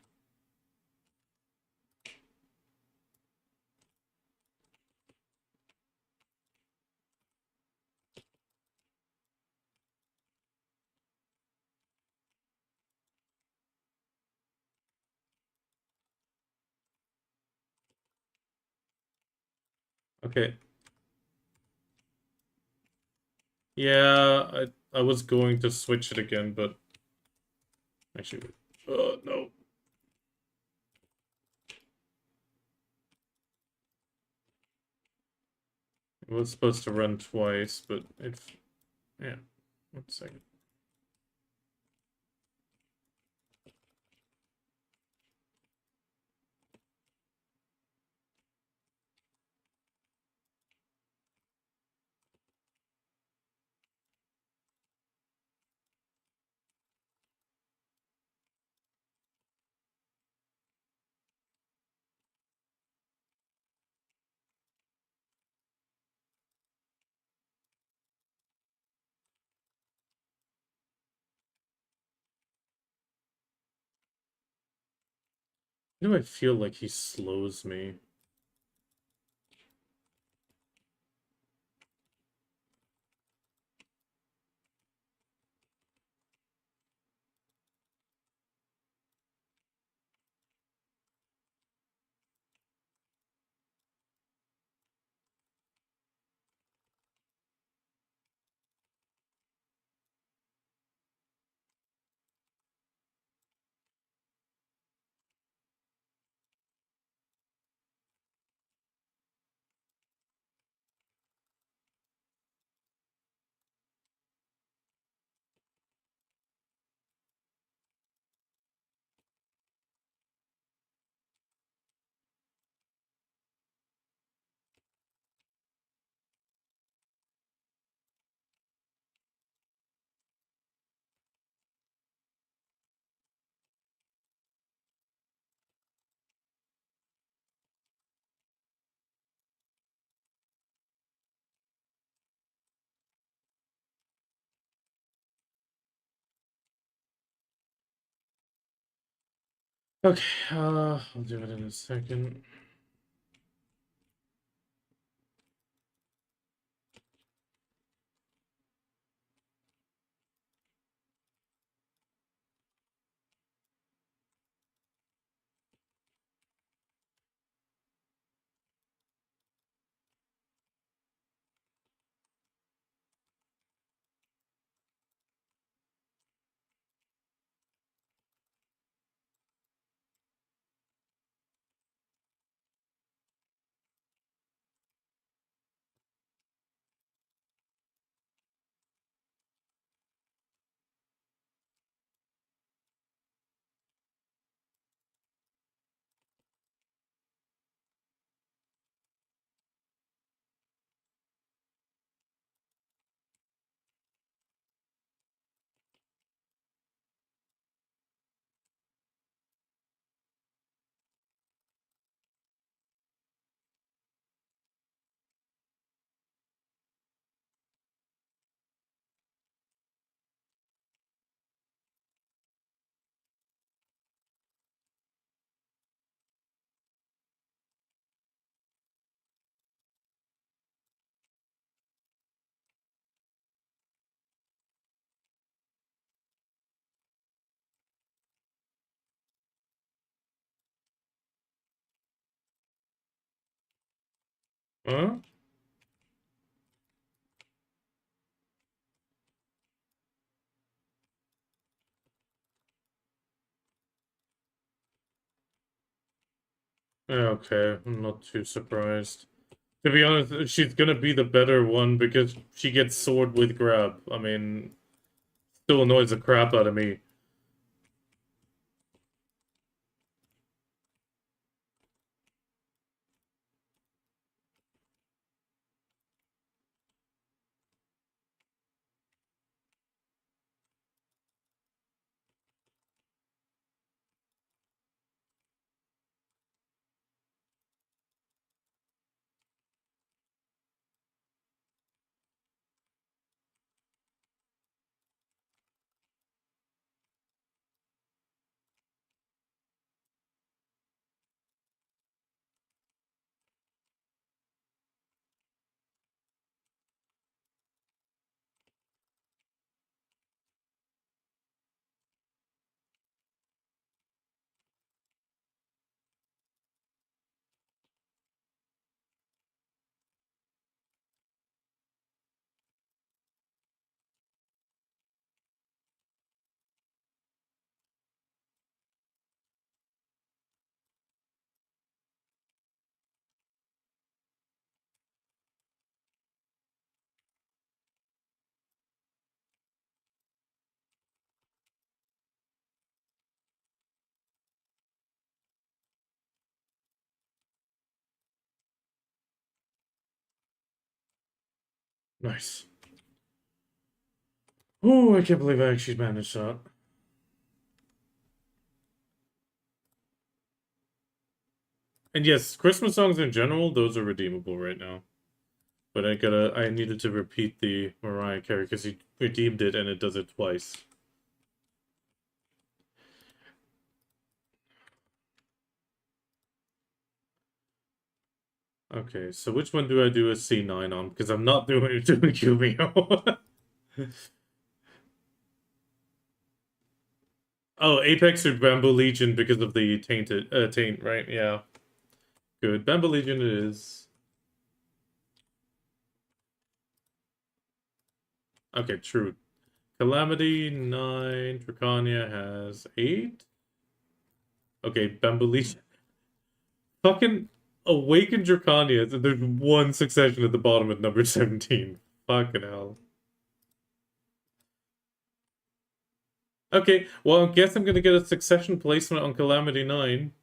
Okay. Yeah, I was going to switch it again, but actually, no. It was supposed to run twice, but yeah. 1 second. Why do I feel like he slows me? Okay, I'll do it in a second. Huh? Yeah, okay, I'm not too surprised. To be honest, she's gonna be the better one because she gets sword with grab. I mean, still annoys the crap out of me. Nice. Oh, I can't believe I actually managed that. And yes, Christmas songs in general, those are redeemable right now. But I needed to repeat the Mariah Carey because he redeemed it and it does it twice. Okay, so which one do I do a C9 on? Because I'm not doing Kumio. Oh, Apex or Bamboo Legion because of the taint, right? Yeah. Good. Bamboo Legion it is. Okay, true. Calamity 9, Drakania has 8. Okay, Bamboo Legion. Fucking Awaken Drakania. There's one succession at the bottom at number 17. Fucking hell. Okay, well, I guess I'm gonna get a succession placement on Calamity 9.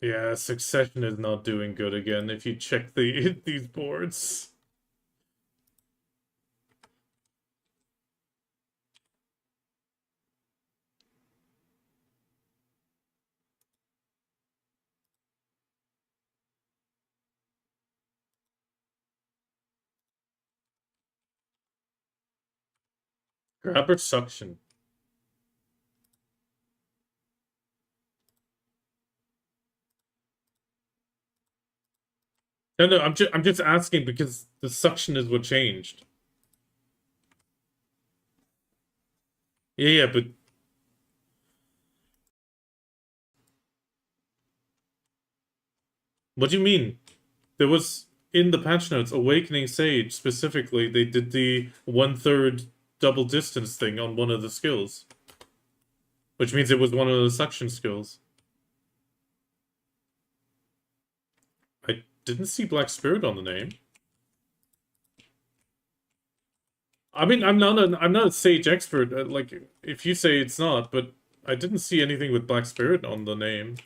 Yeah, succession is not doing good again if you check these boards. Grabber suction. No, no, I'm just asking because the suction is what changed. Yeah, yeah, but what do you mean? There was in the patch notes, Awakening Sage specifically, they did the 1/3 double distance thing on one of the skills, which means it was one of the suction skills. I didn't see Black Spirit on the name. I mean, I'm not a Sage expert. Like, if you say it's not, but I didn't see anything with Black Spirit on the name.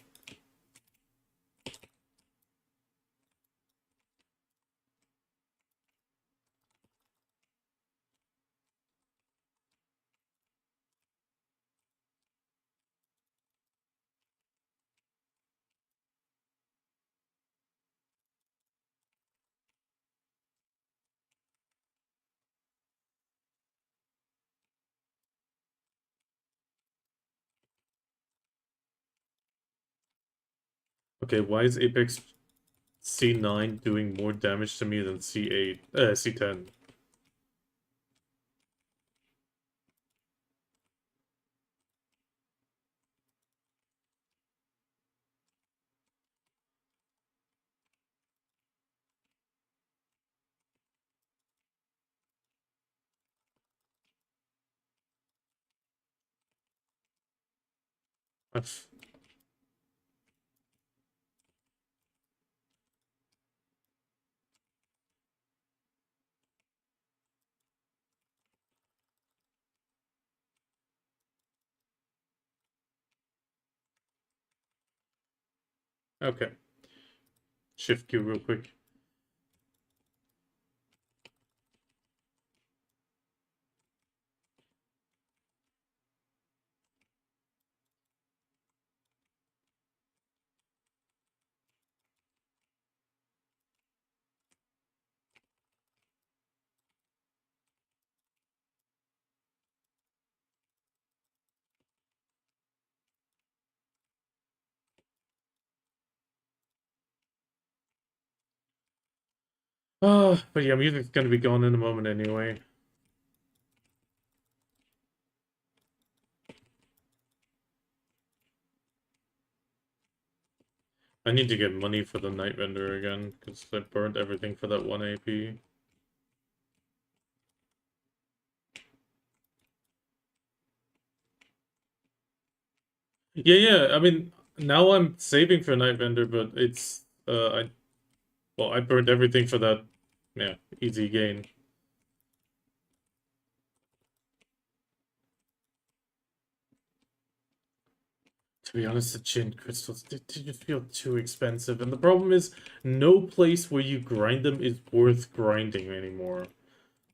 Okay, why is Apex C9 doing more damage to me than C8, C10? I've- Okay. Shift Q real quick. But yeah, music's gonna be gone in a moment anyway. I need to get money for the Night Vendor again, because I burned everything for that 1 AP. Yeah, yeah, I mean, now I'm saving for Night Vendor, but it's, I burned everything for that, yeah, easy gain. To be honest, the Gin crystals did just feel too expensive, and the problem is, no place where you grind them is worth grinding anymore.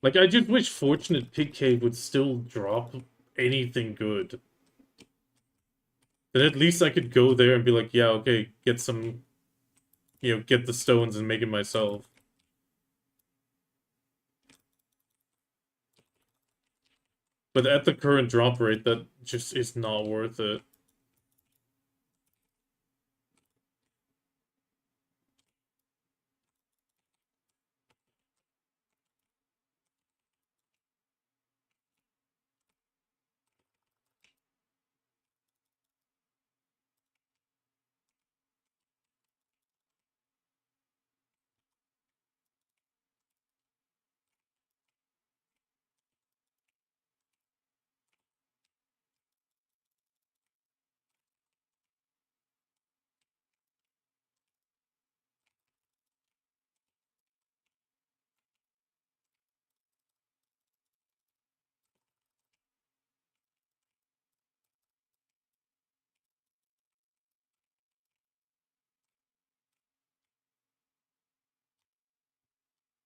Like, I just wish Fortunate Pig Cave would still drop anything good. Then at least I could go there and be like, yeah, okay, get some, get the stones and make it myself. But at the current drop rate, that just is not worth it.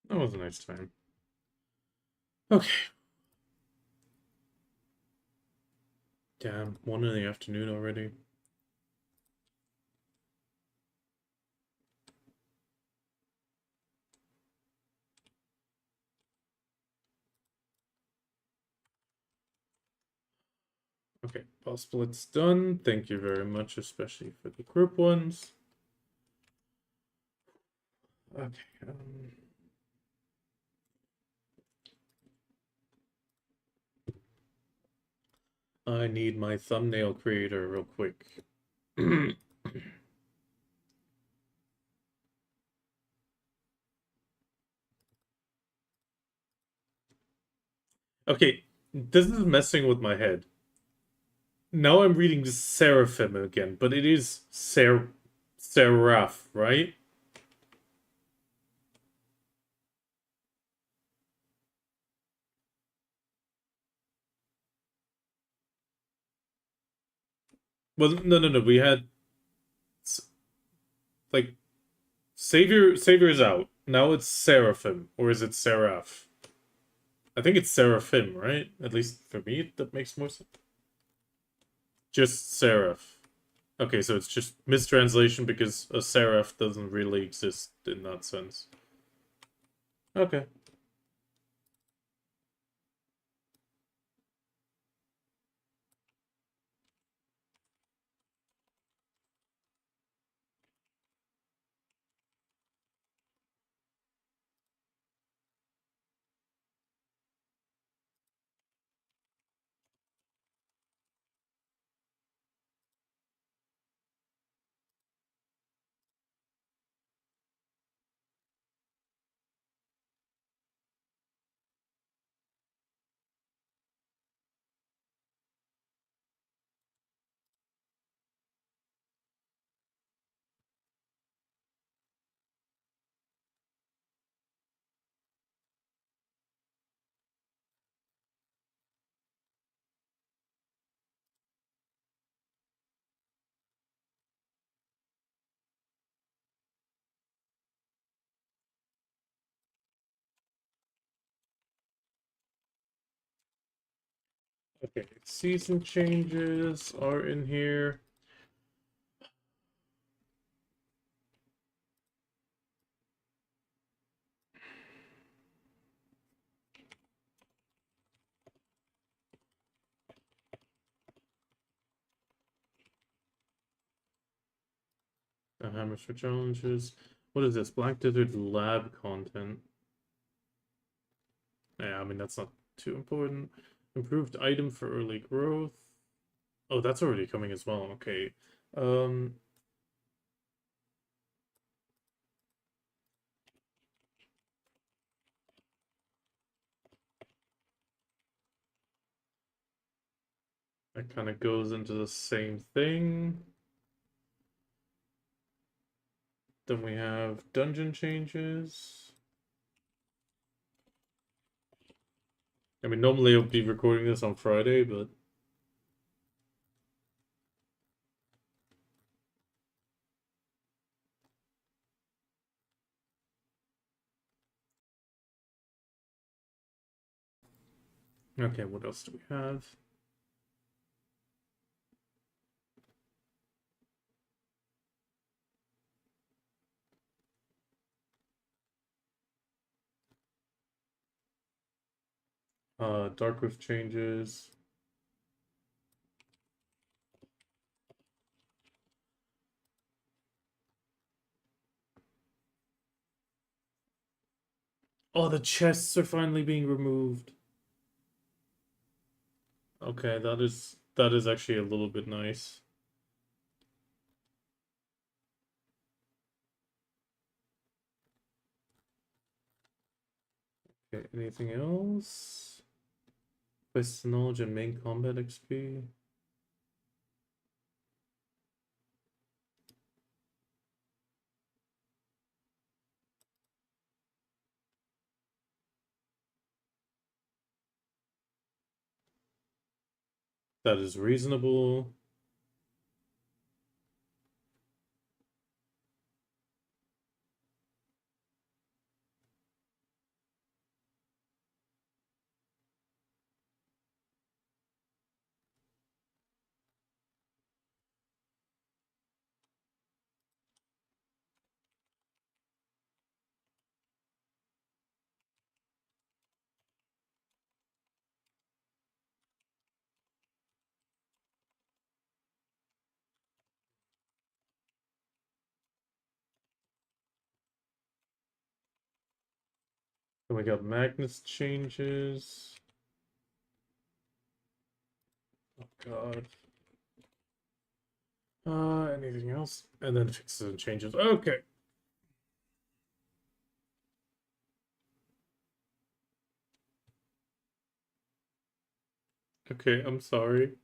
That was a nice time. Okay. Damn, 1 in the afternoon already. Okay, ball split's done. Thank you very much, especially for the group ones. Okay. I need my thumbnail creator real quick. Okay, this is messing with my head. Now I'm reading Seraphim again, but it is Seraph, right? Well, no. We had like Savior is out. Now it's Seraphim, or is it Seraph? I think it's Seraphim, right? At least for me, that makes more sense. Just Seraph. Okay, so it's just mistranslation because a seraph doesn't really exist in that sense. Okay. Okay, season changes are in here. The hammers for challenges. What is this? Black Desert lab content. Yeah, I mean, that's not too important. Improved item for early growth. Oh, that's already coming as well. Okay. Um, that kind of goes into the same thing. Then we have dungeon changes. I mean, normally I'll be recording this on Friday, but okay, what else do we have? Dark Rift changes. Oh, the chests are finally being removed. Okay, that is actually a little bit nice. Okay, anything else? Quest knowledge and main combat XP. That is reasonable. Then we got Magnus changes. Oh god. Anything else? And then fixes and changes. Okay. Okay, I'm sorry.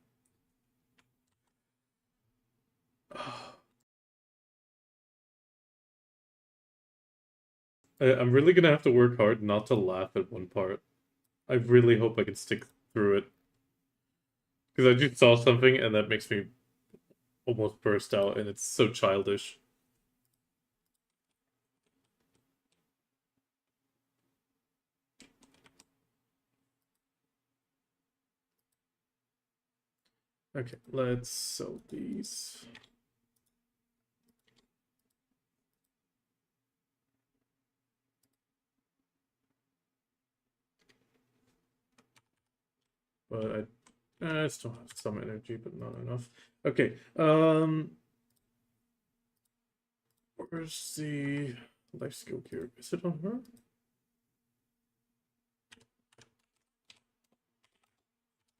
I'm really gonna have to work hard not to laugh at one part. I really hope I can stick through it. Because I just saw something and that makes me almost burst out, and it's so childish. Okay, let's sell these. But I still have some energy, but not enough. Okay, where's the life skill cure? Is it on her?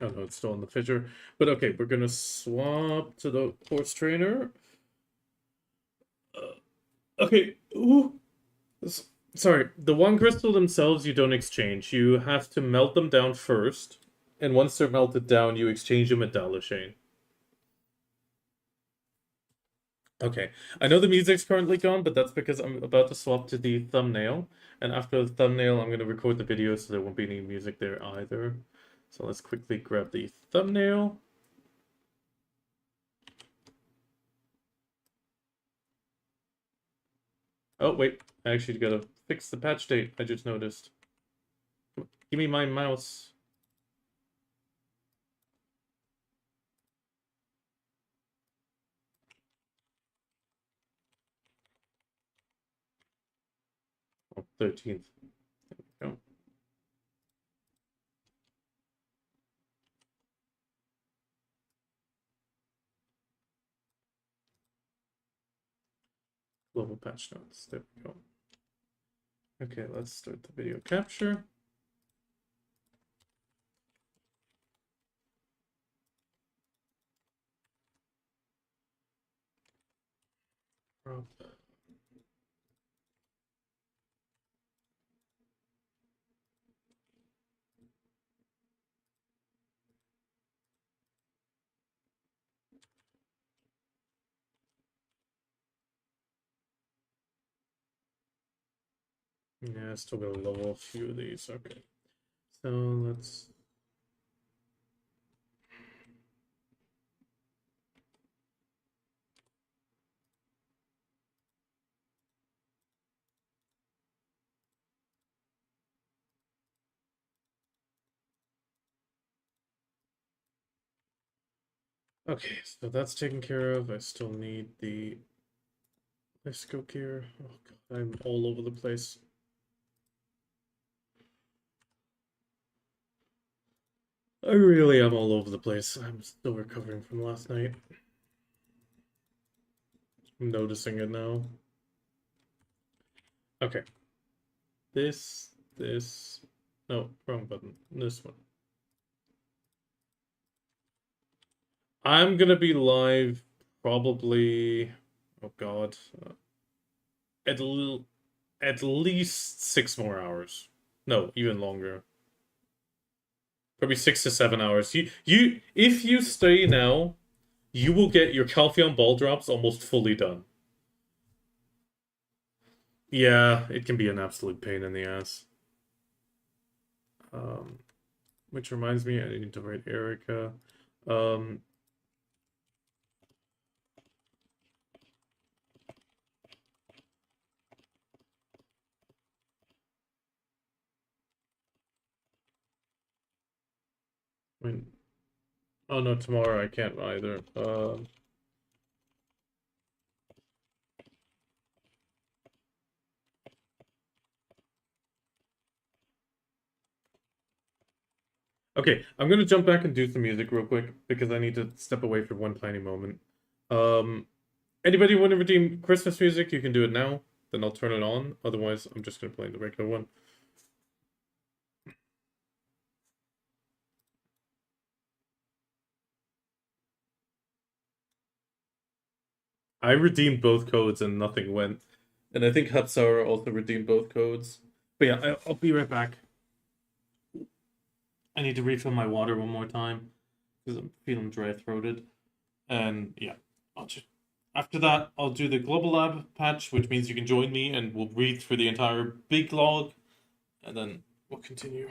Oh no, it's still on the Fisher. But okay, we're gonna swap to the horse trainer. Okay, ooh. Sorry, the one crystal themselves you don't exchange. You have to melt them down first, and once they're melted down, you exchange them at Dalashane. Okay, I know the music's currently gone, but that's because I'm about to swap to the thumbnail, and after the thumbnail, I'm going to record the video so there won't be any music there either. So let's quickly grab the thumbnail. Oh, wait, I actually gotta fix the patch date, I just noticed. Give me my mouse. Oh, 13th. There we go. Global patch notes. There we go. Okay, let's start the video capture. Yeah, still gotta level a few of these. Okay. So let's. Okay, so that's taken care of. I still need the. Let's go here. Oh god, I'm all over the place. I really am all over the place. I'm still recovering from last night. I'm noticing it now. Okay. This. No, wrong button. This one. I'm gonna be live probably. Oh God. At, l at least 6 more hours. No, even longer. Probably 6 to 7 hours. If you stay now, you will get your Calpheon Ball drops almost fully done. Yeah, it can be an absolute pain in the ass. Um, which reminds me, I need to write Erica. Um, when, oh no, tomorrow I can't either. Okay, I'm gonna jump back and do some music real quick because I need to step away for one tiny moment. Um, Anybody want to redeem Christmas music? You can do it now. Then I'll turn it on. Otherwise, I'm just gonna play the regular one. I redeemed both codes and nothing went. And I think Hapsara also redeemed both codes. But yeah, I'll be right back. I need to refill my water one more time because I'm feeling dry throated. And yeah, I'll just after that I'll do the Global Lab patch, which means you can join me and we'll read through the entire big log, and then we'll continue.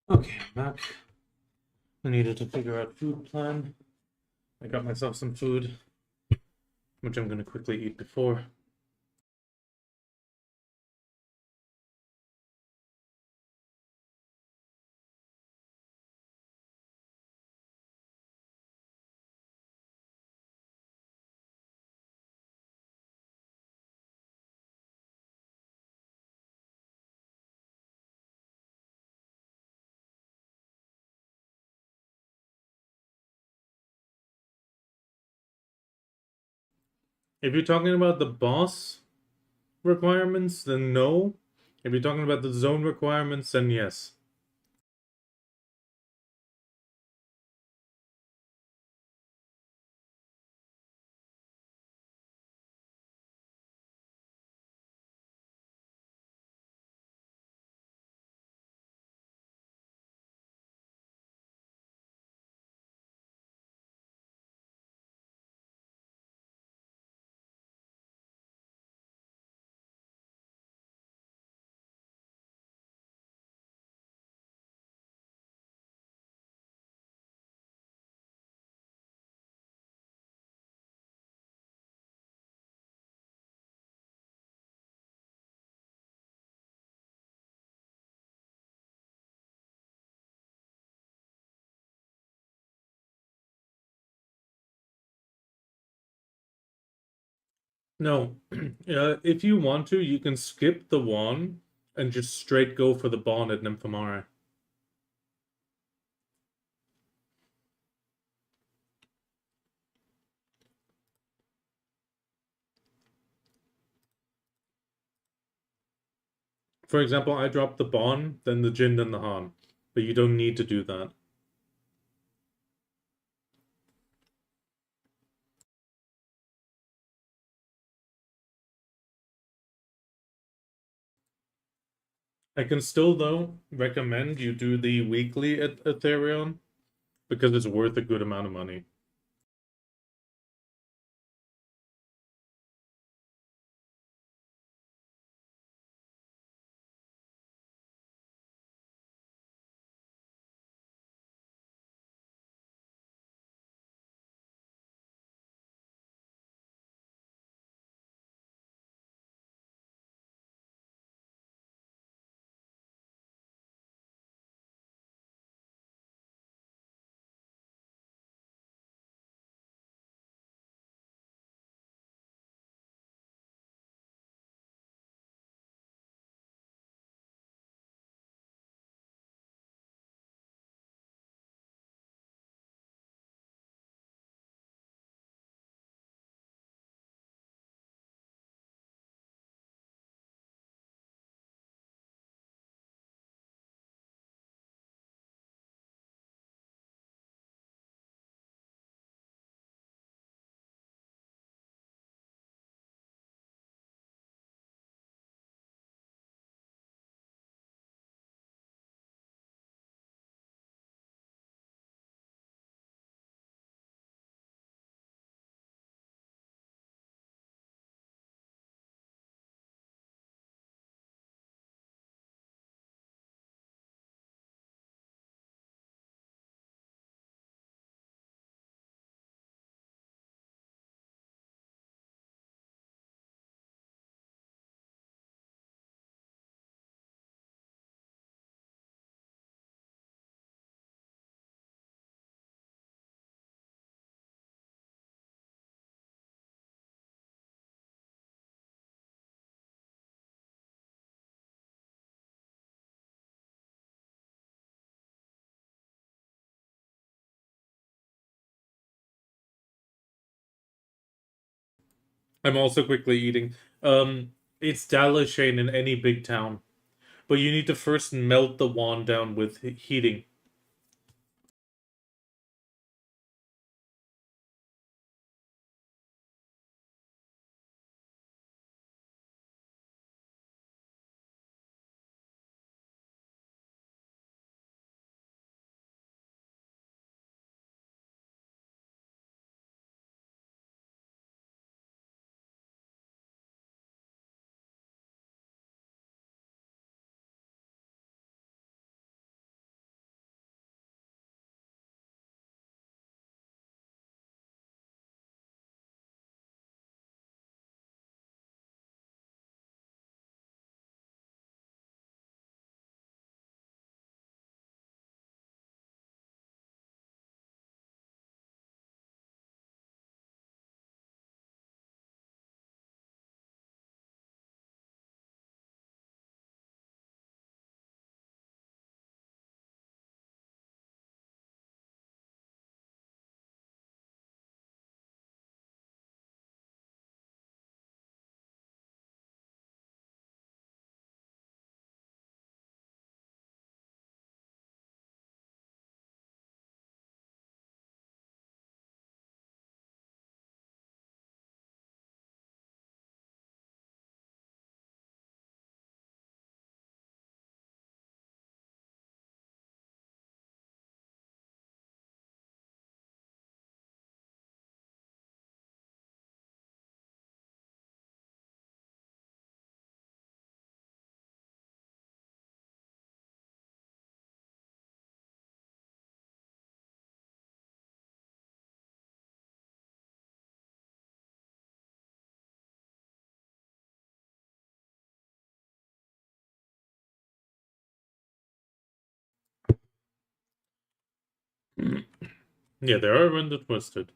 Okay, I'm back. I needed to figure out food plan. I got myself some food, which I'm gonna quickly eat before. If you're talking about the boss requirements, then no. If you're talking about the zone requirements, then yes. No, if you want to, you can skip the one and just straight go for the bond at Nymphomare. For example, I dropped the bond, then the Jin, then the Han. But you don't need to do that. I can still, though, recommend you do the weekly at Ethereum because it's worth a good amount of money. I'm also quickly eating. It's Dalashane in any big town, but you need to first melt the wand down with heating. Yeah, they are render twisted.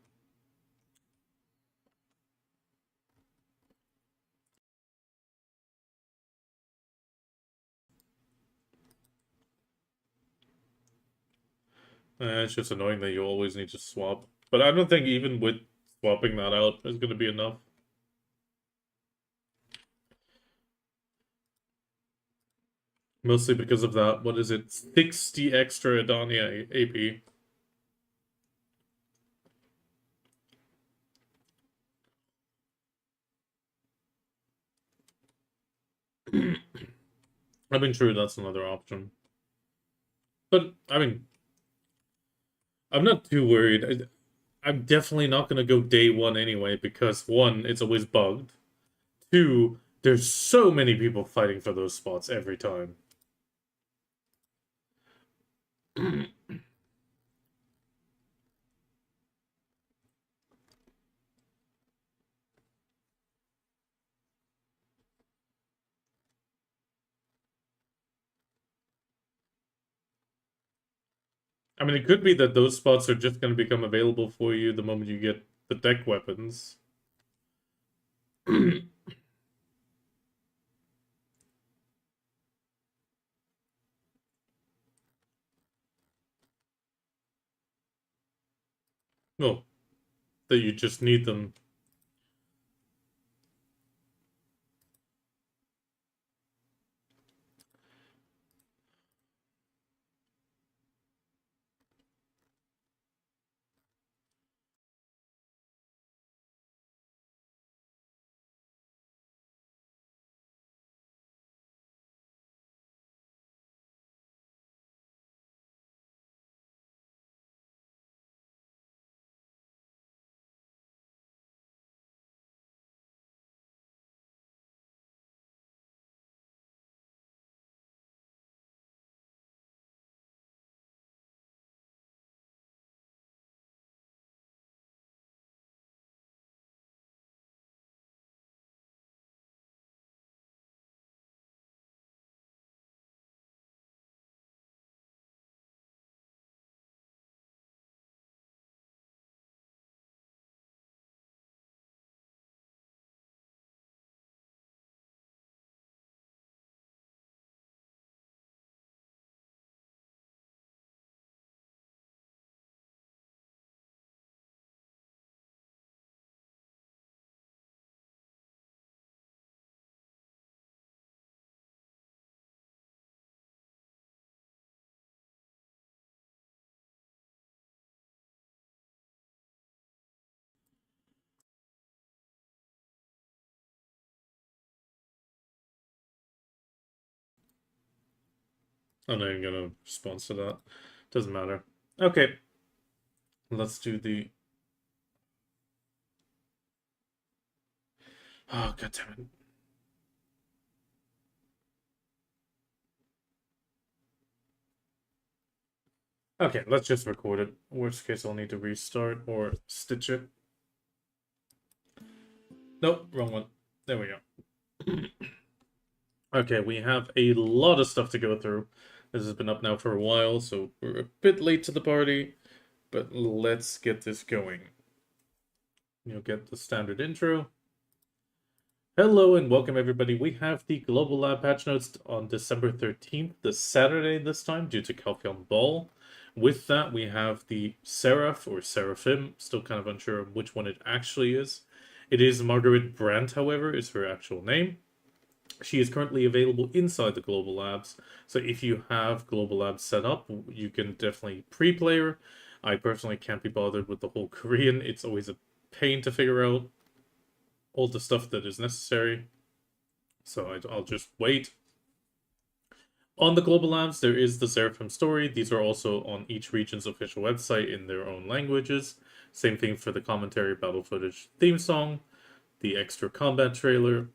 It's just annoying that you always need to swap. But I don't think even with swapping that out is going to be enough. Mostly because of that, what is it, 60 extra Adania AP. I mean, true, that's another option. But, I mean, I'm not too worried. I'm definitely not going to go day one anyway, because one, it's always bugged. Two, there's so many people fighting for those spots every time. I mean, it could be that those spots are just going to become available for you the moment you get the deck weapons. Well, that you just need them. I'm not even gonna respond to that. Doesn't matter. Okay, let's do the. Oh, god damn it. Okay, let's just record it. Worst case, I'll need to restart or stitch it. Nope, wrong one. There we go. Okay, we have a lot of stuff to go through. This has been up now for a while, so we're a bit late to the party, but let's get this going. You'll get the standard intro. Hello and welcome everybody. We have the Global Lab patch notes on December 13th, the Saturday this time, due to Calpheon Ball. With that, we have the Seraph or Seraphim, still kind of unsure of which one it actually is. It is Margaret Brandt, however, is her actual name. She is currently available inside the Global Labs, so if you have Global Labs set up, you can definitely pre-play her. I personally can't be bothered with the whole Korean. It's always a pain to figure out all the stuff that is necessary, so I'll just wait. On the Global Labs, there is the Seraphim story. These are also on each region's official website in their own languages. Same thing for the commentary, battle footage, theme song, the extra combat trailer,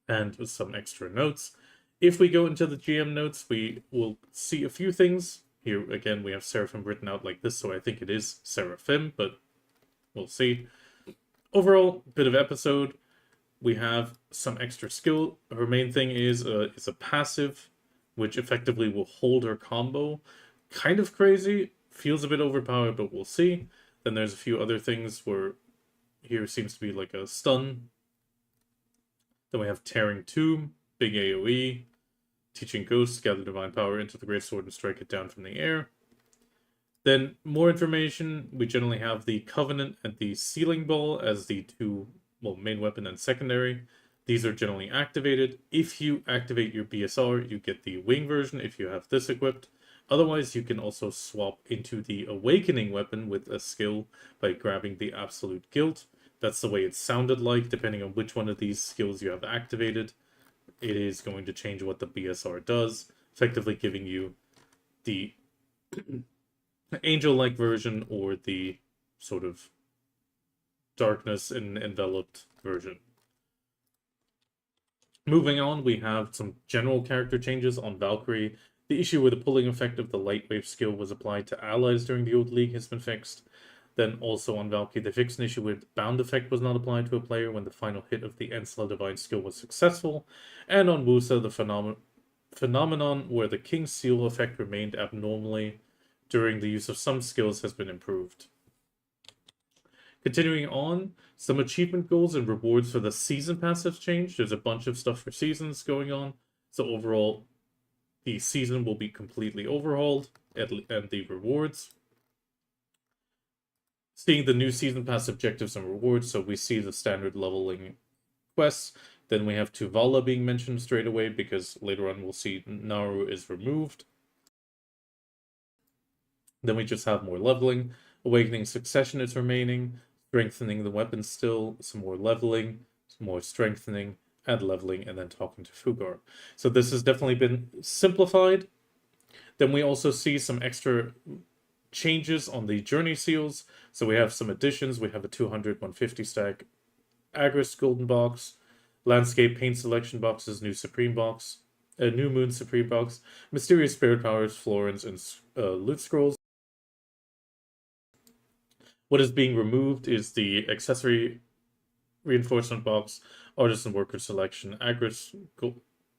and some extra notes. If we go into the GM notes, we will see a few things. Here, again, we have Seraphim written out like this, so I think it is Seraphim, but we'll see. Overall, bit of episode. We have some extra skill. Her main thing is a passive, which effectively will hold her combo. Kind of crazy. feels a bit overpowered, but we'll see. Then there's a few other things where here seems to be like a stun. Then we have Tearing Tomb, big AoE, Teaching Ghosts, gather divine power into the great sword and strike it down from the air. Then more information, we generally have the Covenant and the Sealing Ball as the two, well, main weapon and secondary. These are generally activated. If you activate your BSR, you get the wing version if you have this equipped. Otherwise, you can also swap into the Awakening weapon with a skill by grabbing the Absolute Guilt. That's the way it sounded like, depending on which one of these skills you have activated. It is going to change what the BSR does, effectively giving you the angel-like version or the sort of darkness enveloped version. Moving on, we have some general character changes on Valkyrie. The issue where the pulling effect of the light wave skill was applied to allies during the old league has been fixed. Then also on Valkyrie, they fixed an issue where the bound effect was not applied to a player when the final hit of the Ensla Divine skill was successful. And on Wusa, the phenomenon where the King's Seal effect remained abnormally during the use of some skills has been improved. Continuing on, some achievement goals and rewards for the season pass have changed. There's a bunch of stuff for seasons going on. So overall, the season will be completely overhauled, and the rewards. Seeing the new season pass objectives and rewards, so we see the standard leveling quests. Then we have Tuvala being mentioned straight away, because later on we'll see Naru is removed. Then we just have more leveling. Awakening Succession is remaining. Strengthening the weapons still. Some more leveling. Some more strengthening. And leveling. And then talking to Fugar. So this has definitely been simplified. Then we also see some extra changes on the Journey Seals. So we have some additions. We have a 200, 150 stack Agris Golden Box. Landscape Paint Selection Boxes. New Supreme Box. A New Moon Supreme Box. Mysterious Spirit Powers. Florins. And Loot Scrolls. What is being removed is the accessory reinforcement box, artisan worker selection, Agris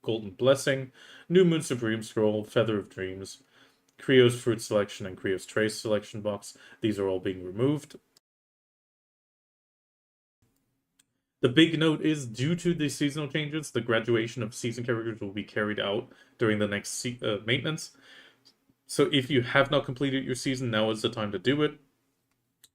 Golden Blessing, New Moon Supreme Scroll, Feather of Dreams, Creo's Fruit Selection, and Creo's Trace Selection box. These are all being removed. The big note is, due to the seasonal changes, the graduation of season characters will be carried out during the next maintenance. So if you have not completed your season, now is the time to do it.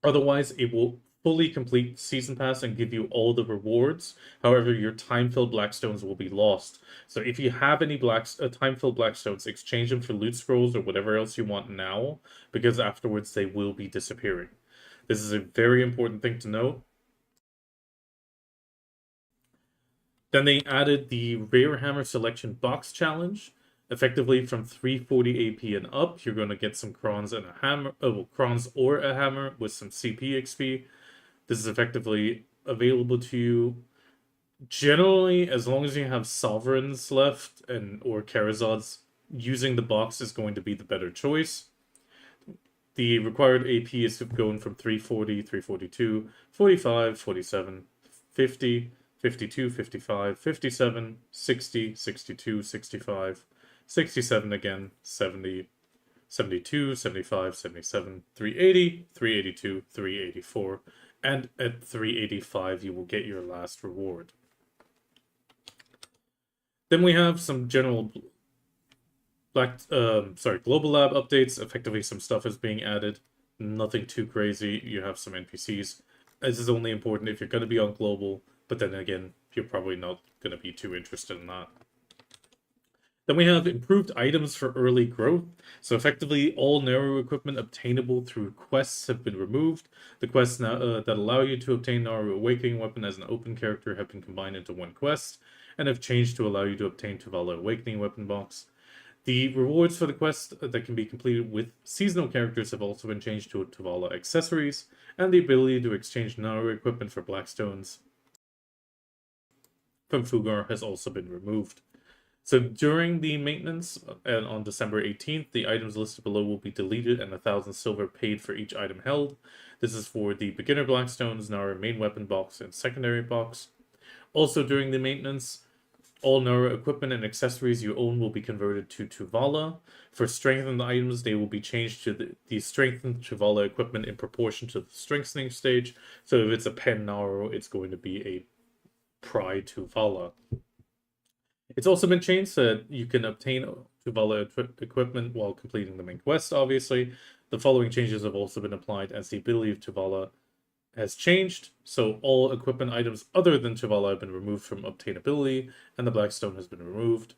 Otherwise, it will fully complete Season Pass and give you all the rewards. However, your time-filled Blackstones will be lost. So if you have any time-filled Blackstones, exchange them for Loot Scrolls or whatever else you want now, because afterwards they will be disappearing. This is a very important thing to note. Then they added the Rare Hammer Selection Box Challenge. Effectively, from 340 AP and up, you're going to get some crons and a hammer, crons or a hammer with some CP XP. This is effectively available to you. Generally, as long as you have sovereigns left or Karazods, using the box is going to be the better choice. The required AP is going from 340, 342, 45, 47, 50, 52, 55, 57, 60, 62, 65. 67 again, 70, 72, 75, 77, 380, 382, 384, and at 385 you will get your last reward. Then we have some general Global Lab updates. Effectively, some stuff is being added. Nothing too crazy. You have some NPCs. This is only important if you're going to be on Global, but then again, you're probably not going to be too interested in that. Then we have improved items for early growth. So effectively, all Naru equipment obtainable through quests have been removed. The quests now, that allow you to obtain Naru Awakening Weapon as an open character have been combined into one quest, and have changed to allow you to obtain Tuvala Awakening Weapon Box. The rewards for the quest that can be completed with seasonal characters have also been changed to Tuvala accessories, and the ability to exchange Naru equipment for Blackstones from Fugar has also been removed. So during the maintenance, and on December 18th, the items listed below will be deleted and 1,000 silver paid for each item held. This is for the beginner Blackstones, Naru main weapon box, and secondary box. Also during the maintenance, All Nara equipment and accessories you own will be converted to Tuvala. For strengthened items, they will be changed to the strengthened Tuvala equipment in proportion to the strengthening stage. So if it's a Pen Naro, it's going to be a Pry Tuvala. It's also been changed so that you can obtain Tuvala equipment while completing the main quest, obviously. The following changes have also been applied as the ability of Tuvala has changed, so all equipment items other than Tuvala have been removed from obtainability, and the Blackstone has been removed.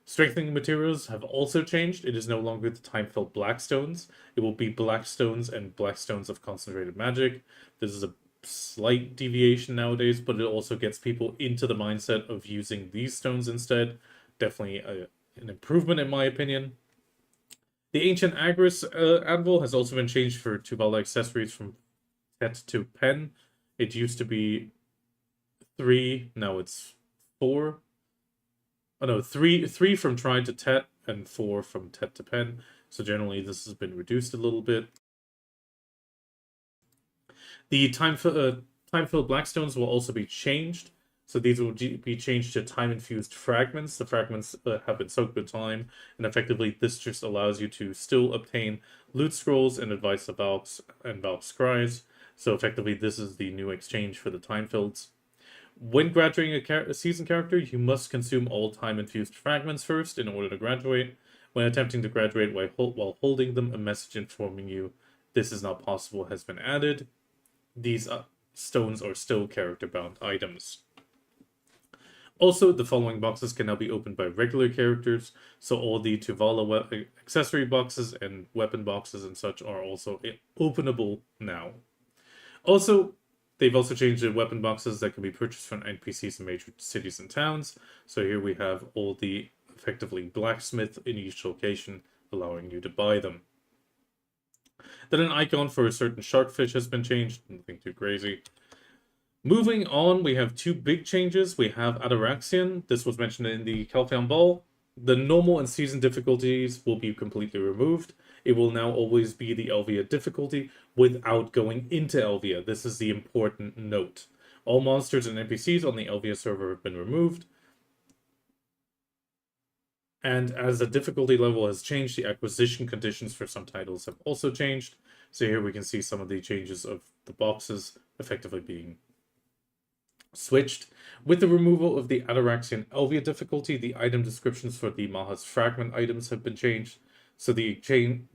Strengthening materials have also changed. It is no longer the time-filled Blackstones. It will be Blackstones and Blackstones of Concentrated Magic. This is a slight deviation nowadays, but it also gets people into the mindset of using these stones instead. Definitely an improvement in my opinion. The Ancient Agris Anvil has also been changed for Tuvala accessories from Tet to Pen. It used to be 3, now it's 4. Oh no, 3 from Tri to Tet and 4 from Tet to Pen. So generally this has been reduced a little bit. The time-filled Blackstones will also be changed. So these will be changed to time-infused fragments. The fragments have been soaked with time, and effectively this just allows you to still obtain loot scrolls and advice of Valks and Valk Scries. So effectively this is the new exchange for the time-filleds. When graduating a season character, you must consume all time-infused fragments first in order to graduate. When attempting to graduate while holding them, a message informing you this is not possible has been added. These stones are still character-bound items. Also, the following boxes can now be opened by regular characters, so all the Tuvala accessory boxes and weapon boxes and such are also openable now. Also, they've also changed the weapon boxes that can be purchased from NPCs in major cities and towns. So here we have all the effectively blacksmith in each location, allowing you to buy them. Then an icon for a certain sharkfish has been changed, nothing too crazy. Moving on, we have 2 big changes. We have Ataraxian. This was mentioned in the Calpheon Ball. The normal and season difficulties will be completely removed. It will now always be the Elvia difficulty without going into Elvia. This is the important note. All monsters and NPCs on the Elvia server have been removed. And as the difficulty level has changed, the acquisition conditions for some titles have also changed. So here we can see some of the changes of the boxes effectively being switched. With the removal of the Ataraxian Elvia difficulty, the item descriptions for the Maha's Fragment items have been changed. So the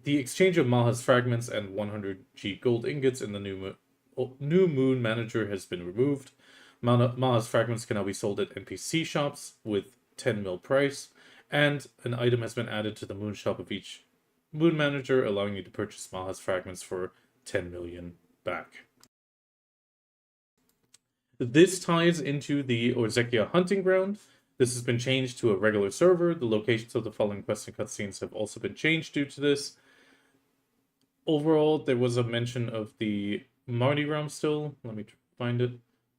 exchange of Maha's Fragments and 100G gold ingots in the New Moon Manager has been removed. Maha's Fragments can now be sold at NPC shops with 10 mil price, and an item has been added to the Moon Shop of each Moon Manager, allowing you to purchase Maha's Fragments for 10 million back. This ties into the Orzekia Hunting Ground. This has been changed to a regular server. The locations of the following quests and cutscenes have also been changed due to this. Overall, there was a mention of the Mardi realm still. Let me find it.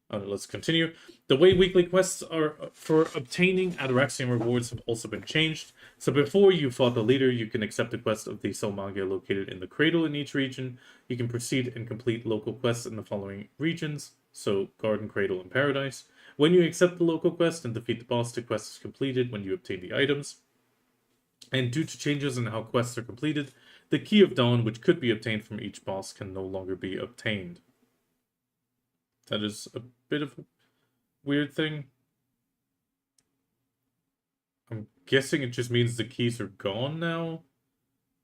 Let's continue. The way weekly quests are for obtaining Ataraxian rewards have also been changed. So before you fought the leader, you can accept a quest of the Solmagia located in the cradle in each region. You can proceed and complete local quests in the following regions. So Garden, Cradle, and Paradise. When you accept the local quest and defeat the boss, the quest is completed when you obtain the items. And due to changes in how quests are completed, the Key of Dawn, which could be obtained from each boss, can no longer be obtained. That is a bit of a weird thing. I'm guessing it just means the keys are gone now.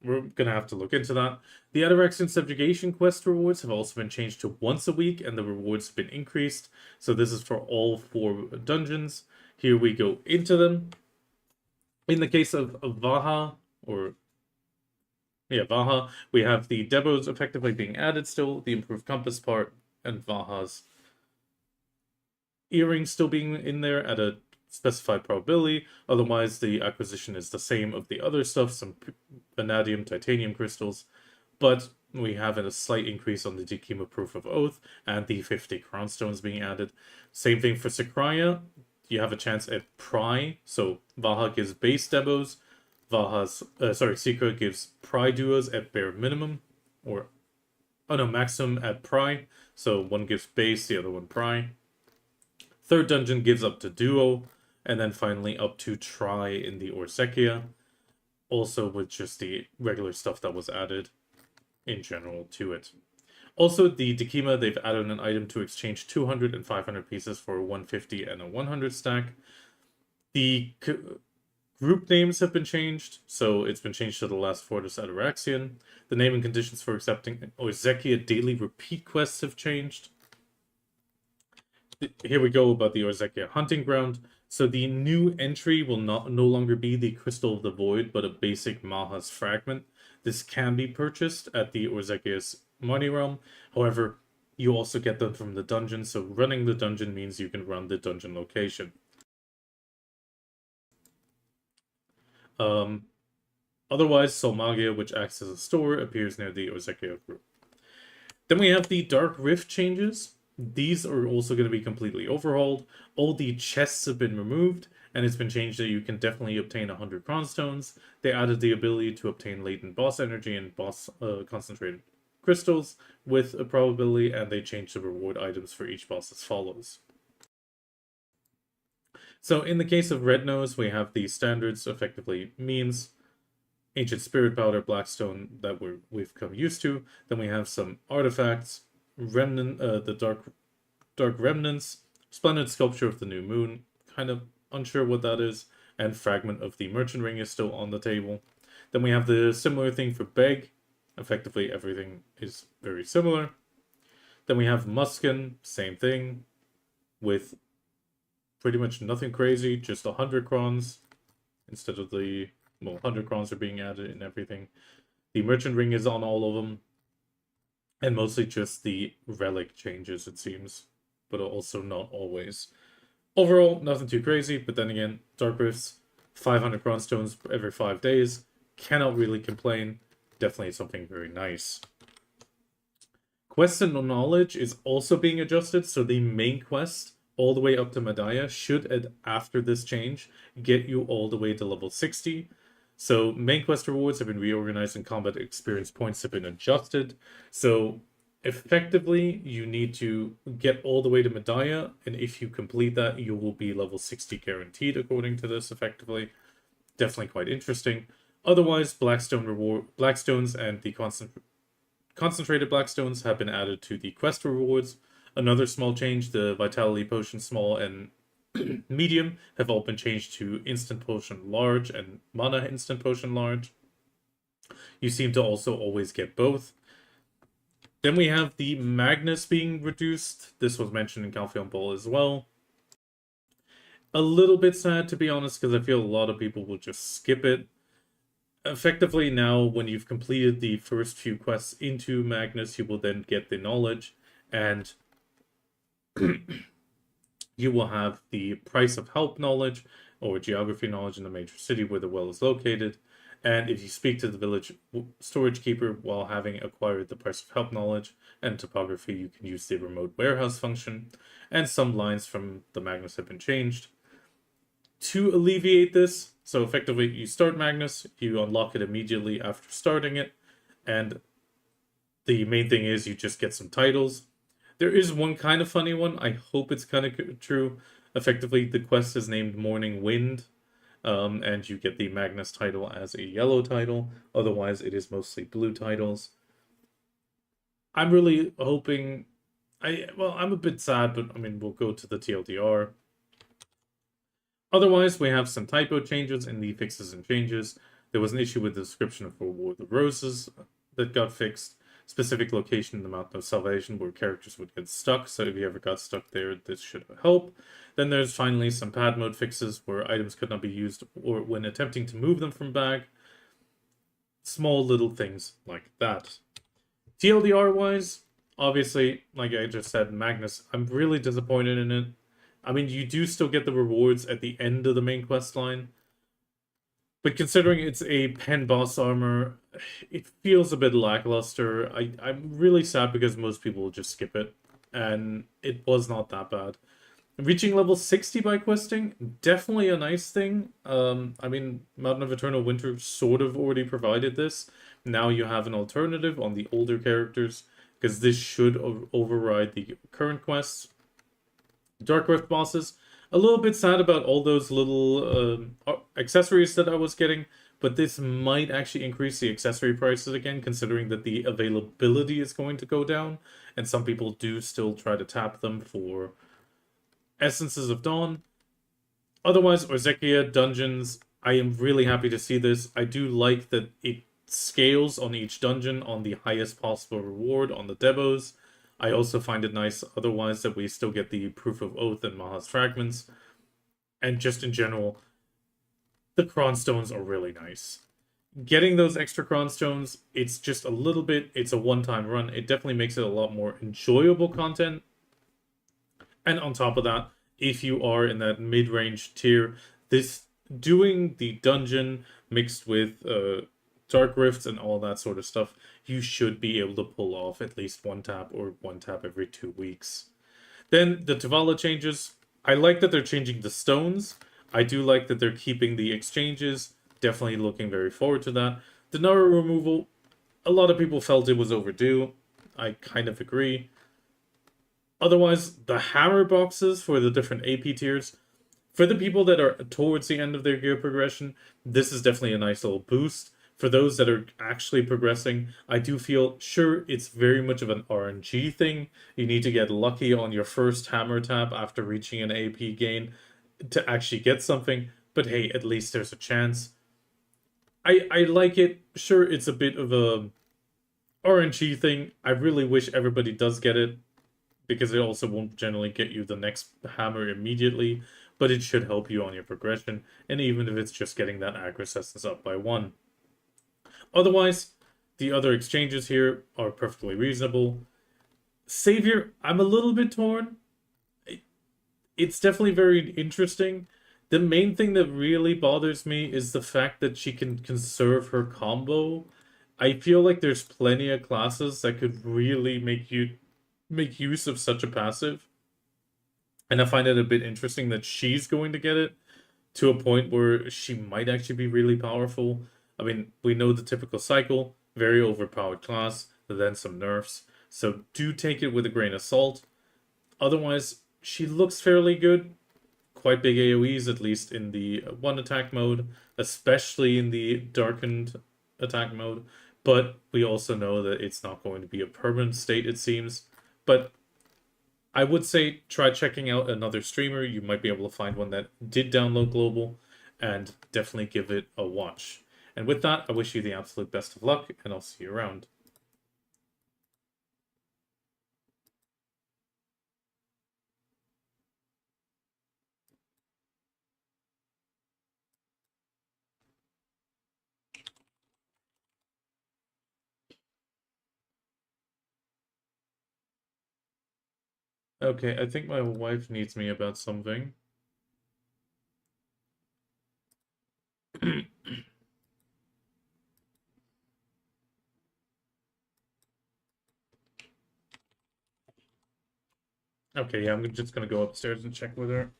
We're gonna have to look into that. The Ataraxian Subjugation quest rewards have also been changed to once a week, and the rewards have been increased. So this is for all 4 dungeons. Here we go into them. In the case of Vaha, Vaha, we have the Debos effectively being added still, the improved compass part, and Vaha's earrings still being in there at a specified probability. Otherwise, the acquisition is the same of the other stuff, some vanadium, titanium crystals, but we have a slight increase on the Dikima Proof of Oath and the 50 crown stones being added. Same thing for Sakraya. You have a chance at Pry, so Vaha gives base debos. Secret gives Pry duos at bare minimum, maximum at Pry. So one gives base, the other one Pry. Third dungeon gives up to duo. and then finally up to Try in the Orzekia, also with just the regular stuff that was added in general to it. Also, the Dekima, they've added an item to exchange 200 and 500 pieces for a 150 and a 100 stack. The group names have been changed, so it's been changed to the last Fortis Ataraxian. The name and conditions for accepting Orzekia daily repeat quests have changed. Here we go about the Orzekia hunting ground. So the new entry will no longer be the Crystal of the Void, but a basic Maha's fragment. This can be purchased at the Orzekia's money realm. However, you also get them from the dungeon, so running the dungeon means you can run the dungeon location. Otherwise, Solmagia, which acts as a store, appears near the Orzekia group. Then we have the Dark Rift changes. These are also going to be completely overhauled. All the chests have been removed, and it's been changed that you can definitely obtain 100 Cronstones. They added the ability to obtain latent boss energy and boss concentrated crystals with a probability, and they changed the reward items for each boss as follows. So in the case of Red Nose, we have the standards, effectively means, Ancient Spirit Powder, Blackstone that we've come used to. Then we have some artifacts, Remnant, the Dark Remnants, Splendid Sculpture of the New Moon, kind of unsure what that is, and Fragment of the Merchant Ring is still on the table. Then we have the similar thing for Beg. Effectively, everything is very similar. Then we have Muskin, same thing, with pretty much nothing crazy, just 100 crons instead of the, well, 100 crons are being added and everything. The Merchant Ring is on all of them. And mostly just the relic changes, it seems. But also not always. Overall, nothing too crazy, but then again, Dark Rifts, 500 Cronstones every 5 days. Cannot really complain. Definitely something very nice. Quest and Knowledge is also being adjusted, so the main quest, all the way up to Medaya, should, after this change, get you all the way to level 60. So main quest rewards have been reorganized and combat experience points have been adjusted. So effectively, you need to get all the way to Medaya, and if you complete that, you will be level 60 guaranteed, according to this, effectively. Definitely quite interesting. Otherwise, Blackstones and the concentrated Blackstones have been added to the quest rewards. Another small change, the Vitality Potion Small and Medium have all been changed to Instant Potion Large and Mana Instant Potion Large. You seem to also always get both. Then we have the Magnus being reduced. This was mentioned in Calpheon Ball as well. A little bit sad, to be honest, because I feel a lot of people will just skip it. Effectively now, when you've completed the first few quests into Magnus, you will then get the knowledge, and you will have the price of help knowledge, or geography knowledge in the major city where the well is located. And if you speak to the village storage keeper while having acquired the price of help knowledge and topography, you can use the remote warehouse function. And some lines from the Magnus have been changed. To alleviate this, so effectively you start Magnus, you unlock it immediately after starting it, and the main thing is you just get some titles. There is one kind of funny one, I hope it's kind of true. Effectively, the quest is named Morning Wind, and you get the Magnus title as a yellow title. Otherwise, it is mostly blue titles. I'm really hoping... I'm a bit sad, but I mean, we'll go to the TLDR. Otherwise, we have some typo changes in the fixes and changes. There was an issue with the description of War of the Roses that got fixed. Specific location in the Mountain of Salvation where characters would get stuck, so if you ever got stuck there, this should help. Then there's finally some pad mode fixes where items could not be used or when attempting to move them from bag. Small little things like that. TLDR-wise, obviously, like I just said, Magnus, I'm really disappointed in it. I mean, you do still get the rewards at the end of the main quest line, but considering it's a pen boss armor, it feels a bit lackluster. I'm really sad because most people will just skip it, and it was not that bad. Reaching level 60 by questing, definitely a nice thing. I mean, Mountain of Eternal Winter sort of already provided this. Now you have an alternative on the older characters, because this should override the current quests. Dark Rift bosses, A little bit sad about all those little accessories that I was getting, but this might actually increase the accessory prices again, considering that the availability is going to go down, and some people do still try to tap them for Essences of Dawn. Otherwise, Orzekia dungeons, I am really happy to see this. I do like that it scales on each dungeon on the highest possible reward on the debos. I also find it nice otherwise that we still get the Proof of Oath and Maha's Fragments. And just in general, the Cronstones are really nice. Getting those extra Cronstones, it's just a little bit, it's a one-time run. It definitely makes it a lot more enjoyable content. And on top of that, if you are in that mid-range tier, this doing the dungeon mixed with dark rifts and all that sort of stuff, you should be able to pull off at least one tap or one tap every 2 weeks. Then the Tuvala changes. I like that they're changing the stones. I do like that they're keeping the exchanges. Definitely looking very forward to that. The Nara removal, a lot of people felt it was overdue. I kind of agree. Otherwise, the hammer boxes for the different AP tiers, for the people that are towards the end of their gear progression, this is definitely a nice little boost. For those that are actually progressing, I do feel, sure, it's very much of an RNG thing. You need to get lucky on your first hammer tap after reaching an AP gain to actually get something, but hey, at least there's a chance. I like it. Sure, it's a bit of a RNG thing. I really wish everybody does get it, because it also won't generally get you the next hammer immediately, but it should help you on your progression, and even if it's just getting that aggro essence up by 1. Otherwise, the other exchanges here are perfectly reasonable. Savior, I'm a little bit torn. It's definitely very interesting. The main thing that really bothers me is the fact that she can conserve her combo. I feel like there's plenty of classes that could really make use of such a passive. And I find it a bit interesting that she's going to get it to a point where she might actually be really powerful. I mean, we know the typical cycle, very overpowered class, then some nerfs. So do take it with a grain of salt. Otherwise, she looks fairly good. Quite big AoEs, at least in the one attack mode, especially in the darkened attack mode. But we also know that it's not going to be a permanent state, it seems. But I would say try checking out another streamer. You might be able to find one that did download Global, and definitely give it a watch. And with that, I wish you the absolute best of luck, and I'll see you around. Okay, I think my wife needs me about something. Okay, yeah, I'm just gonna go upstairs and check with her.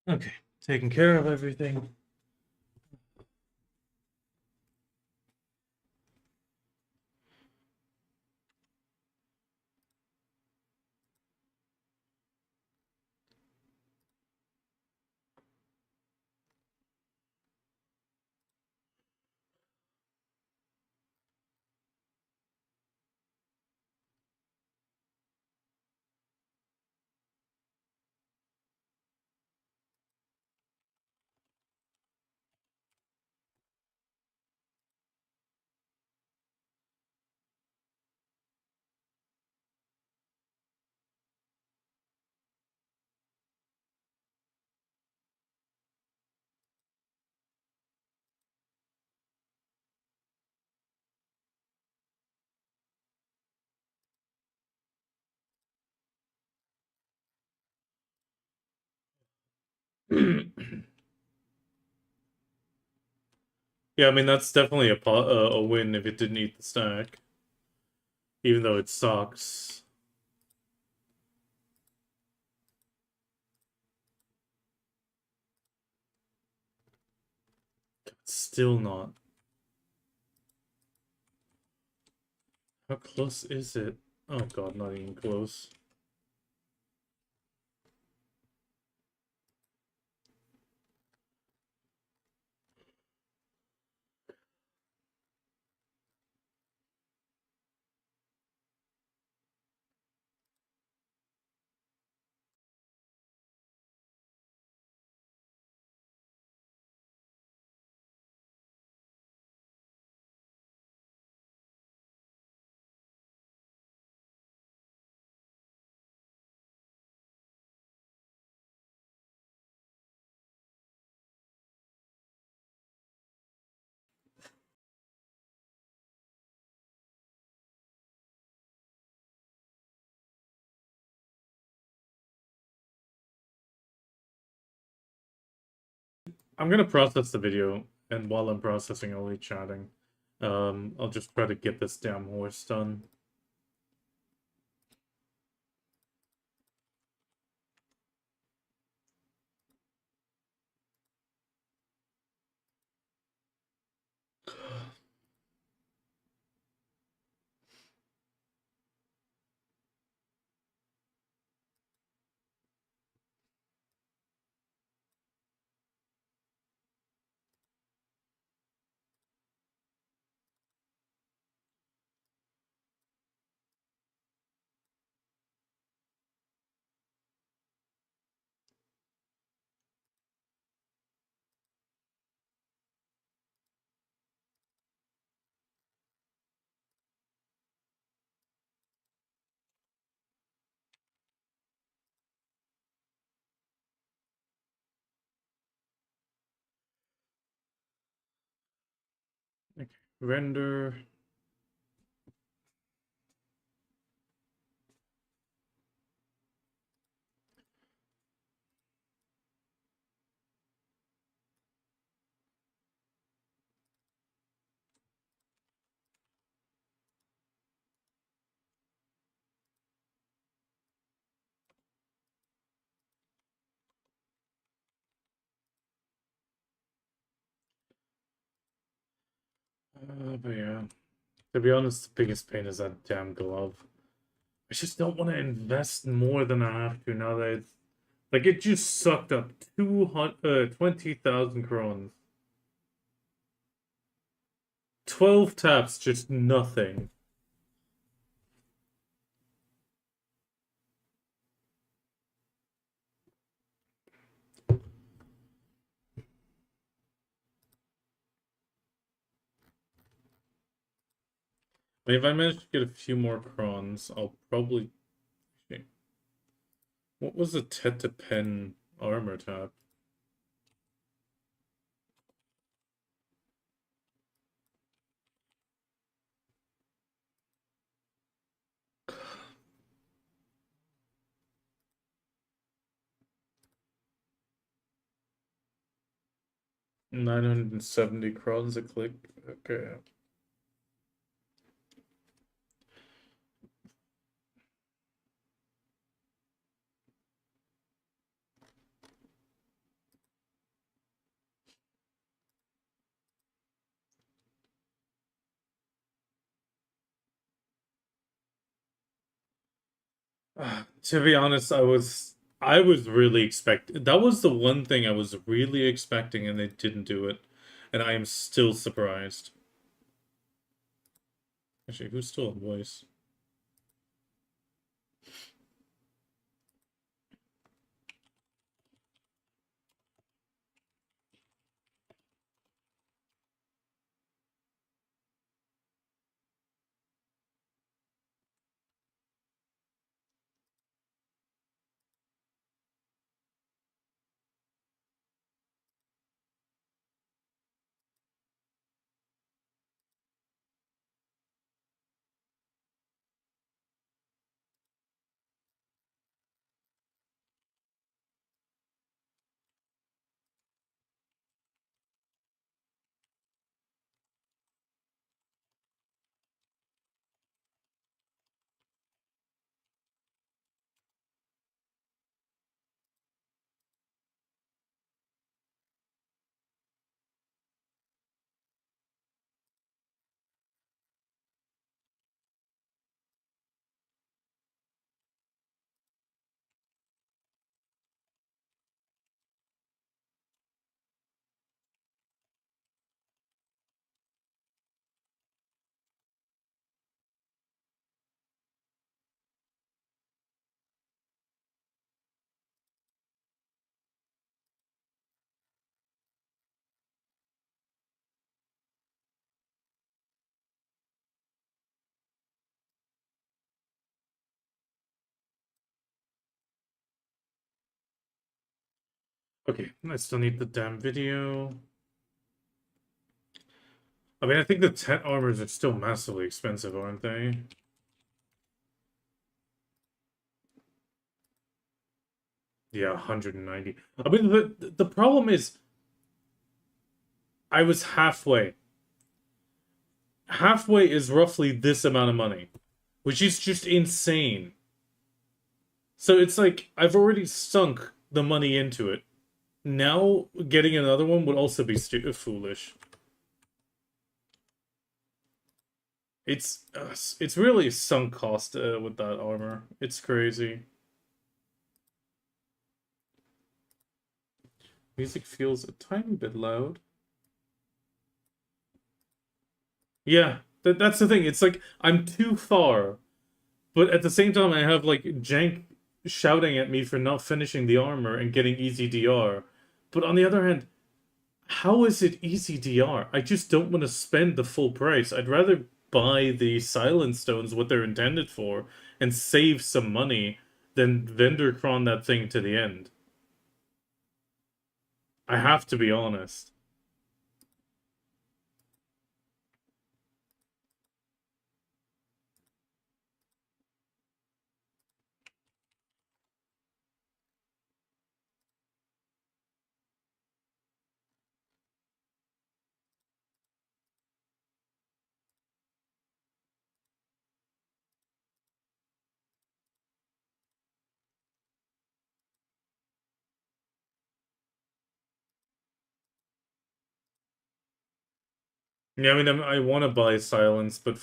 Okay, taking care of everything. Yeah, I mean that's definitely a win if it didn't eat the stack, even though it sucks. Still not. How close is it? Oh god, not even close. I'm gonna process the video, and while I'm processing, I'll be chatting. I'll just try to get this damn horse done. Okay, render. But yeah, to be honest, the biggest pain is that damn glove. I just don't want to invest more than I have to now that it's like it just sucked up 20,000 crowns. 12 taps, just nothing. If I manage to get a few more crons, I'll probably. What was the Teta Pen armor tap? $970 crowns a click. Okay. To be honest, I was really expecting, that was the one thing I was really expecting and they didn't do it. And I am still surprised. Actually, who's still in voice? Okay, I still need the damn video. I mean, I think the 10 armors are still massively expensive, aren't they? Yeah, 190. I mean, the problem is, I was halfway. Halfway is roughly this amount of money, which is just insane. So it's like, I've already sunk the money into it. Now, getting another one would also be foolish. It's really sunk cost with that armor. It's crazy. Music feels a tiny bit loud. Yeah, that's the thing. It's like I'm too far, but at the same time I have like Jank shouting at me for not finishing the armor and getting easy DR. But on the other hand, how is it easy DR? I just don't want to spend the full price. I'd rather buy the silence stones, what they're intended for, and save some money than vendor cron that thing to the end. I have to be honest. Yeah, I mean, I want to buy silence, but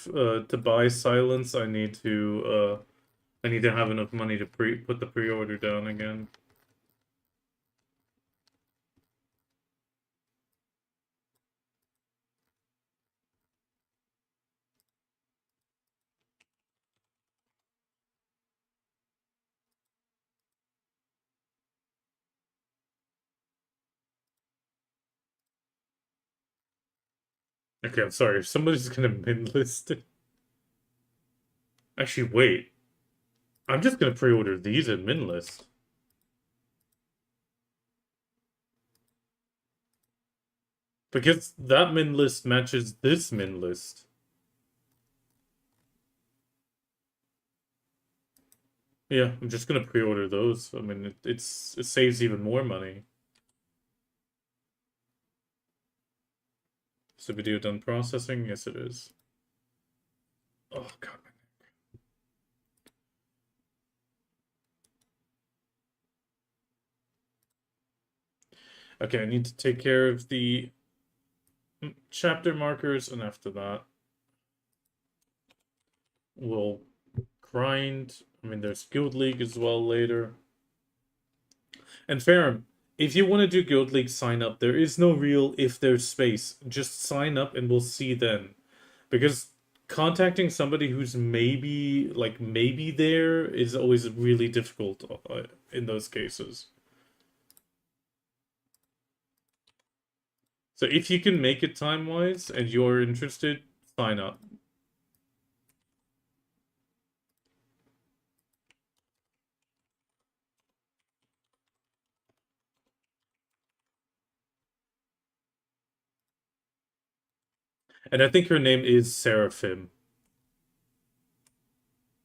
to buy silence, I need to have enough money to put the pre-order down again. Okay, I'm sorry. If somebody's gonna min list it. Actually, wait. I'm just gonna pre-order these at min list. Because that min list matches this min list. Yeah, I'm just gonna pre-order those. I mean, it saves even more money. Is the video done processing? Yes, it is. Oh god. Okay, I need to take care of the chapter markers, and after that, we'll grind I mean, there's Guild League as well later. And Ferrum, if you want to do Guild League, sign up. There is no real if there's space. Just sign up and we'll see then. Because contacting somebody who's maybe there is always really difficult in those cases. So if you can make it time-wise and you're interested, sign up. And I think her name is Seraphim.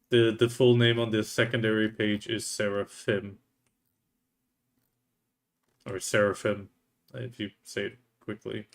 The full name on the secondary page is Seraphim. Or Seraphim, if you say it quickly.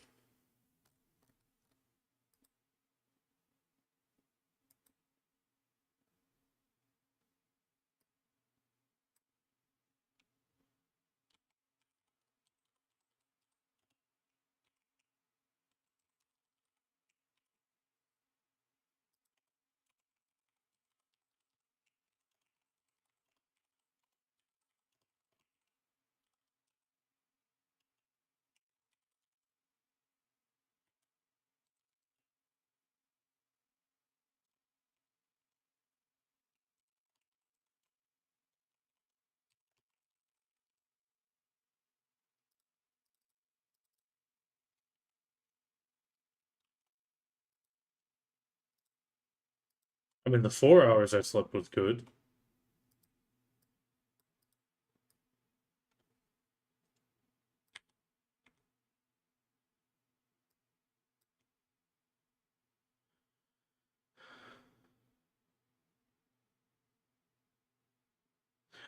I mean, the 4 hours I slept was good.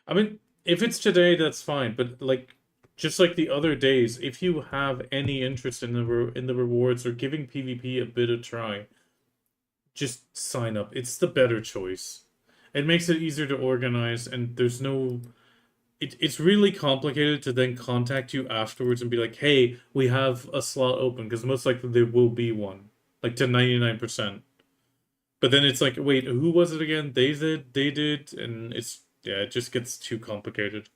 I mean, if it's today, that's fine. But like, just like the other days, if you have any interest in the rewards or giving PvP a bit of try, just sign up. It's the better choice. It makes it easier to organize, and there's no. It's really complicated to then contact you afterwards and be like, "Hey, we have a slot open," because most likely there will be one, like to 99%. But then it's like, wait, who was it again? They did, and it's yeah, it just gets too complicated.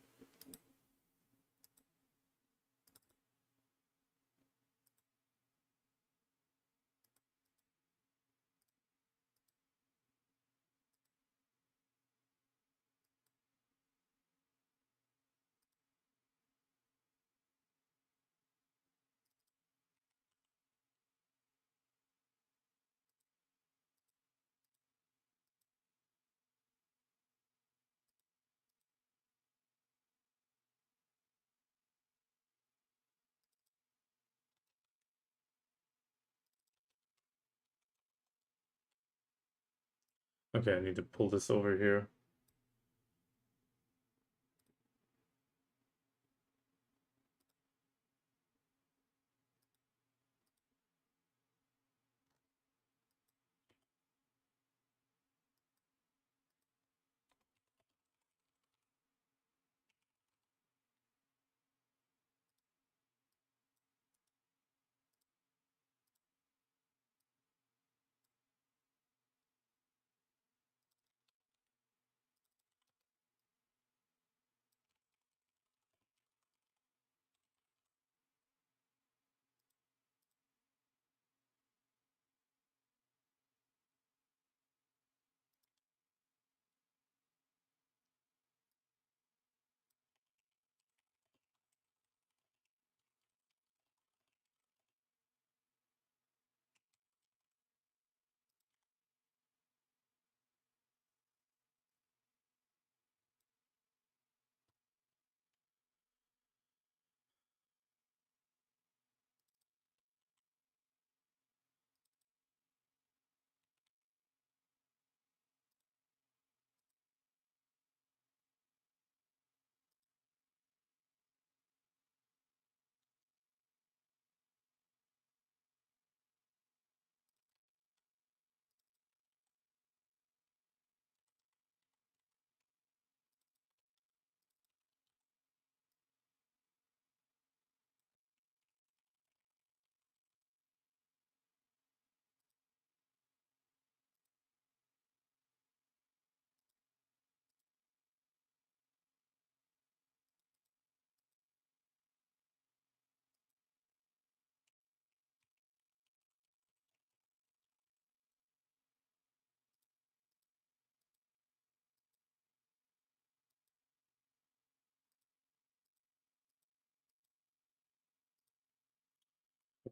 Okay, I need to pull this over here.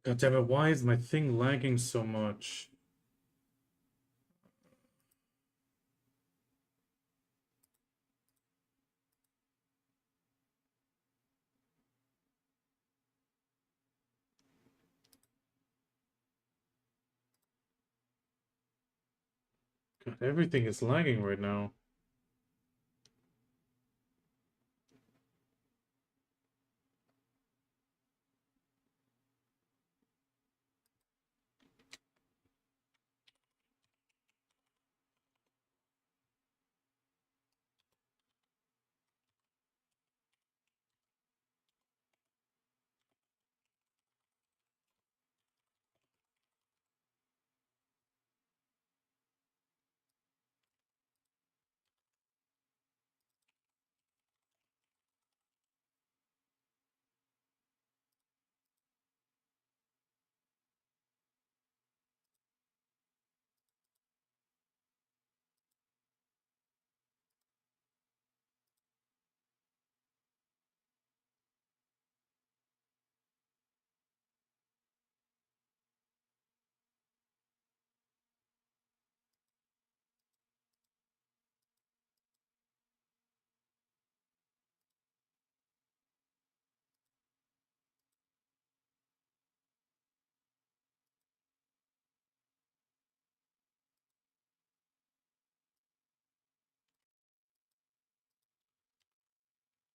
God damn it, why is my thing lagging so much? God, everything is lagging right now.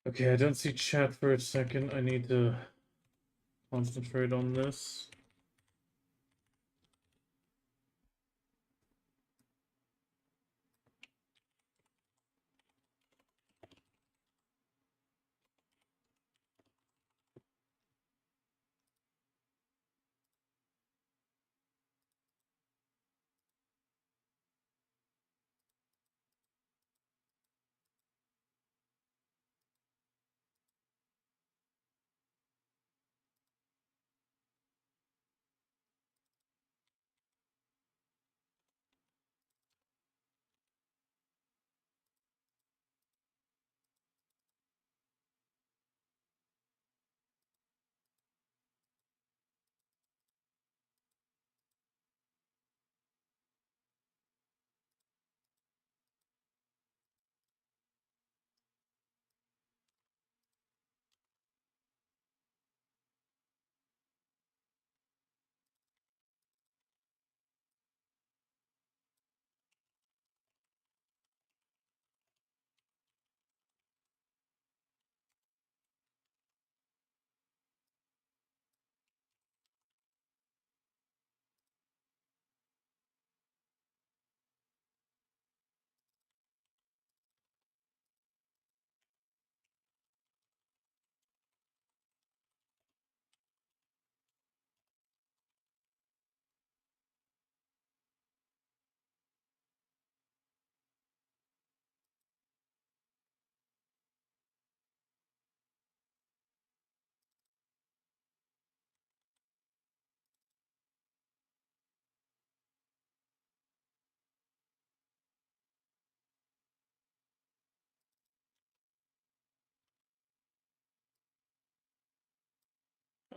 Okay, I don't see chat for a second. I need to concentrate on this.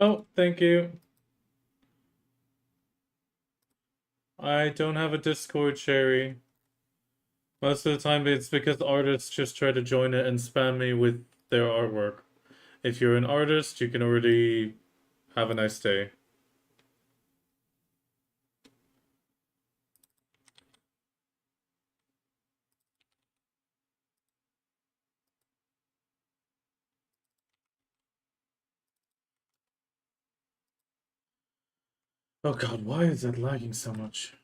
Oh, thank you. I don't have a Discord, Sherry. Most of the time it's because artists just try to join it and spam me with their artwork. If you're an artist, you can already have a nice day. Oh god, why is it lagging so much?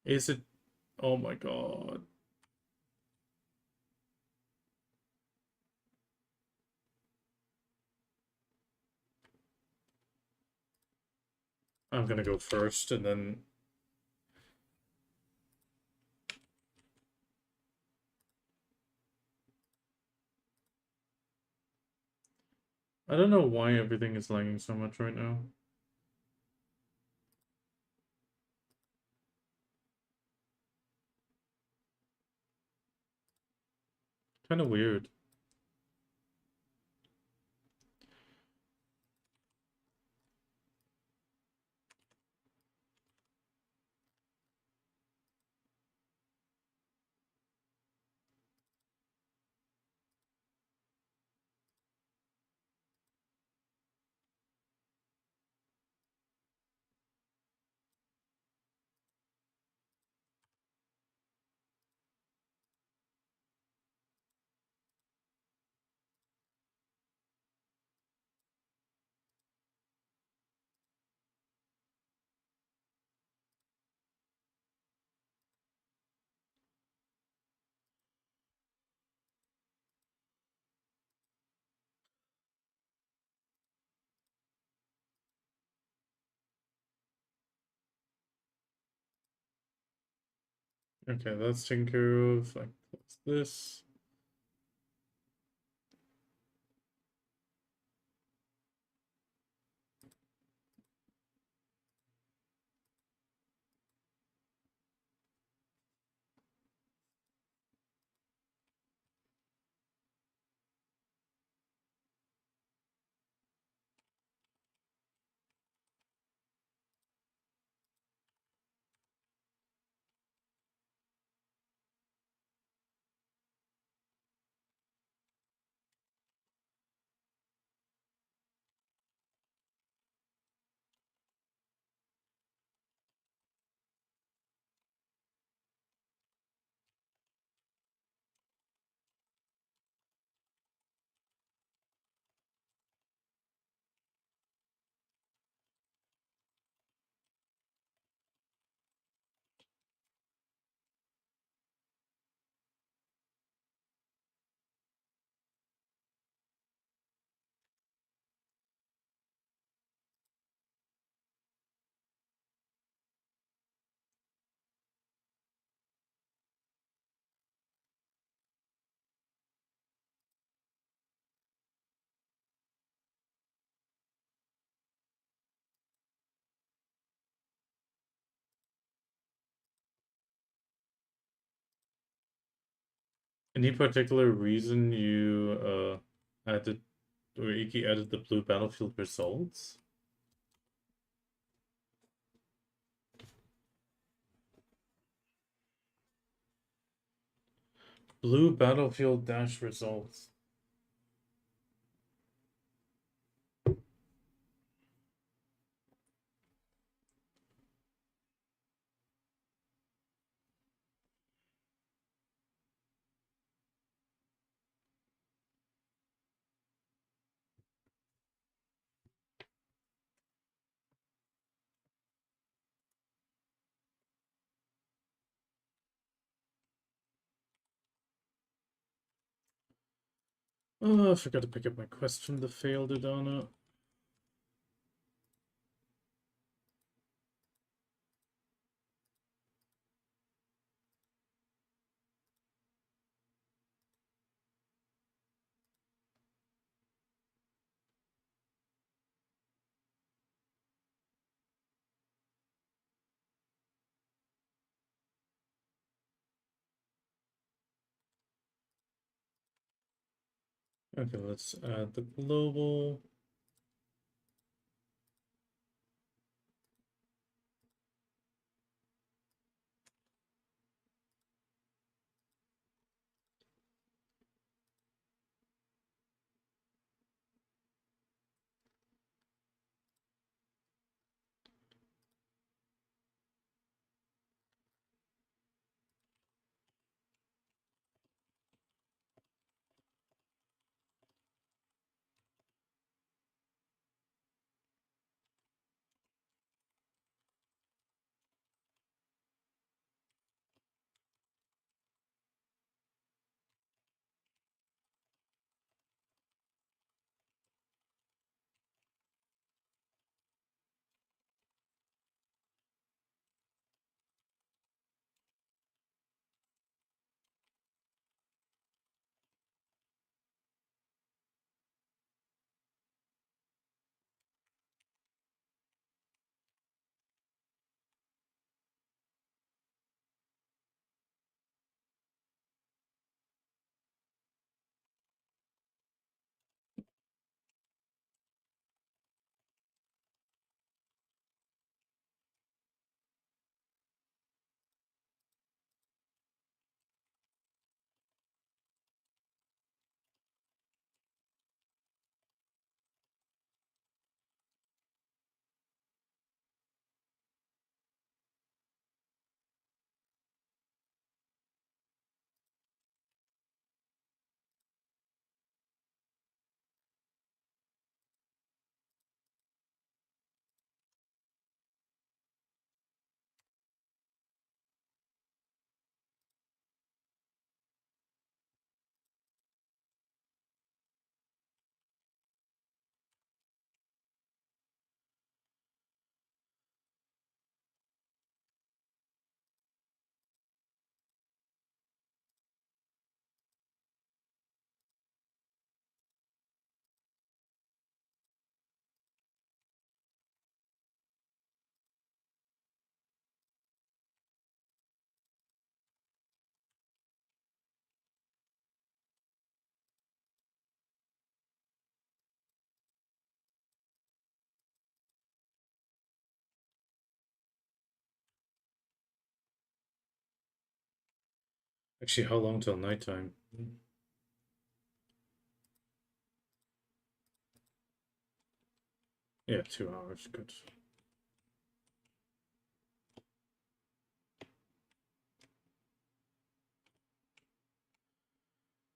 Is it? Oh my god. I'm gonna go first and then. I don't know why everything is lagging so much right now. Kind of weird. Okay, that's taken care of. I close this. Any particular reason you added or Iki added the blue battlefield results? Blue battlefield dash results. Oh, I forgot to pick up my quest from the failed Adana. Okay, let's add the global. Actually, how long till nighttime? Yeah, 2 hours. Good.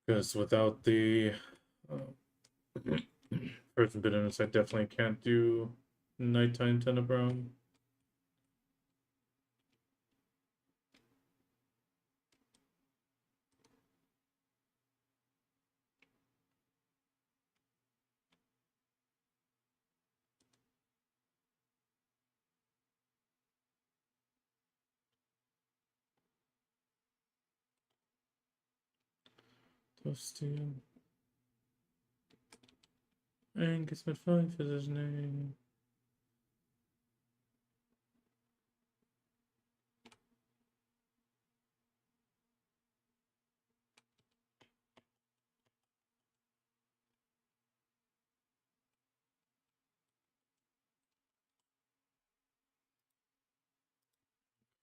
Because without the person bitterness, I definitely can't do nighttime tenebrum. Toasty. Angus with 5 is his name.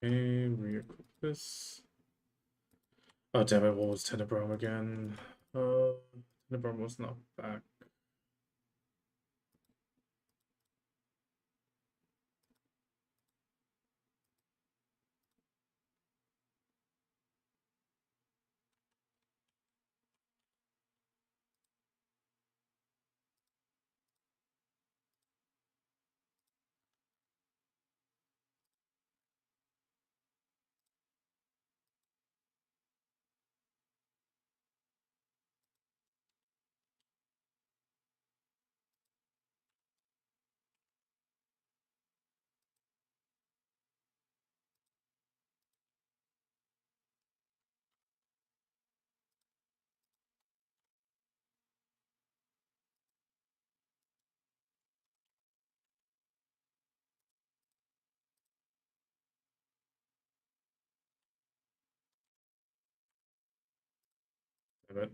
Okay, re-equip this. Oh damn it, what was Tenebrum again? Tenebrum was not back. Damn it.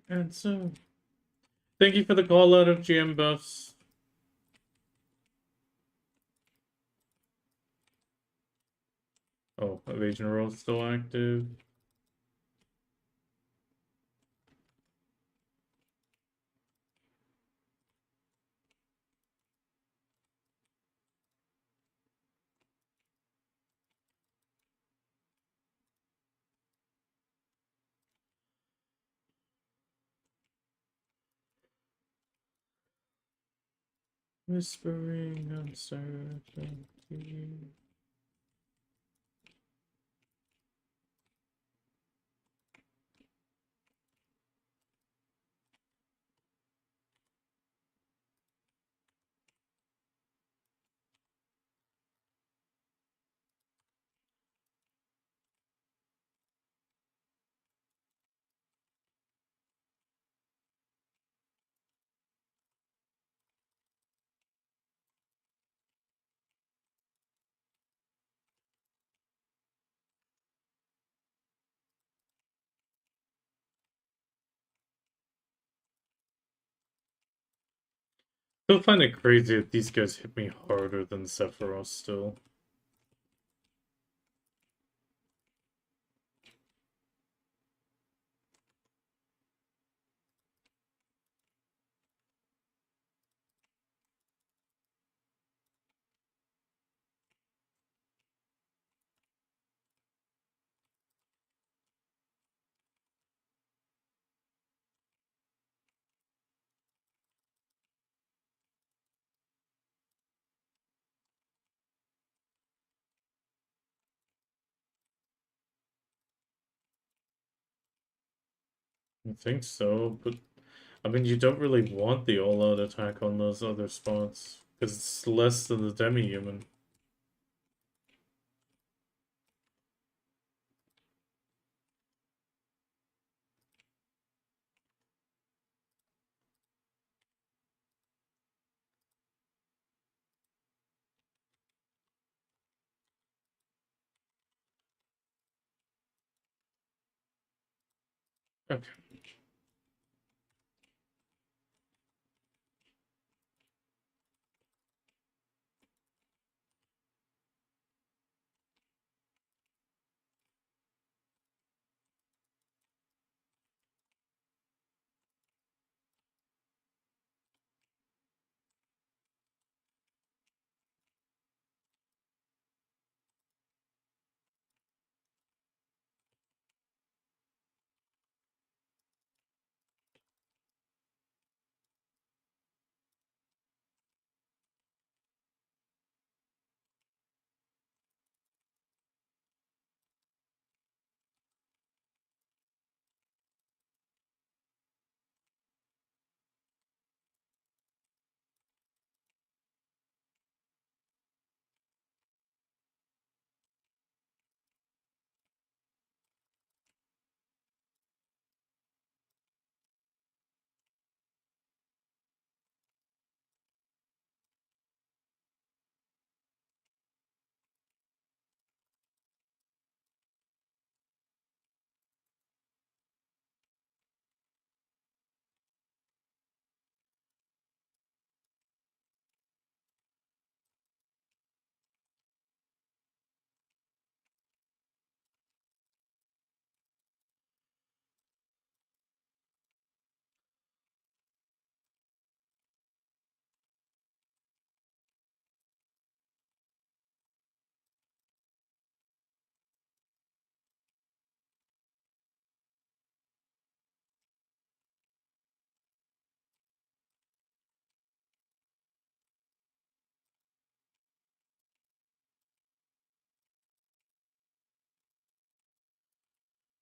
Answer. Thank you for the call out of GM buffs. Oh, evasion roll still active. Whispering uncertainty. Still find it crazy that these guys hit me harder than Sephiroth still. I think so, but I mean, you don't really want the all-out attack on those other spots because it's less than the demi-human. Okay.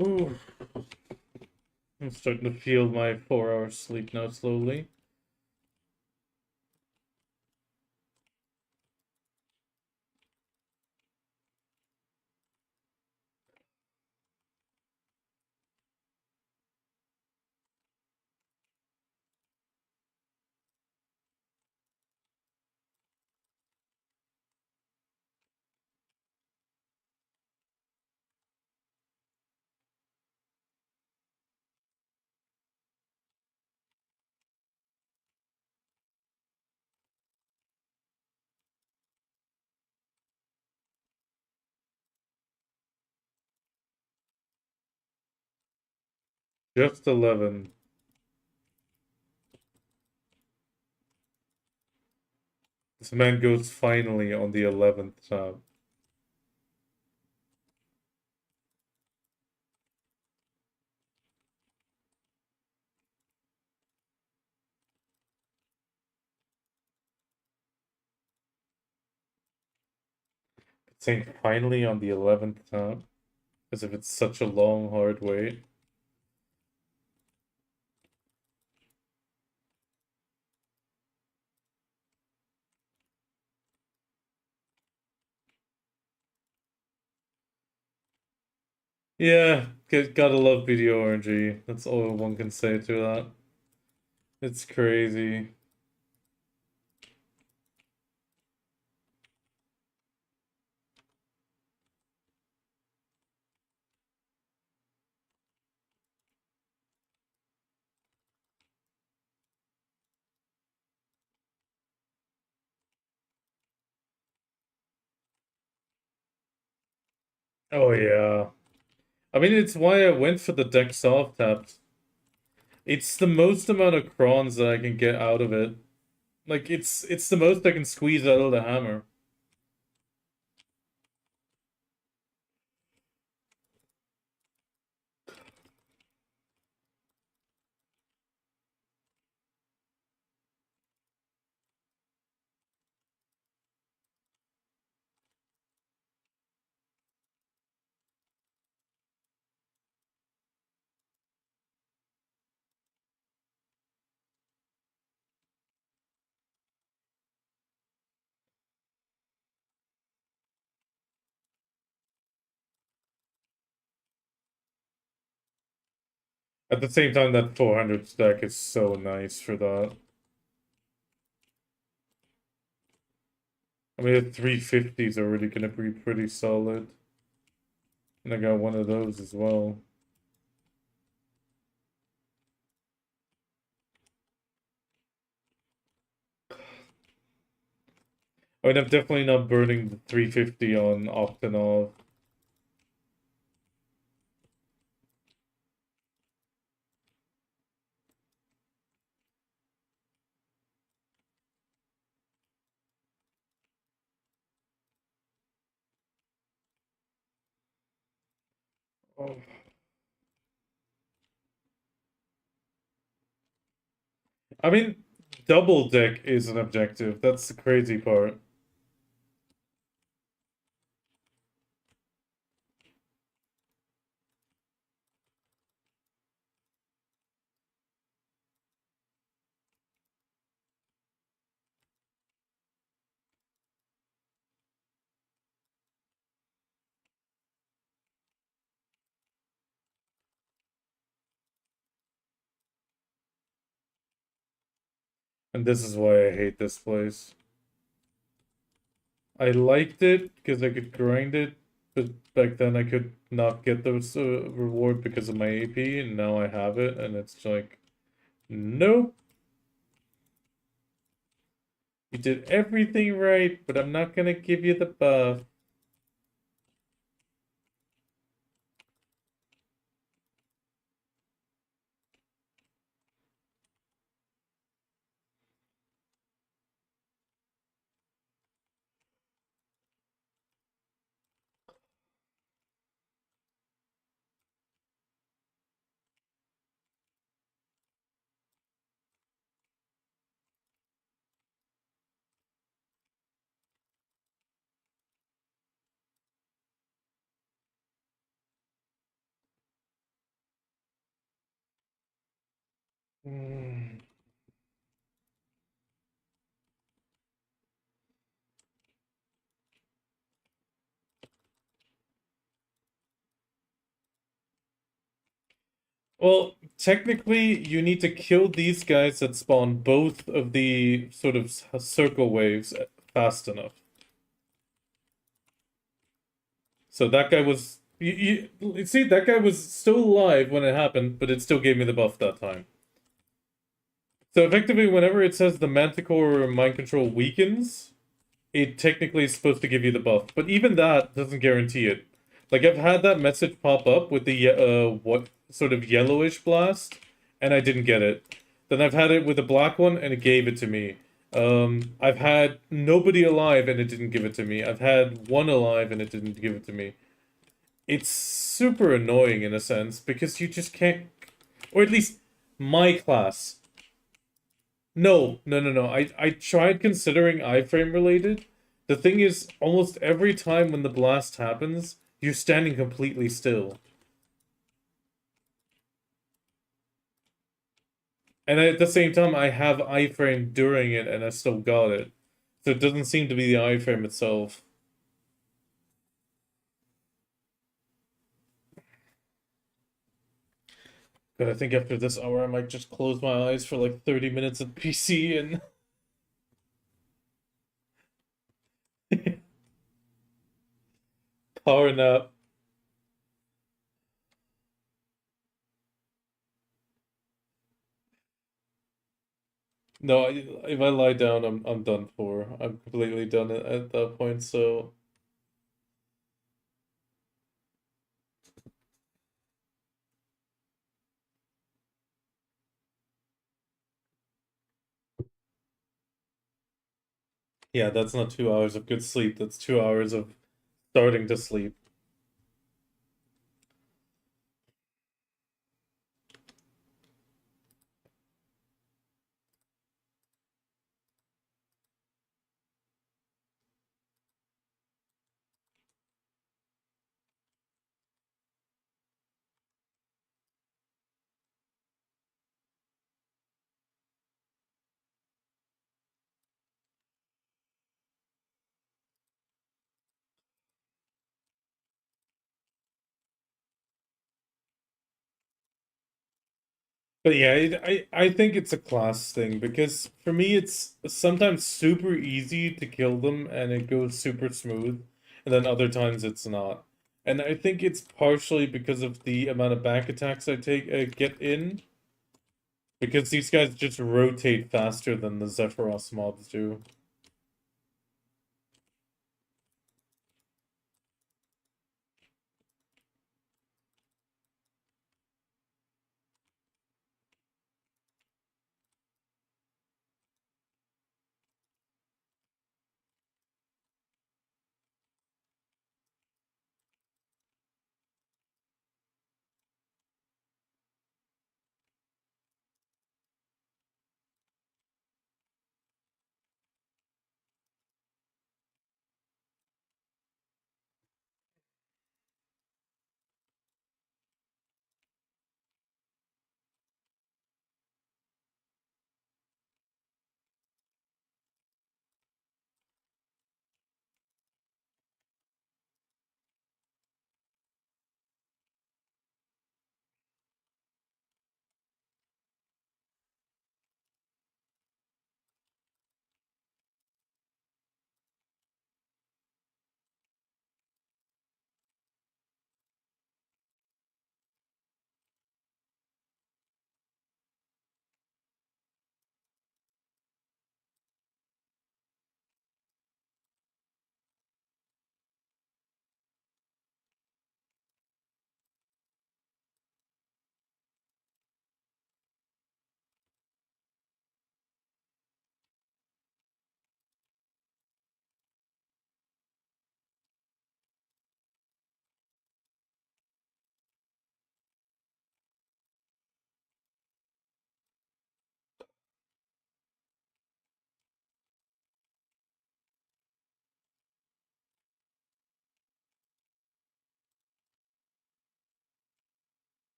Ooh, I'm starting to feel my 4 hour sleep now slowly. Just 11. This man goes finally on the 11th tab. Saying finally on the 11th tab, as if it's such a long, hard wait. Yeah, gotta love BDO RNG. That's all one can say to that. It's crazy. Oh yeah. I mean, it's why I went for the deck soft tapped. It's the most amount of crons that I can get out of it. Like it's the most I can squeeze out of the hammer. At the same time, that 400 stack is so nice for that. I mean, the 350 is already gonna be pretty solid. And I got one of those as well. I mean, I'm definitely not burning the 350 on Octanov. Oh. I mean, double deck is an objective. That's the crazy part. And this is why I hate this place. I liked it because I could grind it, but back then I could not get those reward because of my AP, and now I have it, and it's like, nope. You did everything right, but I'm not gonna give you the buff. Mm. Well, technically, you need to kill these guys that spawn both of the sort of circle waves fast enough. So that guy was you see that guy was still alive when it happened, but it still gave me the buff that time. So effectively, whenever it says the Manticore mind control weakens, it technically is supposed to give you the buff. But even that doesn't guarantee it. Like I've had that message pop up with the what sort of yellowish blast, and I didn't get it. Then I've had it with a black one, and it gave it to me. I've had nobody alive, and it didn't give it to me. I've had one alive, and it didn't give it to me. It's super annoying in a sense because you just can't, or at least my class. No, no, no, no. I tried considering iframe related. The thing is, almost every time when the blast happens, you're standing completely still. And at the same time, I have iframe during it and I still got it. So it doesn't seem to be the iframe itself. But I think after this hour, I might just close my eyes for like 30 minutes at PC and power nap. No, if I lie down, I'm done for. I'm completely done at that point. So yeah, that's not 2 hours of good sleep. That's 2 hours of starting to sleep. But yeah, I think it's a class thing because for me it's sometimes super easy to kill them and it goes super smooth, and then other times it's not. And I think it's partially because of the amount of back attacks I take get in, because these guys just rotate faster than the Zephyros mobs do.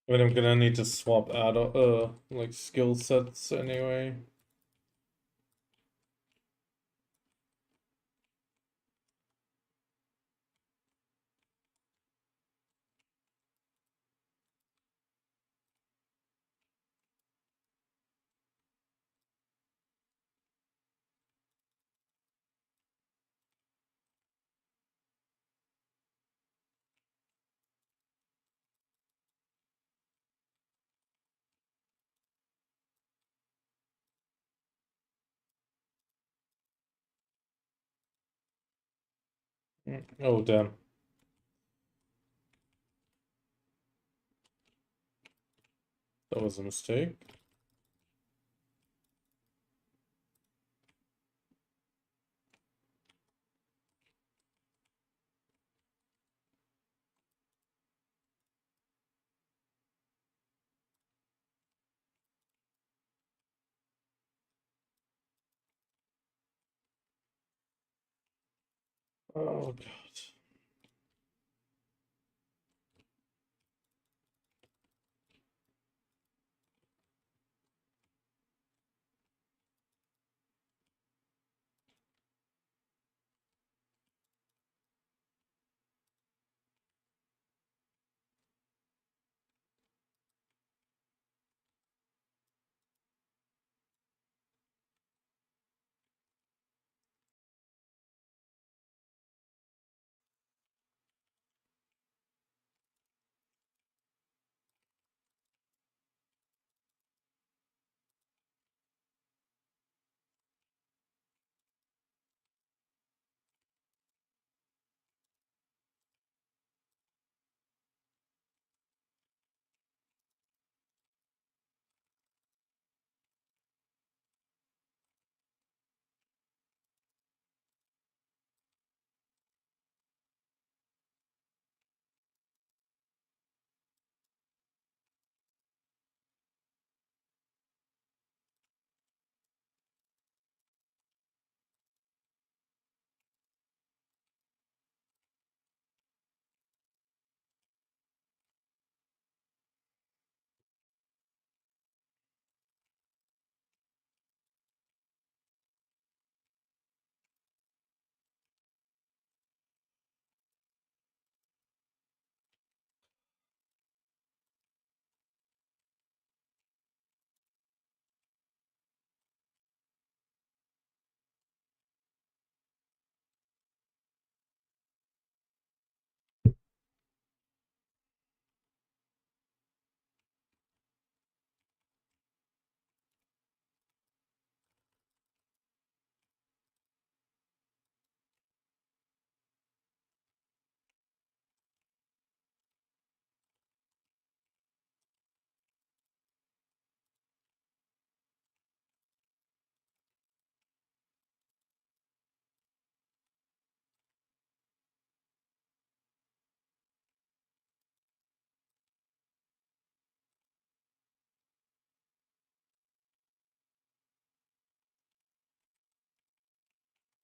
I mean, I'm gonna need to swap out like skill sets anyway. Oh damn, that was a mistake. Oh god.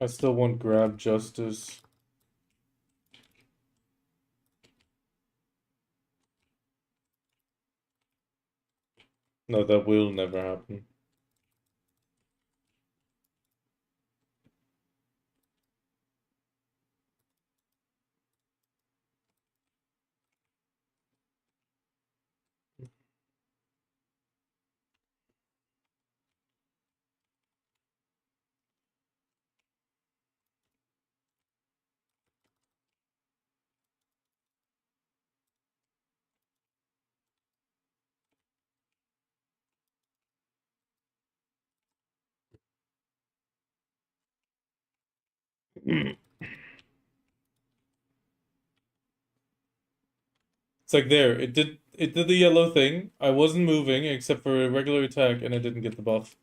I still want grab justice. No, that will never happen. It's like there, it did the yellow thing. I wasn't moving except for a regular attack and I didn't get the buff.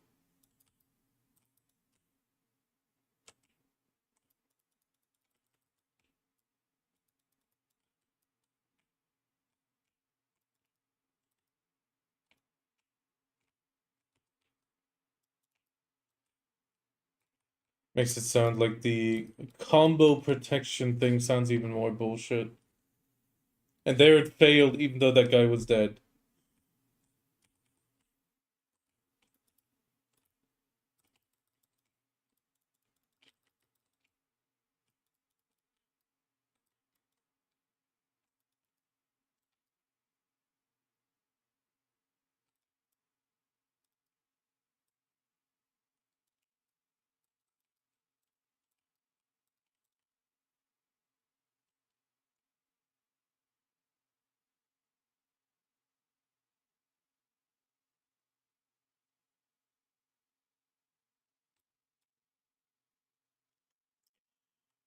Makes it sound like the combo protection thing sounds even more bullshit. And there it failed even though that guy was dead.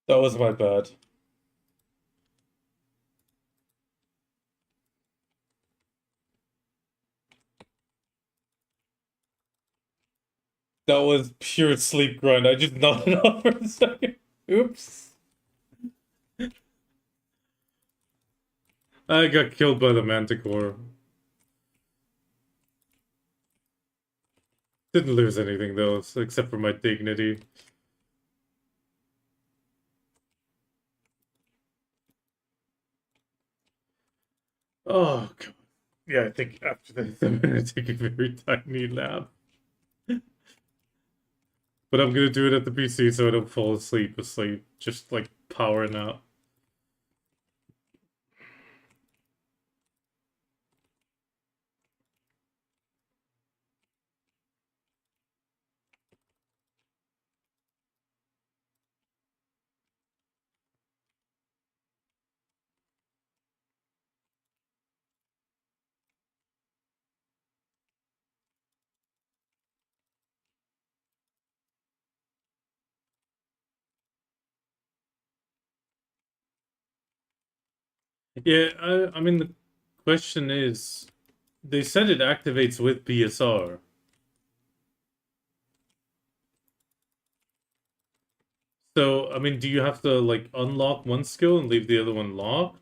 That was my bad. That was pure sleep grind. I just nodded off for a second. Oops. I got killed by the Manticore. Didn't lose anything though, except for my dignity. Oh god. Yeah, I think after this I'm gonna take a very tiny nap. But I'm gonna do it at the PC so I don't fall asleep. Just like powering out. Yeah, I mean the question is, they said it activates with BSR. So, I mean, do you have to like unlock one skill and leave the other one locked?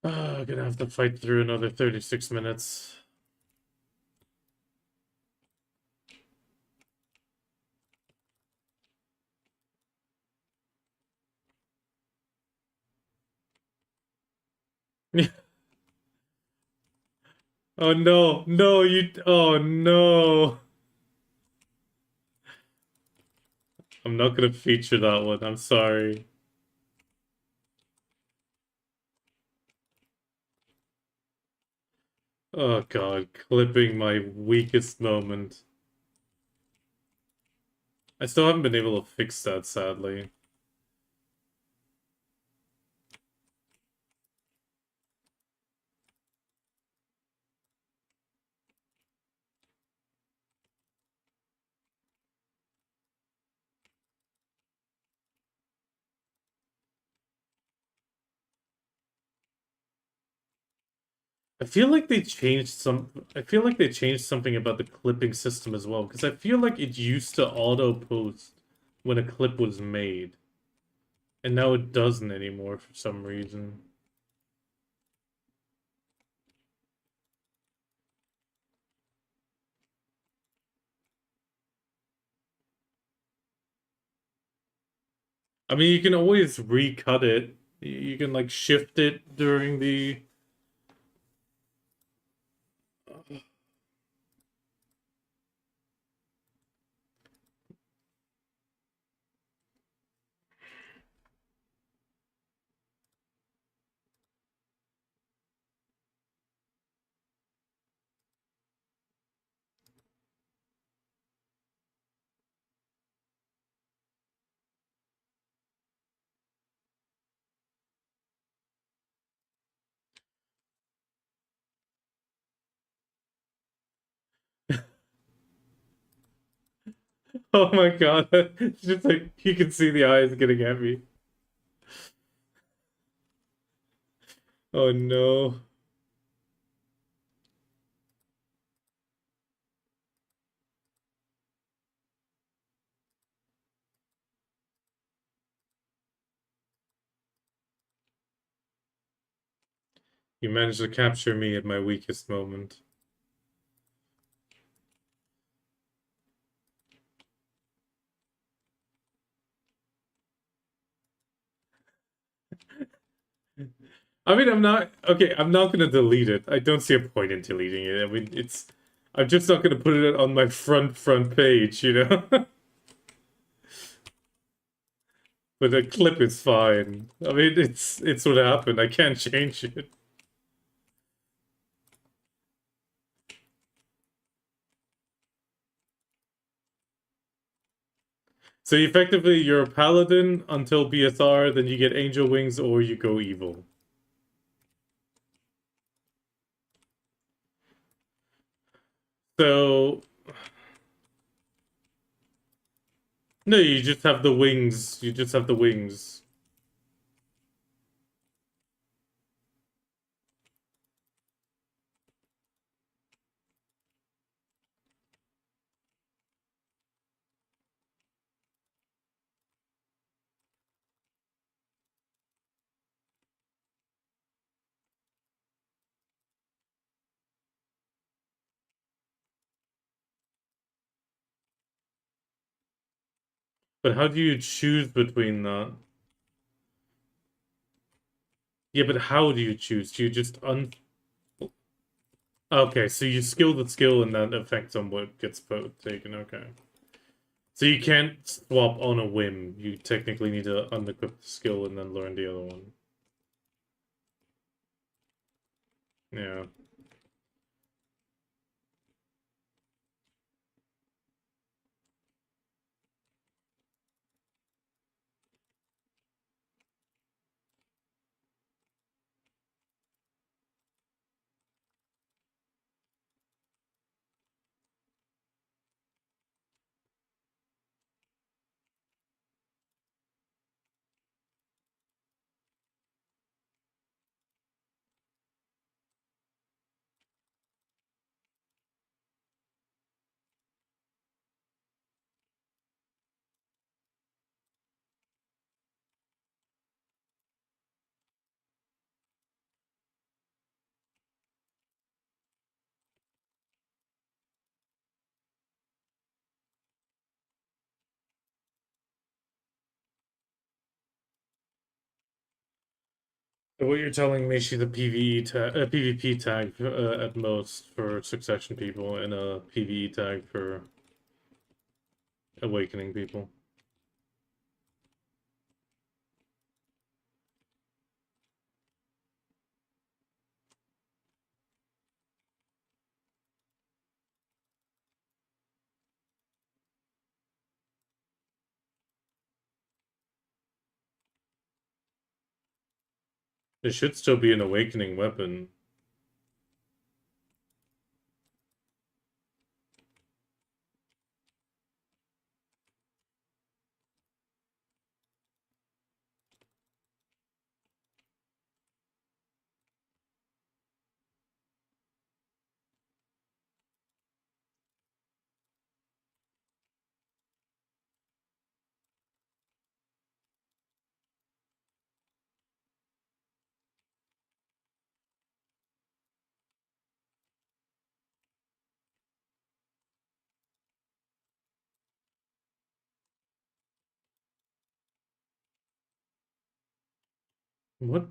I'm gonna have to fight through another 36 minutes. Oh no, no, oh no. I'm not gonna feature that one. I'm sorry. Oh god, clipping my weakest moment. I still haven't been able to fix that, sadly. I feel like they changed some. I feel like they changed something about the clipping system as well, because I feel like it used to auto post when a clip was made, and now it doesn't anymore for some reason. I mean, you can always recut it. You can like shift it during the. Oh my god! It's just like you can see the eyes getting at me. Oh no! You managed to capture me at my weakest moment. I mean, I'm not okay. I'm not gonna delete it. I don't see a point in deleting it. I mean, it's. I'm just not gonna put it on my front page, you know. But the clip is fine. I mean, it's what happened. I can't change it. So effectively, you're a paladin until BSR, then you get angel wings, or you go evil. So no, you just have the wings. You just have the wings. But how do you choose between that? Yeah, but how do you choose? Do you just un? Okay, so you skill the skill, and that affects on what gets taken. Okay. So you can't swap on a whim. You technically need to unequip the skill and then learn the other one. Yeah. So what you're telling me, she's a PvP tag at most for Succession people, and a PvE tag for Awakening people. It should still be an Awakening weapon. What?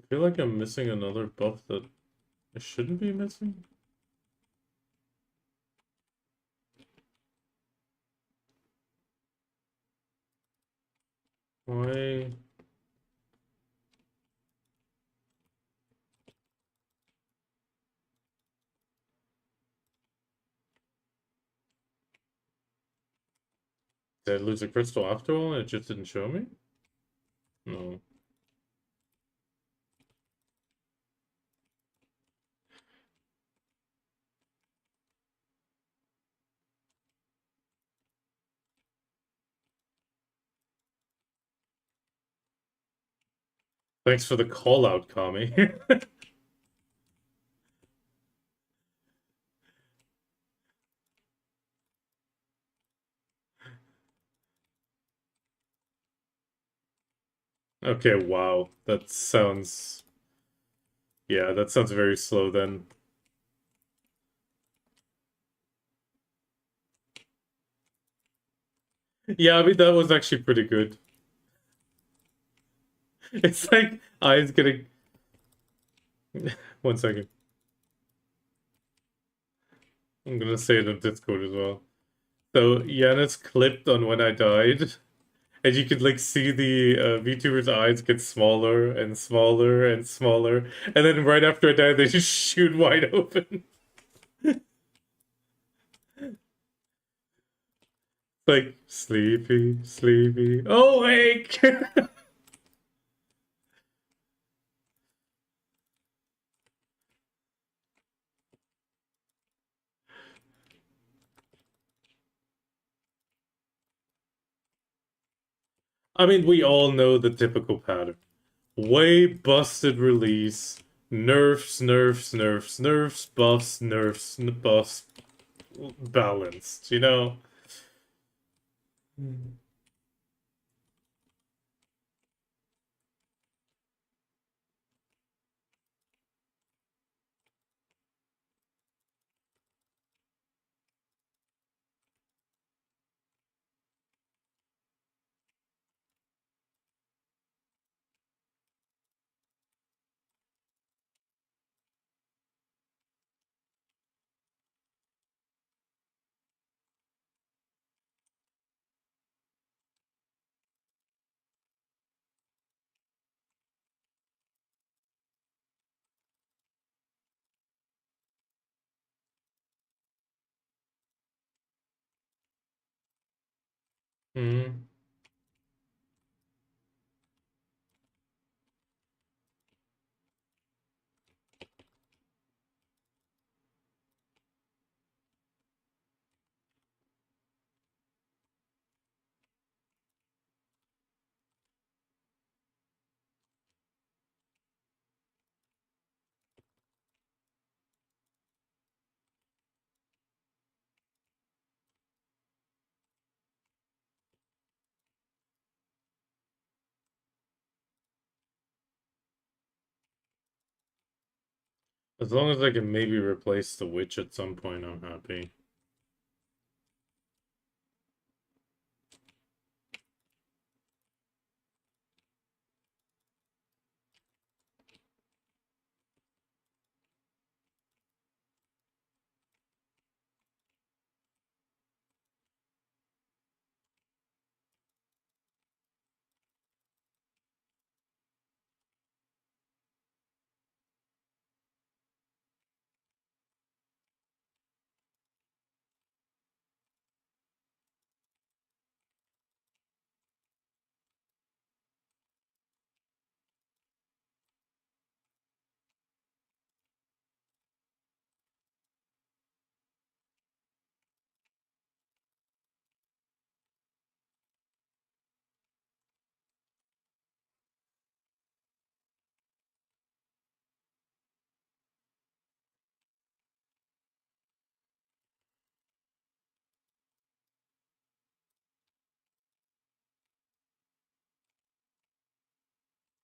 I feel like I'm missing another buff that I shouldn't be missing. Why? Did I lose a crystal after all and it just didn't show me? No. Thanks for the call out, Kami. Okay, wow. That sounds... Yeah, that sounds very slow then. Yeah, I mean, that was actually pretty good. It's like eyes getting... One second. I'm gonna say it on Discord as well. So, Yanis clipped on when I died, and you could, like, see the VTuber's eyes get smaller and smaller and smaller, and then right after I died, they just shoot wide open. Like, sleepy, sleepy, awake! I mean, we all know the typical pattern. Way busted release, nerfs, nerfs, nerfs, nerfs, buffs, nerfs, buffs, balanced, you know? Mm. As long as I can maybe replace the witch at some point, I'm happy.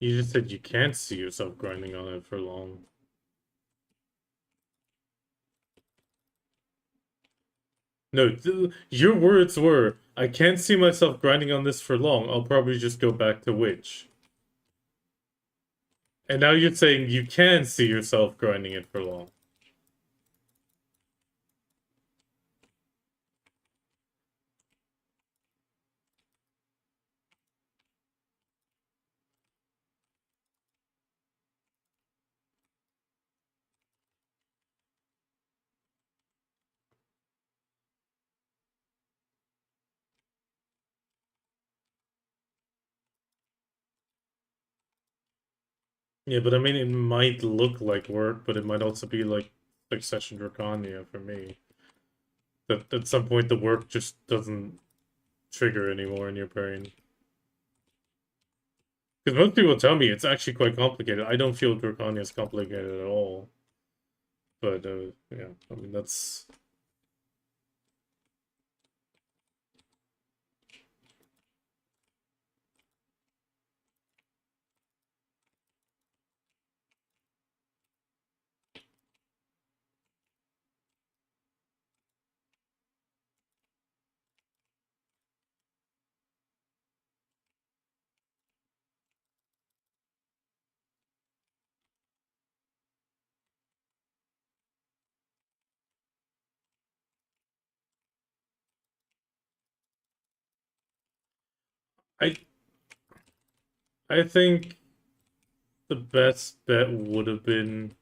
You just said you can't see yourself grinding on it for long. No, your words were, I can't see myself grinding on this for long. I'll probably just go back to Witch. And now you're saying you can see yourself grinding it for long. Yeah, but I mean, it might look like work, but it might also be like Succession Dracania for me. That at some point the work just doesn't trigger anymore in your brain. Because most people tell me it's actually quite complicated. I don't feel Dracania is complicated at all. But yeah, I mean that's. I I think the best bet would have been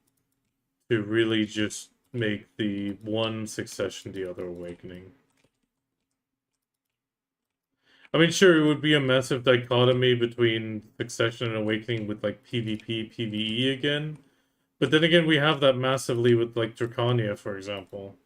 to really just make the one Succession the other Awakening. I mean, sure, it would be a massive dichotomy between Succession and Awakening with like PvP, PvE again. But then again, we have that massively with like Dracania, for example.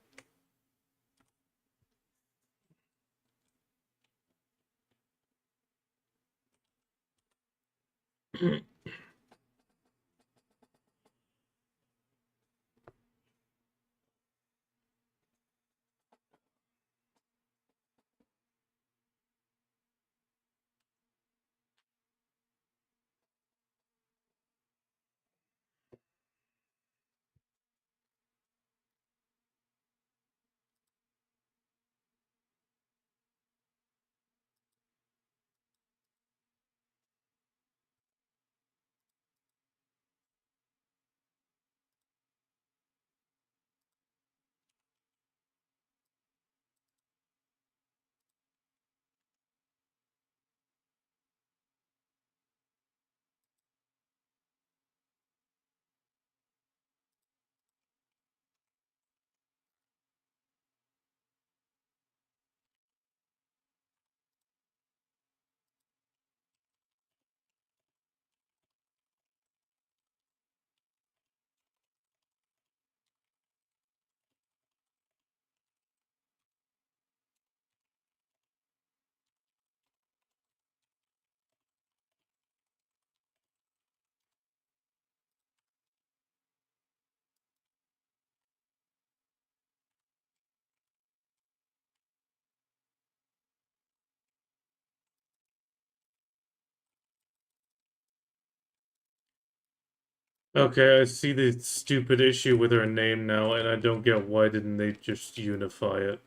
Okay, I see the stupid issue with her name now, and I don't get why didn't they just unify it.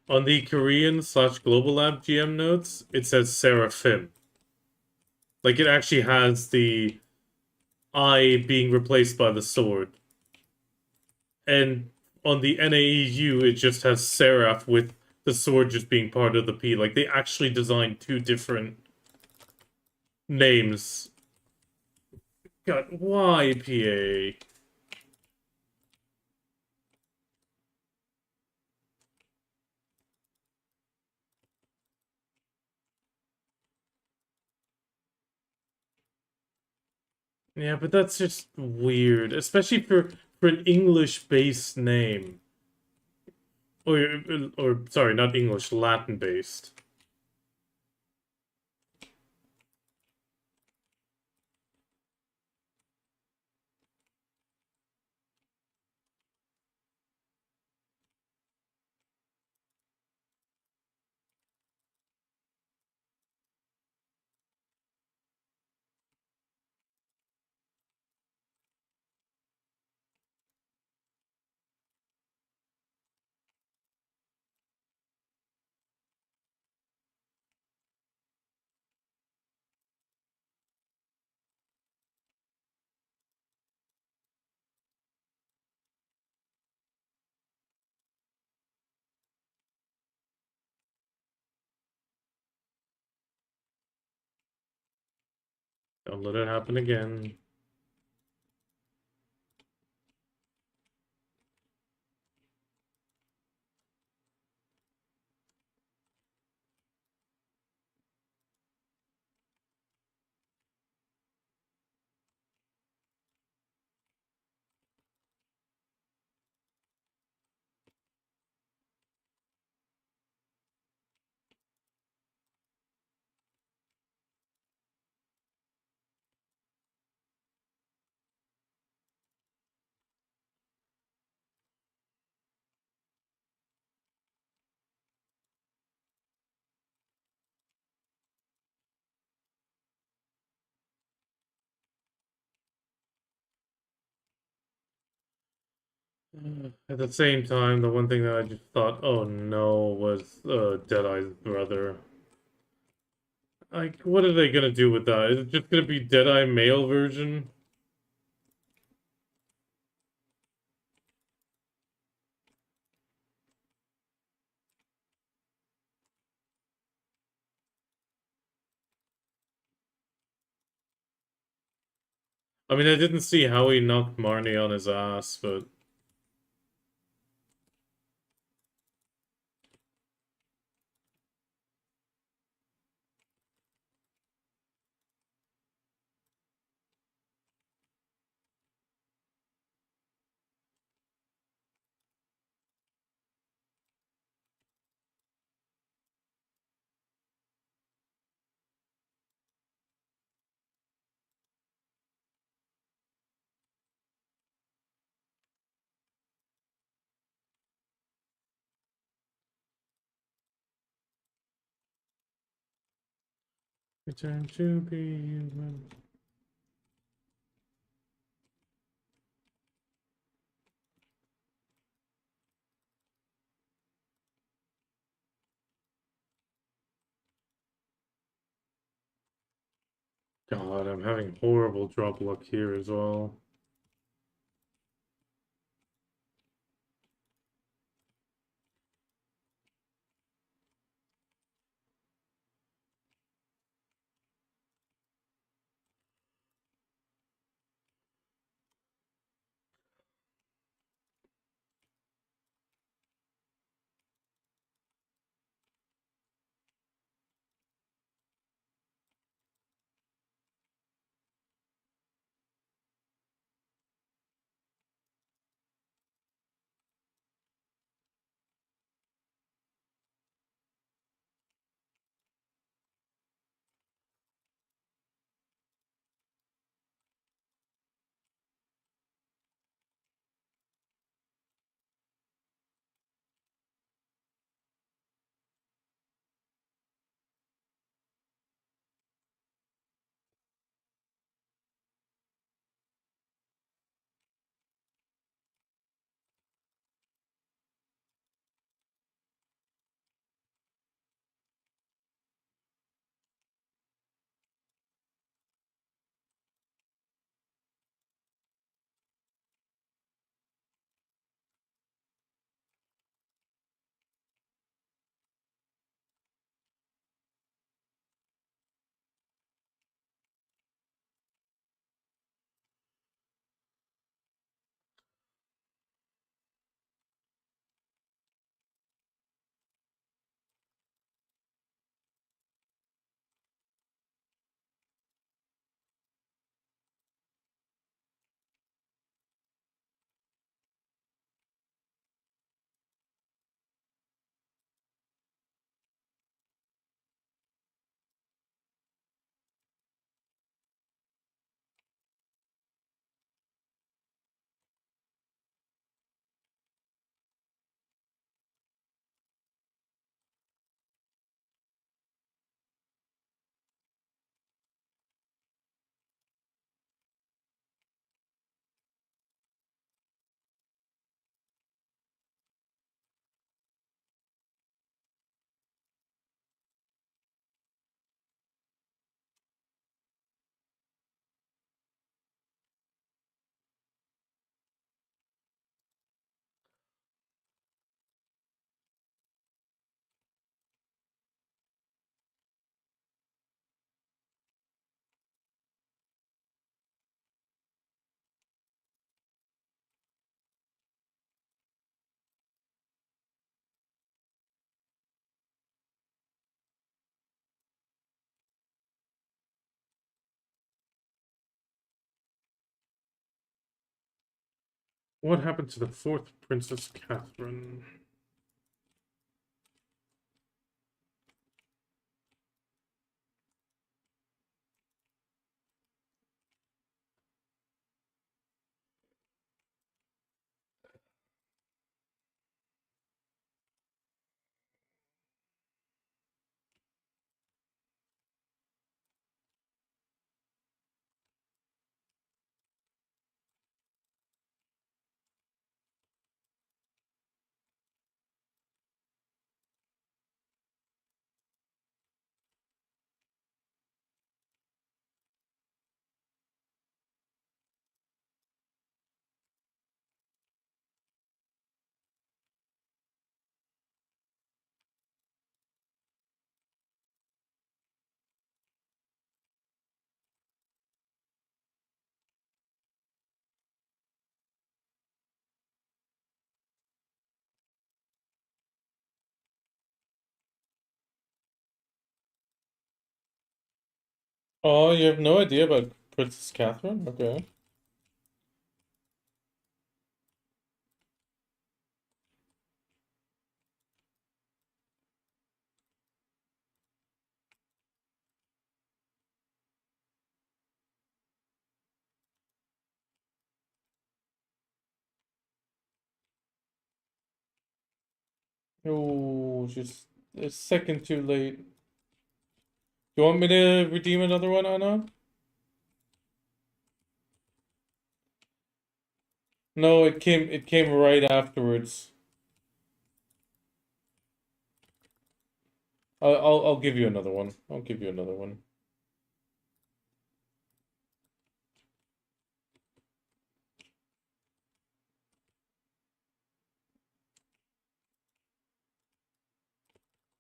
On the Korean slash Global Lab GM notes, it says Seraphim. Like it actually has the I being replaced by the sword. And on the NAEU, it just has Seraph with the sword just being part of the P. Like they actually designed two different names. God, why PA? Yeah, but that's just weird, especially for an English-based name. Or sorry, not English, Latin-based. Don't let it happen again. At the same time, the one thing that I just thought, oh no, was Deadeye's brother. Like, what are they gonna do with that? Is it just gonna be Deadeye male version? I mean, I didn't see how he knocked Marnie on his ass, but return to be human. God, I'm having horrible drop luck here as well. What happened to the fourth Princess Catherine? Oh, you have no idea about Princess Catherine? Okay. Oh, just a second too late. You want me to redeem another one, Anna? No, it came right afterwards. I'll give you another one. I'll give you another one.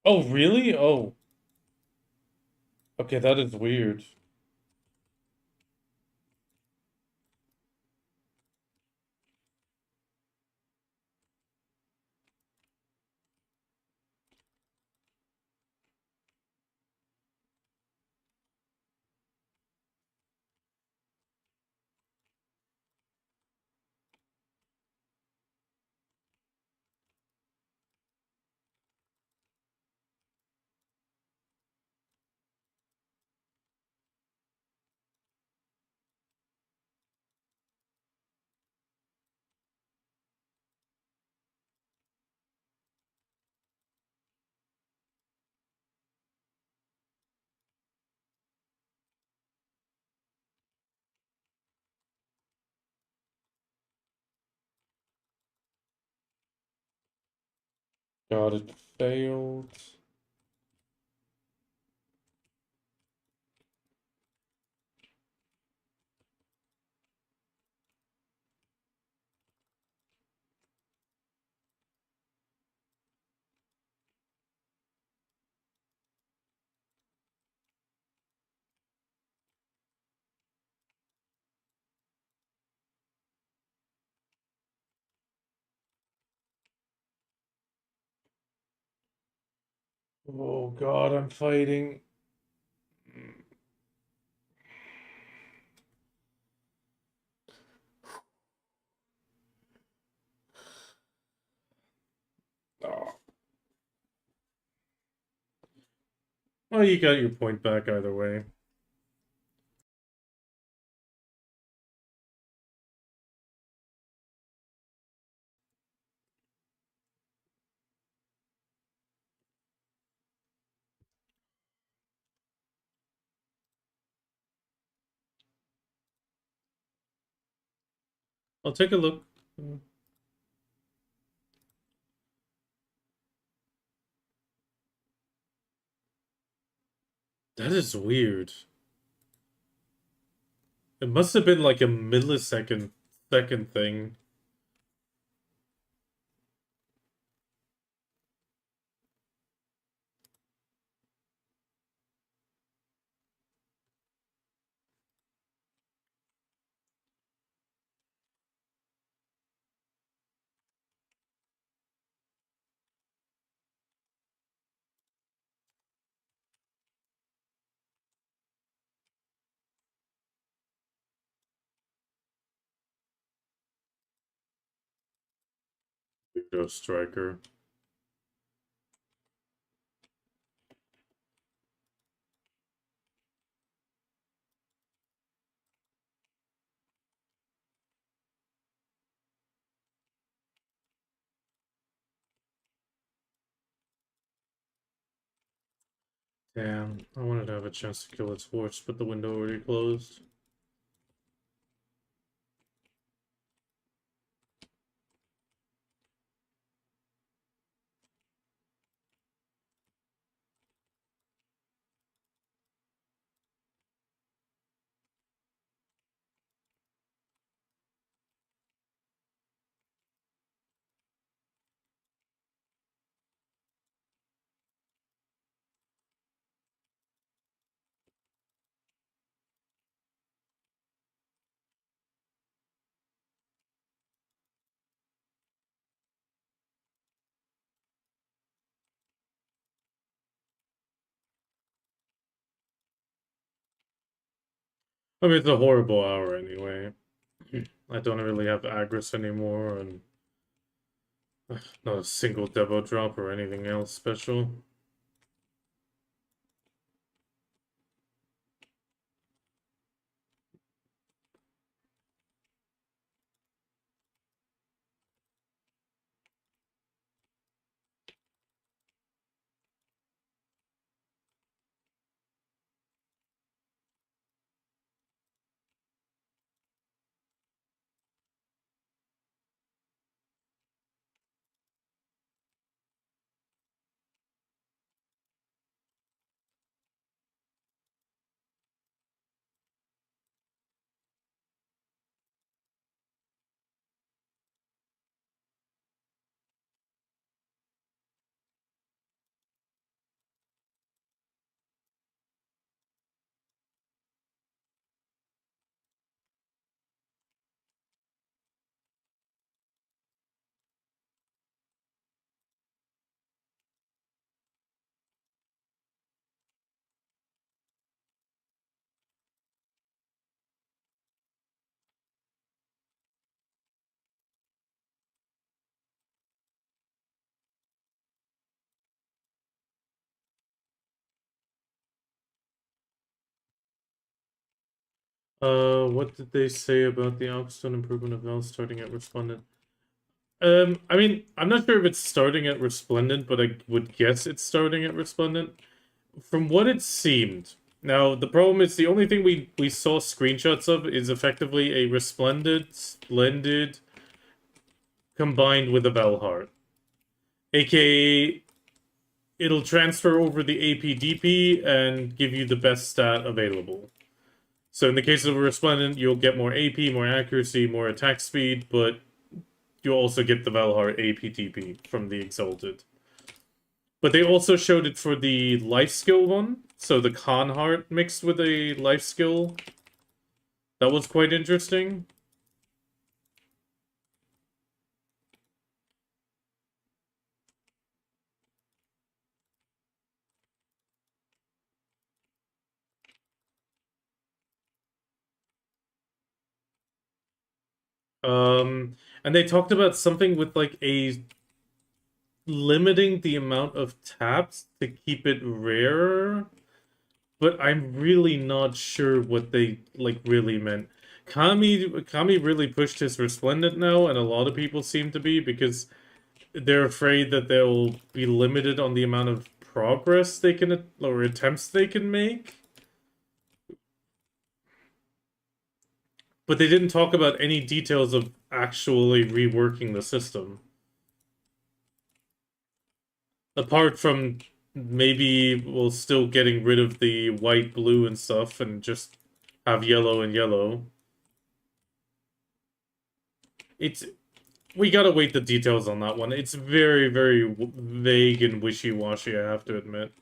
Oh, really? Oh. Okay, that is weird. God, it failed. Oh God, I'm fighting. Oh. Well, you got your point back either way. I'll take a look. That is weird. It must have been like a millisecond second thing. Ghost Striker. Damn, I wanted to have a chance to kill its horse, but the window already closed. I mean, it's a horrible hour anyway. I don't really have Agris anymore, and not a single Devo drop or anything else special. What did they say about the Alkstone improvement of Val starting at Resplendent? I mean, I'm not sure if it's starting at Resplendent, but I would guess it's starting at Resplendent. From what it seemed. Now, the problem is the only thing we saw screenshots of is effectively a Resplendent, Splendid, combined with a Velheart. AKA, it'll transfer over the AP/DP and give you the best stat available. So in the case of a Resplendent, you'll get more AP, more accuracy, more attack speed, but you'll also get the Velheart AP/DP from the Exalted. But they also showed it for the life skill one, so the Khan Heart mixed with a life skill. That was quite interesting. And they talked about something with like a limiting the amount of taps to keep it rare, but I'm really not sure what they like really meant. Kami really pushed his Resplendent now, and a lot of people seem to be because they're afraid that they'll be limited on the amount of progress they can or attempts they can make. But they didn't talk about any details of actually reworking the system. Apart from maybe we'll still getting rid of the white, blue, and stuff and just have yellow and yellow. It's we gotta wait the details on that one. It's very, very vague and wishy-washy, I have to admit.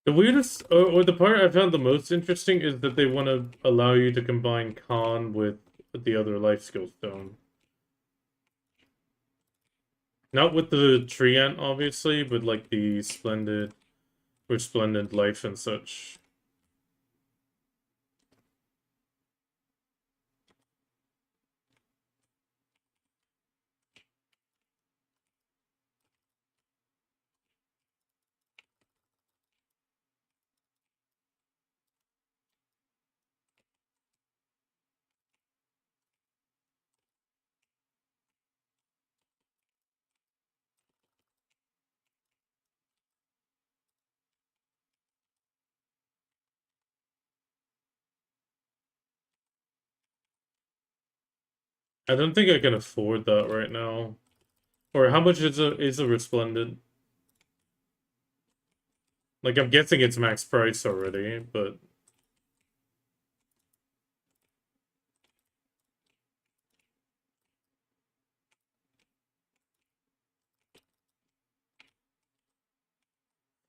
The weirdest, or the part I found the most interesting is that they want to allow you to combine Khan with the other life skill stone. Not with the tree ant, obviously, but like the splendid, resplendent life and such. I don't think I can afford that right now. Or how much is a resplendent? Like I'm guessing it's max price already, but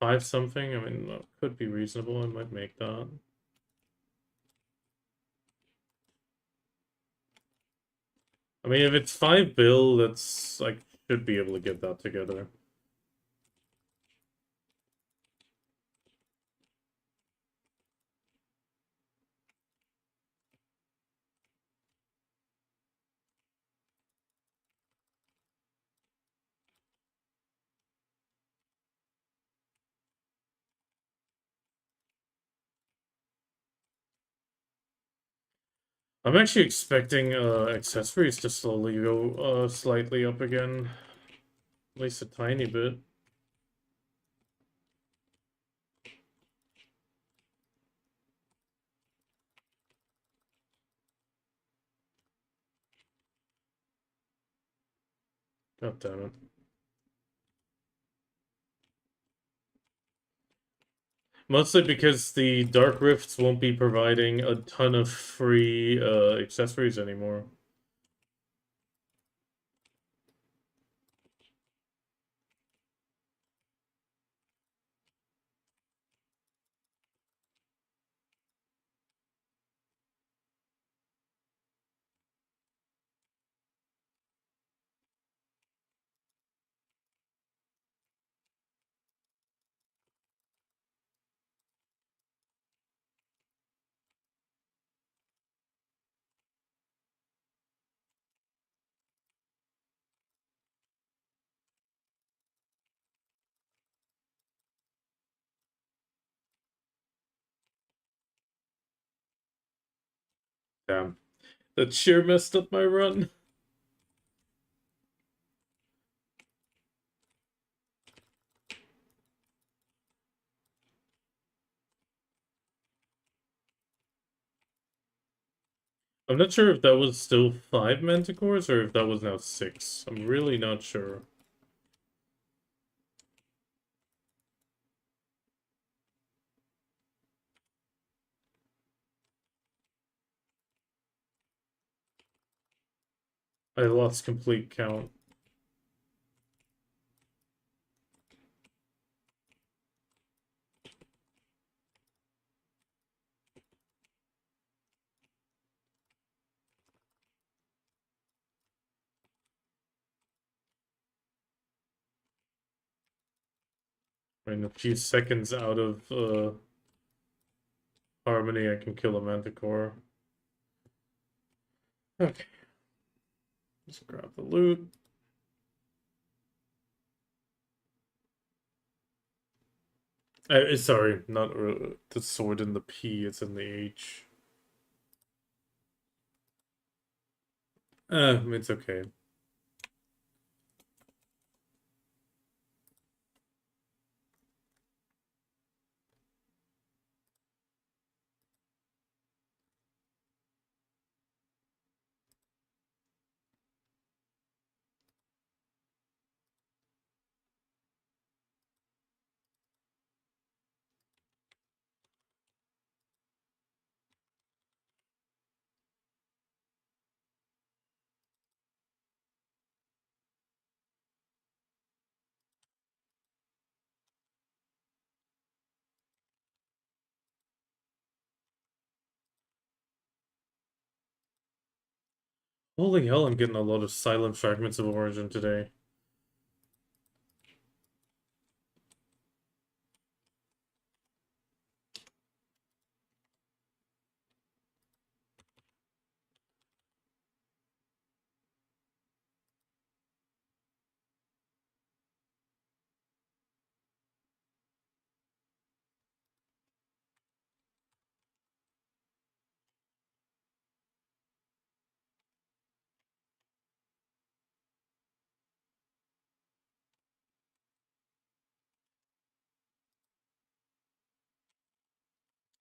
five something. I mean, that could be reasonable. I might make that. I mean, if it's 5 bill, that's I should be able to get that together. I'm actually expecting accessories to slowly go slightly up again. At least a tiny bit. God damn it. Mostly because the Dark Rifts won't be providing a ton of free accessories anymore. Damn. That sure messed up my run. I'm not sure if that was still 5 Manticores or if that was now 6. I'm really not sure. I lost complete count. In a few seconds out of Harmony, I can kill a Manticore. Okay. Just grab the loot. Sorry, not the sword in the P, it's in the H. It's okay. Holy hell, I'm getting a lot of silent fragments of origin today.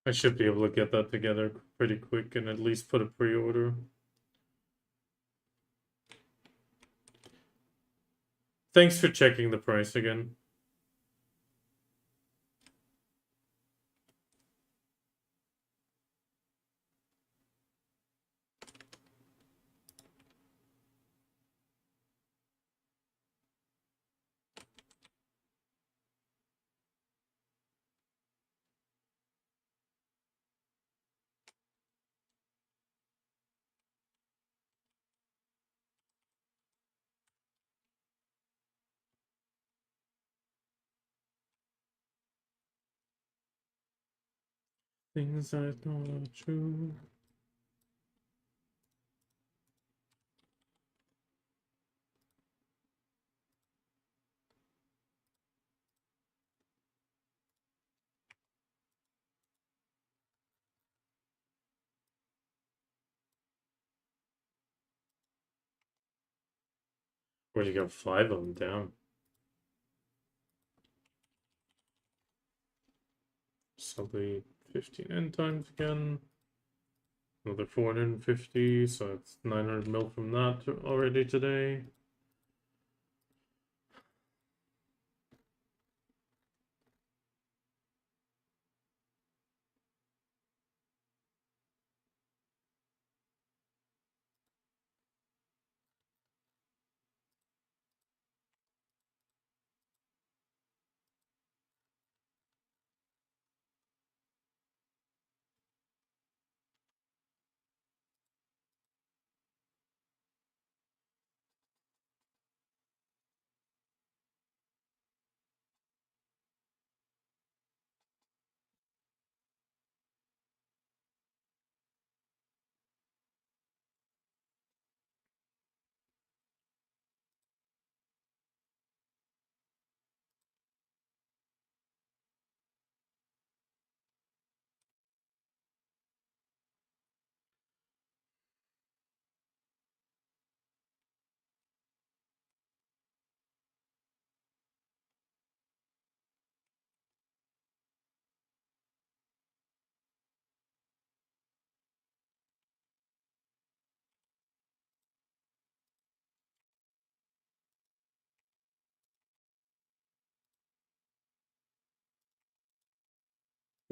I should be able to get that together pretty quick and at least put a pre-order. Thanks for checking the price again. Things I thought are true. Where'd you got 5 of them down? Somebody 15 end times again. Another 450, so it's 900 mil from that already today.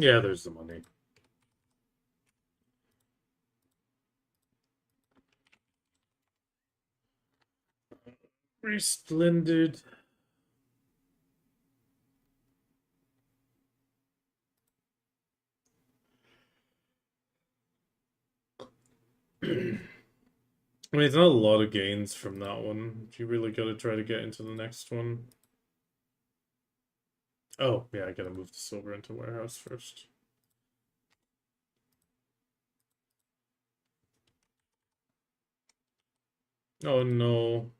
Yeah, there's the money. Resplendid. I mean, it's not a lot of gains from that one. You really gotta try to get into the next one. Oh, yeah, I gotta move the silver into warehouse first. Oh no.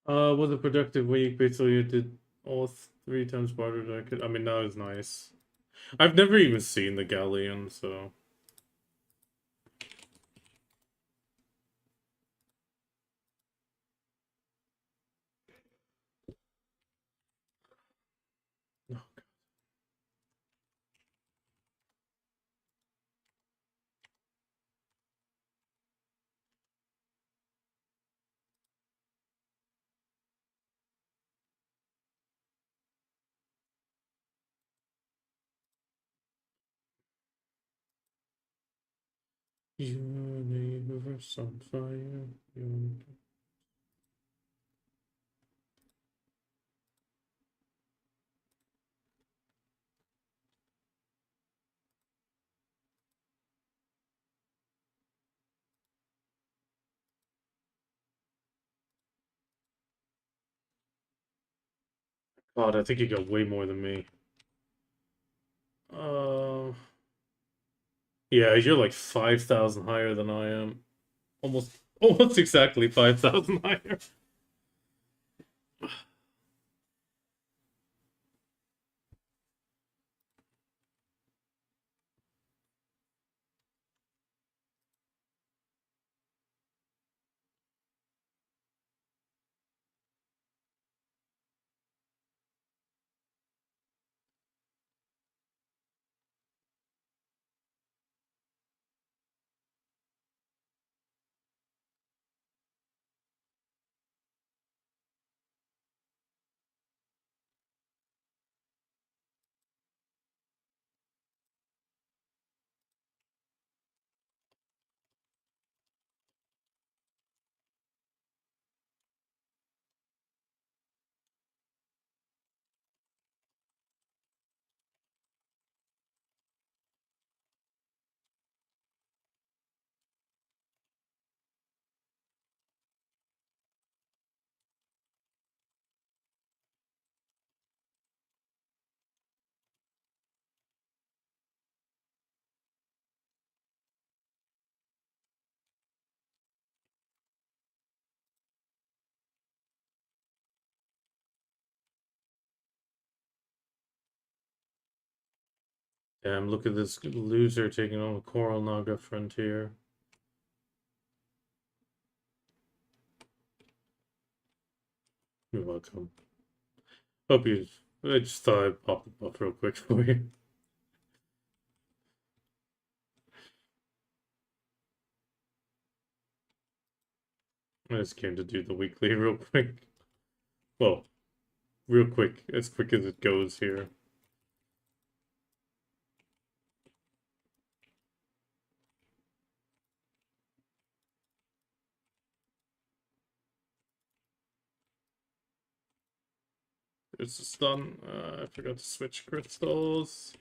Was a productive week. Basically, I did all 3 times barter that I could. I mean, that was nice. I've never even seen the galleon, so Universe on fire. God, I think you got way more than me. Uh, yeah, you're like 5,000 higher than I am. Almost exactly 5,000 higher. Damn, look at this loser taking on the Coral Naga Frontier. You're welcome. Hope you. I just thought I'd pop the buff real quick for you. I just came to do the weekly real quick. Well, real quick, as quick as it goes here. It's just done. I forgot to switch crystals.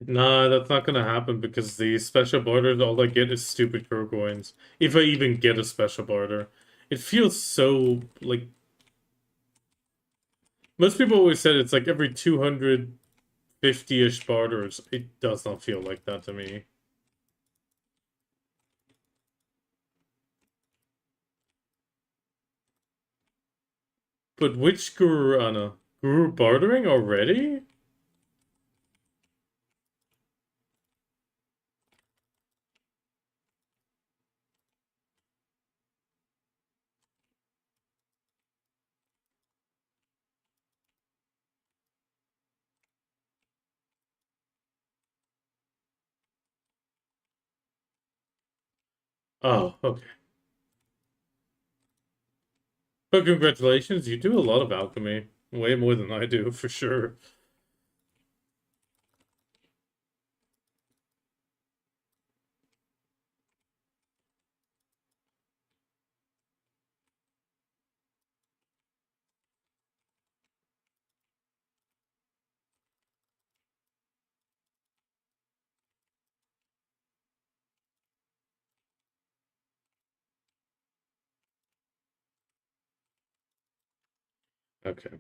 Nah, that's not gonna happen because the special barters, all I get is stupid crow coins. If I even get a special barter. It feels so, like... Most people always said it's like every 250-ish barters. It does not feel like that to me. But which Guru Anna? Guru bartering already? Oh, okay. But congratulations, you do a lot of alchemy. Way more than I do, for sure. Okay.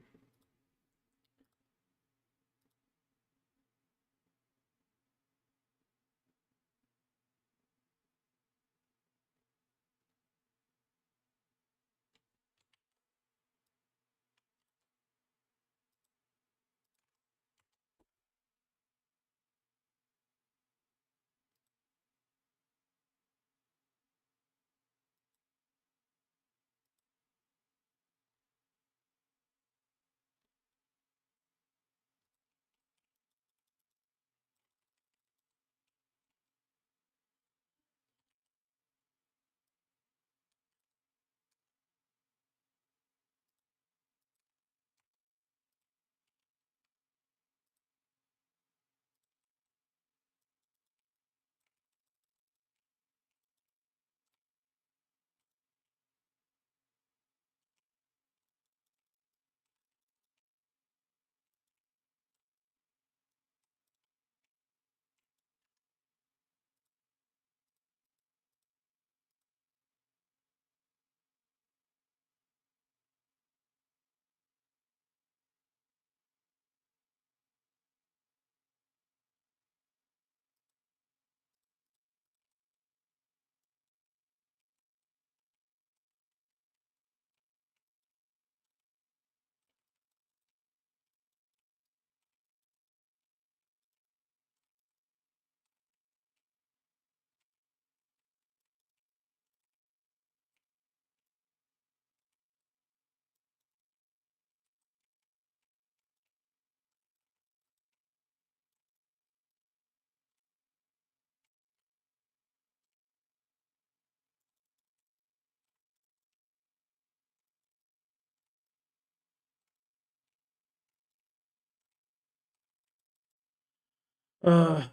Uh,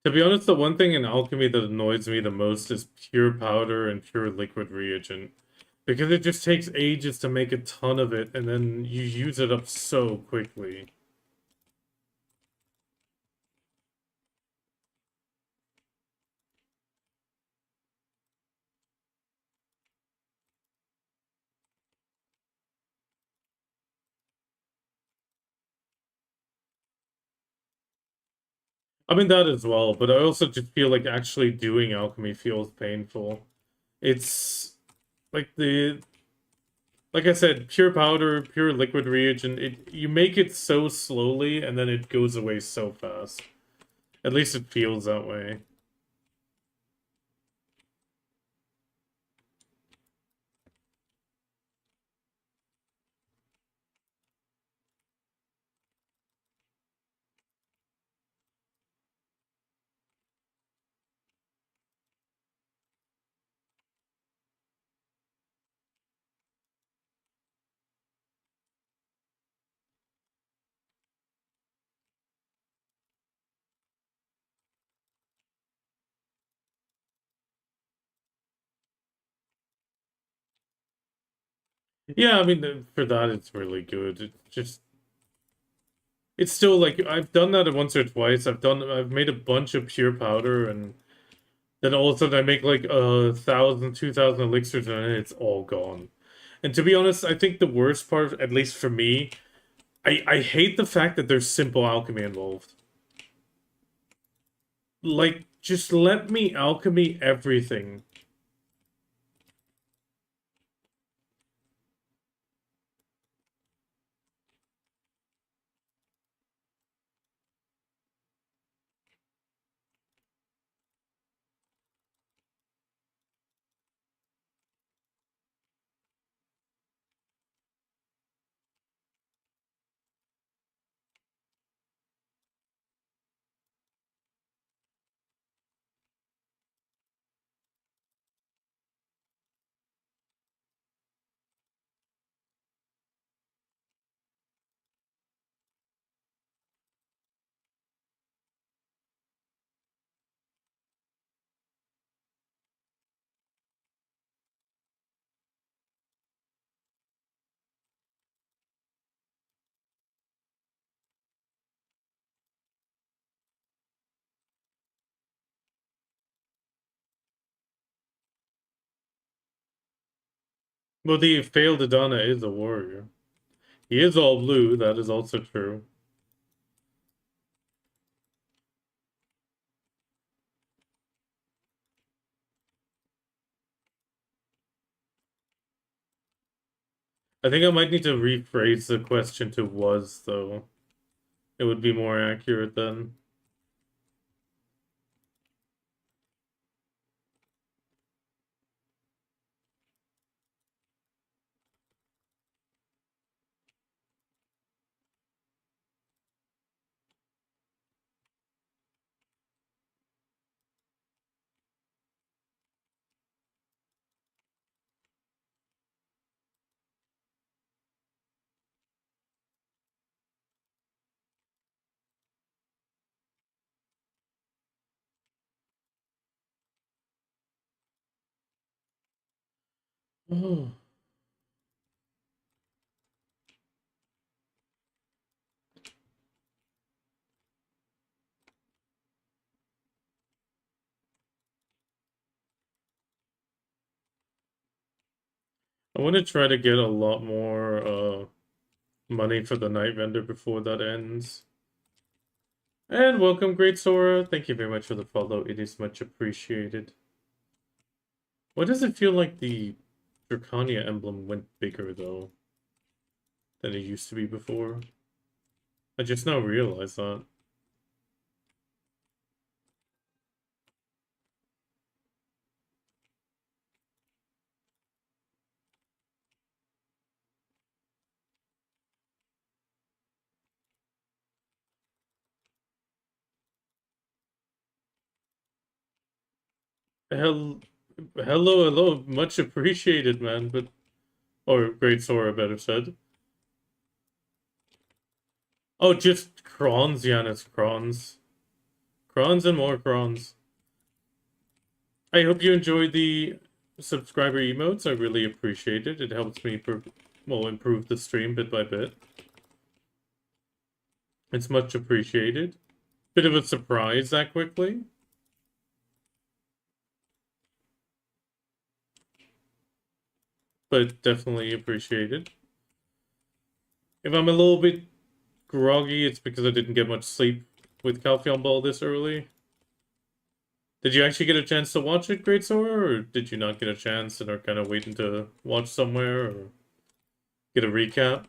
to be honest, the one thing in alchemy that annoys me the most is pure powder and pure liquid reagent. Because it just takes ages to make a ton of it, and then you use it up so quickly. I mean, that as well, but I also just feel like actually doing alchemy feels painful. It's like like I said, pure powder, pure liquid reagent, you make it so slowly and then it goes away so fast. At least it feels that way. Yeah, I mean, for that it's really good. It's still like I've done that once or twice. I've made a bunch of pure powder, and then all of a sudden I make like 1,000, 2,000 elixirs and it's all gone. And to be honest, I think the worst part, at least for me, I hate the fact that there's simple alchemy involved. Like, just let me alchemy everything. Well, the failed Adana is a warrior. He is all blue, that is also true. I think I might need to rephrase the question to was, though. It would be more accurate then. Oh. I want to try to get a lot more money for the night vendor before that ends. And welcome, Great Sora. Thank you very much for the follow. It is much appreciated. Why does it feel like the Drakania emblem went bigger, though, than it used to be before? I just now realized that. Hell, hello, much appreciated, man. But or great Sora, better said. Oh, just crons, Giannis, crons, crons, and more crons. I hope you enjoyed the subscriber emotes. I really appreciate it. It helps me, well, improve the stream bit by bit. It's much appreciated. Bit of a surprise that quickly. But definitely appreciated. If I'm a little bit groggy, it's because I didn't get much sleep with Calpheon Ball this early. Did you actually get a chance to watch it, Great Sora, or did you not get a chance and are kind of waiting to watch somewhere or get a recap?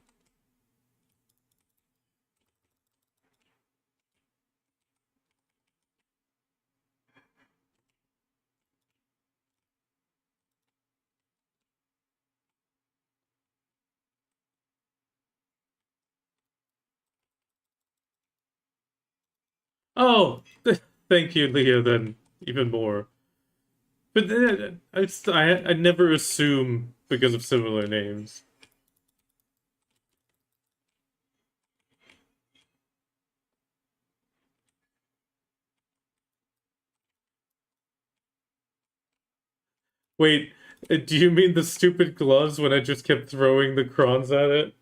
Oh, thank you, Leah, then even more. But I never assume because of similar names. Wait, do you mean the stupid gloves when I just kept throwing the crons at it?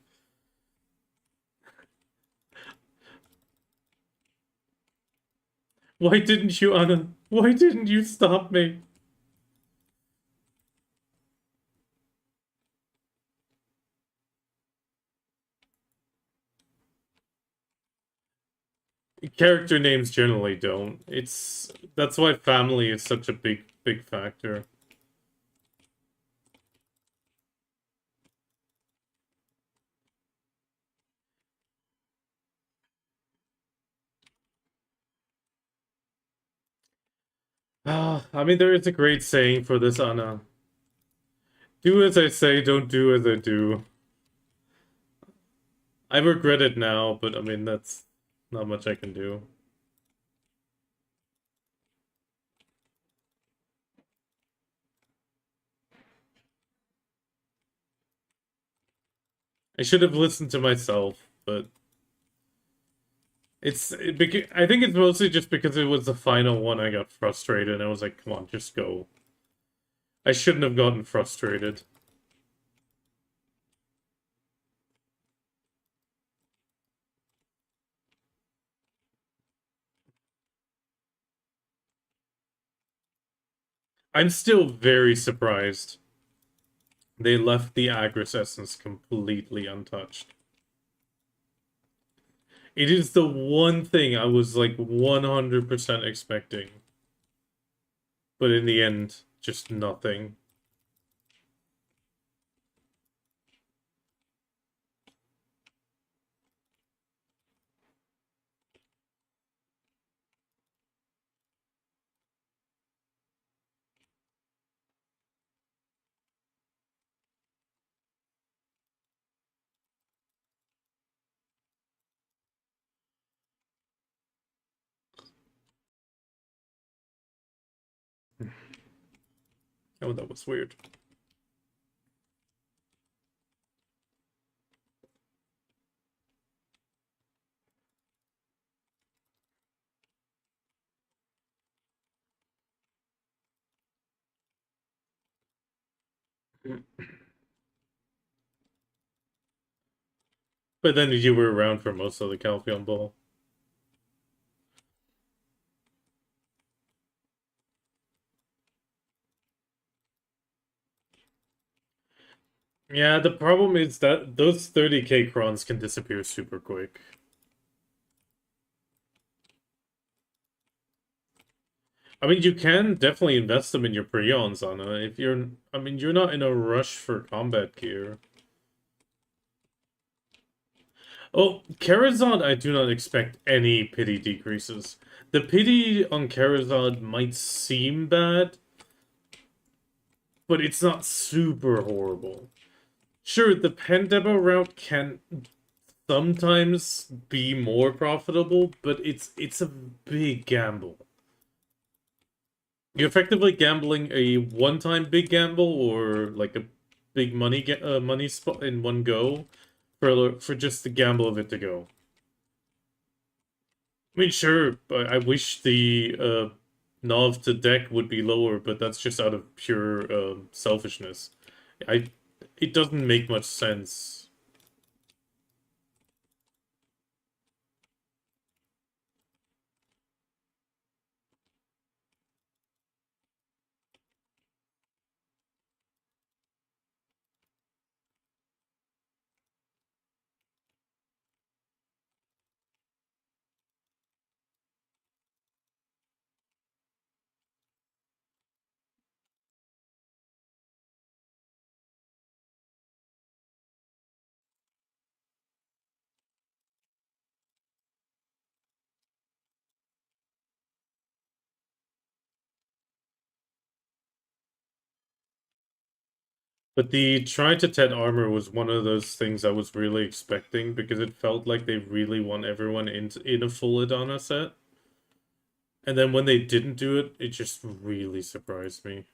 Why didn't you, Anna? Why didn't you stop me? Character names generally don't. That's why family is such a big factor. Ah, I mean, there is a great saying for this, Anna. Do as I say, don't do as I do. I regret it now, but I mean, that's not much I can do. I should have listened to myself, but I think it's mostly just because it was the final one I got frustrated, and I was like, come on, just go. I shouldn't have gotten frustrated. I'm still very surprised they left the Agris essence completely untouched. It is the one thing I was like 100% expecting. But in the end, just nothing. Oh, that was weird. But then you were around for most of the Calpheon Ball. Yeah, the problem is that those 30k crons can disappear super quick. I mean, you can definitely invest them in your Prions, Anna. If you're, I mean, you're not in a rush for combat gear. Oh, Charizard, I do not expect any pity decreases. The pity on Charizard might seem bad, but it's not super horrible. Sure, the Pandemo route can sometimes be more profitable, but it's a big gamble. You're effectively gambling a one-time big gamble or like a big money spot in one go for just the gamble of it to go. I mean, sure, but I wish the NOV to deck would be lower, but that's just out of pure selfishness. I it doesn't make much sense. But the try to Tet armor was one of those things I was really expecting because it felt like they really want everyone in a full Adana set. And then when they didn't do it, it just really surprised me.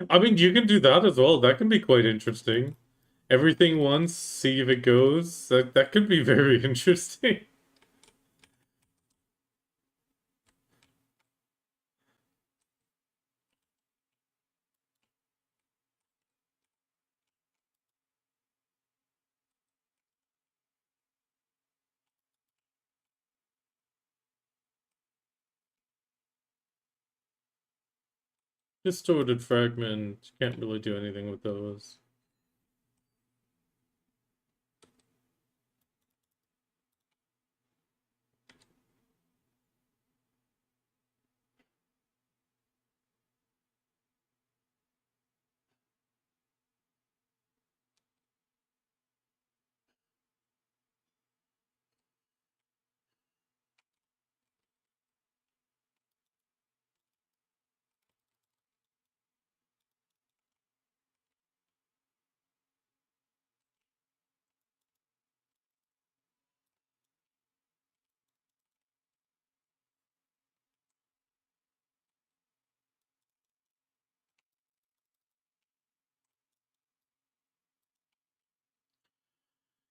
I mean, you can do that as well. That can be quite interesting. Everything once, see if it goes. That could be very interesting. Distorted fragment. Can't really do anything with those.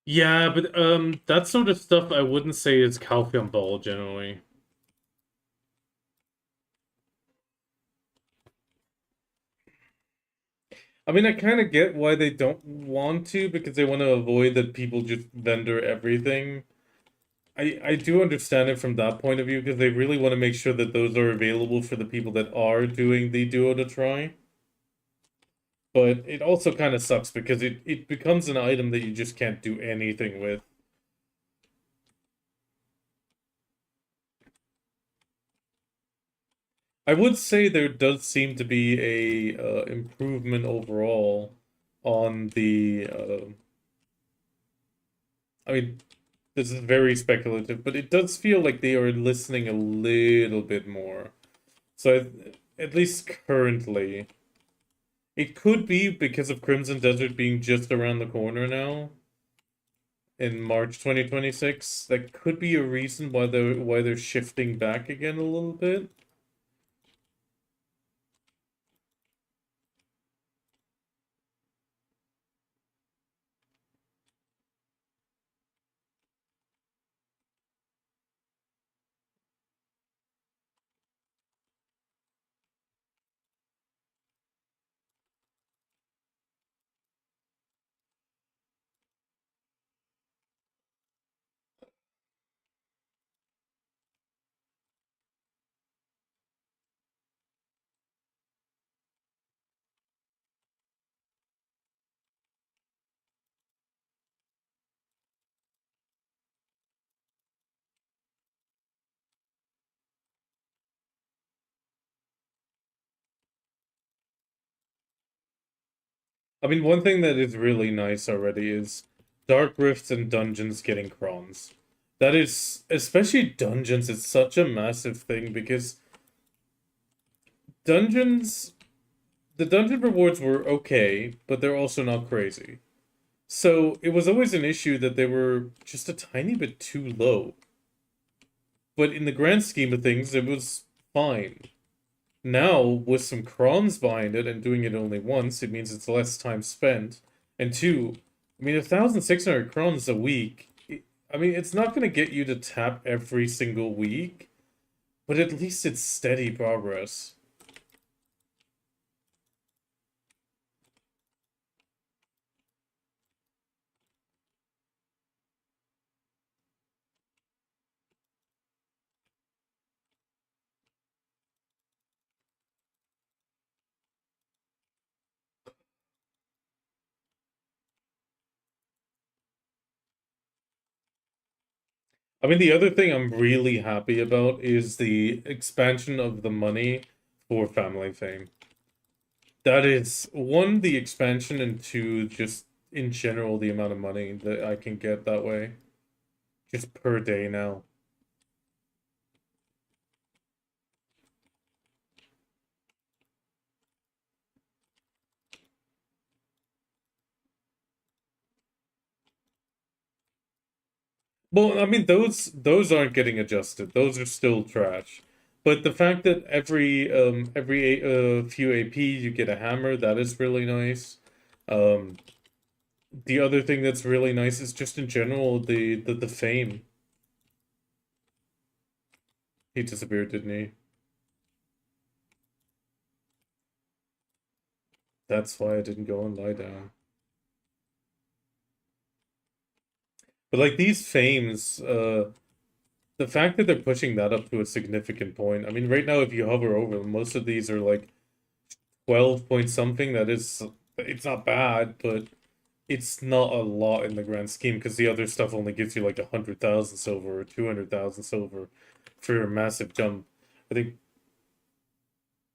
Yeah, but that sort of stuff I wouldn't say is Calpheon Ball generally. I mean, I kind of get why they don't want to because they want to avoid that people just vendor everything. I do understand it from that point of view because they really want to make sure that those are available for the people that are doing the duo to try. But it also kind of sucks because it becomes an item that you just can't do anything with. I would say there does seem to be a improvement overall on the. I mean, this is very speculative, but it does feel like they are listening a little bit more. So at least currently, it could be because of Crimson Desert being just around the corner now in March 2026. That could be a reason why they're shifting back again a little bit. I mean, one thing that is really nice already is Dark Rifts and dungeons getting crons. That is, especially dungeons, it's such a massive thing because dungeons, the dungeon rewards were okay, but they're also not crazy. So it was always an issue that they were just a tiny bit too low. But in the grand scheme of things, it was fine. Now, with some crons behind it and doing it only once, it means it's less time spent. And two, I mean, 1,600 crons a week, I mean, it's not going to get you to tap every single week, but at least it's steady progress. I mean, the other thing I'm really happy about is the expansion of the money for Family Fame. That is, one, the expansion, and two, just in general, the amount of money that I can get that way. Just per day now. Well, I mean, those aren't getting adjusted. Those are still trash. But the fact that every few AP you get a hammer, that is really nice. Um, the other thing that's really nice is just in general the fame. He disappeared, didn't he? That's why I didn't go and lie down. But like these fames, the fact that they're pushing that up to a significant point. I mean, right now if you hover over them, most of these are like 12 point something. That is, it's not bad, but it's not a lot in the grand scheme because the other stuff only gives you like 100,000 silver or 200,000 silver for a massive jump. I think,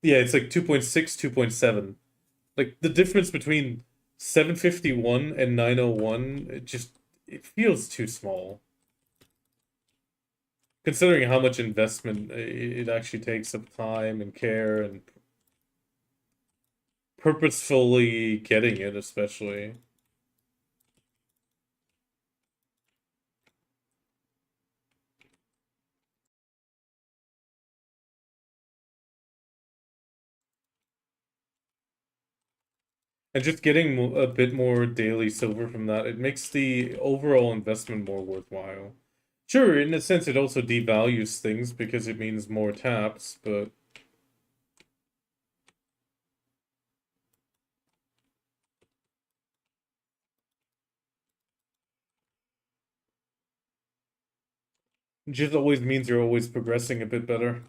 yeah, it's like 2.6, 2.7. Like the difference between 751 and 901, it feels too small. Considering how much investment it actually takes of time and care and purposefully getting it, especially. And just getting a bit more daily silver from that, it makes the overall investment more worthwhile. Sure, in a sense, it also devalues things because it means more taps, but it just always means you're always progressing a bit better.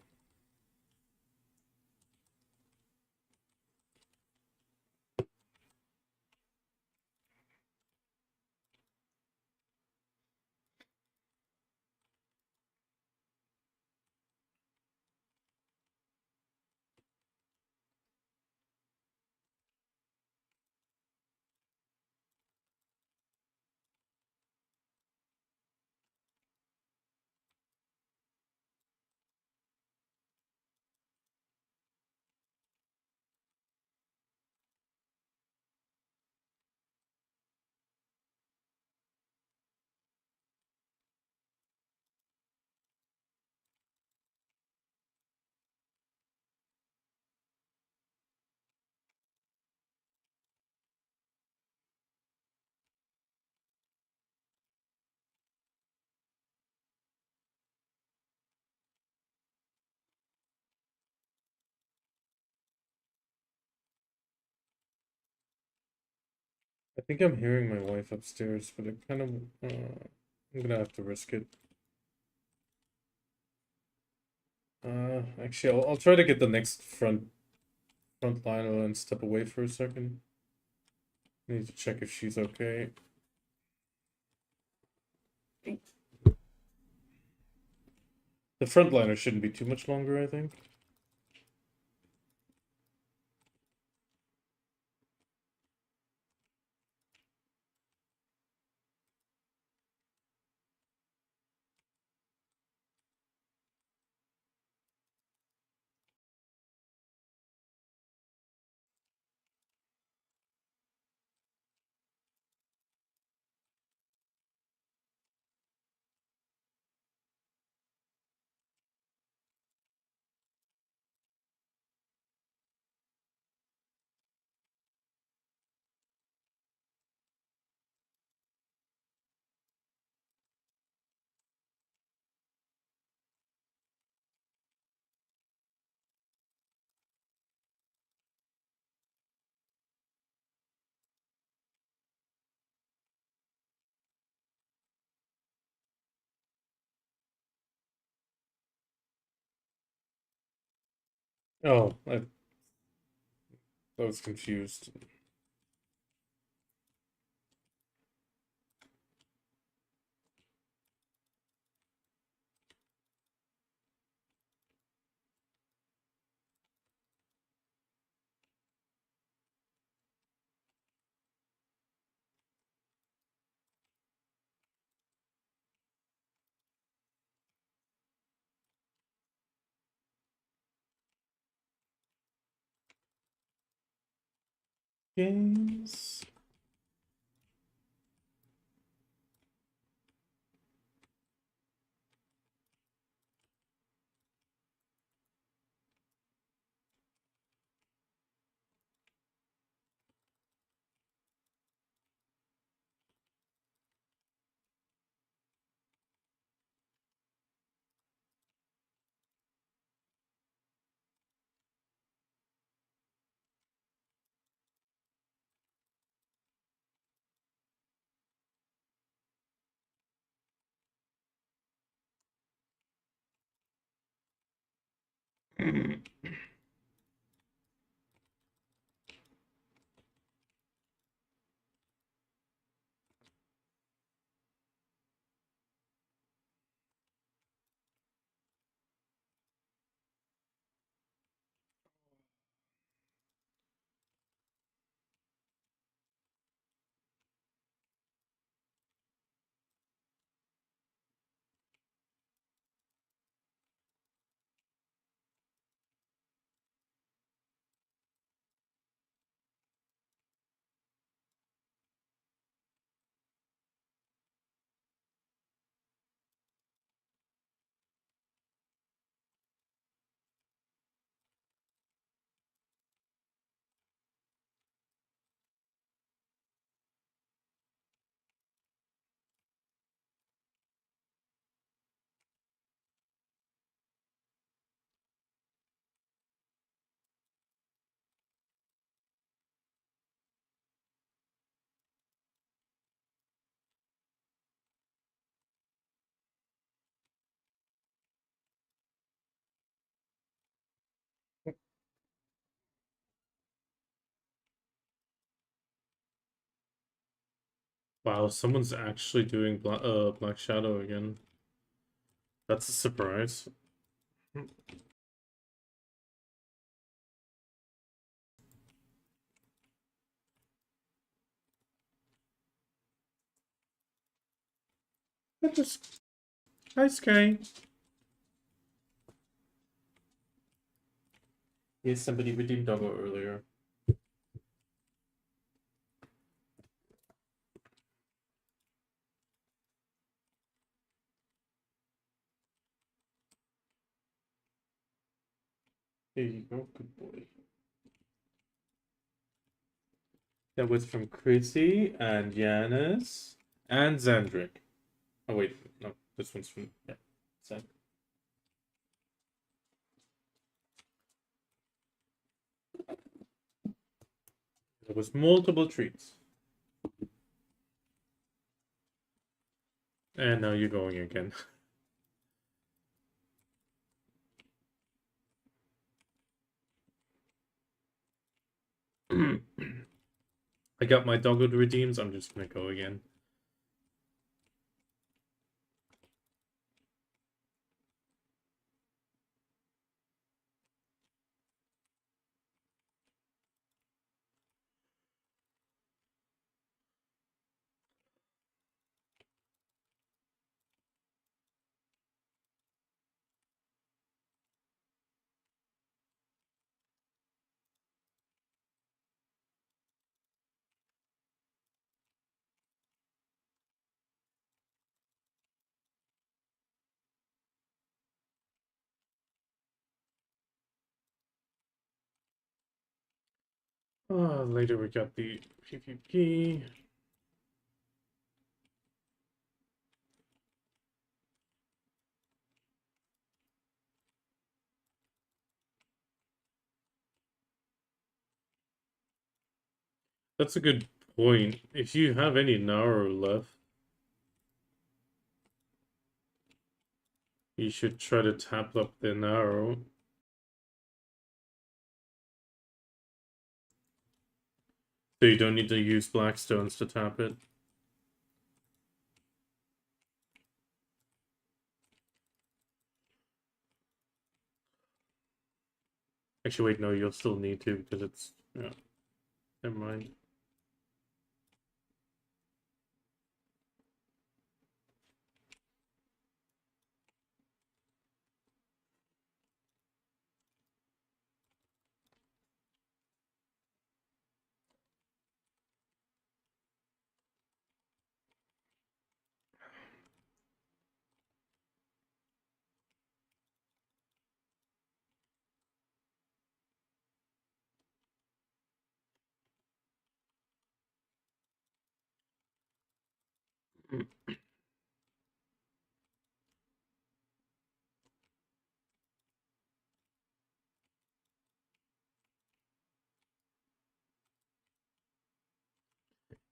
I think I'm hearing my wife upstairs, but it kind of, I'm gonna have to risk it. Actually, I'll try to get the next front liner and step away for a second. Need to check if she's okay. The frontliner shouldn't be too much longer, I think. Oh, I was confused. Games. Wow, someone's actually doing Black Shadow again. That's a surprise. That just Hi Sky. Yes, somebody redeemed Doggo earlier. There you go, good boy. That was from Chrissy and Yanis and Zandrick. Oh wait, no, this one's from Zandrick. There was multiple treats. And now you're going again. I got my Doggo redeems, I'm just gonna go again. Later we got the PvP. That's a good point. If you have any Naru left, you should try to tap up the Naru. So you don't need to use black stones to tap it. Actually, wait, no, you'll still need to because it's... Yeah, never mind.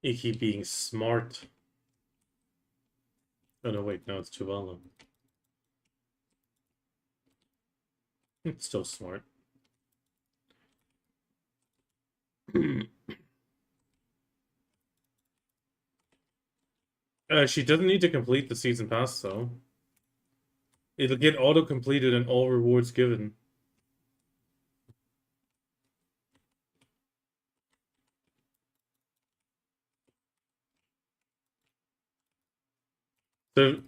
Icky being smart. Oh no, wait, no, it's Tuvala. It's still smart. She doesn't need to complete the season pass, though. It'll get auto-completed and all rewards given. So...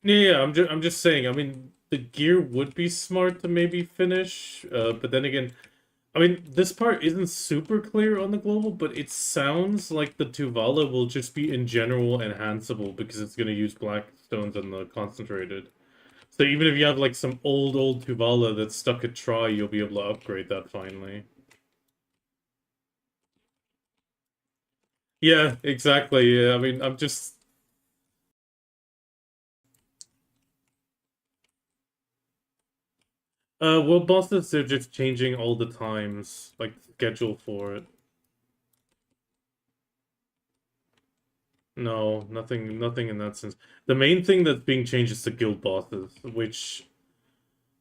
Yeah, I'm just saying, I mean, the gear would be smart to maybe finish, but then again, I mean, this part isn't super clear on the global, but it sounds like the Tuvala will just be in general enhanceable because it's going to use black stones on the concentrated. So even if you have like some old Tuvala that's stuck at Try, you'll be able to upgrade that finally. Yeah, exactly. Yeah, I mean, I'm just... well, bosses, they're just changing all the times, like, schedule for it. No, nothing in that sense. The main thing that's being changed is the guild bosses, which,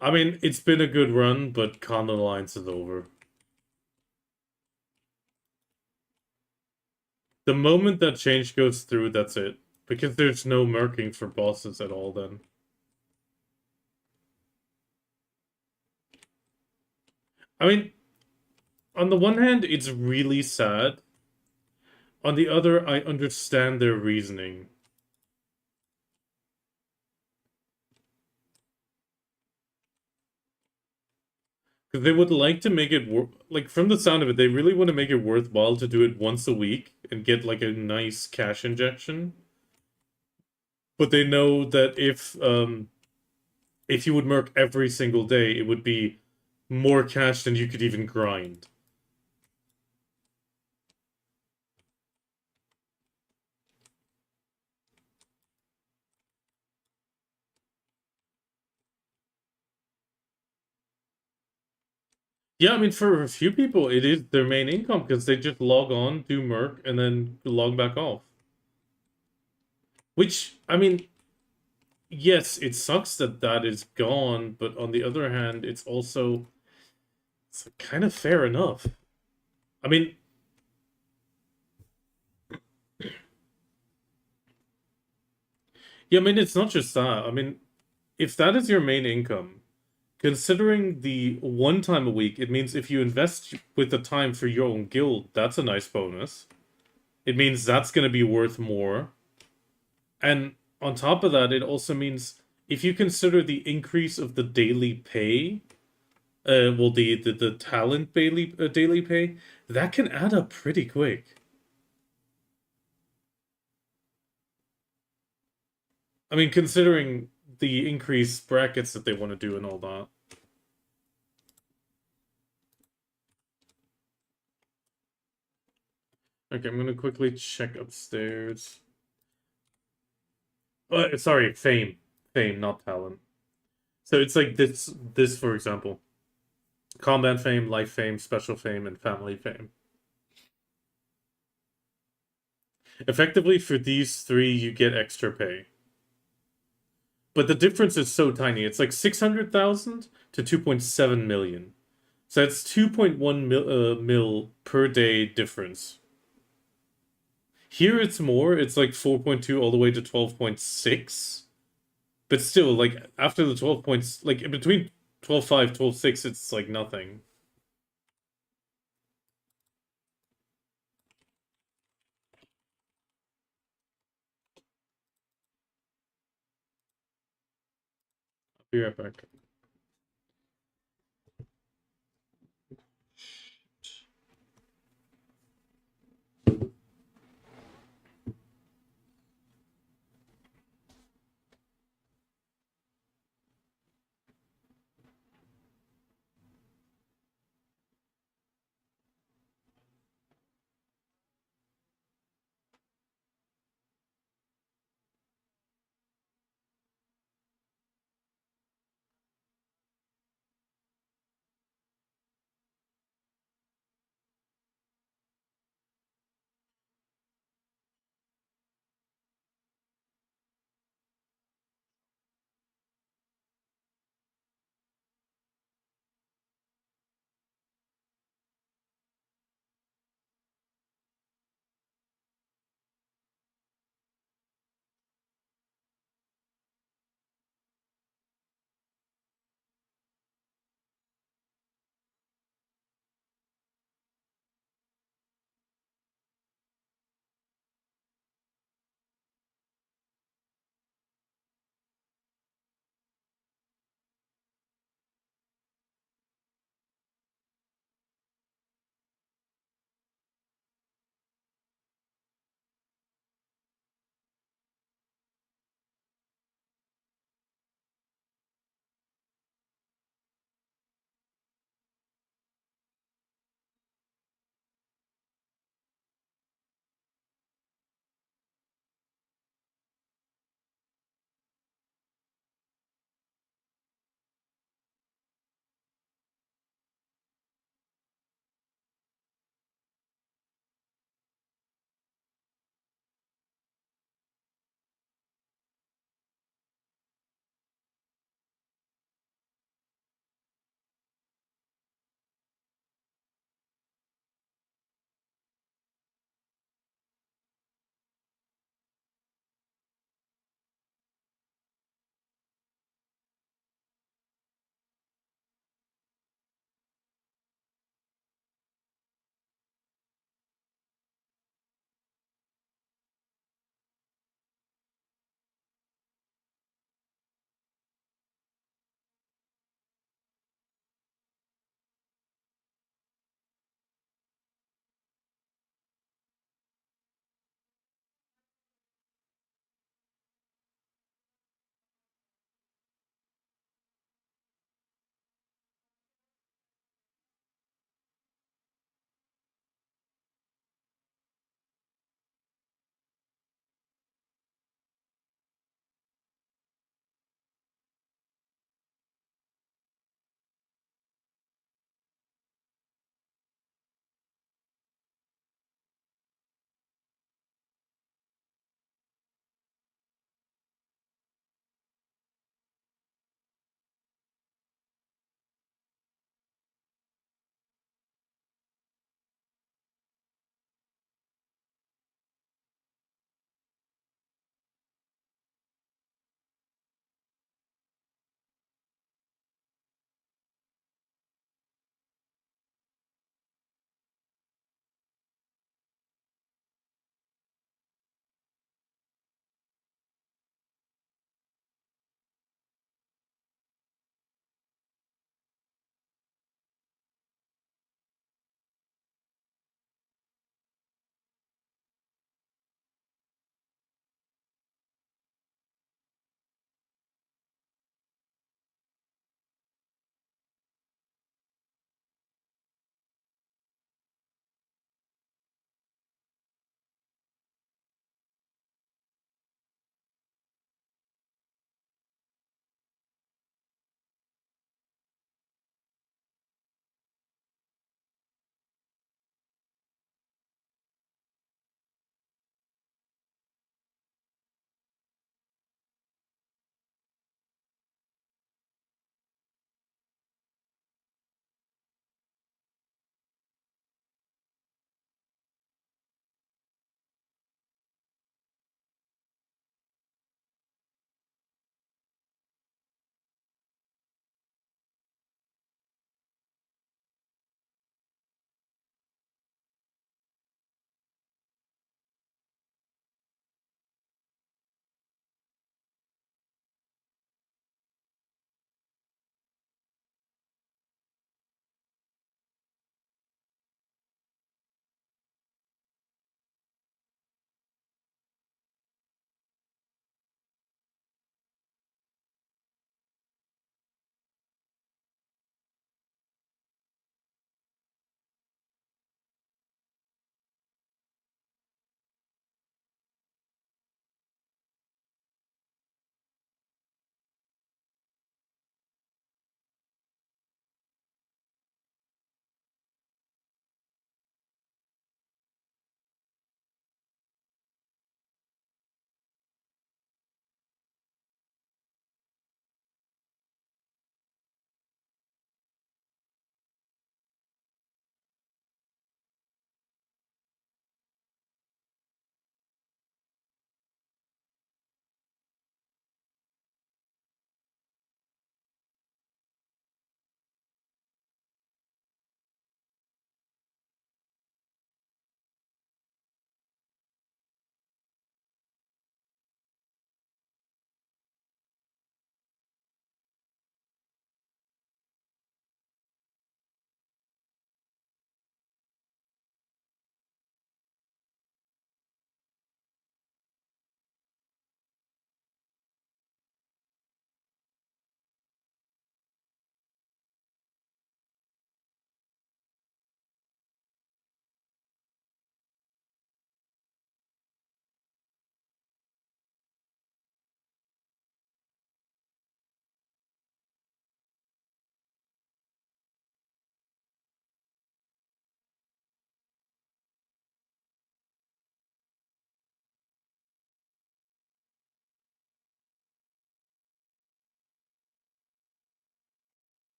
I mean, it's been a good run, but Khan Alliance is over. The moment that change goes through, that's it. Because there's no marking for bosses at all then. I mean, on the one hand, it's really sad. On the other, I understand their reasoning. Because they would like to make it like, from the sound of it, they really want to make it worthwhile to do it once a week and get like a nice cash injection. But they know that if you would merc every single day, it would be more cash than you could even grind. Yeah, I mean, for a few people, it is their main income because they just log on, do merc, and then log back off. Which, I mean, yes, it sucks that that is gone, but on the other hand, it's kind of fair enough. I mean, yeah, I mean, it's not just that. I mean, if that is your main income, considering the one time a week, it means if you invest with the time for your own guild, that's a nice bonus. It means that's going to be worth more. And on top of that, it also means if you consider the increase of the daily pay, well, the talent daily pay, that can add up pretty quick. I mean, considering the increased brackets that they want to do and all that. Okay, I'm gonna quickly check upstairs. Sorry, fame, not talent. So it's like this for example: combat fame, life fame, special fame, and family fame. Effectively, for these three, you get extra pay. But the difference is so tiny. It's like 600,000 to 2.7 million. So that's 2.1 mil per day difference. Here it's more, it's like 4.2 all the way to 12.6. But still, like, after the 12 points, like, in between 12.5, 12.6, it's like nothing. I'll be right back.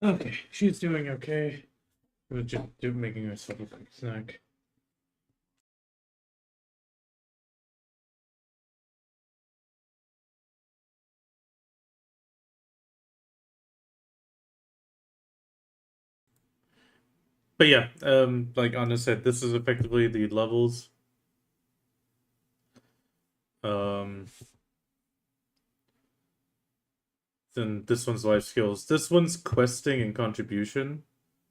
Okay, she's doing okay. I was just making herself a quick snack. But yeah, like Anna said, this is effectively the levels. Um, then this one's life skills. This one's questing and contribution.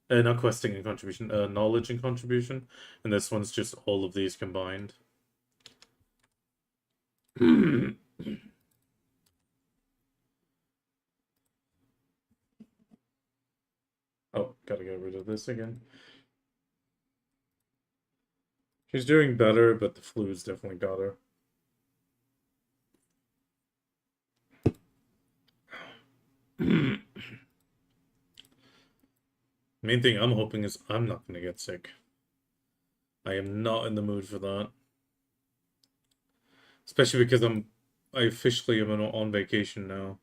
Not questing and contribution, knowledge and contribution. And this one's just all of these combined. Oh, gotta get rid of this again. She's doing better, but the flu's definitely got her. Main thing I'm hoping is I'm not gonna get sick. I am not in the mood for that. Especially because I officially am on vacation now.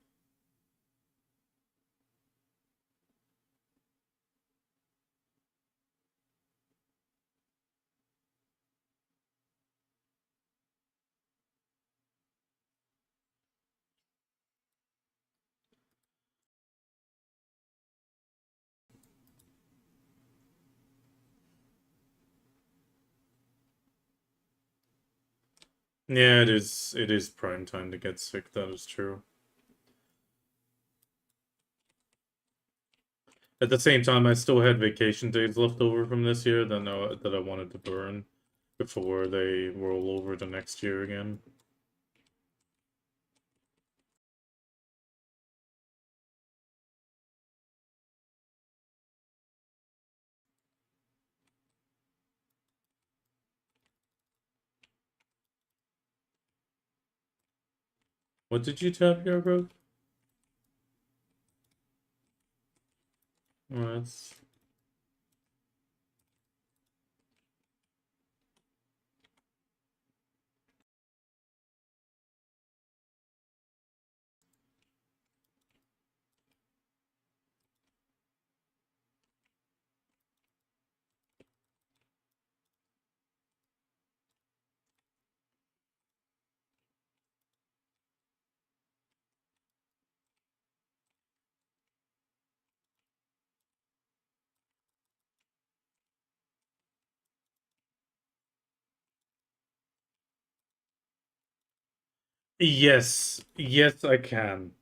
Yeah, it is prime time to get sick, that is true. At the same time, I still had vacation days left over from this year that I wanted to burn before they roll over to next year again. What did you tap here, bro? Oh, that's... Yes, yes, I can.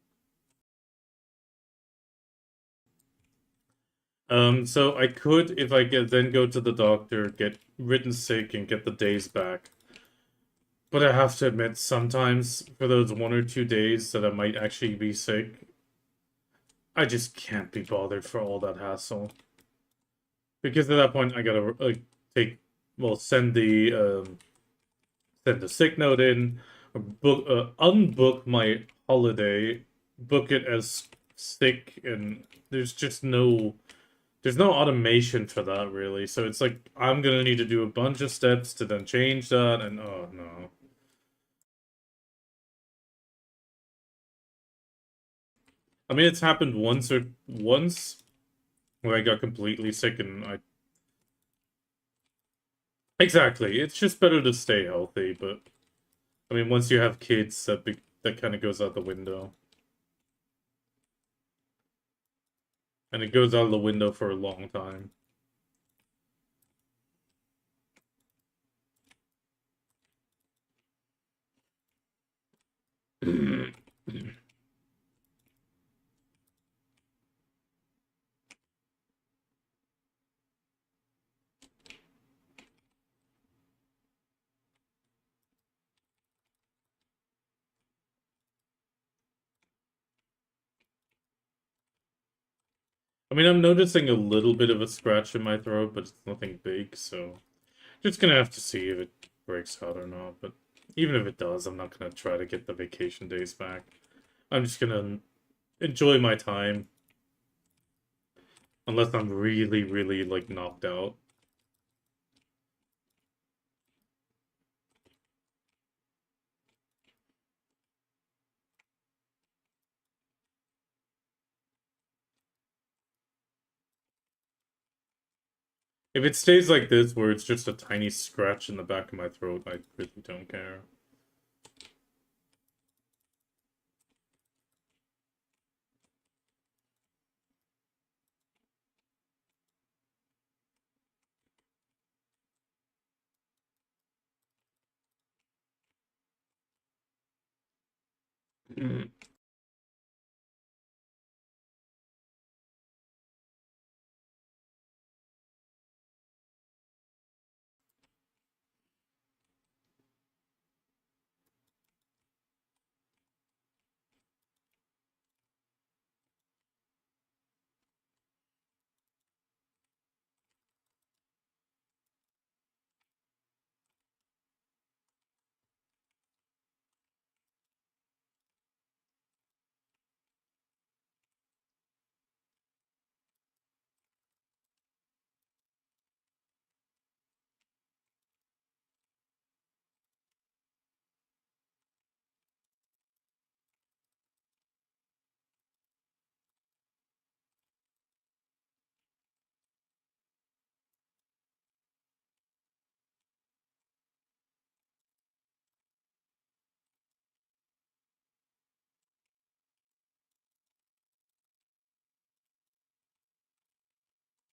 So I could, if I get then go to the doctor, get written sick, and get the days back. But I have to admit, sometimes for those 1 or 2 days that I might actually be sick, I just can't be bothered for all that hassle. Because at that point, I gotta take, well, send the sick note in, book, unbook my holiday, book it as sick, and there's no automation for that really. So it's like I'm gonna need to do a bunch of steps to then change that, and oh no. I mean, it's happened once where I got completely sick, and I exactly. It's just better to stay healthy, but I mean, once you have kids, that kind of goes out the window, and it goes out the window for a long time. I mean, I'm noticing a little bit of a scratch in my throat, but it's nothing big, so just gonna have to see if it breaks out or not. But even if it does, I'm not gonna try to get the vacation days back. I'm just gonna enjoy my time, unless I'm really, really like knocked out. If it stays like this, where it's just a tiny scratch in the back of my throat, I really don't care.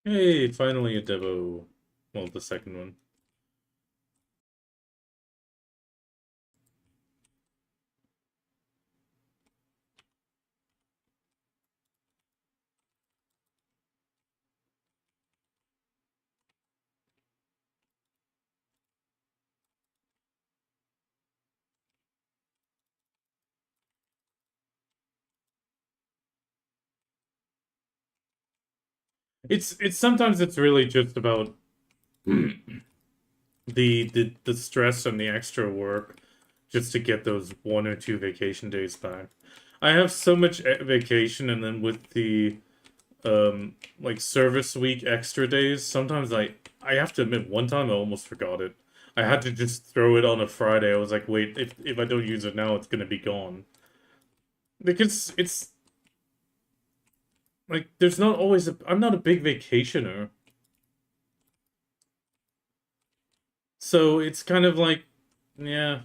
Hey, finally a Devo. Well, the second one. It's sometimes it's really just about the stress and the extra work just to get those 1 or 2 vacation days back. I have so much vacation, and then with the like service week extra days, sometimes I have to admit, one time I almost forgot it. I had to just throw it on a Friday. I was like, wait, if I don't use it now, it's gonna be gone. Because it's like there's not always a I'm not a big vacationer. So it's kind of like, yeah,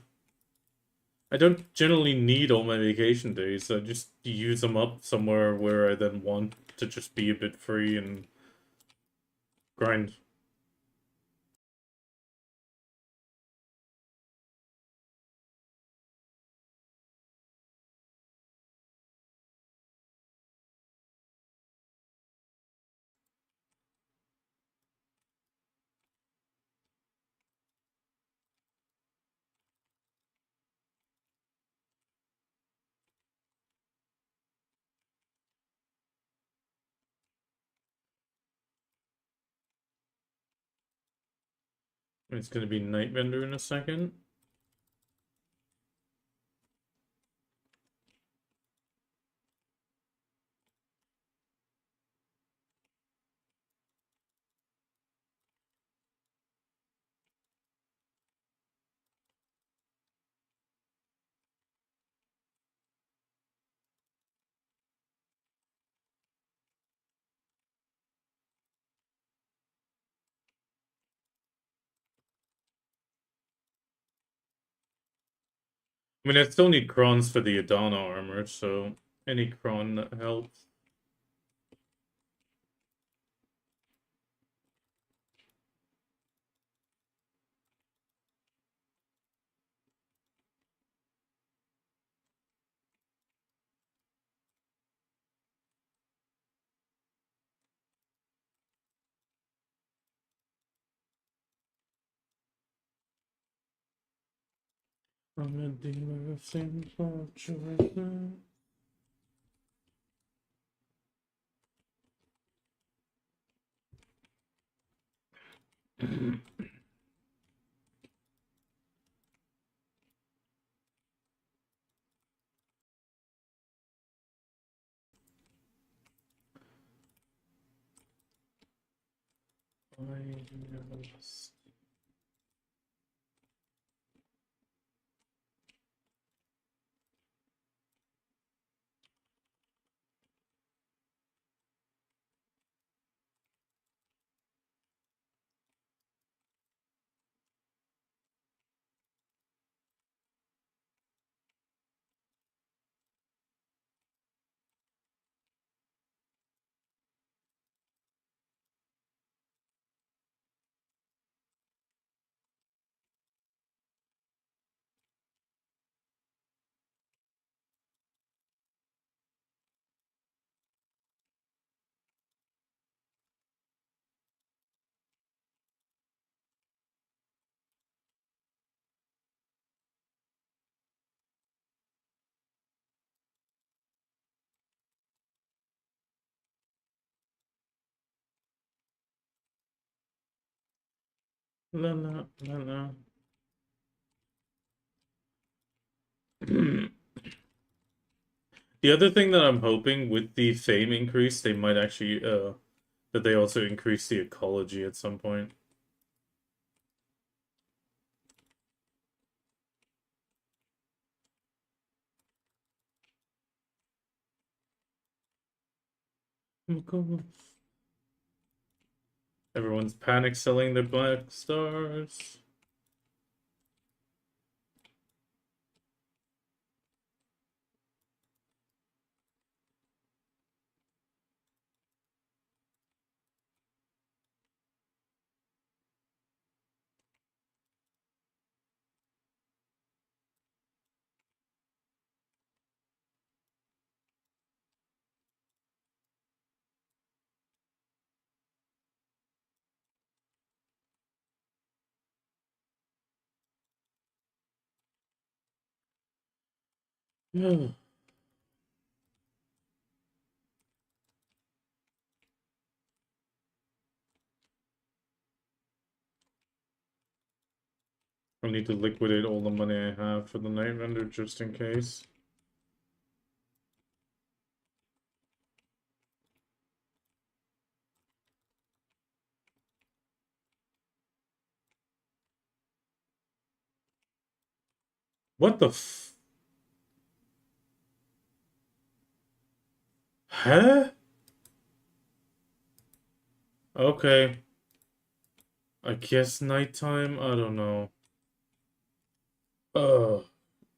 I don't generally need all my vacation days. I just use them up somewhere where I then want to just be a bit free and grind. It's gonna be Nightbender in a second. I mean, I still need crons for the Adana armor, so any cron that helps. I'm a dealer of simple choices. La la la la. The other thing that I'm hoping with the fame increase, they might actually that they also increase the ecology at some point. Everyone's panic selling their black stars. I need to liquidate all the money I have for the night vendor just in case. What the f... Huh? Okay. I guess nighttime? I don't know.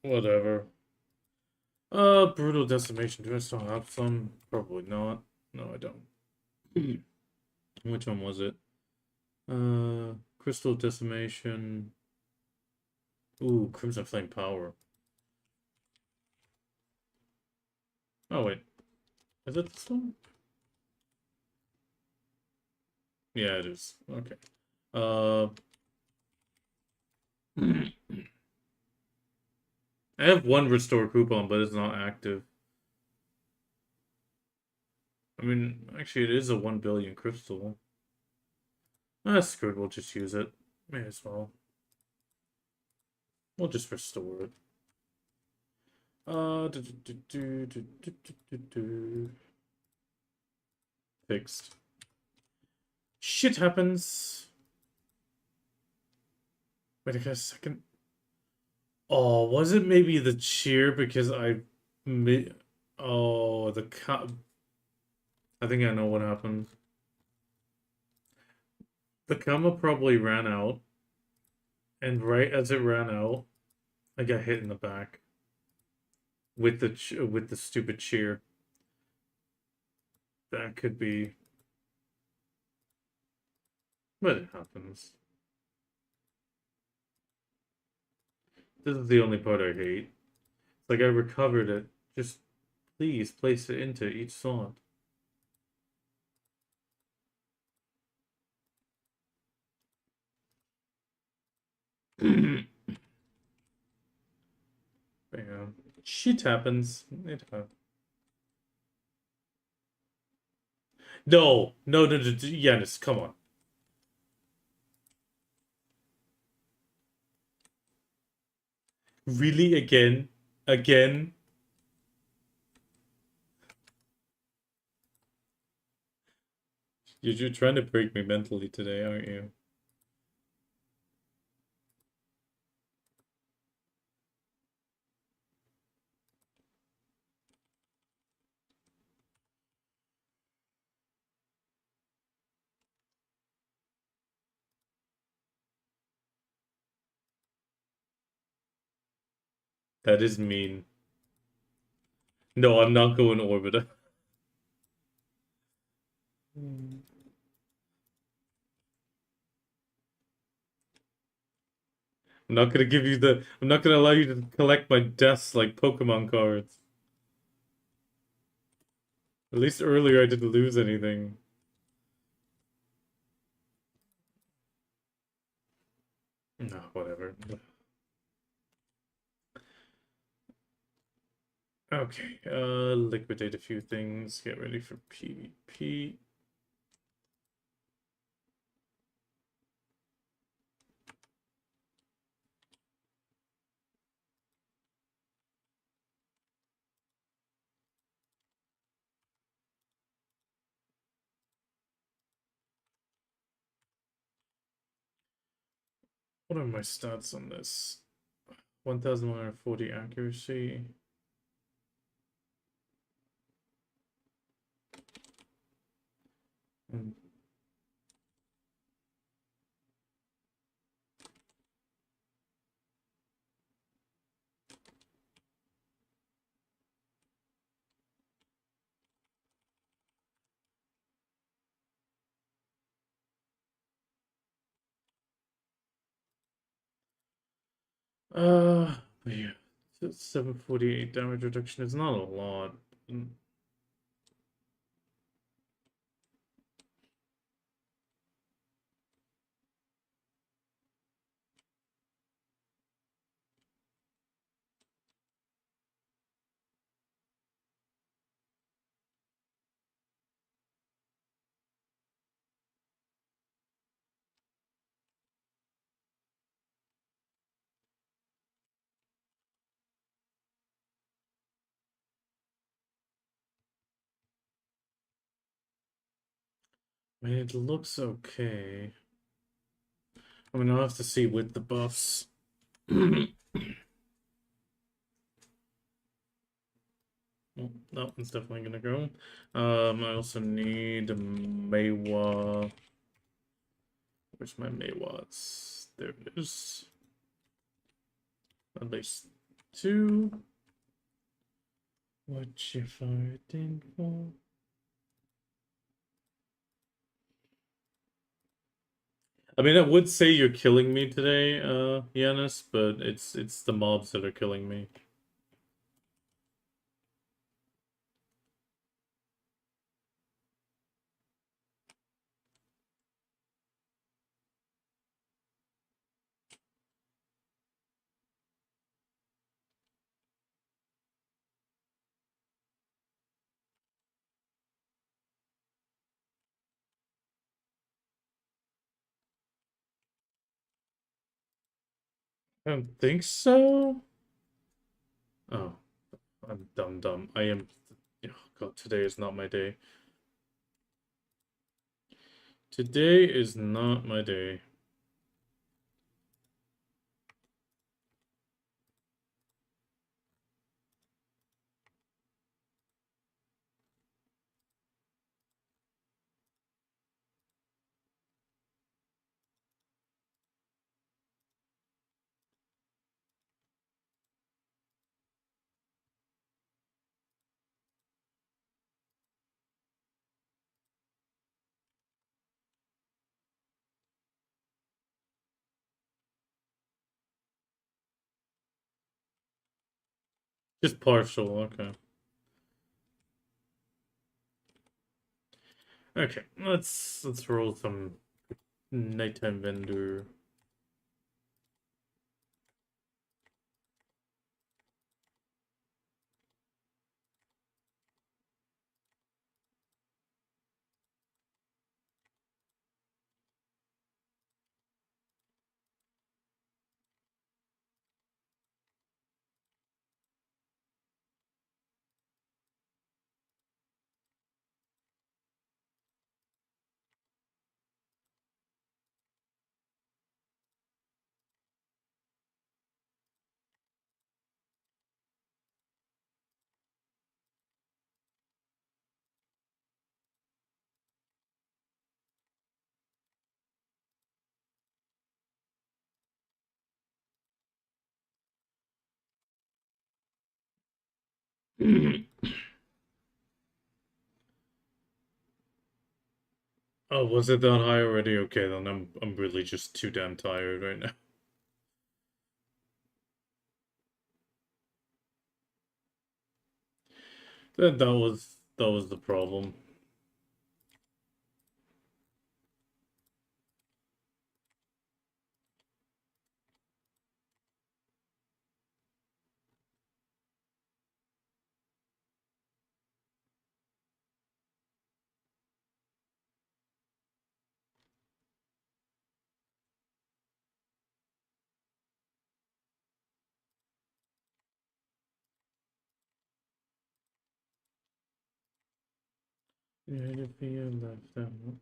Whatever. Brutal decimation. Do I still have some? Probably not. No, I don't. Which one was it? Crystal decimation. Ooh, Crimson Flame Power. Oh, wait. Is it this one? Yeah, it is. Okay. I have one restore coupon, but it's not active. I mean, actually, it is a 1 billion crystal. Ah, screw it. We'll just use it. May as well. We'll just restore it. Fixed. Shit happens. Wait a second. Oh, was it maybe the cheer because I oh, I think I know what happened. The comma probably ran out, and right as it ran out, I got hit in the back with the stupid cheer. That could be, but it happens. This is the only part I hate. It's like I recovered it. Just please place it into each slot. Yeah. Shit happens. It happens. No, no, no, no, Yanis, come on. Really, again? Again? You're trying to break me mentally today, aren't you? That is mean. No, I'm not going Orbiter. I'm not gonna give you the... I'm not gonna allow you to collect my deaths like Pokemon cards. At least earlier I didn't lose anything. No, whatever. Okay, liquidate a few things, get ready for PvP. What are my stats on this? 1140 accuracy. And but yeah, 748 damage reduction is not a lot. I mean, it looks okay. I mean, I'll have to see with the buffs. Well, that one's definitely gonna go. I also need a Meiwa. Where's my Meiwas? There it is. At least two. What you fighting for? I mean, I would say you're killing me today, Yanis, but it's the mobs that are killing me. I don't think so. Oh, I'm dumb. I am. Oh God, today is not my day. Today is not my day. Just partial. Okay. Okay. Let's roll some nighttime vendor. Oh, was it that high already? Okay, then I'm really just too damn tired right now. That was the problem. Yeah, if you left down.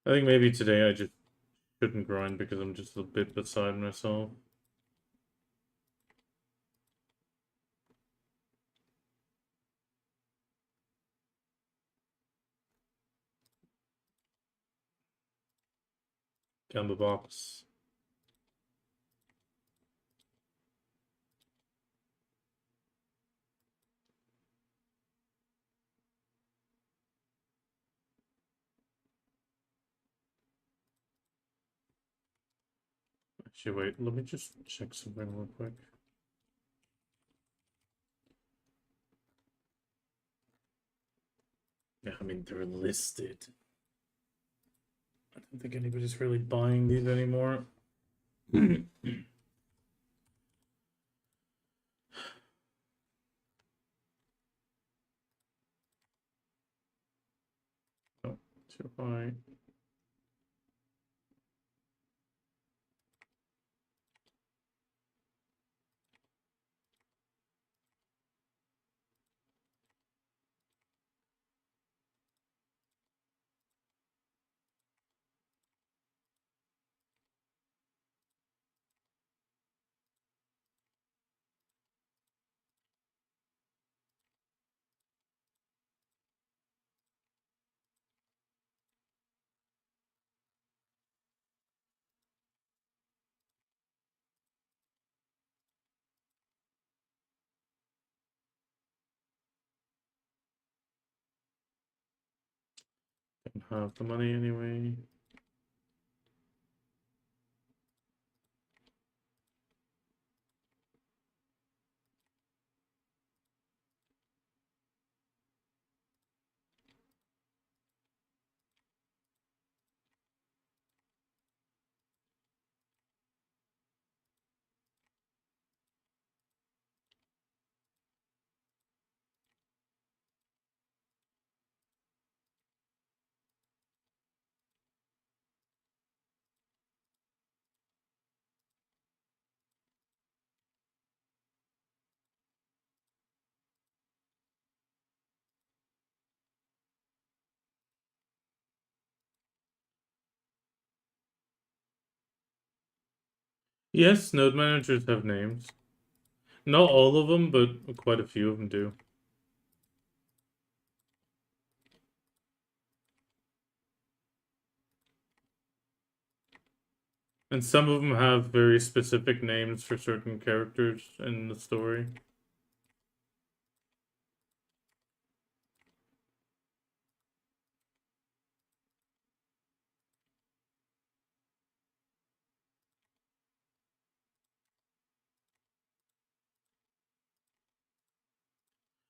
I think maybe today I just shouldn't grind because I'm just a bit beside myself. Gamba box. Actually, wait, let me just check something real quick. Yeah, I mean, they're listed. I don't think anybody's really buying these anymore. Oh, too high. Don't have the money anyway. Yes, node managers have names. Not all of them, but quite a few of them do. And some of them have very specific names for certain characters in the story.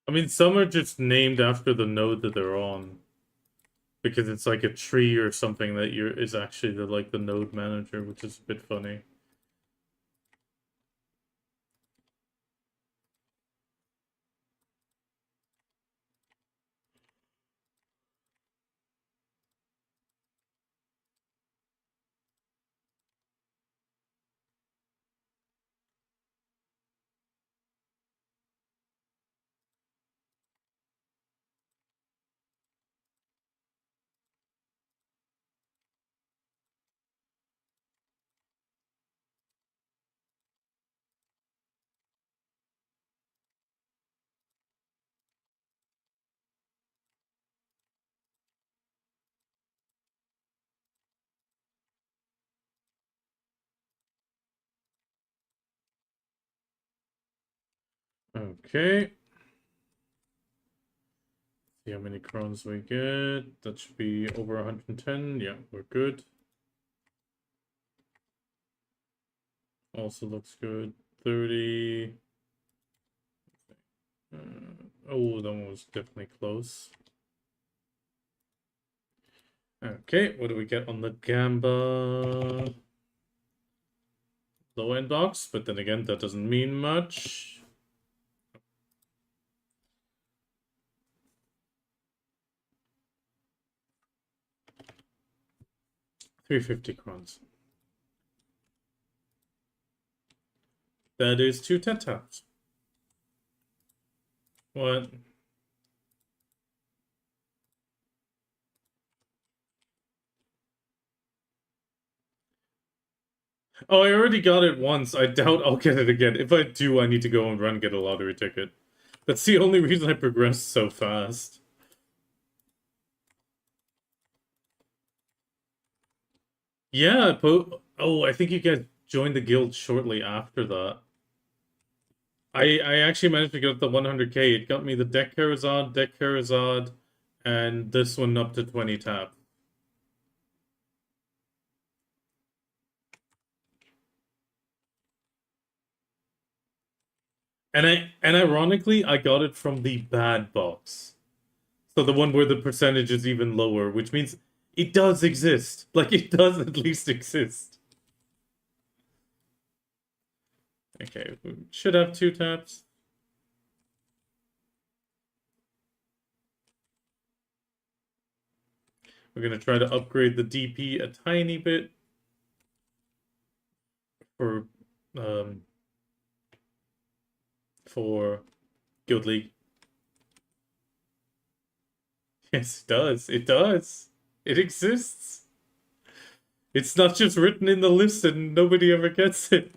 I mean, some are just named after the node that they're on. Because it's like a tree or something that is actually the node manager, which is a bit funny. Okay. See how many crowns we get. That should be over 110. Yeah, we're good. Also looks good. 30. Oh, that one was definitely close. Okay, what do we get on the Gamba? Low end box, but then again, that doesn't mean much. $350 crowns. That is 2 10 taps. What? Oh, I already got it once. I doubt I'll get it again. If I do, I need to go and run get a lottery ticket. That's the only reason I progressed so fast. Yeah, oh, I think you guys joined the guild shortly after that. I actually managed to get up to 100k. It got me the deck Charizard, and this one up to 20 tap. And ironically, I got it from the bad box. So the one where the percentage is even lower, which means it does exist. Like, it does at least exist. Okay, we should have 2 taps. We're gonna try to upgrade the DP a tiny bit for um for Guild League. Yes, it does. It does. It exists. It's not just written in the list and nobody ever gets it.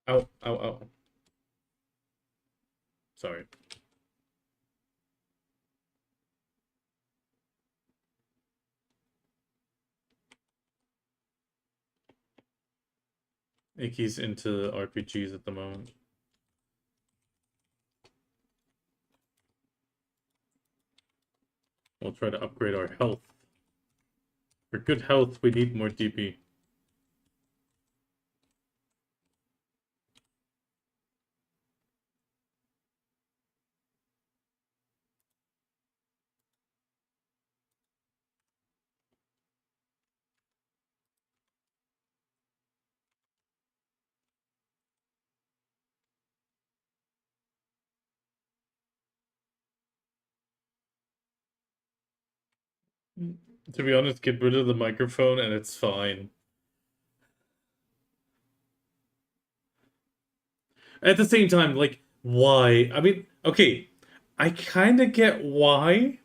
Ow, ow, ow. Sorry. Icky's into RPGs at the moment. We'll try to upgrade our health. For good health, we need more DP. To be honest, get rid of the microphone and it's fine. At the same time, like, why? I mean, okay, I kind of get why.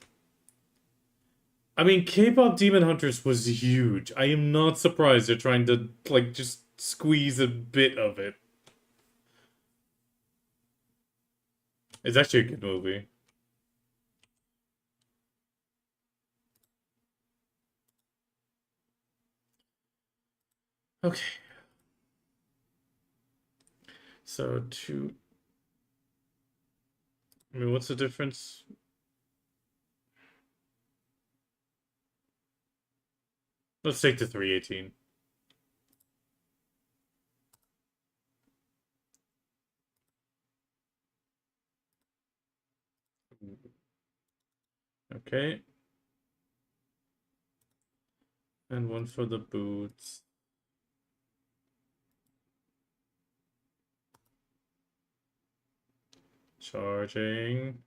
I mean, K-pop Demon Hunters was huge. I am not surprised they're trying to, like, just squeeze a bit of it. It's actually a good movie. Okay. So, two... I mean, what's the difference? Let's take the 318. Okay. And one for the boots. Charging.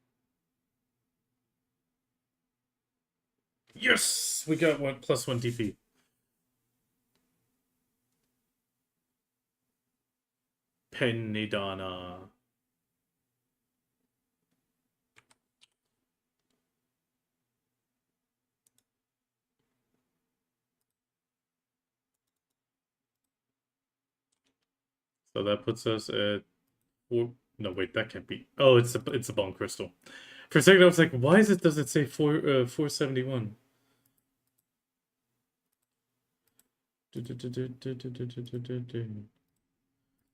Yes! We got one +1 DP. Pennydonna. So that puts us at 4... No, wait, that can't be. Oh, it's a bone crystal. For a second, I was like, why does it say 471?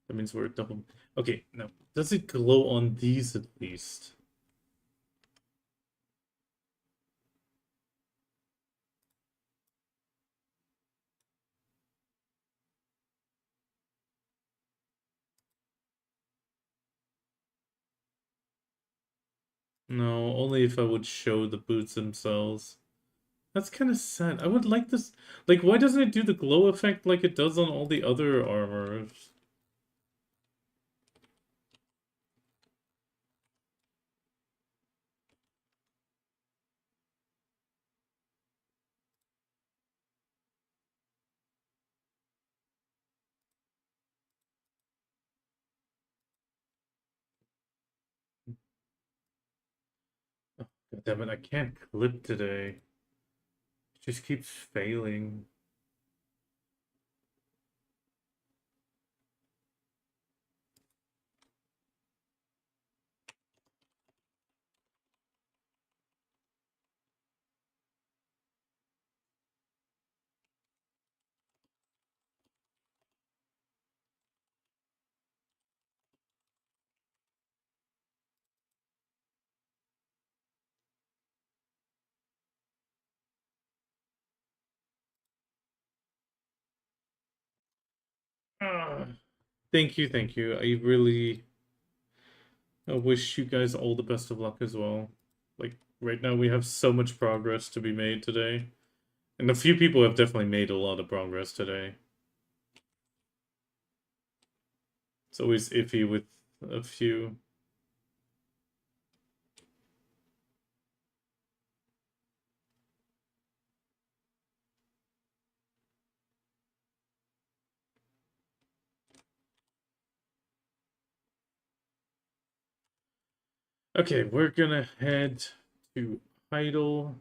That means we're double. Okay, now, does it glow on these at least? No, only if I would show the boots themselves. That's kind of sad. I would like this. Like, why doesn't it do the glow effect like it does on all the other armors? God damn it, I can't clip today. It just keeps failing. Ah, thank you, thank you. I wish you guys all the best of luck as well. Like, right now we have so much progress to be made today. And a few people have definitely made a lot of progress today. It's always iffy with a few. Okay, we're gonna head to Idle.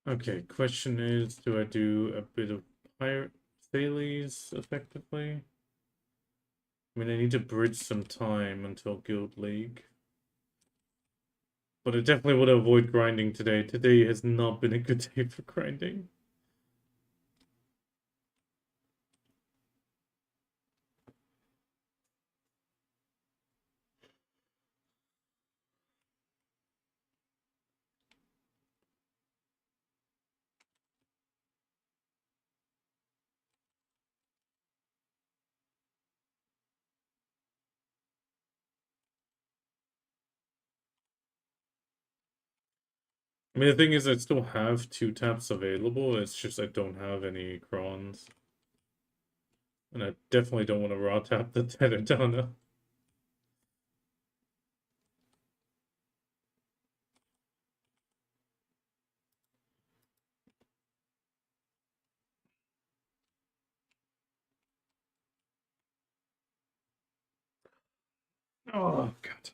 Okay, question is, do I do a bit of Pirate Thales effectively? I mean, I need to bridge some time until Guild League. But I definitely want to avoid grinding today. Today has not been a good day for grinding. I mean, the thing is, I still have 2 taps available. It's just I don't have any crons. And I definitely don't want to raw tap the Teradana. Oh, God.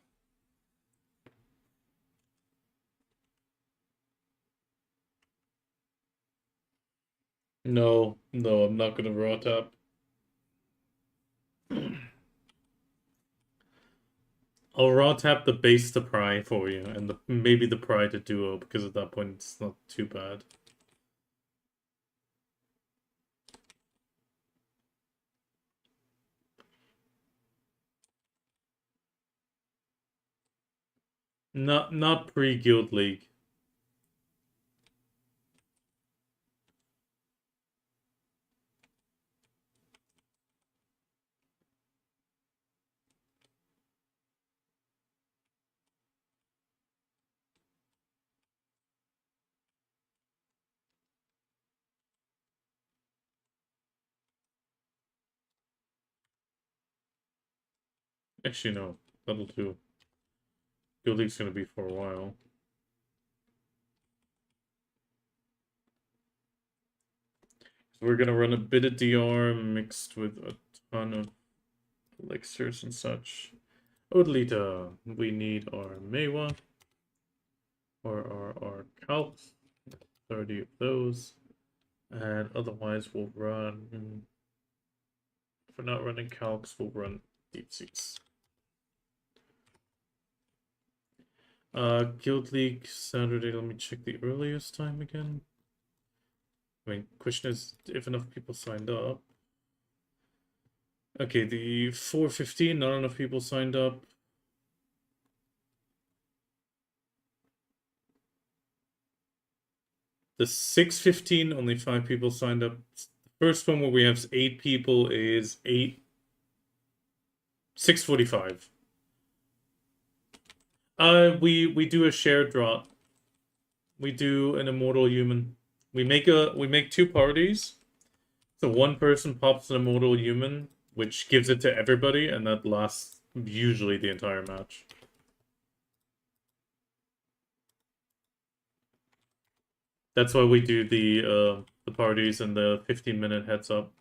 No, no, I'm not gonna raw tap. I'll raw tap the base to pry for you, and maybe the pry to duo, because at that point it's not too bad. Not pre-Guild League. Actually, no. That'll do. Guild League's gonna be for a while. So we're gonna run a bit of DR mixed with a ton of elixirs and such. Odalita, we need our Mewa, or our Calcs, 30 of those. And otherwise we'll run, if we're not running Calcs, we'll run Deep Seas. Guild League Saturday, let me check the earliest time again. I mean, question is if enough people signed up. Okay, the 4:15, not enough people signed up. The 6:15, only 5 people signed up. The first one where we have 8 people is 6:45. We do a shared drop. We do an immortal human. We make two parties. So one person pops an immortal human, which gives it to everybody, and that lasts usually the entire match. That's why we do the parties and the 15-minute heads up.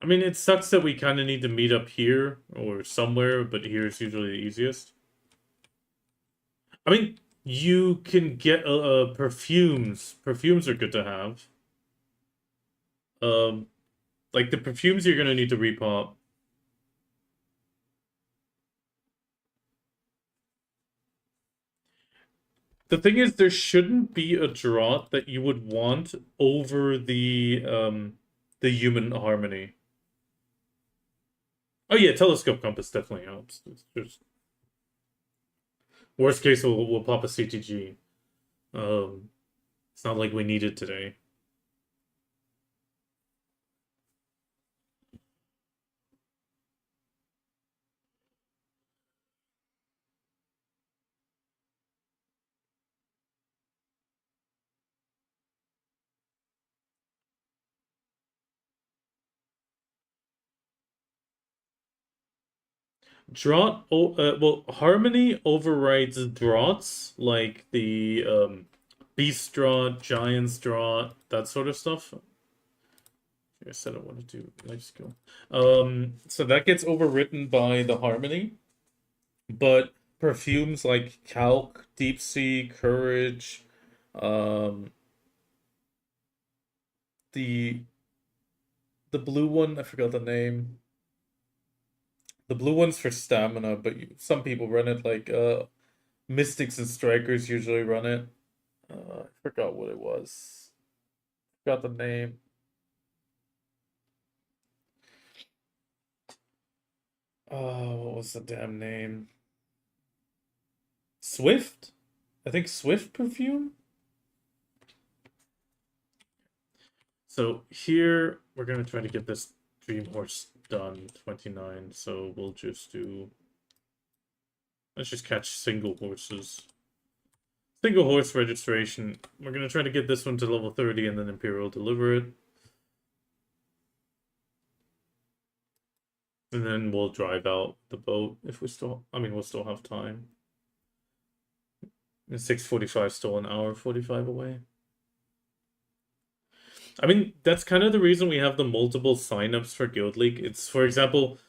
I mean, it sucks that we kind of need to meet up here or somewhere, but here is usually the easiest. I mean, you can get perfumes. Perfumes are good to have. Um, like the perfumes you're gonna need to repop. The thing is, there shouldn't be a drought that you would want over the human harmony. Oh yeah, telescope compass definitely helps. It's just worst case, we'll pop a CTG. It's not like we need it today. Drought, well, harmony overrides draughts like the beast drought, giants drought, that sort of stuff. I said I wanted to life skill. So that gets overwritten by the harmony, but perfumes like Calc, Deep Sea, Courage, um, the the blue one, I forgot the name. The blue one's for stamina, but some people run it like Mystics and Strikers usually run it. I forgot what it was. Forgot the name. What was the damn name? Swift? I think Swift perfume? So here we're gonna try to get this Dream Horse done, 29. So we'll just do. Let's just catch single horses. Single horse registration. We're gonna try to get this one to level 30 and then Imperial deliver it. And then we'll drive out the boat if we still. I mean, we'll still have time. And 6:45, still an hour 45 away. I mean, that's kind of the reason we have the multiple signups for Guild League. It's, for example,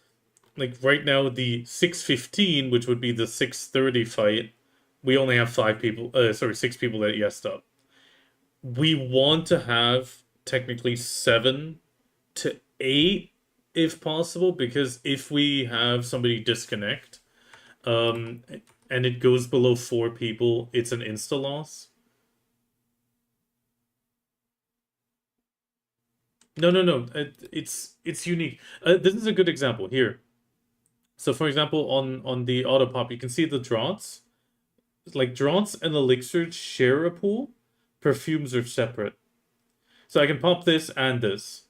like right now the 6:15, which would be the 6:30 fight, we only have 5 people. Sorry, 6 people that yesed up. We want to have technically 7 to 8 if possible, because if we have somebody disconnect, and it goes below 4 people, it's an insta loss. No, no, no. It's unique. This is a good example here. So, for example, on the auto pop, you can see the draughts. Like draughts and elixirs share a pool. Perfumes are separate. So I can pop this and this,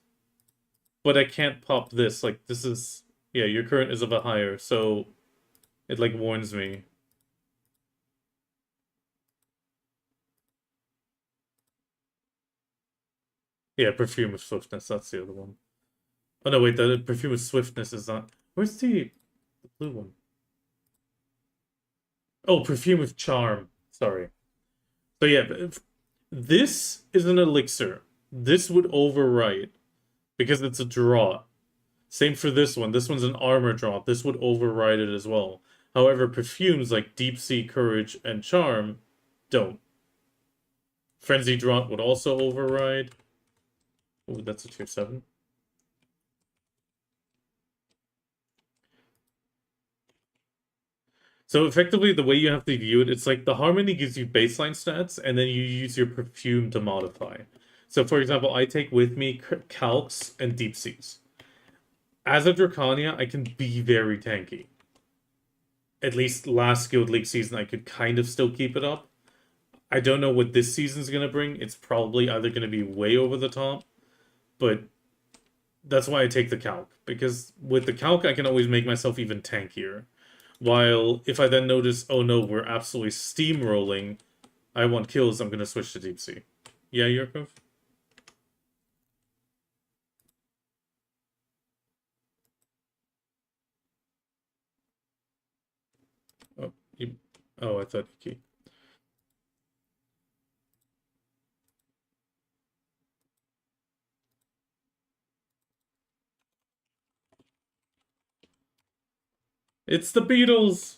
but I can't pop this. Like this is, yeah, your current is of a higher, so it like warns me. Yeah, perfume of swiftness. That's the other one. Oh no, wait, the perfume of swiftness is not. Where's the blue one? Oh, perfume of charm. Sorry. So yeah, this is an elixir. This would overwrite because it's a draw. Same for this one. This one's an armor draw. This would override it as well. However, perfumes like Deep Sea, Courage, and Charm don't. Frenzy Draught would also override. Oh, that's a tier 7. So effectively, the way you have to view it, it's like the Harmony gives you baseline stats, and then you use your perfume to modify. So for example, I take with me Calcs and Deep Seas. As a Drakania, I can be very tanky. At least last Guild League season, I could kind of still keep it up. I don't know what this season's going to bring. It's probably either going to be way over the top, but that's why I take the Calc. Because with the Calc, I can always make myself even tankier. While if I then notice, oh no, we're absolutely steamrolling, I want kills, I'm gonna switch to deep sea. Yeah, Yurkov? Oh, you. Oh, I thought you. It's the Beatles.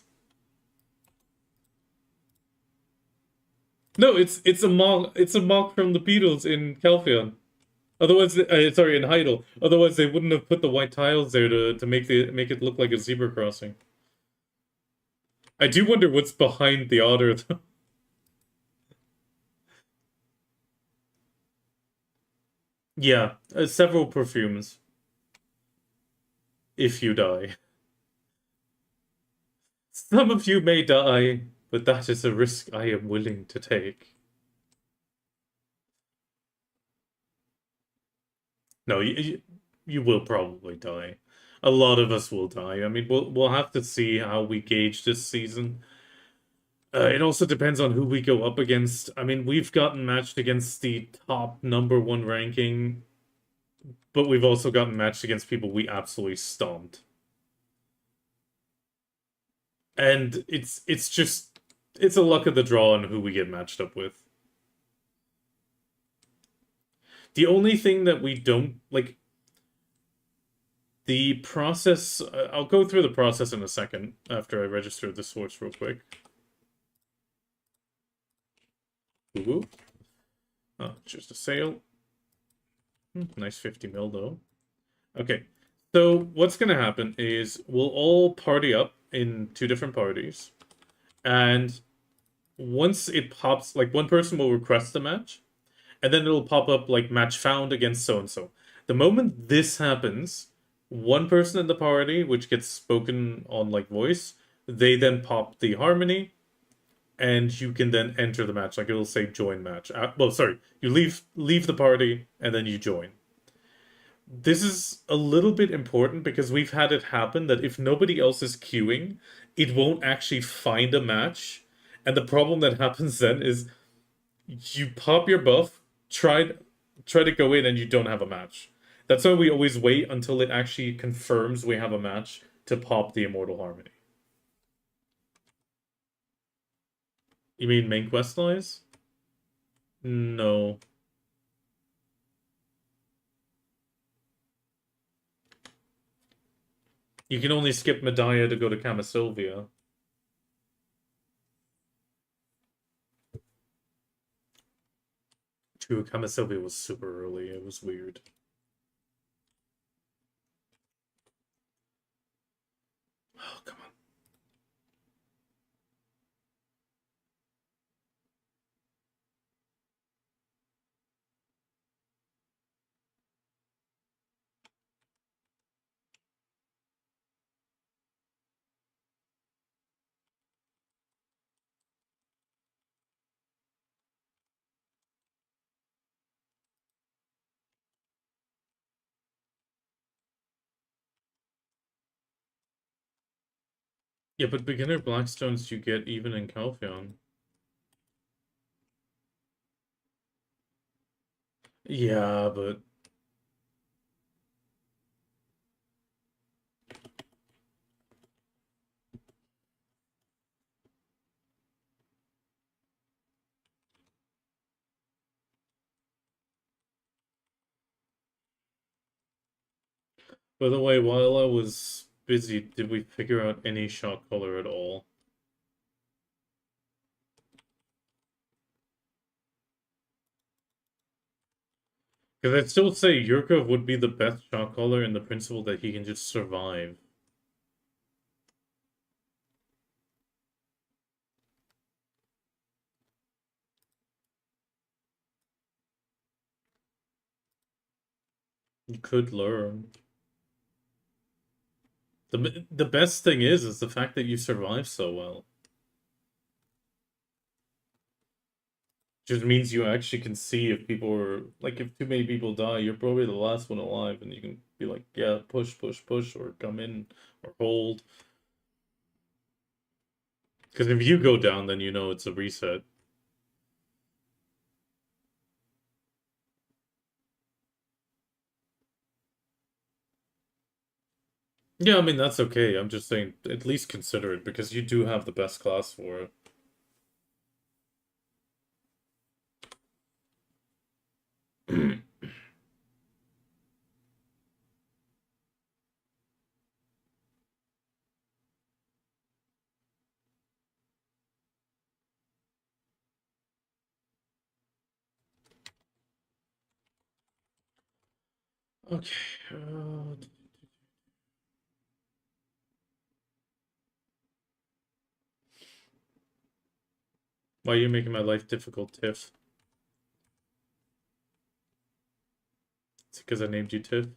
No, it's a mock from the Beatles in Calpheon. Otherwise, sorry, in Heidel. Otherwise, they wouldn't have put the white tiles there to make it look like a zebra crossing. I do wonder what's behind the otter, though. Yeah, several perfumes. If you die, some of you may die, but that is a risk I am willing to take. No, you will probably die. A lot of us will die. I mean, we'll have to see how we gauge this season. It also depends on who we go up against. I mean, we've gotten matched against the top number one ranking, but we've also gotten matched against people we absolutely stomped. And it's just it's a luck of the draw on who we get matched up with. The only thing that we don't like the process. I'll go through the process in a second after I register the sorts real quick. Ooh. Oh, just a sale. Nice 50 mil though. Okay. So what's gonna happen is we'll all party up in two different parties. And once it pops, like one person will request a match, and then it'll pop up like match found against so and so. The moment this happens, one person in the party, which gets spoken on like voice, they then pop the harmony, and you can then enter the match. Like it'll say join match. Well, sorry, you leave the party and then you join. This is a little bit important because we've had it happen that if nobody else is queuing, it won't actually find a match. And the problem that happens then is you pop your buff, try to go in and you don't have a match. That's why we always wait until it actually confirms we have a match to pop the Immortal Harmony. You mean main quest lines? No. You can only skip Medaya to go to Camasilvia. True, Camasilvia was super early. It was weird. Oh, come on. Yeah, but beginner Blackstones you get even in Calpheon. Yeah, but by the way, while I was busy, did we figure out any shot color at all? Because I'd still say Yurkov would be the best shot caller in the principle that he can just survive. You could learn. The best thing is the fact that you survive so well. Just means you actually can see if people are like if too many people die, you're probably the last one alive, and you can be like, yeah, push, push, push, or come in or hold. Because if you go down, then you know it's a reset. Yeah, I mean, that's okay. I'm just saying, at least consider it, because you do have the best class for it. Okay. Why are you making my life difficult, Tiff? It's because I named you Tiff.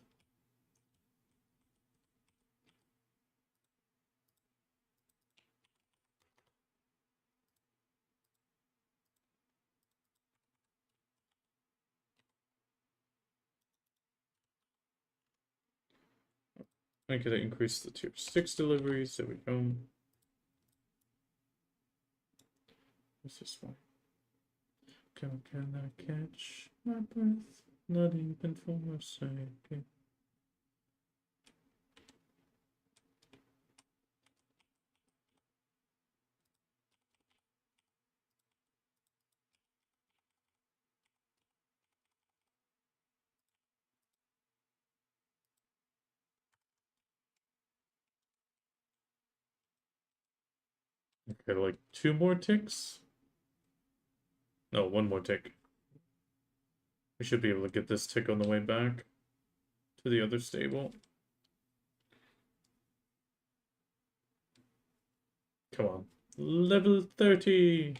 I could increase the tier 6 deliveries. There we go. What's this one? Can I catch my breath? Not even for a second. Okay, like 2 more ticks? No, 1 more tick. We should be able to get this tick on the way back to the other stable. Come on. Level 30!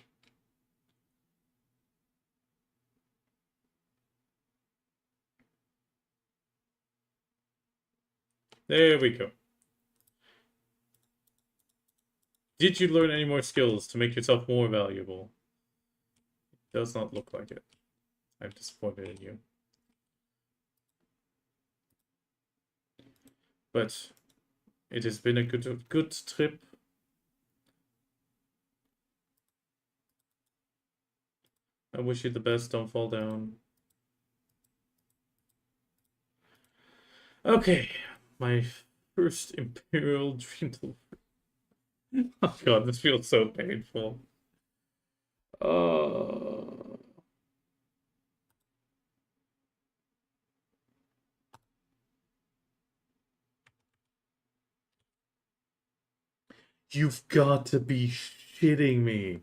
There we go. Did you learn any more skills to make yourself more valuable? Does not look like it. I'm disappointed in you. But it has been a good trip. I wish you the best. Don't fall down. Okay, my first Imperial Dream delivery. Oh god, this feels so painful. Uh, you've got to be shitting me.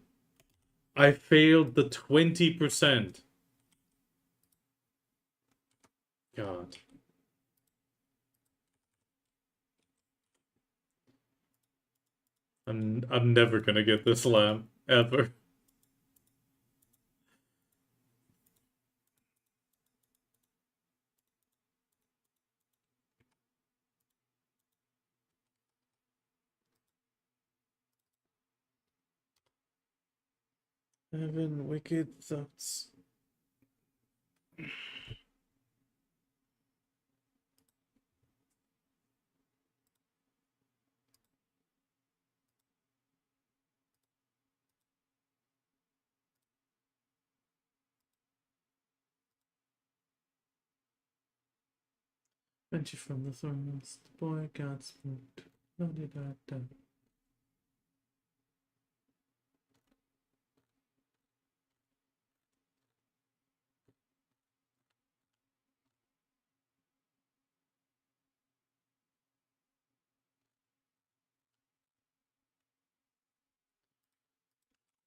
I failed the 20%. God. I'm never gonna get this lamb. Ever. Seven wicked thoughts. Venture from the thrones, the boy got spooked. La-di-da-da.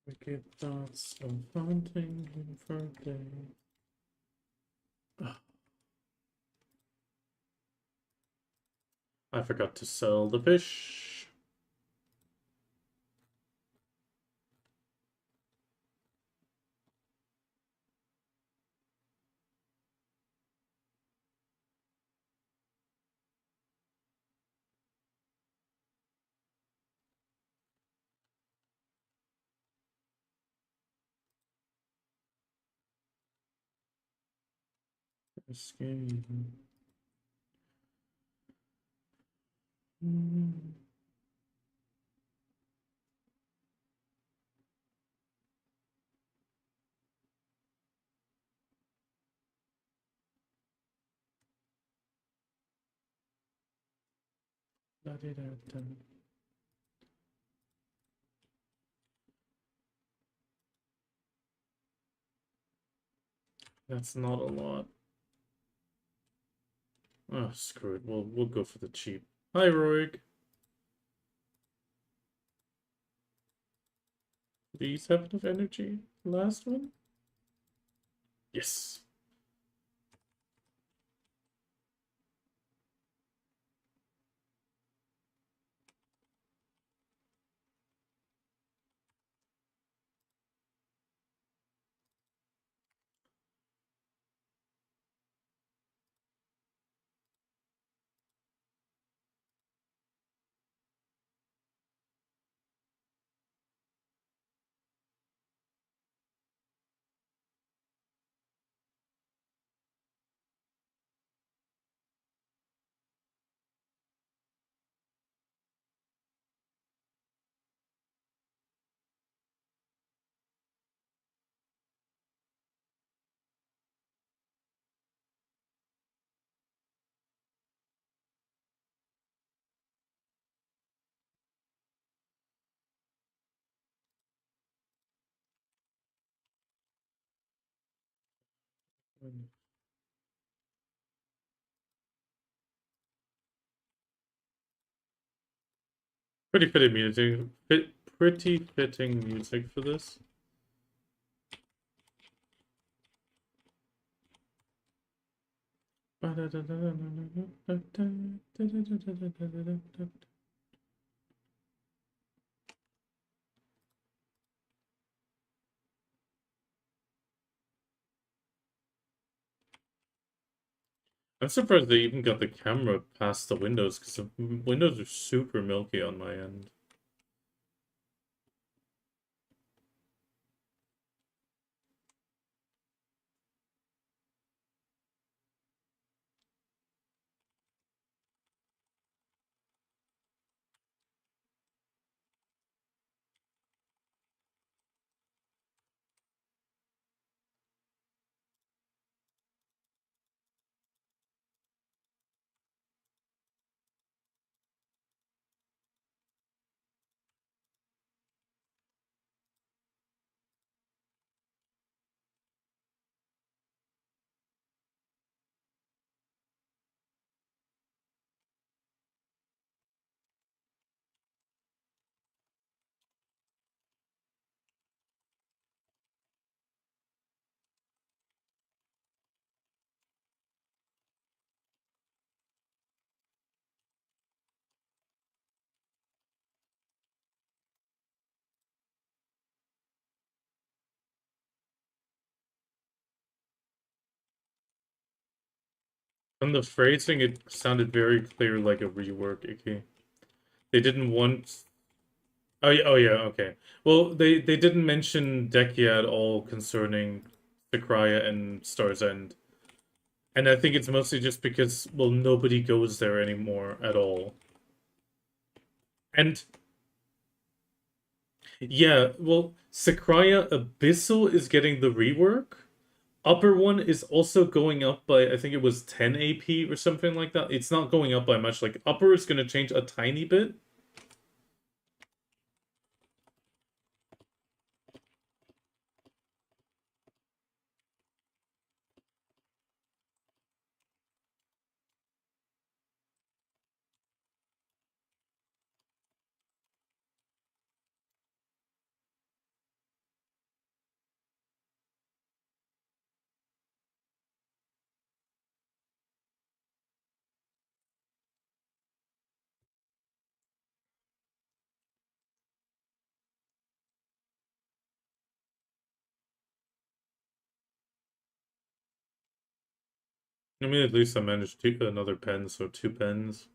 Wicked thoughts of haunting him for a day. Ah, I forgot to sell the fish. Escape. That's not a lot. Oh, screw it. We'll go for the cheap. Hi, Roig. These have enough energy. Last one? Yes. Pretty fitting music. Pretty fitting music for this. I'm surprised they even got the camera past the windows, because the windows are super milky on my end. From the phrasing, it sounded very clear like a rework, Icky. They didn't want... oh yeah, okay. Well, they didn't mention Dekia at all concerning Sakraya and Star's End. And I think it's mostly just because, well, nobody goes there anymore at all. And yeah, well, Sakraya Abyssal is getting the rework. Upper one is also going up by, I think it was 10 AP or something like that. It's not going up by much. Like, upper is going to change a tiny bit. I mean, at least I managed to another pen, so 2 pens.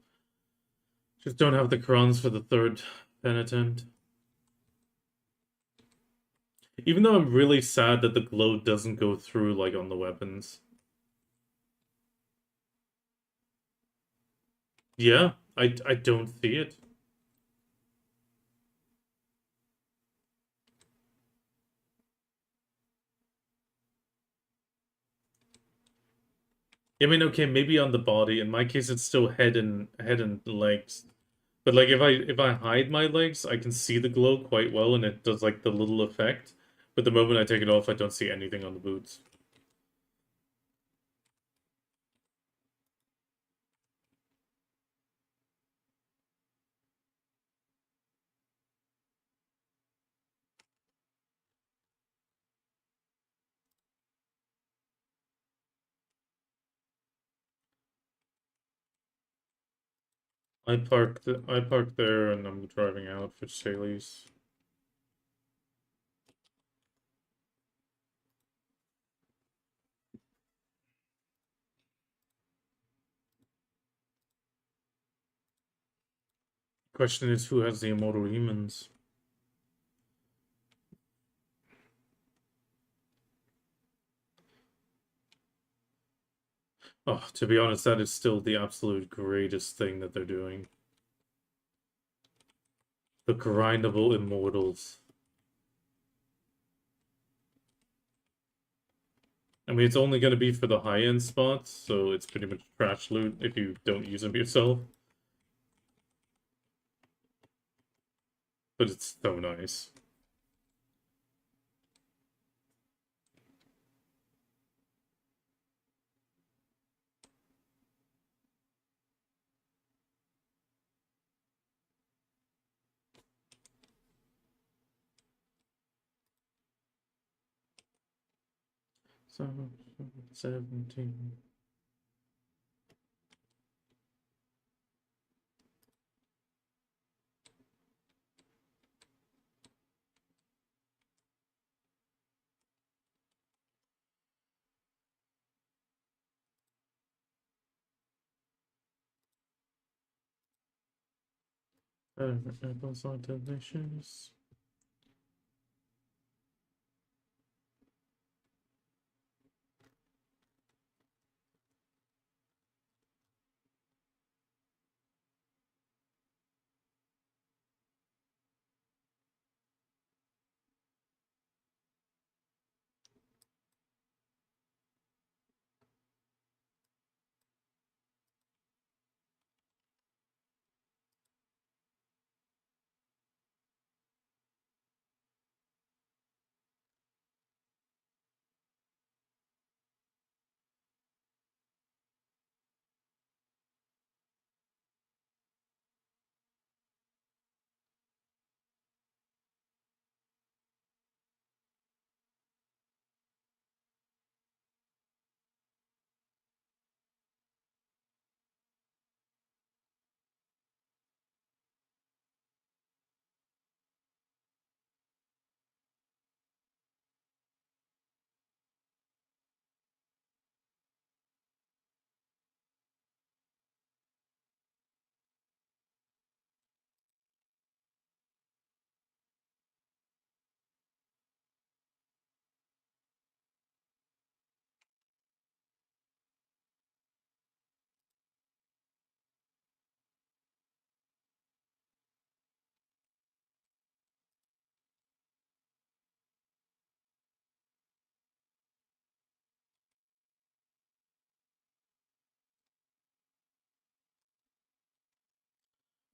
Just don't have the crons for the third pen attempt. Even though I'm really sad that the glow doesn't go through, like, on the weapons. Yeah, I don't see it. I mean, okay, maybe on the body. In my case, it's still head and legs. But like if I hide my legs, I can see the glow quite well, and it does like the little effect. But the moment I take it off, I don't see anything on the boots. I parked there, and I'm driving out for Shaylee's. Question is, who has the immortal humans? Oh, to be honest, that is still the absolute greatest thing that they're doing. The grindable immortals. I mean, it's only going to be for the high-end spots, so it's pretty much trash loot if you don't use them yourself. But it's so nice. So, 17. Those are delicious.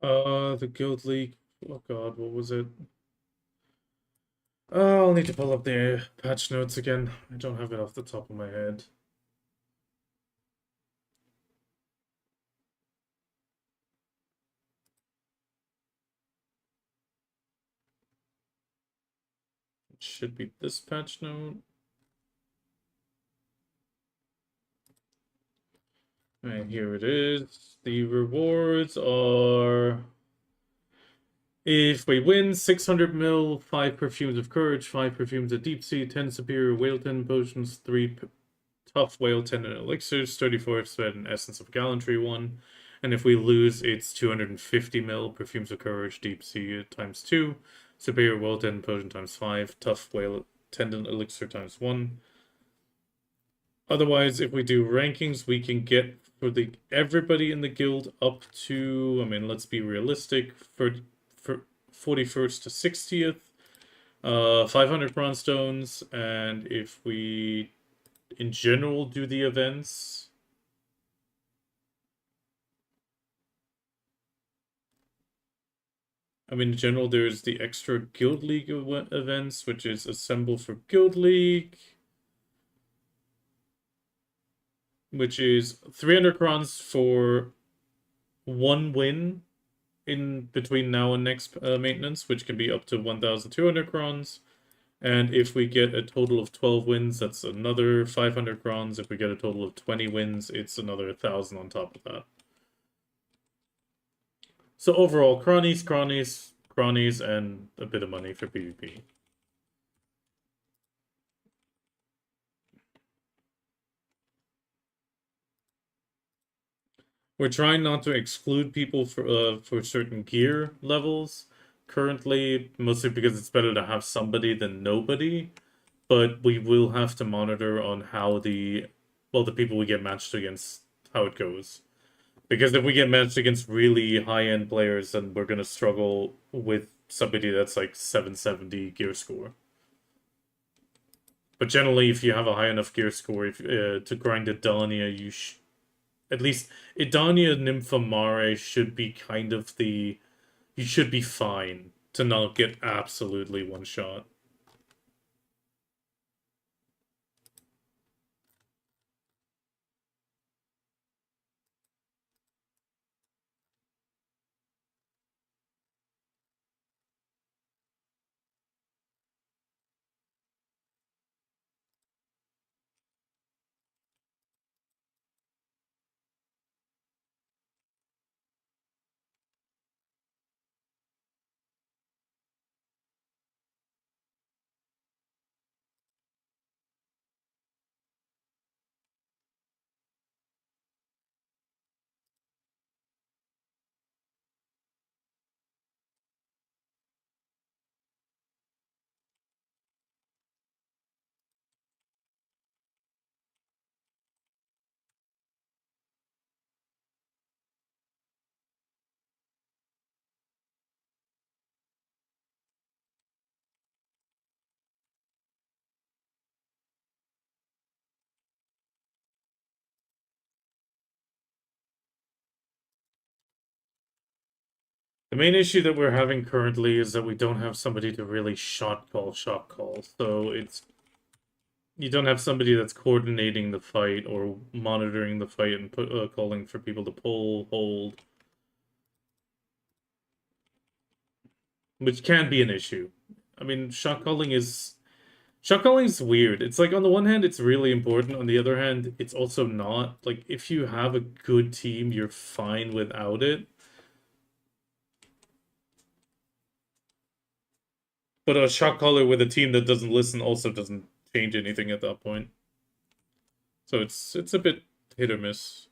The guild league. Oh god, what was it? Oh, I'll need to pull up the patch notes again. I don't have it off the top of my head. It should be this patch note. And here it is. The rewards are... If we win, 600 mil, 5 perfumes of courage, 5 perfumes of deep sea, 10 superior whale tin potions, 3 tough whale tendon elixirs, 34 spread and essence of gallantry 1. And if we lose, it's 250 mil, perfumes of courage, deep sea times 2, superior whale tendon potion times 5, tough whale tendon elixir times 1. Otherwise, if we do rankings, we can get for the everybody in the guild up to, I mean, let's be realistic, for 41st to 60th, 500 bronze stones, and if we in general do the events, I mean, in general, there's the extra Guild League events, which is Assemble for Guild League, which is 300 crowns for one win in between now and next maintenance, which can be up to 1,200 crowns. And if we get a total of 12 wins, that's another 500 crowns. If we get a total of 20 wins, it's another 1,000 on top of that. So overall, cronies, and a bit of money for PvP. We're trying not to exclude people for certain gear levels currently, mostly because it's better to have somebody than nobody. But we will have to monitor on how the people we get matched against, how it goes. Because if we get matched against really high-end players, then we're gonna struggle with somebody that's like 770 gear score. But generally, if you have a high enough gear score to grind Dania, at least Idania Nymphomare should be kind of the... You should be fine to not get absolutely one shot. The main issue that we're having currently is that we don't have somebody to really shot call. So it's... You don't have somebody that's coordinating the fight or monitoring the fight and calling for people to pull, hold, which can be an issue. I mean, shot calling is weird. It's like on the one hand, it's really important. On the other hand, it's also not. Like if you have a good team, you're fine without it. But a shot caller with a team that doesn't listen also doesn't change anything at that point. So it's a bit hit or miss.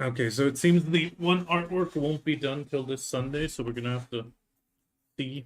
Okay, so it seems the one artwork won't be done till this Sunday, so we're gonna have to see.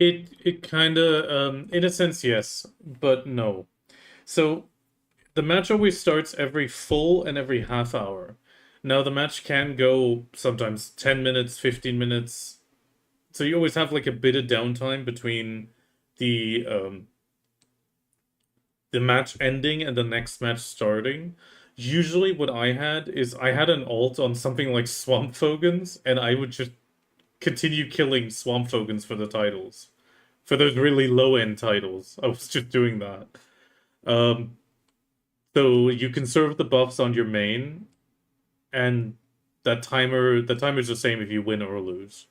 It kind of in a sense yes, but no. So the match always starts every full and every half hour. Now the match can go sometimes 10 minutes, 15 minutes. So you always have like a bit of downtime between the um the match ending and the next match starting. Usually what I had is I had an alt on something like Swamp Fogans and I would just continue killing Swamp Fogans for the titles. For those really low end titles. I was just doing that. Um so you conserve the buffs on your main and the timer's the same if you win or lose.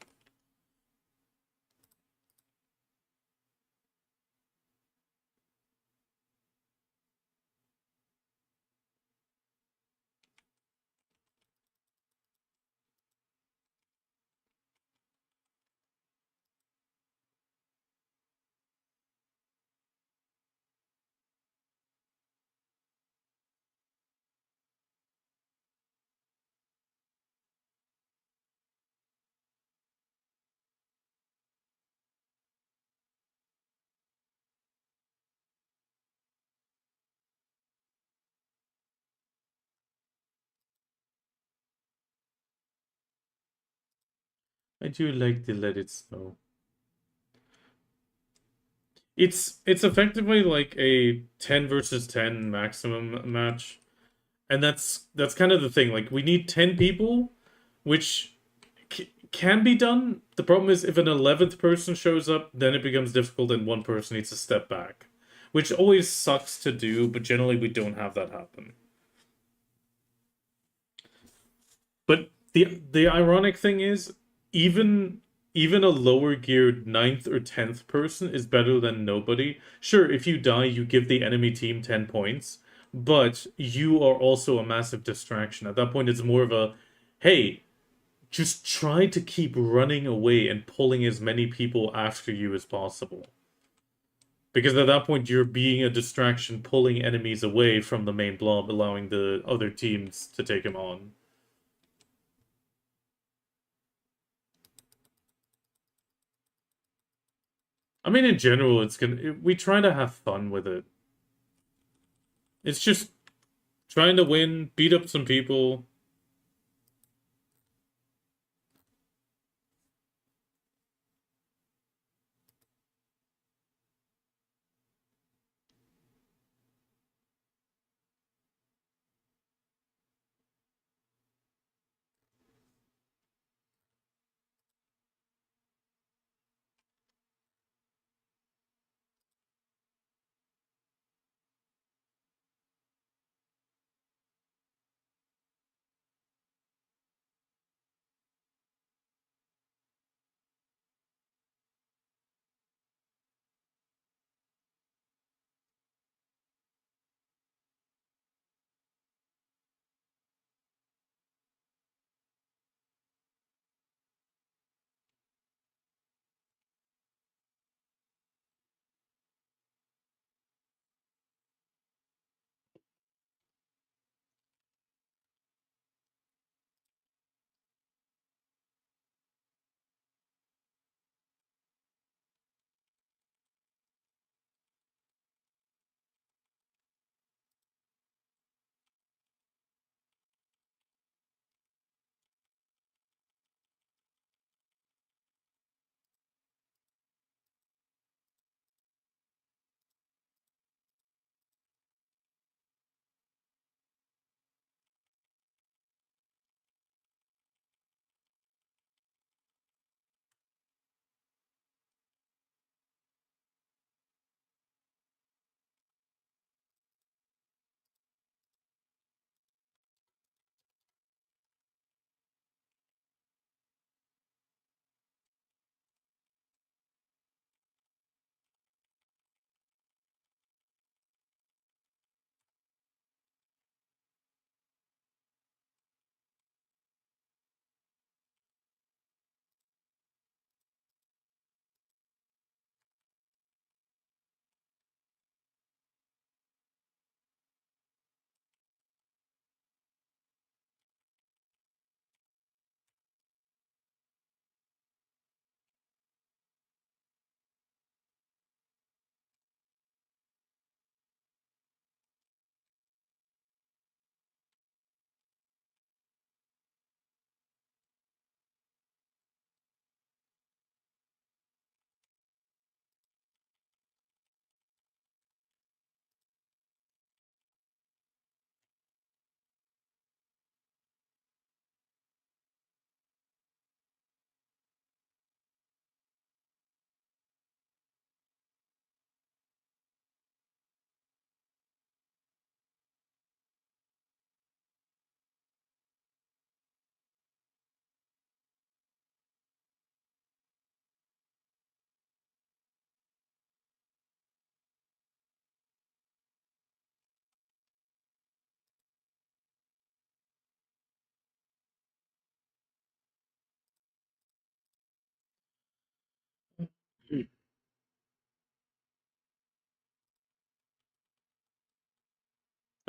I do like to let it snow. It's effectively like a 10 versus 10 maximum match. And that's kind of the thing. Like we need 10 people, which can be done. The problem is if an 11th person shows up, then it becomes difficult and one person needs to step back, which always sucks to do, but generally we don't have that happen. But the ironic thing is, even even a lower geared ninth or 10th person is better than nobody. Sure, if you die, you give the enemy team 10 points, but you are also a massive distraction. At that point, it's more of a, hey, just try to keep running away and pulling as many people after you as possible. Because at that point, you're being a distraction, pulling enemies away from the main blob, allowing the other teams to take him on. I mean, in general, we try to have fun with it. It's just trying to win, beat up some people.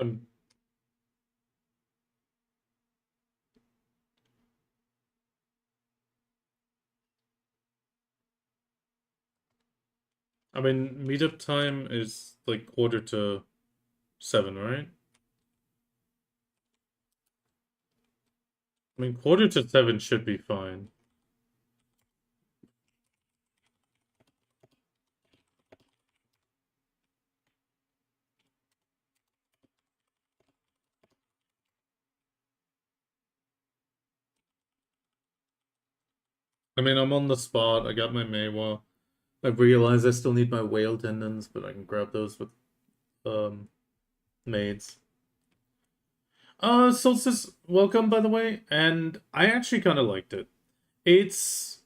Um, I mean, meetup time is like 6:45, right? I mean, 6:45 should be fine. I mean, I'm on the spot. I got my Meiwa. I realize I still need my whale tendons, but I can grab those with um maids. Solstice, welcome by the way, and I actually kind of liked it. It's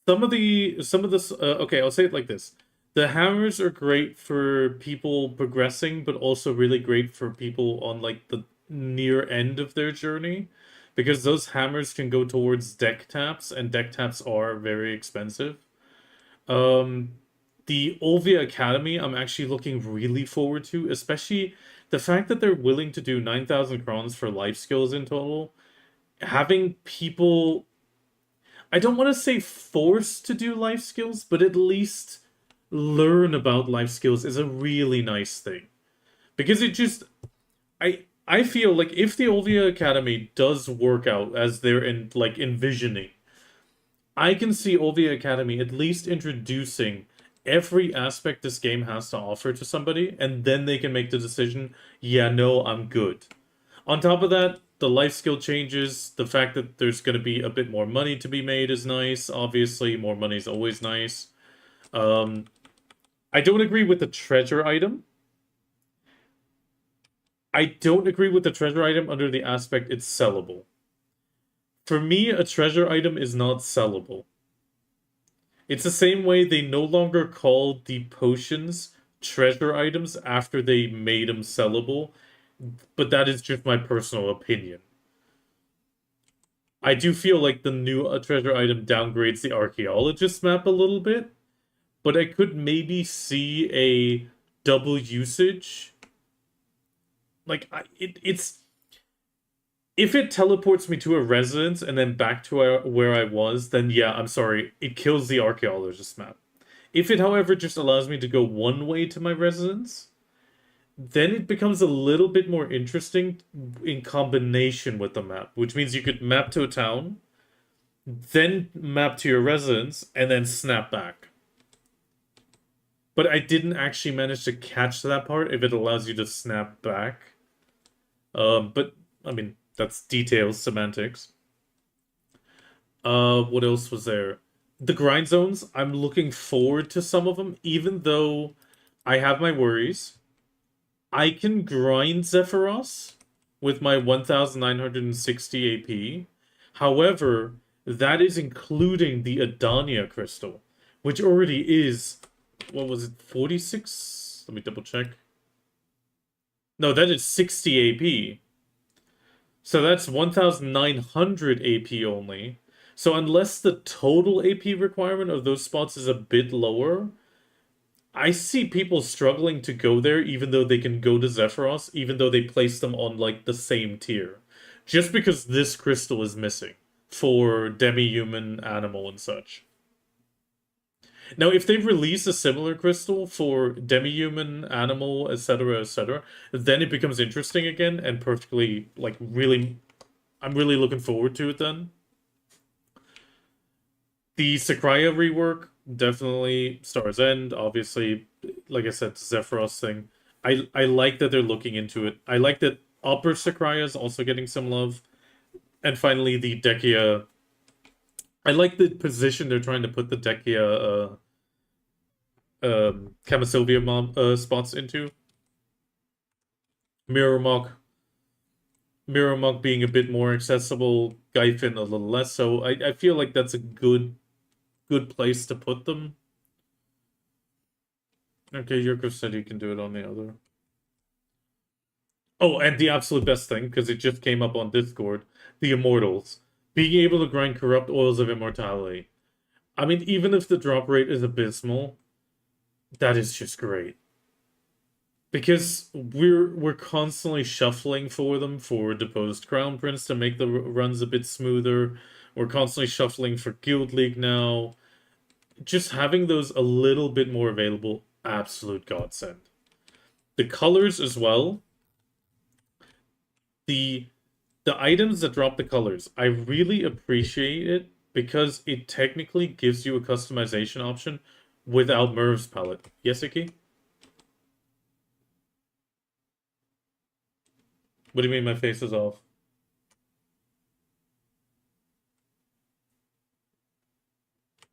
some of this. Okay, I'll say it like this: the hammers are great for people progressing, but also really great for people on like the near end of their journey, because those hammers can go towards deck taps, and deck taps are very expensive. Um, the Olvia Academy, I'm actually looking really forward to, especially the fact that they're willing to do 9,000 crowns for life skills in total. Having people, I don't want to say forced to do life skills, but at least learn about life skills is a really nice thing. Because it just, I feel like if the Olvia Academy does work out as they're envisioning, I can see Olvia Academy at least introducing every aspect this game has to offer to somebody, and then they can make the decision, yeah, no, I'm good. On top of that, the life skill changes, the fact that there's going to be a bit more money to be made is nice. Obviously, more money is always nice. Um, I don't agree with the treasure item. I don't agree with the treasure item under the aspect it's sellable. For me, a treasure item is not sellable. It's the same way they no longer call the potions treasure items after they made them sellable, but that is just my personal opinion. I do feel like the new treasure item downgrades the archaeologist map a little bit, but I could maybe see a double usage. It's if it teleports me to a residence and then back to where I was, then yeah, I'm sorry, it kills the archaeologist map. If it, however, just allows me to go one way to my residence, then it becomes a little bit more interesting in combination with the map, which means you could map to a town, then map to your residence, and then snap back. But I didn't actually manage to catch that part if it allows you to snap back. But I mean, that's details, semantics. What else was there? The grind zones, I'm looking forward to some of them, even though I have my worries. I can grind Zephyros with my 1960 AP. However, that is including the Adania crystal, which already is, what was it, 46? Let me double check. No, that is 60 AP. So that's 1900 AP only. So unless the total AP requirement of those spots is a bit lower, I see people struggling to go there even though they can go to Zephyros, even though they place them on like the same tier. Just because this crystal is missing for demi-human, animal, and such. Now, if they release a similar crystal for demi-human, animal, etc., then it becomes interesting again and perfectly, like, really, I'm really looking forward to it then. The Sakraya rework, definitely Star's End, obviously, like I said, Zephyros thing. I like that they're looking into it. I like that Upper Sakraya is also getting some love. And finally, the Dekia. I like the position they're trying to put the Dekia Camisylvia spots into. Mirror Mock. Mirror Mock being a bit more accessible, Gyfin a little less so. I feel like that's a good place to put them. Okay, Yurko said you can do it on the other. Oh, and the absolute best thing, because it just came up on Discord, the Immortals. Being able to grind corrupt oils of immortality. I mean, even if the drop rate is abysmal, that is just great. Because we're constantly shuffling for them for Deposed Crown Prince to make the runs a bit smoother. We're constantly shuffling for Guild League now. Just having those a little bit more available, absolute godsend. The colors as well. The the items that drop the colors, I really appreciate it because it technically gives you a customization option without Merv's palette. Yes, Iki? What do you mean my face is off?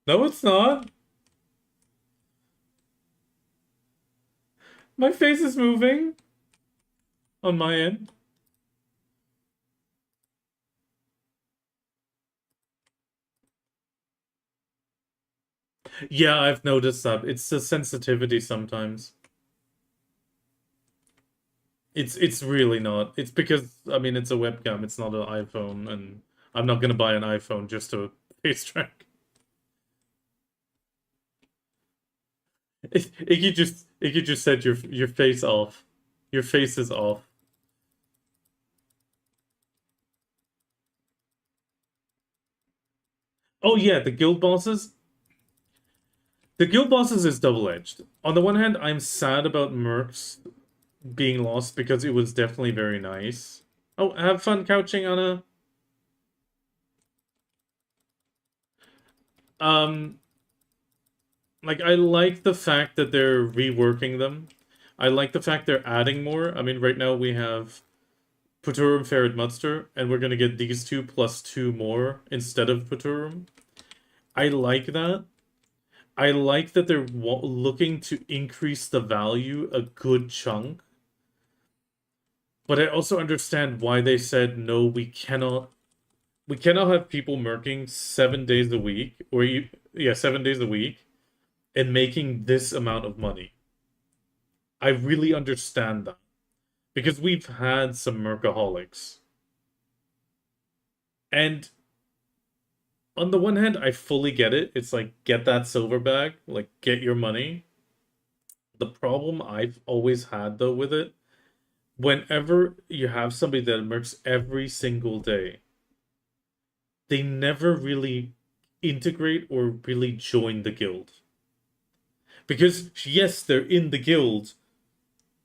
No, it's not. My face is moving on my end. Yeah, I've noticed that. It's the sensitivity sometimes. It's really not. It's because I mean it's a webcam, it's not an iPhone, and I'm not gonna buy an iPhone just to face track. It, you just said your face off. Your face is off. Oh yeah, the guild bosses. The guild bosses is double-edged. On the one hand, I'm sad about Mercs being lost because it was definitely very nice. Oh, have fun couching, Anna. Um, like I like the fact that they're reworking them. I like the fact they're adding more. I mean, right now we have Puturum, Ferret, Mudster, and we're gonna get these two plus two more instead of Puturum. I like that. I like that they're looking to increase the value a good chunk. But I also understand why they said no, we cannot have people merking 7 days a week, or yeah, 7 days a week, and making this amount of money. I really understand that. Because we've had some mercaholics. And on the one hand, I fully get it. It's like, get that silver bag, like, get your money. The problem I've always had, though, with it, whenever you have somebody that mercs every single day, they never really integrate or really join the guild. Because, yes, they're in the guild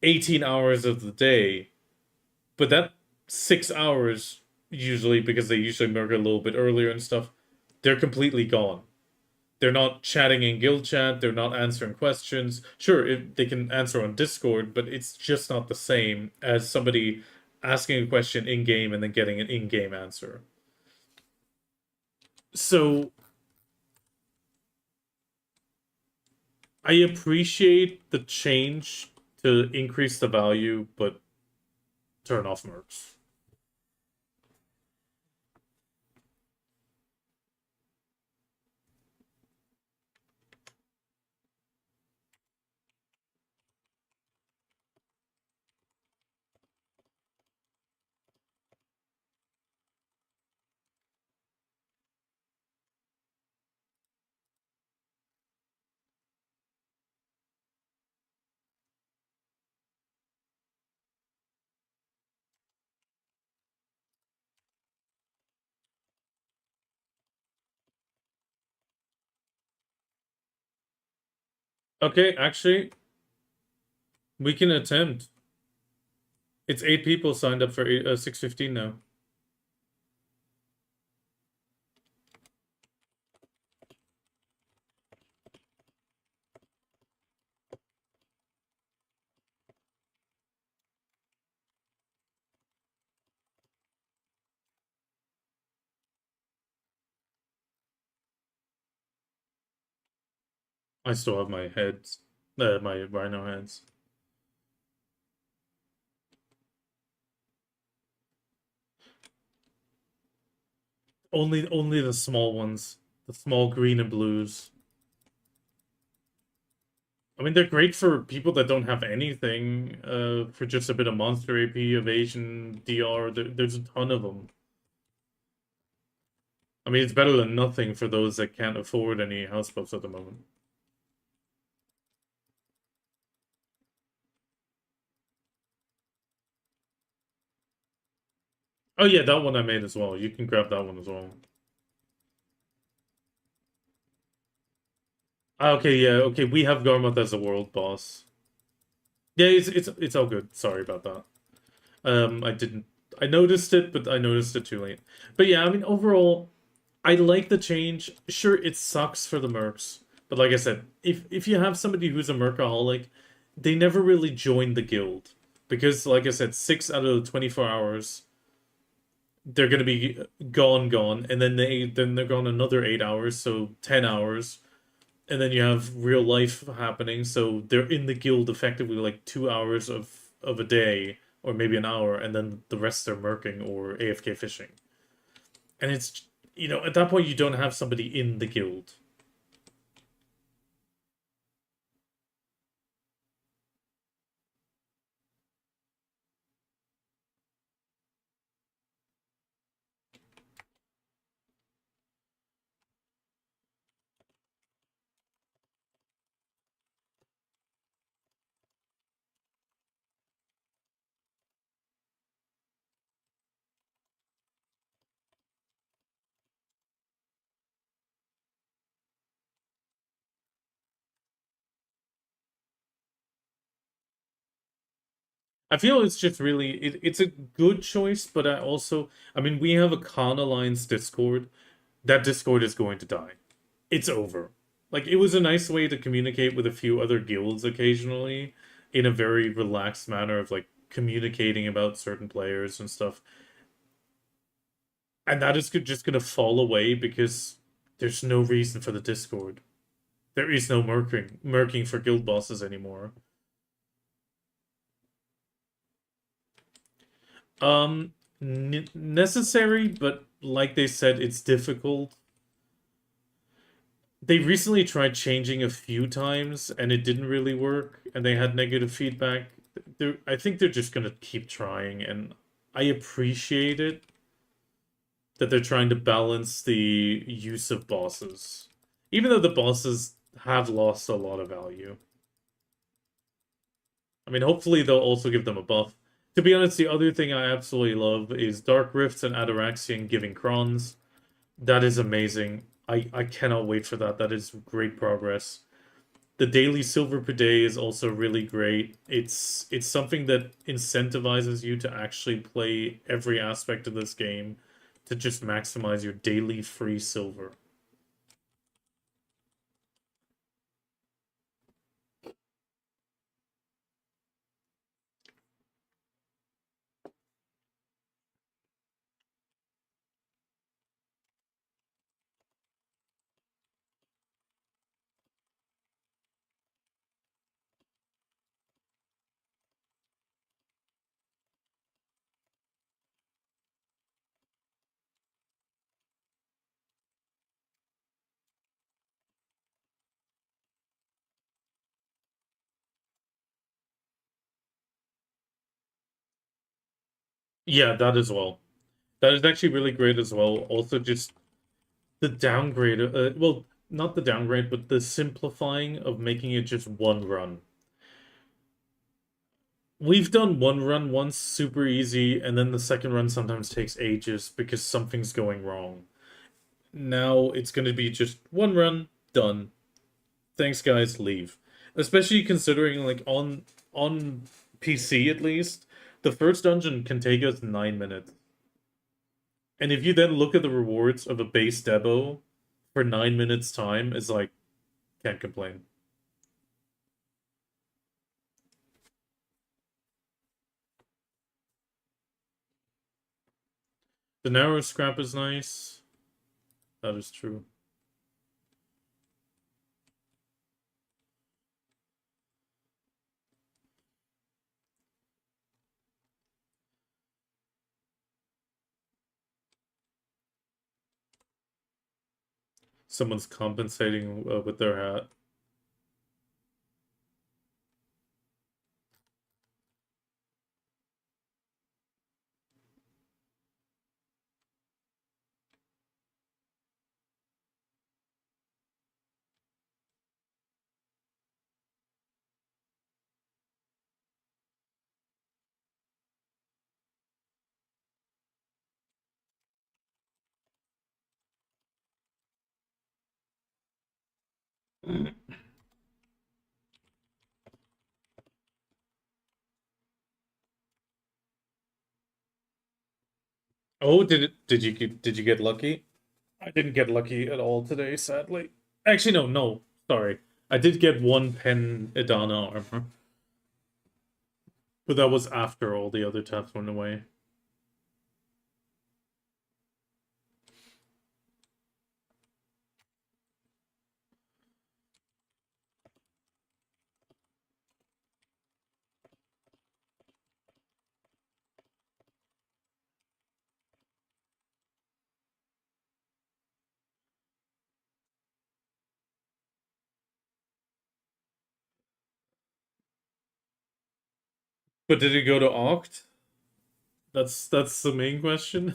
18 hours of the day, but that 6 hours, usually, because they usually merc a little bit earlier and stuff, they're completely gone. They're not chatting in guild chat, they're not answering questions. Sure, they can answer on Discord, but it's just not the same as somebody asking a question in game and then getting an in game answer. So I appreciate the change to increase the value, but turn off mercs. Okay, actually, we can attempt. It's 8 people signed up for 6:15 now. I still have my heads, my rhino heads. Only the small ones, the small green and blues. I mean, they're great for people that don't have anything. For just a bit of monster AP, evasion, DR. There's a ton of them. I mean, it's better than nothing for those that can't afford any house buffs at the moment. Oh yeah, that one I made as well. You can grab that one as well. Ah, okay, yeah, okay. We have Garmoth as a world boss. Yeah, it's all good. Sorry about that. I didn't. I noticed it, but I noticed it too late. But yeah, I mean, overall, I like the change. Sure, it sucks for the mercs, but like I said, if you have somebody who's a mercaholic, they never really join the guild because, like I said, 6 out of the 24 hours they're gonna be gone, and then they're gone another 8 hours, so 10 hours, and then you have real life happening, so they're in the guild effectively like 2 hours of a day, or maybe an hour, and then the rest are merking or AFK fishing. And it's, at that point you don't have somebody in the guild. I feel it's just really it's a good choice, but I mean, we have a Khan Alliance Discord. That Discord is going to die. It's over. Like, it was a nice way to communicate with a few other guilds occasionally in a very relaxed manner of like communicating about certain players and stuff. And that is just gonna fall away because there's no reason for the Discord. There is no merking for guild bosses anymore. Necessary, but like they said, it's difficult. They recently tried changing a few times and it didn't really work, and they had negative feedback. I think they're just gonna keep trying, and I appreciate it that they're trying to balance the use of bosses, even though the bosses have lost a lot of value. I mean, hopefully they'll also give them a buff. To be honest, the other thing I absolutely love is Dark Rifts and Ataraxian giving crons. That is amazing. I cannot wait for that. That is great progress. The daily silver per day is also really great. It's something that incentivizes you to actually play every aspect of this game to just maximize your daily free silver. Yeah, that as well. That is actually really great as well. Also, just the downgrade, well, not the downgrade, but the simplifying of making it just one run. We've done one run once, super easy, and then the second run sometimes takes ages because something's going wrong. Now it's going to be just one run, done. Thanks, guys, leave. Especially considering, like, on PC at least, the first dungeon can take us 9 minutes. And if you then look at the rewards of a base debo for 9 minutes time, it's like, can't complain. The narrow scrap is nice. That is true. Someone's compensating with their hat. Oh, did you get lucky? I didn't get lucky at all today, sadly. Actually, no, sorry. I did get one pen Idana armor, but that was after all the other taps went away. But did it go to Oct? That's the main question.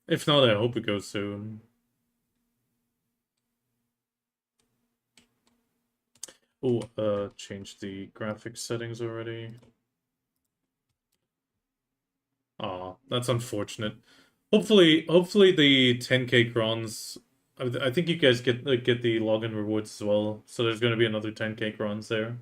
If not, I hope it goes soon. Oh, change the graphics settings already. Aw, that's unfortunate. Hopefully the 10k crons. I think you guys get the login rewards as well. So there's going to be another 10k crons there.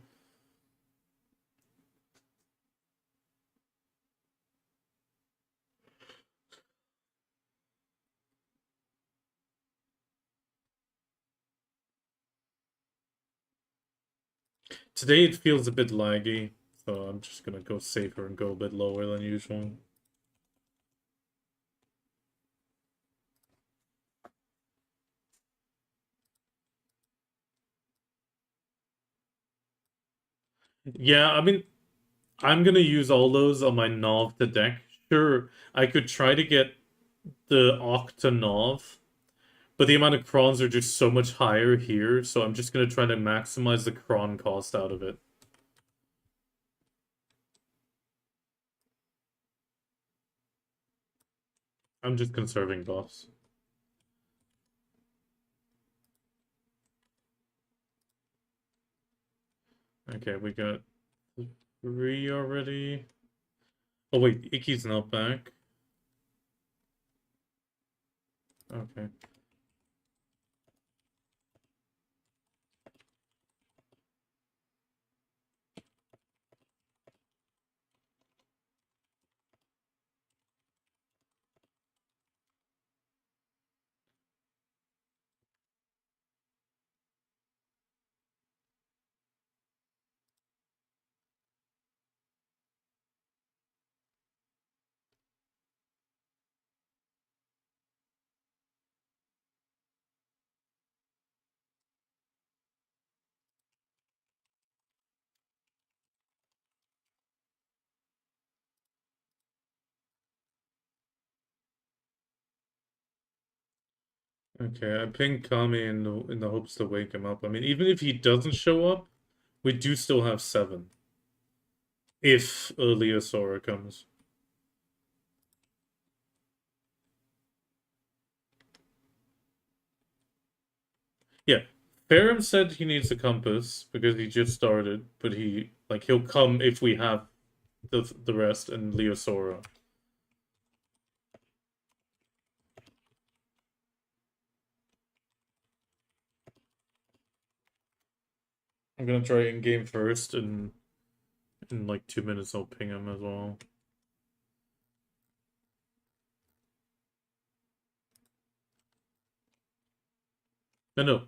Today it feels a bit laggy, so I'm just gonna go safer and go a bit lower than usual. Yeah, I mean, I'm gonna use all those on my Nov to deck. Sure, I could try to get the Oct to Nov, but the amount of crons are just so much higher here, so I'm just gonna try to maximize the cron cost out of it. I'm just conserving buffs. Okay, we got 3 already. Oh wait, Icky's not back. Okay. Okay, I pinged Kami in the hopes to wake him up. I mean, even if he doesn't show up, we do still have 7. If Leosaura comes. Yeah. Ferrum said he needs a compass because he just started, but he'll come if we have the rest and Leosaura. I'm gonna try in game first, and in like 2 minutes I'll ping him as well. No,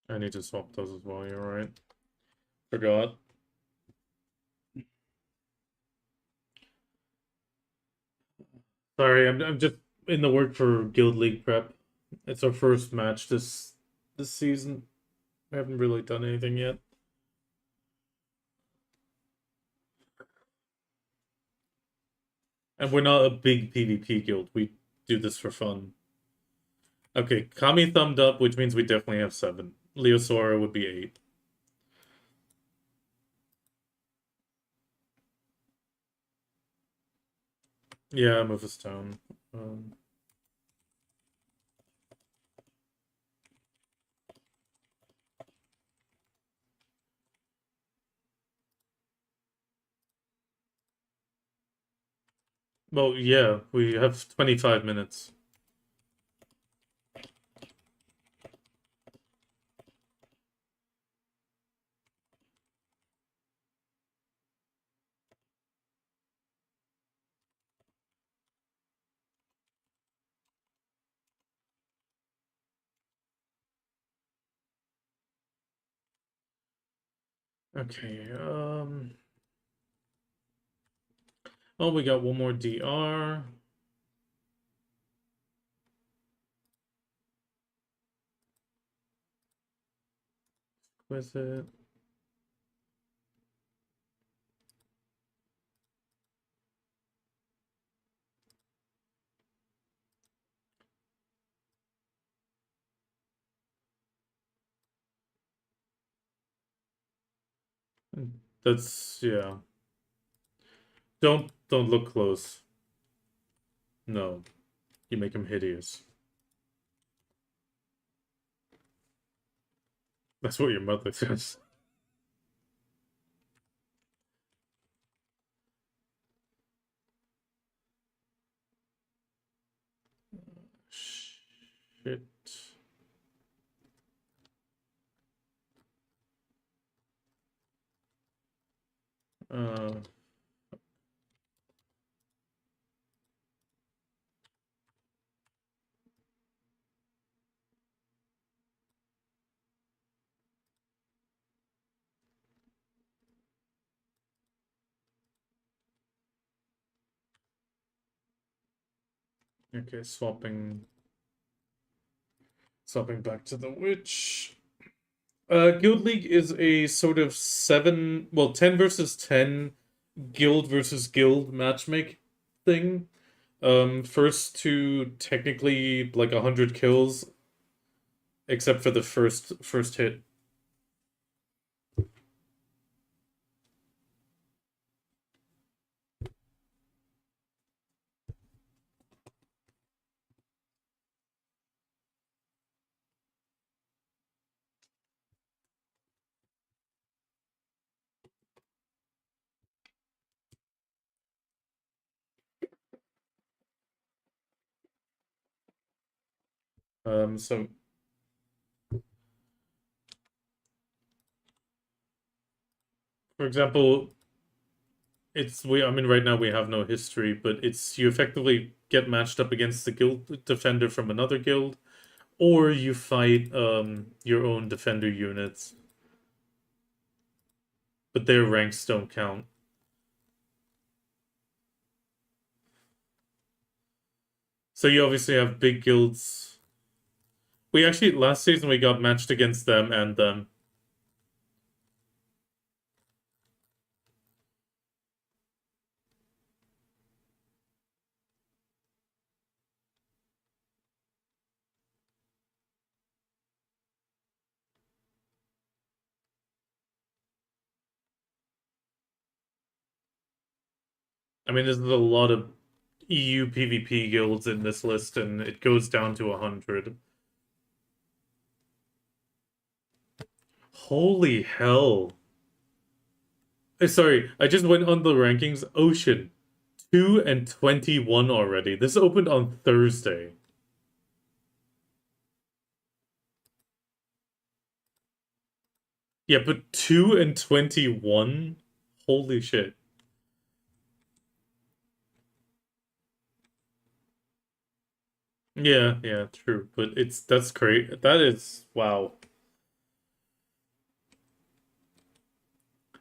I need to swap those as well, you're right. Forgot. Sorry, I'm just in the work for Guild League prep. It's our first match this season. We haven't really done anything yet. And we're not a big PvP guild. We do this for fun. Okay, Kami thumbed up, which means we definitely have 7. Leosora would be 8. Yeah, move us down. Well, yeah, we have 25 minutes. Okay, oh, we got one more DR. Exquisite. That's, yeah. Don't look close. No. You make him hideous. That's what your mother says. Shit. Uh, okay, swapping back to the witch. Guild League is a sort of 10 versus 10 guild versus guild matchmake thing. First to technically like 100 kills, except for the first hit. So for example, I mean right now we have no history, but it's you effectively get matched up against the guild defender from another guild, or you fight your own defender units, but their ranks don't count. So you obviously have big guilds. We actually last season we got matched against them and them. I mean, there's a lot of EU PvP guilds in this list, and it goes down to 100. Holy hell. Sorry, I just went on the rankings. Ocean, 2 and 21 already. This opened on Thursday. Yeah, but 2 and 21? Holy shit. Yeah, true. But that's great. That is, wow.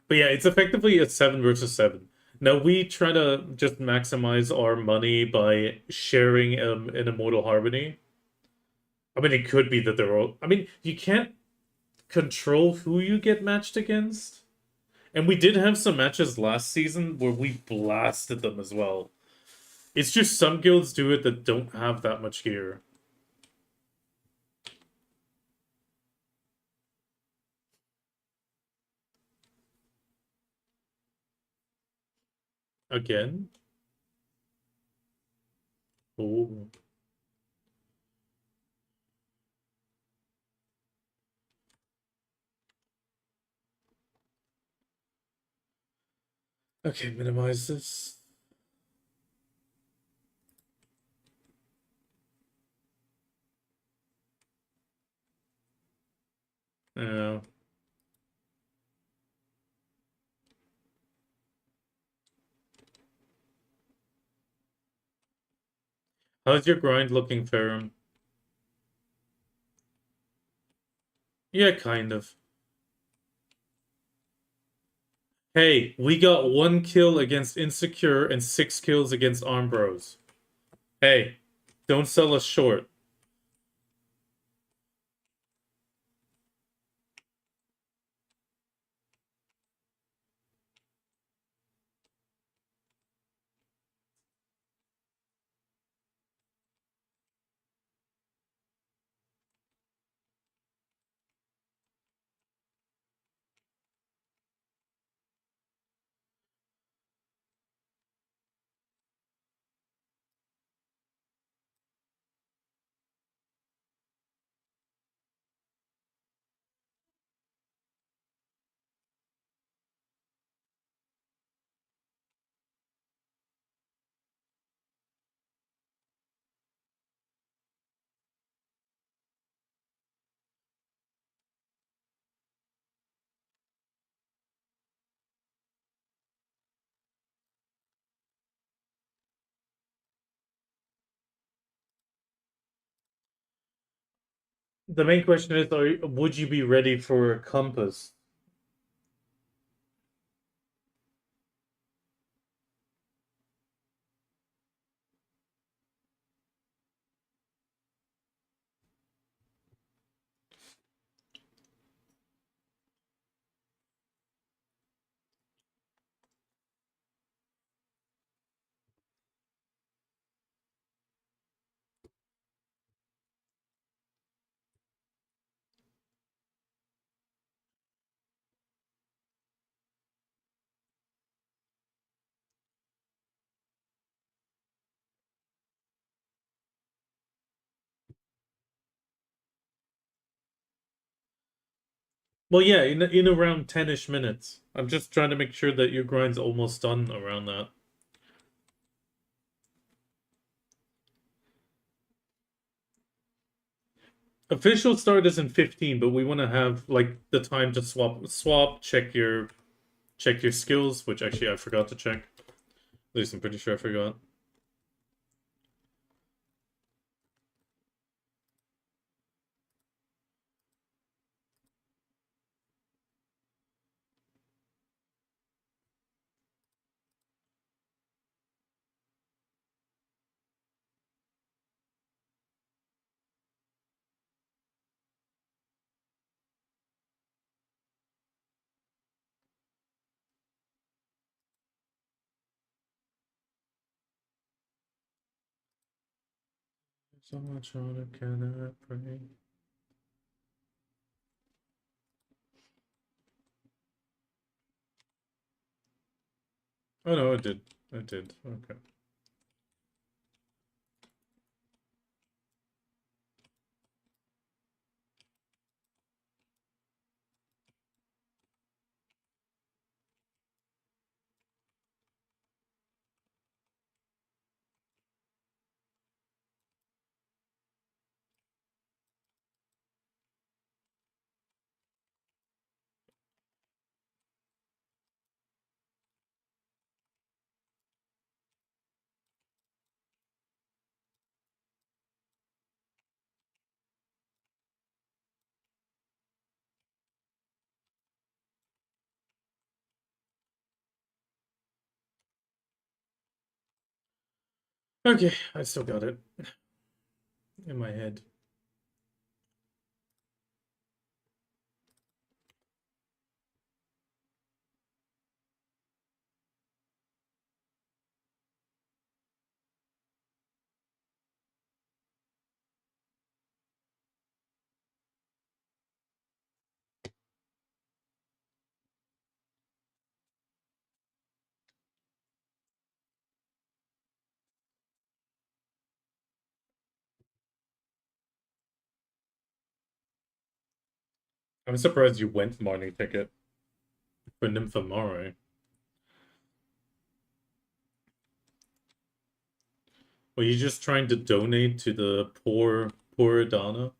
But yeah, it's effectively a 7 versus 7. Now we try to just maximize our money by sharing an Immortal Harmony. I mean, it could be that they're all. I mean, you can't control who you get matched against. And we did have some matches last season where we blasted them as well. It's just some guilds do it that don't have that much gear. Again? Oh. Okay, minimize this. Yeah. How's your grind looking, Ferrum? Yeah, kind of. Hey, we got 1 kill against Insecure and 6 kills against Armbros. Hey, don't sell us short. The main question is, would you be ready for a Compass? Well, yeah, in around 10-ish minutes. I'm just trying to make sure that your grind's almost done around that. Official start is in 15, but we want to have like the time to swap, check your skills, which actually I forgot to check. At least I'm pretty sure I forgot. So much harder can I pray? Oh no, it did. It did. Okay. Okay, I still got it in my head. I'm surprised you went morning ticket for Nymphomore. Were you just trying to donate to the poor Adana?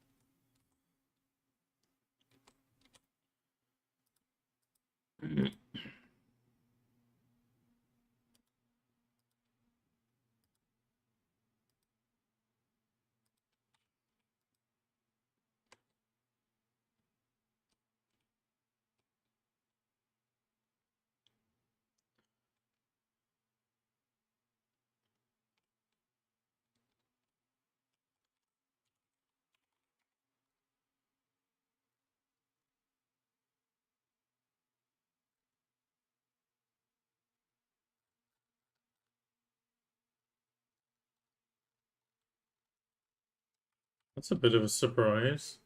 That's a bit of a surprise.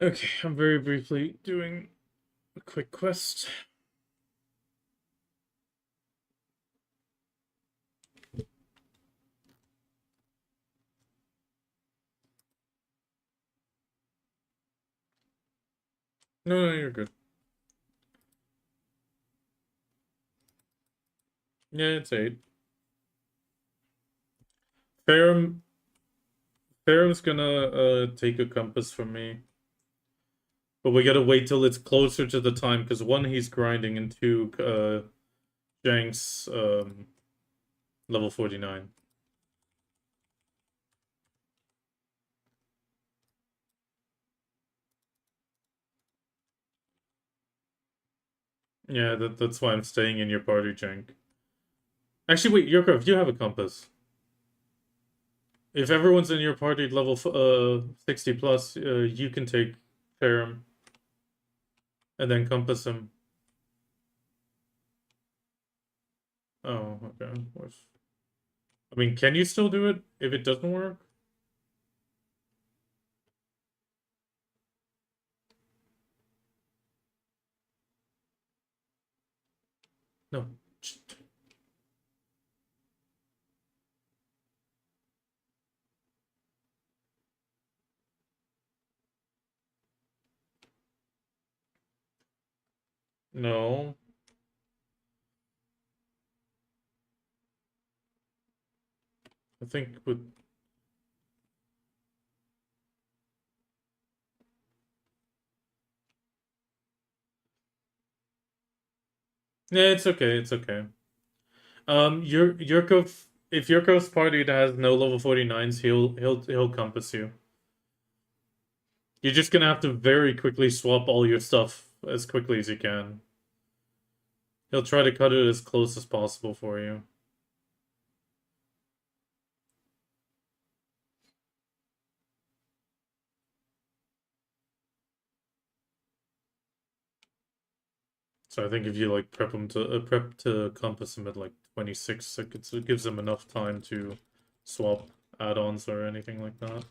Okay, I'm very briefly doing a quick quest. No, you're good. Yeah, it's 8. Farum, Farum's gonna take a compass from me. But we gotta wait till it's closer to the time, because 1, he's grinding, and 2, Jank's level 49. Yeah, that's why I'm staying in your party, Jank. Actually, wait, Yurkov, you have a compass. If everyone's in your party level 60 plus, you can take Farum and then compass him. Oh, okay. I mean, can you still do it if it doesn't work? No. No. I think with yeah, it's okay. It's okay. Yurkov, if Yurkov's party has no level 49s, he'll compass you. You're just gonna have to very quickly swap all your stuff as quickly as you can. He'll try to cut it as close as possible for you. So I think if you like prep to compass him at like 26, it gives him enough time to swap add-ons or anything like that.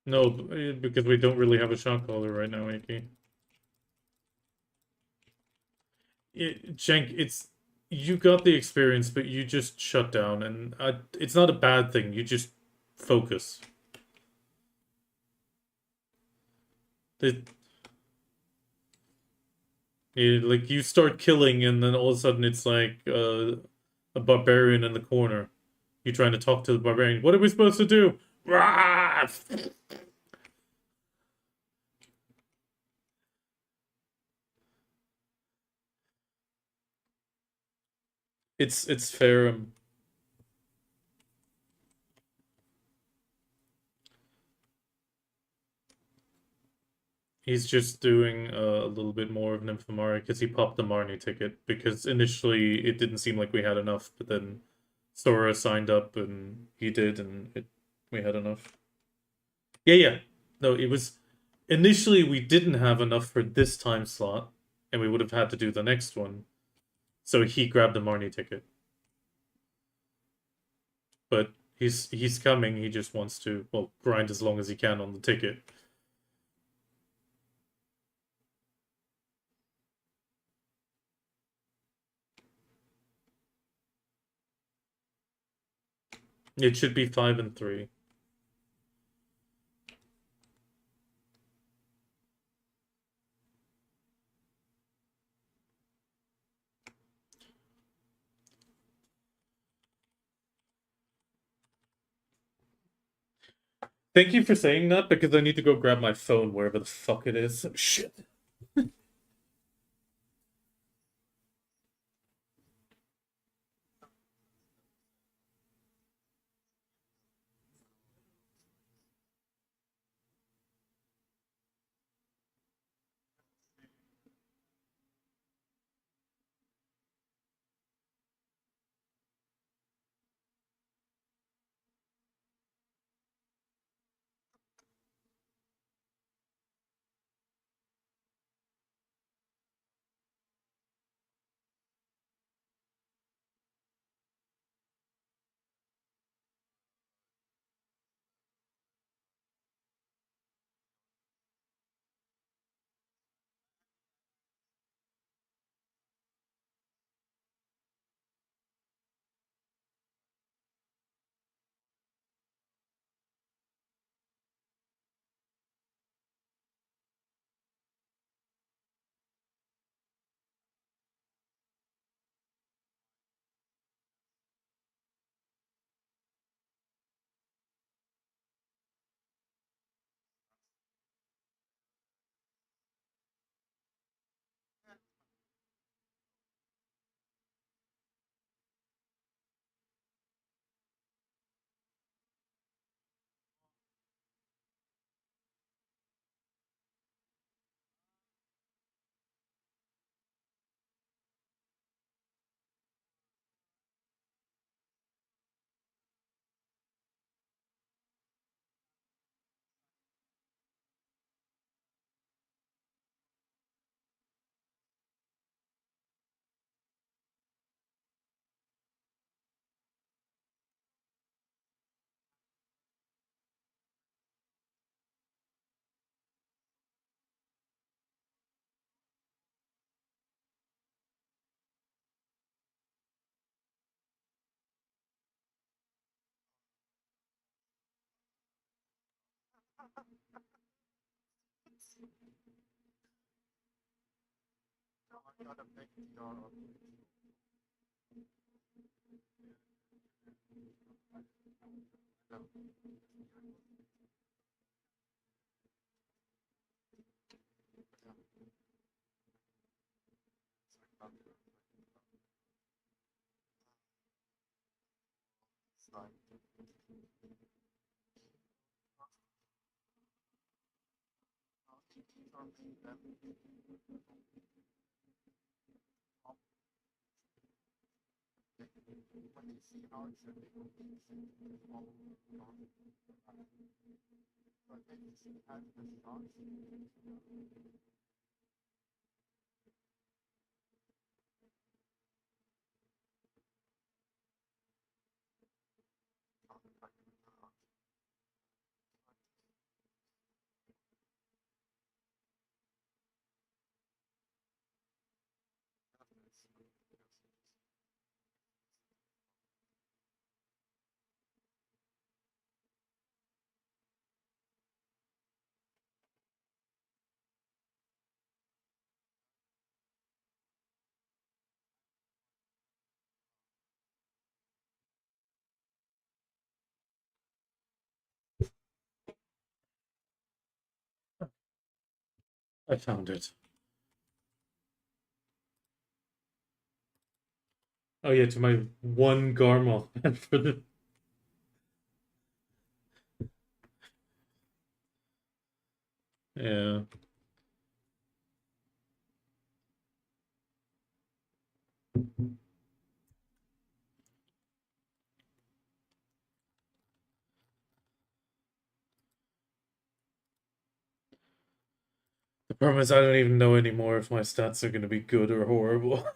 No, because we don't really have a shot caller right now, Iki. Jenk, you got the experience, but you just shut down, and it's not a bad thing. You just focus. It, like you start killing, and then all of a sudden it's like a barbarian in the corner. You trying to talk to the barbarian. What are we supposed to do? Rah! It's fair. He's just doing a little bit more of Nymphomari because he popped the Marnie ticket because initially it didn't seem like we had enough, but then Sora signed up and he did, and we had enough. Yeah, yeah. No, it was initially we didn't have enough for this time slot, and we would have had to do the next one. So he grabbed the Marnie ticket. But he's coming, he just wants to, well, grind as long as he can on the ticket. It should be 5 and 3. Thank you for saying that because I need to go grab my phone wherever the fuck it is. Shit. I found it. Oh yeah, to my one Garmoth for the. Yeah. The problem is I don't even know anymore if my stats are going to be good or horrible.